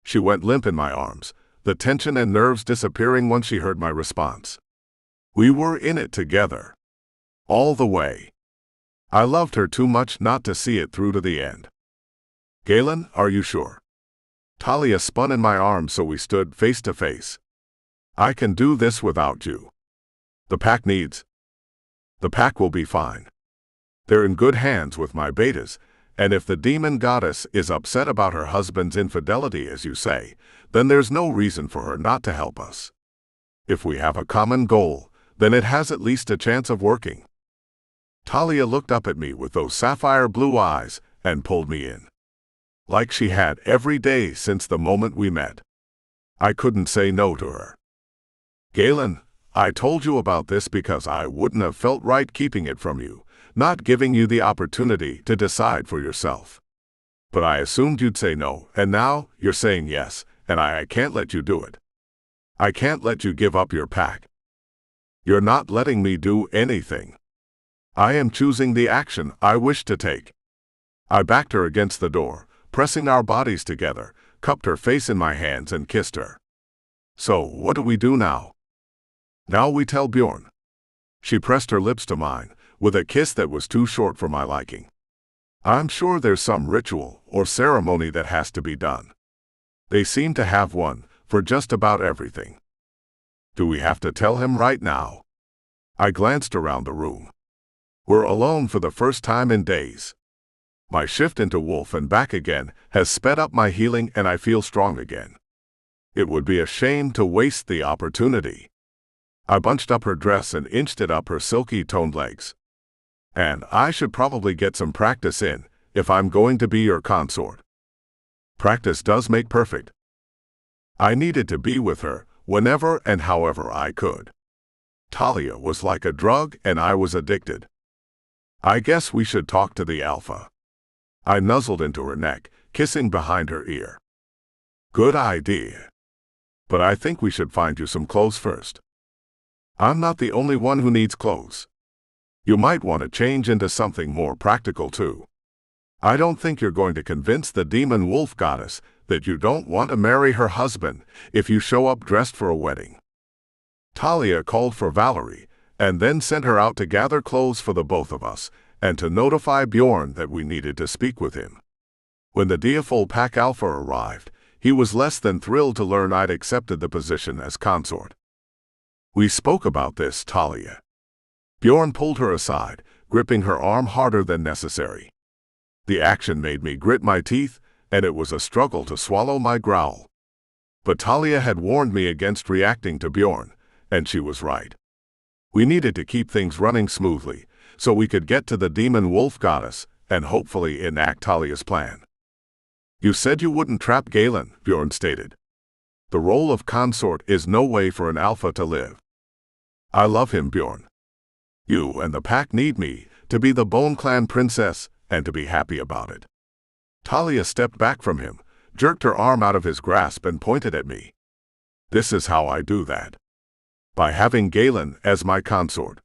She went limp in my arms, the tension and nerves disappearing once she heard my response. We were in it together. All the way. I loved her too much not to see it through to the end. Galen, are you sure? Talia spun in my arms so we stood face to face. I can do this without you. The pack will be fine. They're in good hands with my betas, and if the demon goddess is upset about her husband's infidelity, as you say, then there's no reason for her not to help us. If we have a common goal, then it has at least a chance of working. Talia looked up at me with those sapphire blue eyes and pulled me in. Like she had every day since the moment we met. I couldn't say no to her. Galen, I told you about this because I wouldn't have felt right keeping it from you, not giving you the opportunity to decide for yourself. But I assumed you'd say no, and now you're saying yes, and I can't let you do it. I can't let you give up your pack. You're not letting me do anything. I am choosing the action I wish to take. I backed her against the door, pressing our bodies together, cupped her face in my hands and kissed her. So, what do we do now? Now we tell Bjorn. She pressed her lips to mine, with a kiss that was too short for my liking. I'm sure there's some ritual or ceremony that has to be done. They seem to have one for just about everything. Do we have to tell him right now? I glanced around the room. We're alone for the first time in days. My shift into wolf and back again has sped up my healing and I feel strong again. It would be a shame to waste the opportunity. I bunched up her dress and inched it up her silky toned legs. And I should probably get some practice in if I'm going to be your consort. Practice does make perfect. I needed to be with her whenever and however I could. Talia was like a drug and I was addicted. I guess we should talk to the alpha. I nuzzled into her neck, kissing behind her ear. Good idea. But I think we should find you some clothes first. I'm not the only one who needs clothes. You might want to change into something more practical too. I don't think you're going to convince the demon wolf goddess that you don't want to marry her husband if you show up dressed for a wedding. Talia called for Valerie, and then sent her out to gather clothes for the both of us, and to notify Bjorn that we needed to speak with him. When the Deathful Pack Alpha arrived, He was less than thrilled to learn I'd accepted the position as consort. We spoke about this, Talia. Bjorn pulled her aside, gripping her arm harder than necessary. The action made me grit my teeth, and it was a struggle to swallow my growl. But Talia had warned me against reacting to Bjorn, and she was right. We needed to keep things running smoothly, so we could get to the demon wolf goddess and hopefully enact Talia's plan. You said you wouldn't trap Galen, Bjorn stated. The role of consort is no way for an alpha to live. I love him, Bjorn. You and the pack need me to be the Bone Clan princess and to be happy about it. Talia stepped back from him, jerked her arm out of his grasp and pointed at me. This is how I do that. By having Galen as my consort.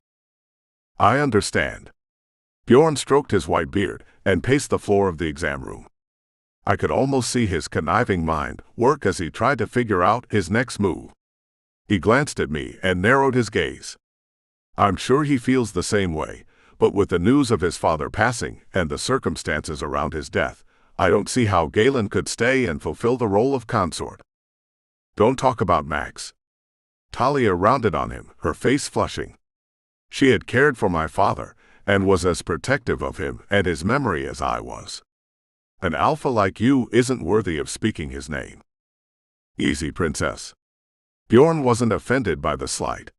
I understand. Bjorn stroked his white beard and paced the floor of the exam room. I could almost see his conniving mind work as he tried to figure out his next move. He glanced at me and narrowed his gaze. I'm sure he feels the same way, but with the news of his father passing and the circumstances around his death, I don't see how Galen could stay and fulfill the role of consort. Don't talk about Max. Talia rounded on him, her face flushing. She had cared for my father and was as protective of him and his memory as I was. An alpha like you isn't worthy of speaking his name. Easy, princess. Bjorn wasn't offended by the slight.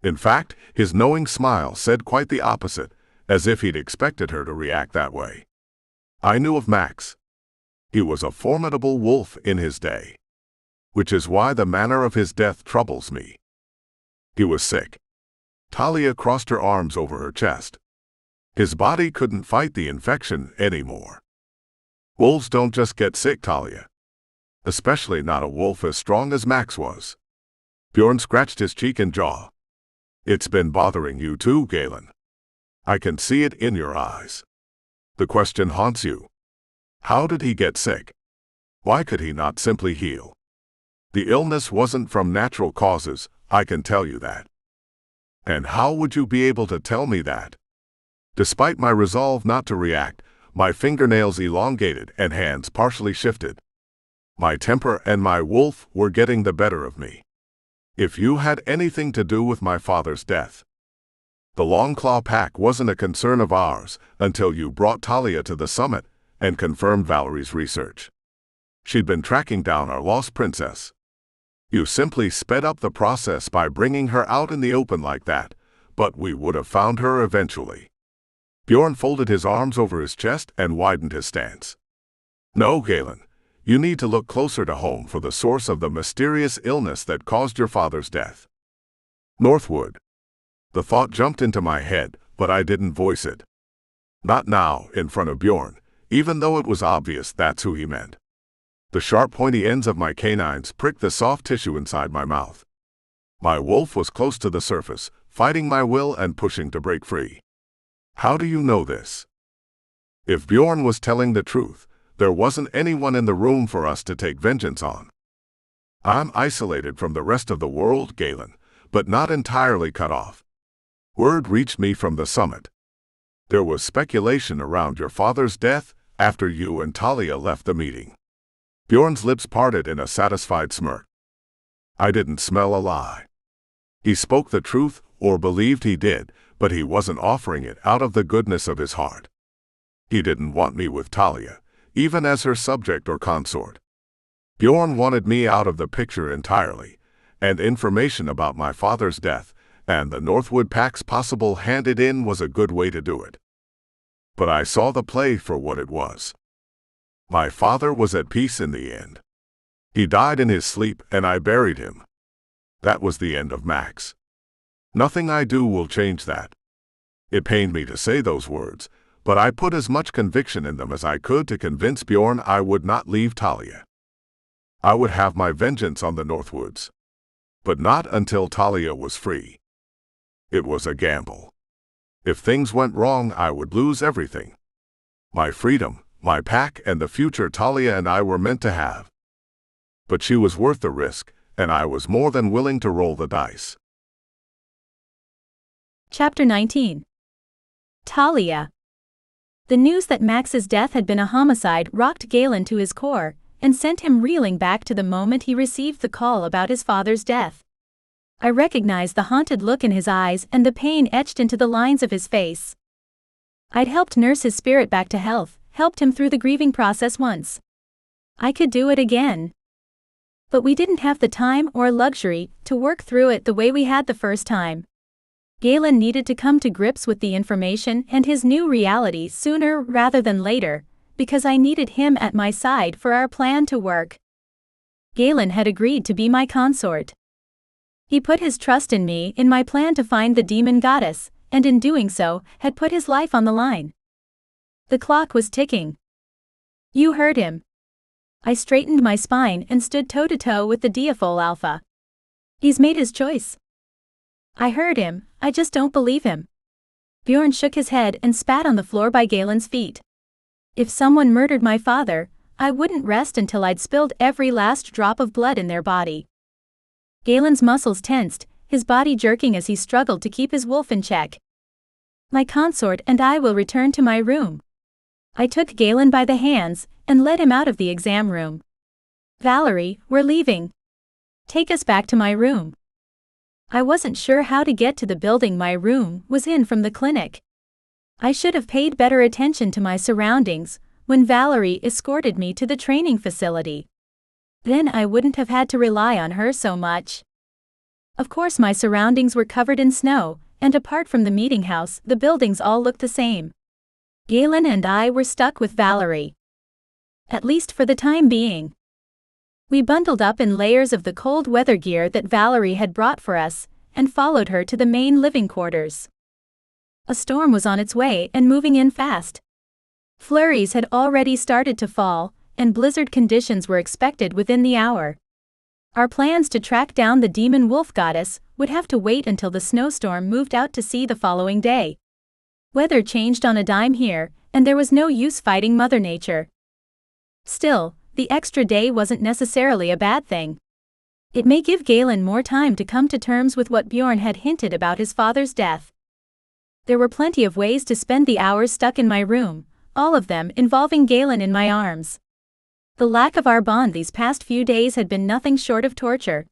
In fact, his knowing smile said quite the opposite, as if he'd expected her to react that way. I knew of Max. He was a formidable wolf in his day. Which is why the manner of his death troubles me. He was sick. Talia crossed her arms over her chest. His body couldn't fight the infection anymore. Wolves don't just get sick, Talia. Especially not a wolf as strong as Max was. Bjorn scratched his cheek and jaw. It's been bothering you too, Galen. I can see it in your eyes. The question haunts you. How did he get sick? Why could he not simply heal? The illness wasn't from natural causes, I can tell you that. And how would you be able to tell me that? Despite my resolve not to react, my fingernails elongated and hands partially shifted. My temper and my wolf were getting the better of me. If you had anything to do with my father's death. The Longclaw pack wasn't a concern of ours until you brought Talia to the summit and confirmed Valerie's research. She'd been tracking down our lost princess. You simply sped up the process by bringing her out in the open like that, but we would have found her eventually. Bjorn folded his arms over his chest and widened his stance. No, Galen, you need to look closer to home for the source of the mysterious illness that caused your father's death. Northwood. The thought jumped into my head, but I didn't voice it. Not now, in front of Bjorn, even though it was obvious that's who he meant. The sharp pointy ends of my canines pricked the soft tissue inside my mouth. My wolf was close to the surface, fighting my will and pushing to break free. How do you know this? If Bjorn was telling the truth, there wasn't anyone in the room for us to take vengeance on. I'm isolated from the rest of the world, Galen, but not entirely cut off. Word reached me from the summit. There was speculation around your father's death after you and Talia left the meeting. Bjorn's lips parted in a satisfied smirk. I didn't smell a lie. He spoke the truth, or believed he did, but he wasn't offering it out of the goodness of his heart. He didn't want me with Talia, even as her subject or consort. Bjorn wanted me out of the picture entirely, and information about my father's death and the Northwood Pack's possible hand-in was a good way to do it. But I saw the play for what it was. My father was at peace in the end. He died in his sleep and I buried him. That was the end of Max. Nothing I do will change that. It pained me to say those words, but I put as much conviction in them as I could to convince Bjorn I would not leave Talia. I would have my vengeance on the Northwoods. But not until Talia was free. It was a gamble. If things went wrong, I would lose everything. My freedom, my pack, and the future Talia and I were meant to have. But she was worth the risk, and I was more than willing to roll the dice. Chapter 19. Talia. The news that Max's death had been a homicide rocked Galen to his core, and sent him reeling back to the moment he received the call about his father's death. I recognized the haunted look in his eyes and the pain etched into the lines of his face. I'd helped nurse his spirit back to health, helped him through the grieving process once. I could do it again. But we didn't have the time or luxury to work through it the way we had the first time. Galen needed to come to grips with the information and his new reality sooner rather than later, because I needed him at my side for our plan to work. Galen had agreed to be my consort. He put his trust in me in my plan to find the demon goddess, and in doing so, had put his life on the line. The clock was ticking. You heard him. I straightened my spine and stood toe-to-toe with the Diaphole Alpha. He's made his choice. I heard him, I just don't believe him. Bjorn shook his head and spat on the floor by Galen's feet. If someone murdered my father, I wouldn't rest until I'd spilled every last drop of blood in their body. Galen's muscles tensed, his body jerking as he struggled to keep his wolf in check. My consort and I will return to my room. I took Galen by the hands and led him out of the exam room. Valerie, we're leaving. Take us back to my room. I wasn't sure how to get to the building my room was in from the clinic. I should have paid better attention to my surroundings when Valerie escorted me to the training facility. Then I wouldn't have had to rely on her so much. Of course, my surroundings were covered in snow, and apart from the meeting house, the buildings all looked the same. Galen and I were stuck with Valerie. At least for the time being. We bundled up in layers of the cold weather gear that Valerie had brought for us, and followed her to the main living quarters. A storm was on its way and moving in fast. Flurries had already started to fall, and blizzard conditions were expected within the hour. Our plans to track down the demon wolf goddess would have to wait until the snowstorm moved out to sea the following day. Weather changed on a dime here, and there was no use fighting Mother Nature. Still, the extra day wasn't necessarily a bad thing. It may give Galen more time to come to terms with what Bjorn had hinted about his father's death. There were plenty of ways to spend the hours stuck in my room, all of them involving Galen in my arms. The lack of our bond these past few days had been nothing short of torture.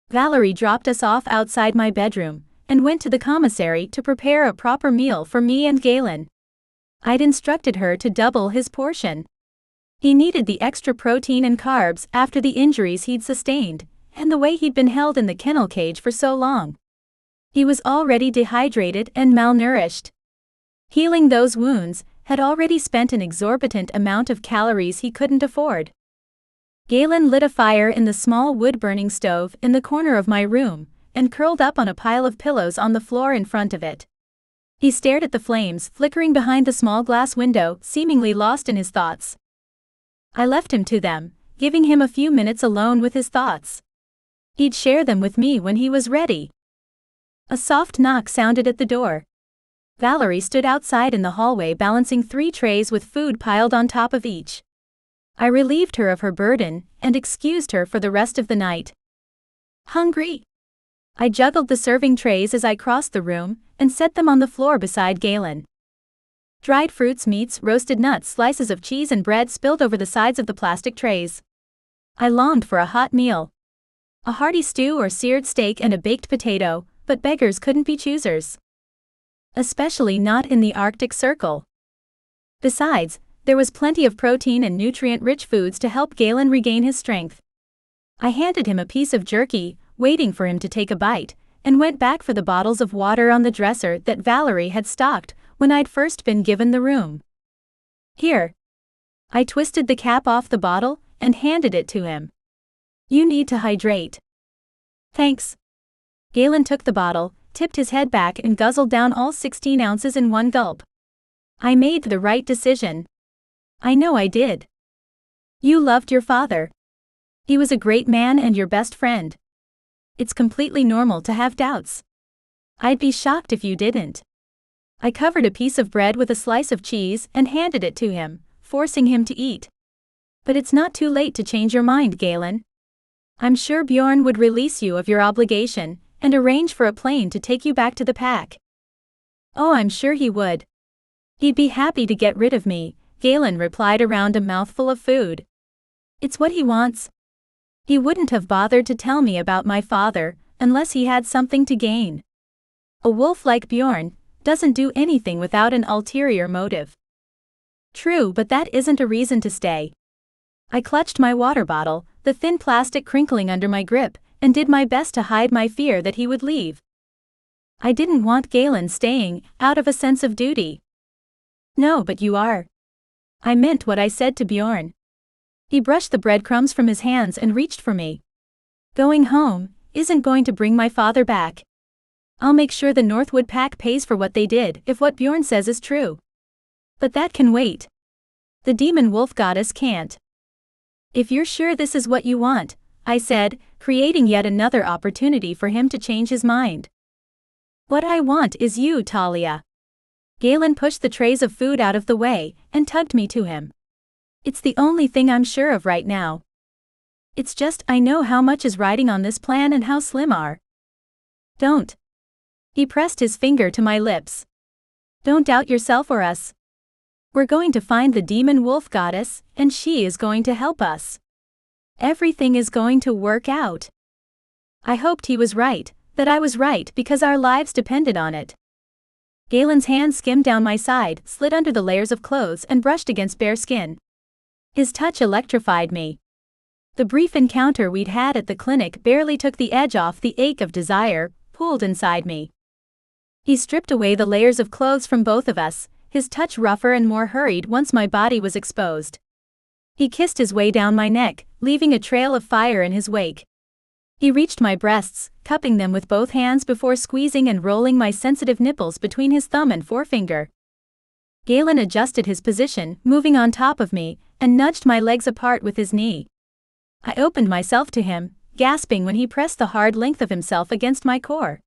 Valerie dropped us off outside my bedroom, and went to the commissary to prepare a proper meal for me and Galen. I'd instructed her to double his portion. He needed the extra protein and carbs after the injuries he'd sustained, and the way he'd been held in the kennel cage for so long. He was already dehydrated and malnourished. Healing those wounds had already spent an exorbitant amount of calories he couldn't afford. Galen lit a fire in the small wood-burning stove in the corner of my room, and curled up on a pile of pillows on the floor in front of it. He stared at the flames flickering behind the small glass window, seemingly lost in his thoughts. I left him to them, giving him a few minutes alone with his thoughts. He'd share them with me when he was ready. A soft knock sounded at the door. Valerie stood outside in the hallway balancing 3 trays with food piled on top of each. I relieved her of her burden and excused her for the rest of the night. Hungry? I juggled the serving trays as I crossed the room and set them on the floor beside Galen. Dried fruits, meats, roasted nuts, slices of cheese and bread spilled over the sides of the plastic trays. I longed for a hot meal. A hearty stew or seared steak and a baked potato, but beggars couldn't be choosers. Especially not in the Arctic Circle. Besides, there was plenty of protein and nutrient-rich foods to help Galen regain his strength. I handed him a piece of jerky, waiting for him to take a bite, and went back for the bottles of water on the dresser that Valerie had stocked when I'd first been given the room. Here. I twisted the cap off the bottle and handed it to him. You need to hydrate. Thanks. Galen took the bottle, tipped his head back and guzzled down all 16 ounces in one gulp. I made the right decision. I know I did. You loved your father. He was a great man and your best friend. It's completely normal to have doubts. I'd be shocked if you didn't. I covered a piece of bread with a slice of cheese and handed it to him, forcing him to eat. But it's not too late to change your mind, Galen. I'm sure Bjorn would release you of your obligation and arrange for a plane to take you back to the pack. Oh, I'm sure he would. He'd be happy to get rid of me, Galen replied around a mouthful of food. It's what he wants. He wouldn't have bothered to tell me about my father, unless he had something to gain. A wolf like Bjorn doesn't do anything without an ulterior motive. True, but that isn't a reason to stay. I clutched my water bottle, the thin plastic crinkling under my grip, and did my best to hide my fear that he would leave. I didn't want Galen staying, out of a sense of duty. No, but you are. I meant what I said to Bjorn. He brushed the breadcrumbs from his hands and reached for me. Going home isn't going to bring my father back. I'll make sure the Northwood Pack pays for what they did if what Bjorn says is true. But that can wait. The demon wolf goddess can't. If you're sure this is what you want, I said, creating yet another opportunity for him to change his mind. What I want is you, Talia. Galen pushed the trays of food out of the way and tugged me to him. It's the only thing I'm sure of right now. It's just I know how much is riding on this plan and how slim are. Don't. He pressed his finger to my lips. Don't doubt yourself or us. We're going to find the demon wolf goddess, and she is going to help us. Everything is going to work out. I hoped he was right, that I was right because our lives depended on it. Galen's hand skimmed down my side, slid under the layers of clothes and brushed against bare skin. His touch electrified me. The brief encounter we'd had at the clinic barely took the edge off the ache of desire pooled inside me. He stripped away the layers of clothes from both of us, his touch rougher and more hurried once my body was exposed. He kissed his way down my neck, leaving a trail of fire in his wake. He reached my breasts, cupping them with both hands before squeezing and rolling my sensitive nipples between his thumb and forefinger. Galen adjusted his position, moving on top of me, and nudged my legs apart with his knee. I opened myself to him, gasping when he pressed the hard length of himself against my core.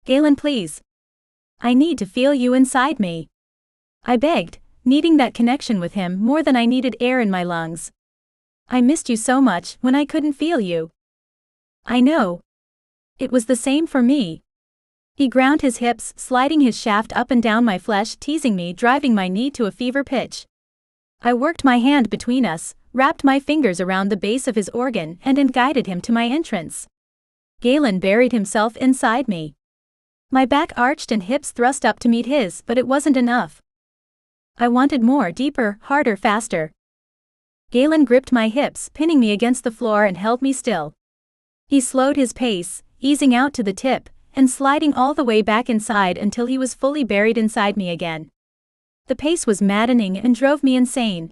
Galen, please. I need to feel you inside me. I begged, needing that connection with him more than I needed air in my lungs. I missed you so much when I couldn't feel you. I know. It was the same for me. He ground his hips, sliding his shaft up and down my flesh, teasing me, driving my knee to a fever pitch. I worked my hand between us, wrapped my fingers around the base of his organ and guided him to my entrance. Galen buried himself inside me. My back arched and hips thrust up to meet his, but it wasn't enough. I wanted more, deeper, harder, faster. Galen gripped my hips, pinning me against the floor and held me still. He slowed his pace, easing out to the tip, and sliding all the way back inside until he was fully buried inside me again. The pace was maddening and drove me insane.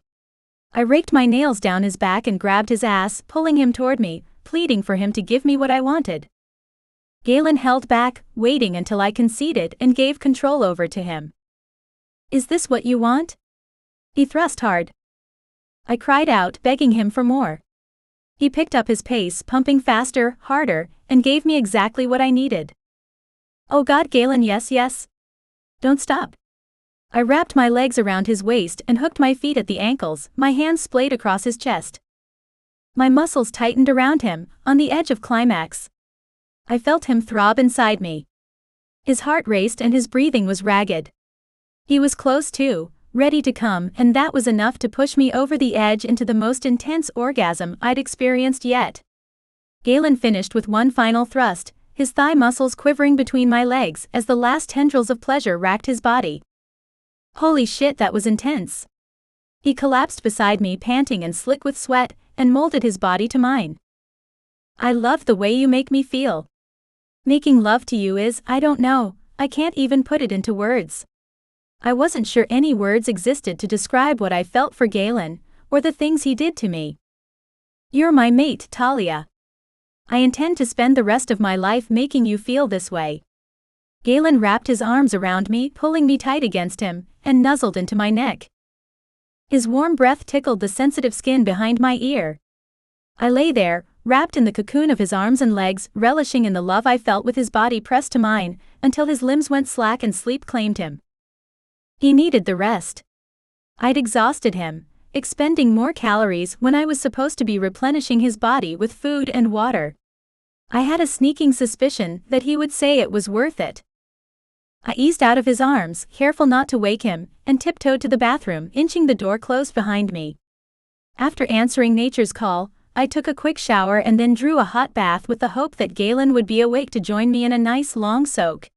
I raked my nails down his back and grabbed his ass, pulling him toward me, pleading for him to give me what I wanted. Galen held back, waiting until I conceded and gave control over to him. Is this what you want? He thrust hard. I cried out, begging him for more. He picked up his pace, pumping faster, harder, and gave me exactly what I needed. Oh God, Galen, yes, yes. Don't stop. I wrapped my legs around his waist and hooked my feet at the ankles, my hands splayed across his chest. My muscles tightened around him, on the edge of climax. I felt him throb inside me. His heart raced and his breathing was ragged. He was close too, ready to come, and that was enough to push me over the edge into the most intense orgasm I'd experienced yet. Galen finished with one final thrust, his thigh muscles quivering between my legs as the last tendrils of pleasure racked his body. Holy shit, that was intense. He collapsed beside me, panting and slick with sweat, and molded his body to mine. I love the way you make me feel. Making love to you is, I don't know, I can't even put it into words. I wasn't sure any words existed to describe what I felt for Galen, or the things he did to me. You're my mate, Talia. I intend to spend the rest of my life making you feel this way. Galen wrapped his arms around me, pulling me tight against him, and nuzzled into my neck. His warm breath tickled the sensitive skin behind my ear. I lay there, wrapped in the cocoon of his arms and legs, relishing in the love I felt with his body pressed to mine, until his limbs went slack and sleep claimed him. He needed the rest. I'd exhausted him, expending more calories when I was supposed to be replenishing his body with food and water. I had a sneaking suspicion that he would say it was worth it. I eased out of his arms, careful not to wake him, and tiptoed to the bathroom, inching the door closed behind me. After answering nature's call, I took a quick shower and then drew a hot bath with the hope that Galen would be awake to join me in a nice long soak.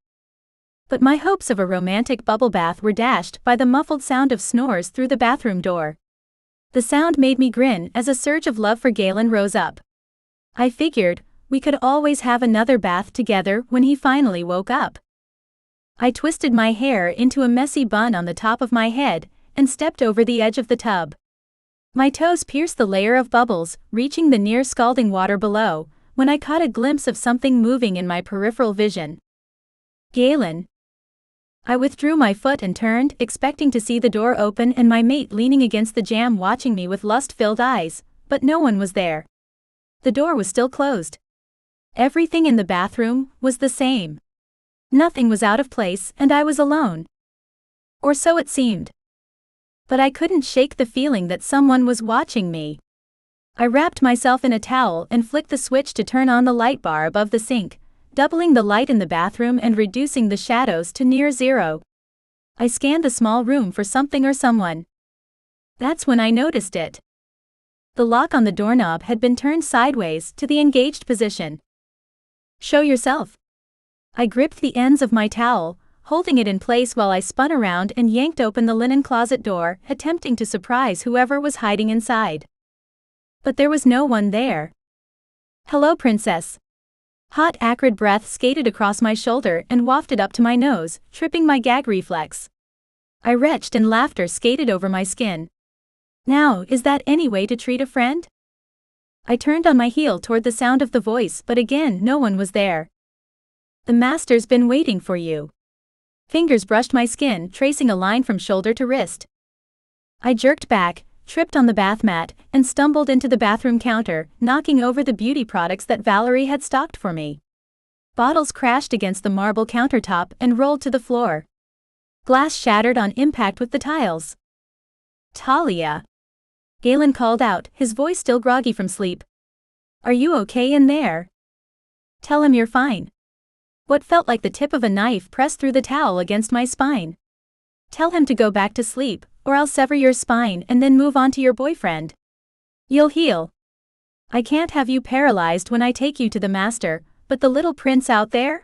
But my hopes of a romantic bubble bath were dashed by the muffled sound of snores through the bathroom door. The sound made me grin as a surge of love for Galen rose up. I figured we could always have another bath together when he finally woke up. I twisted my hair into a messy bun on the top of my head and stepped over the edge of the tub. My toes pierced the layer of bubbles, reaching the near scalding water below, when I caught a glimpse of something moving in my peripheral vision. Galen. I withdrew my foot and turned, expecting to see the door open and my mate leaning against the jamb watching me with lust-filled eyes, but no one was there. The door was still closed. Everything in the bathroom was the same. Nothing was out of place and I was alone. Or so it seemed. But I couldn't shake the feeling that someone was watching me. I wrapped myself in a towel and flicked the switch to turn on the light bar above the sink, doubling the light in the bathroom and reducing the shadows to near zero. I scanned the small room for something or someone. That's when I noticed it. The lock on the doorknob had been turned sideways to the engaged position. Show yourself. I gripped the ends of my towel, holding it in place while I spun around and yanked open the linen closet door, attempting to surprise whoever was hiding inside. But there was no one there. Hello, princess. Hot acrid breath skated across my shoulder and wafted up to my nose, tripping my gag reflex. I retched and laughter skated over my skin. Now, is that any way to treat a friend? I turned on my heel toward the sound of the voice, but again no one was there. The master's been waiting for you. Fingers brushed my skin, tracing a line from shoulder to wrist. I jerked back, tripped on the bath mat, and stumbled into the bathroom counter, knocking over the beauty products that Valerie had stocked for me. Bottles crashed against the marble countertop and rolled to the floor. Glass shattered on impact with the tiles. Talia. Galen called out, his voice still groggy from sleep. Are you okay in there? Tell him you're fine. What felt like the tip of a knife pressed through the towel against my spine. Tell him to go back to sleep, or I'll sever your spine and then move on to your boyfriend. You'll heal. I can't have you paralyzed when I take you to the master, but the little prince out there?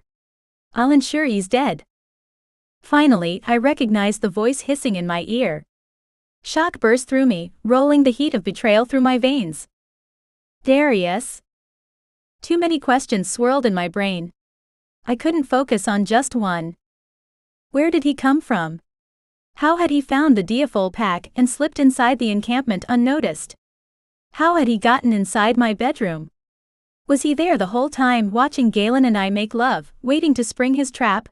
I'll ensure he's dead. Finally, I recognized the voice hissing in my ear. Shock burst through me, rolling the heat of betrayal through my veins. Darius? Too many questions swirled in my brain. I couldn't focus on just one. Where did he come from? How had he found the Diafol pack and slipped inside the encampment unnoticed? How had he gotten inside my bedroom? Was he there the whole time watching Galen and I make love, waiting to spring his trap?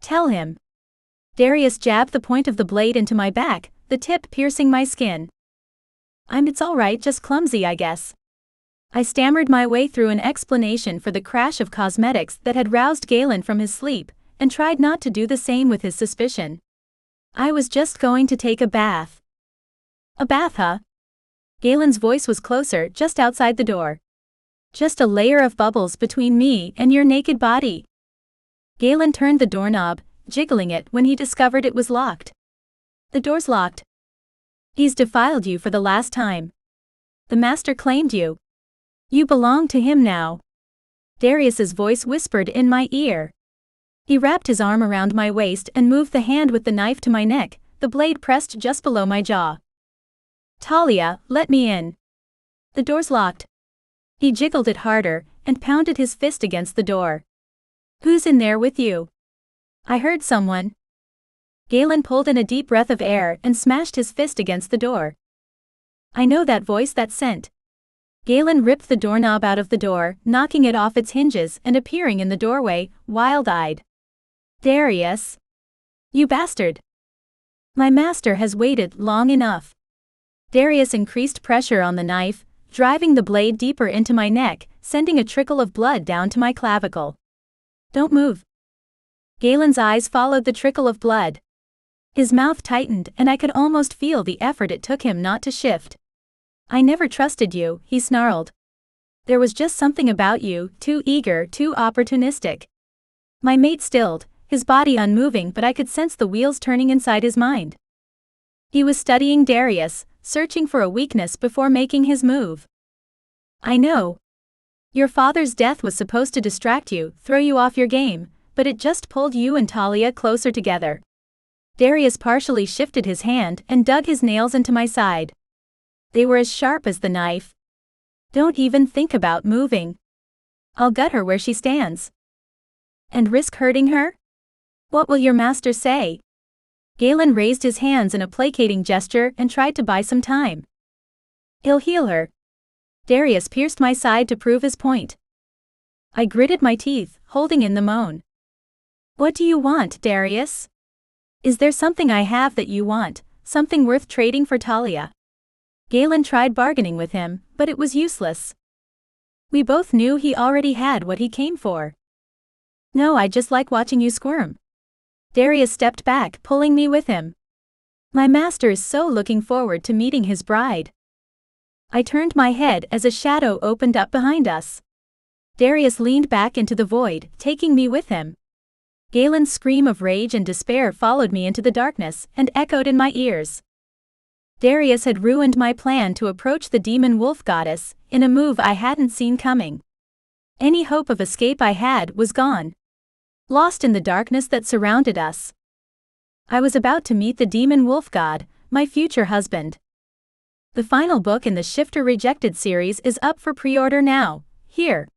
Tell him. Darius jabbed the point of the blade into my back, the tip piercing my skin. It's all right, just clumsy, I guess. I stammered my way through an explanation for the crash of cosmetics that had roused Galen from his sleep, and tried not to do the same with his suspicion. I was just going to take a bath. A bath, huh? Galen's voice was closer, just outside the door. Just a layer of bubbles between me and your naked body. Galen turned the doorknob, jiggling it when he discovered it was locked. The door's locked. He's defiled you for the last time. The master claimed you. You belong to him now. Darius's voice whispered in my ear. He wrapped his arm around my waist and moved the hand with the knife to my neck, the blade pressed just below my jaw. Talia, let me in. The door's locked. He jiggled it harder, and pounded his fist against the door. Who's in there with you? I heard someone. Galen pulled in a deep breath of air and smashed his fist against the door. I know that voice, that scent. Galen ripped the doorknob out of the door, knocking it off its hinges and appearing in the doorway, wild-eyed. Darius. You bastard. My master has waited long enough. Darius increased pressure on the knife, driving the blade deeper into my neck, sending a trickle of blood down to my clavicle. Don't move. Galen's eyes followed the trickle of blood. His mouth tightened and I could almost feel the effort it took him not to shift. I never trusted you, he snarled. There was just something about you, too eager, too opportunistic. My mate stilled, his body unmoving, but I could sense the wheels turning inside his mind. He was studying Darius, searching for a weakness before making his move. I know. Your father's death was supposed to distract you, throw you off your game, but it just pulled you and Talia closer together. Darius partially shifted his hand and dug his nails into my side. They were as sharp as the knife. Don't even think about moving. I'll gut her where she stands. And risk hurting her? What will your master say? Galen raised his hands in a placating gesture and tried to buy some time. He'll heal her. Darius pierced my side to prove his point. I gritted my teeth, holding in the moan. What do you want, Darius? Is there something I have that you want, something worth trading for Talia? Galen tried bargaining with him, but it was useless. We both knew he already had what he came for. No, I just like watching you squirm. Darius stepped back, pulling me with him. My master is so looking forward to meeting his bride. I turned my head as a shadow opened up behind us. Darius leaned back into the void, taking me with him. Galen's scream of rage and despair followed me into the darkness and echoed in my ears. Darius had ruined my plan to approach the demon wolf goddess, in a move I hadn't seen coming. Any hope of escape I had was gone. Lost in the darkness that surrounded us. I was about to meet the demon wolf god, my future husband. The final book in the Shifter Rejected series is up for pre-order now, here.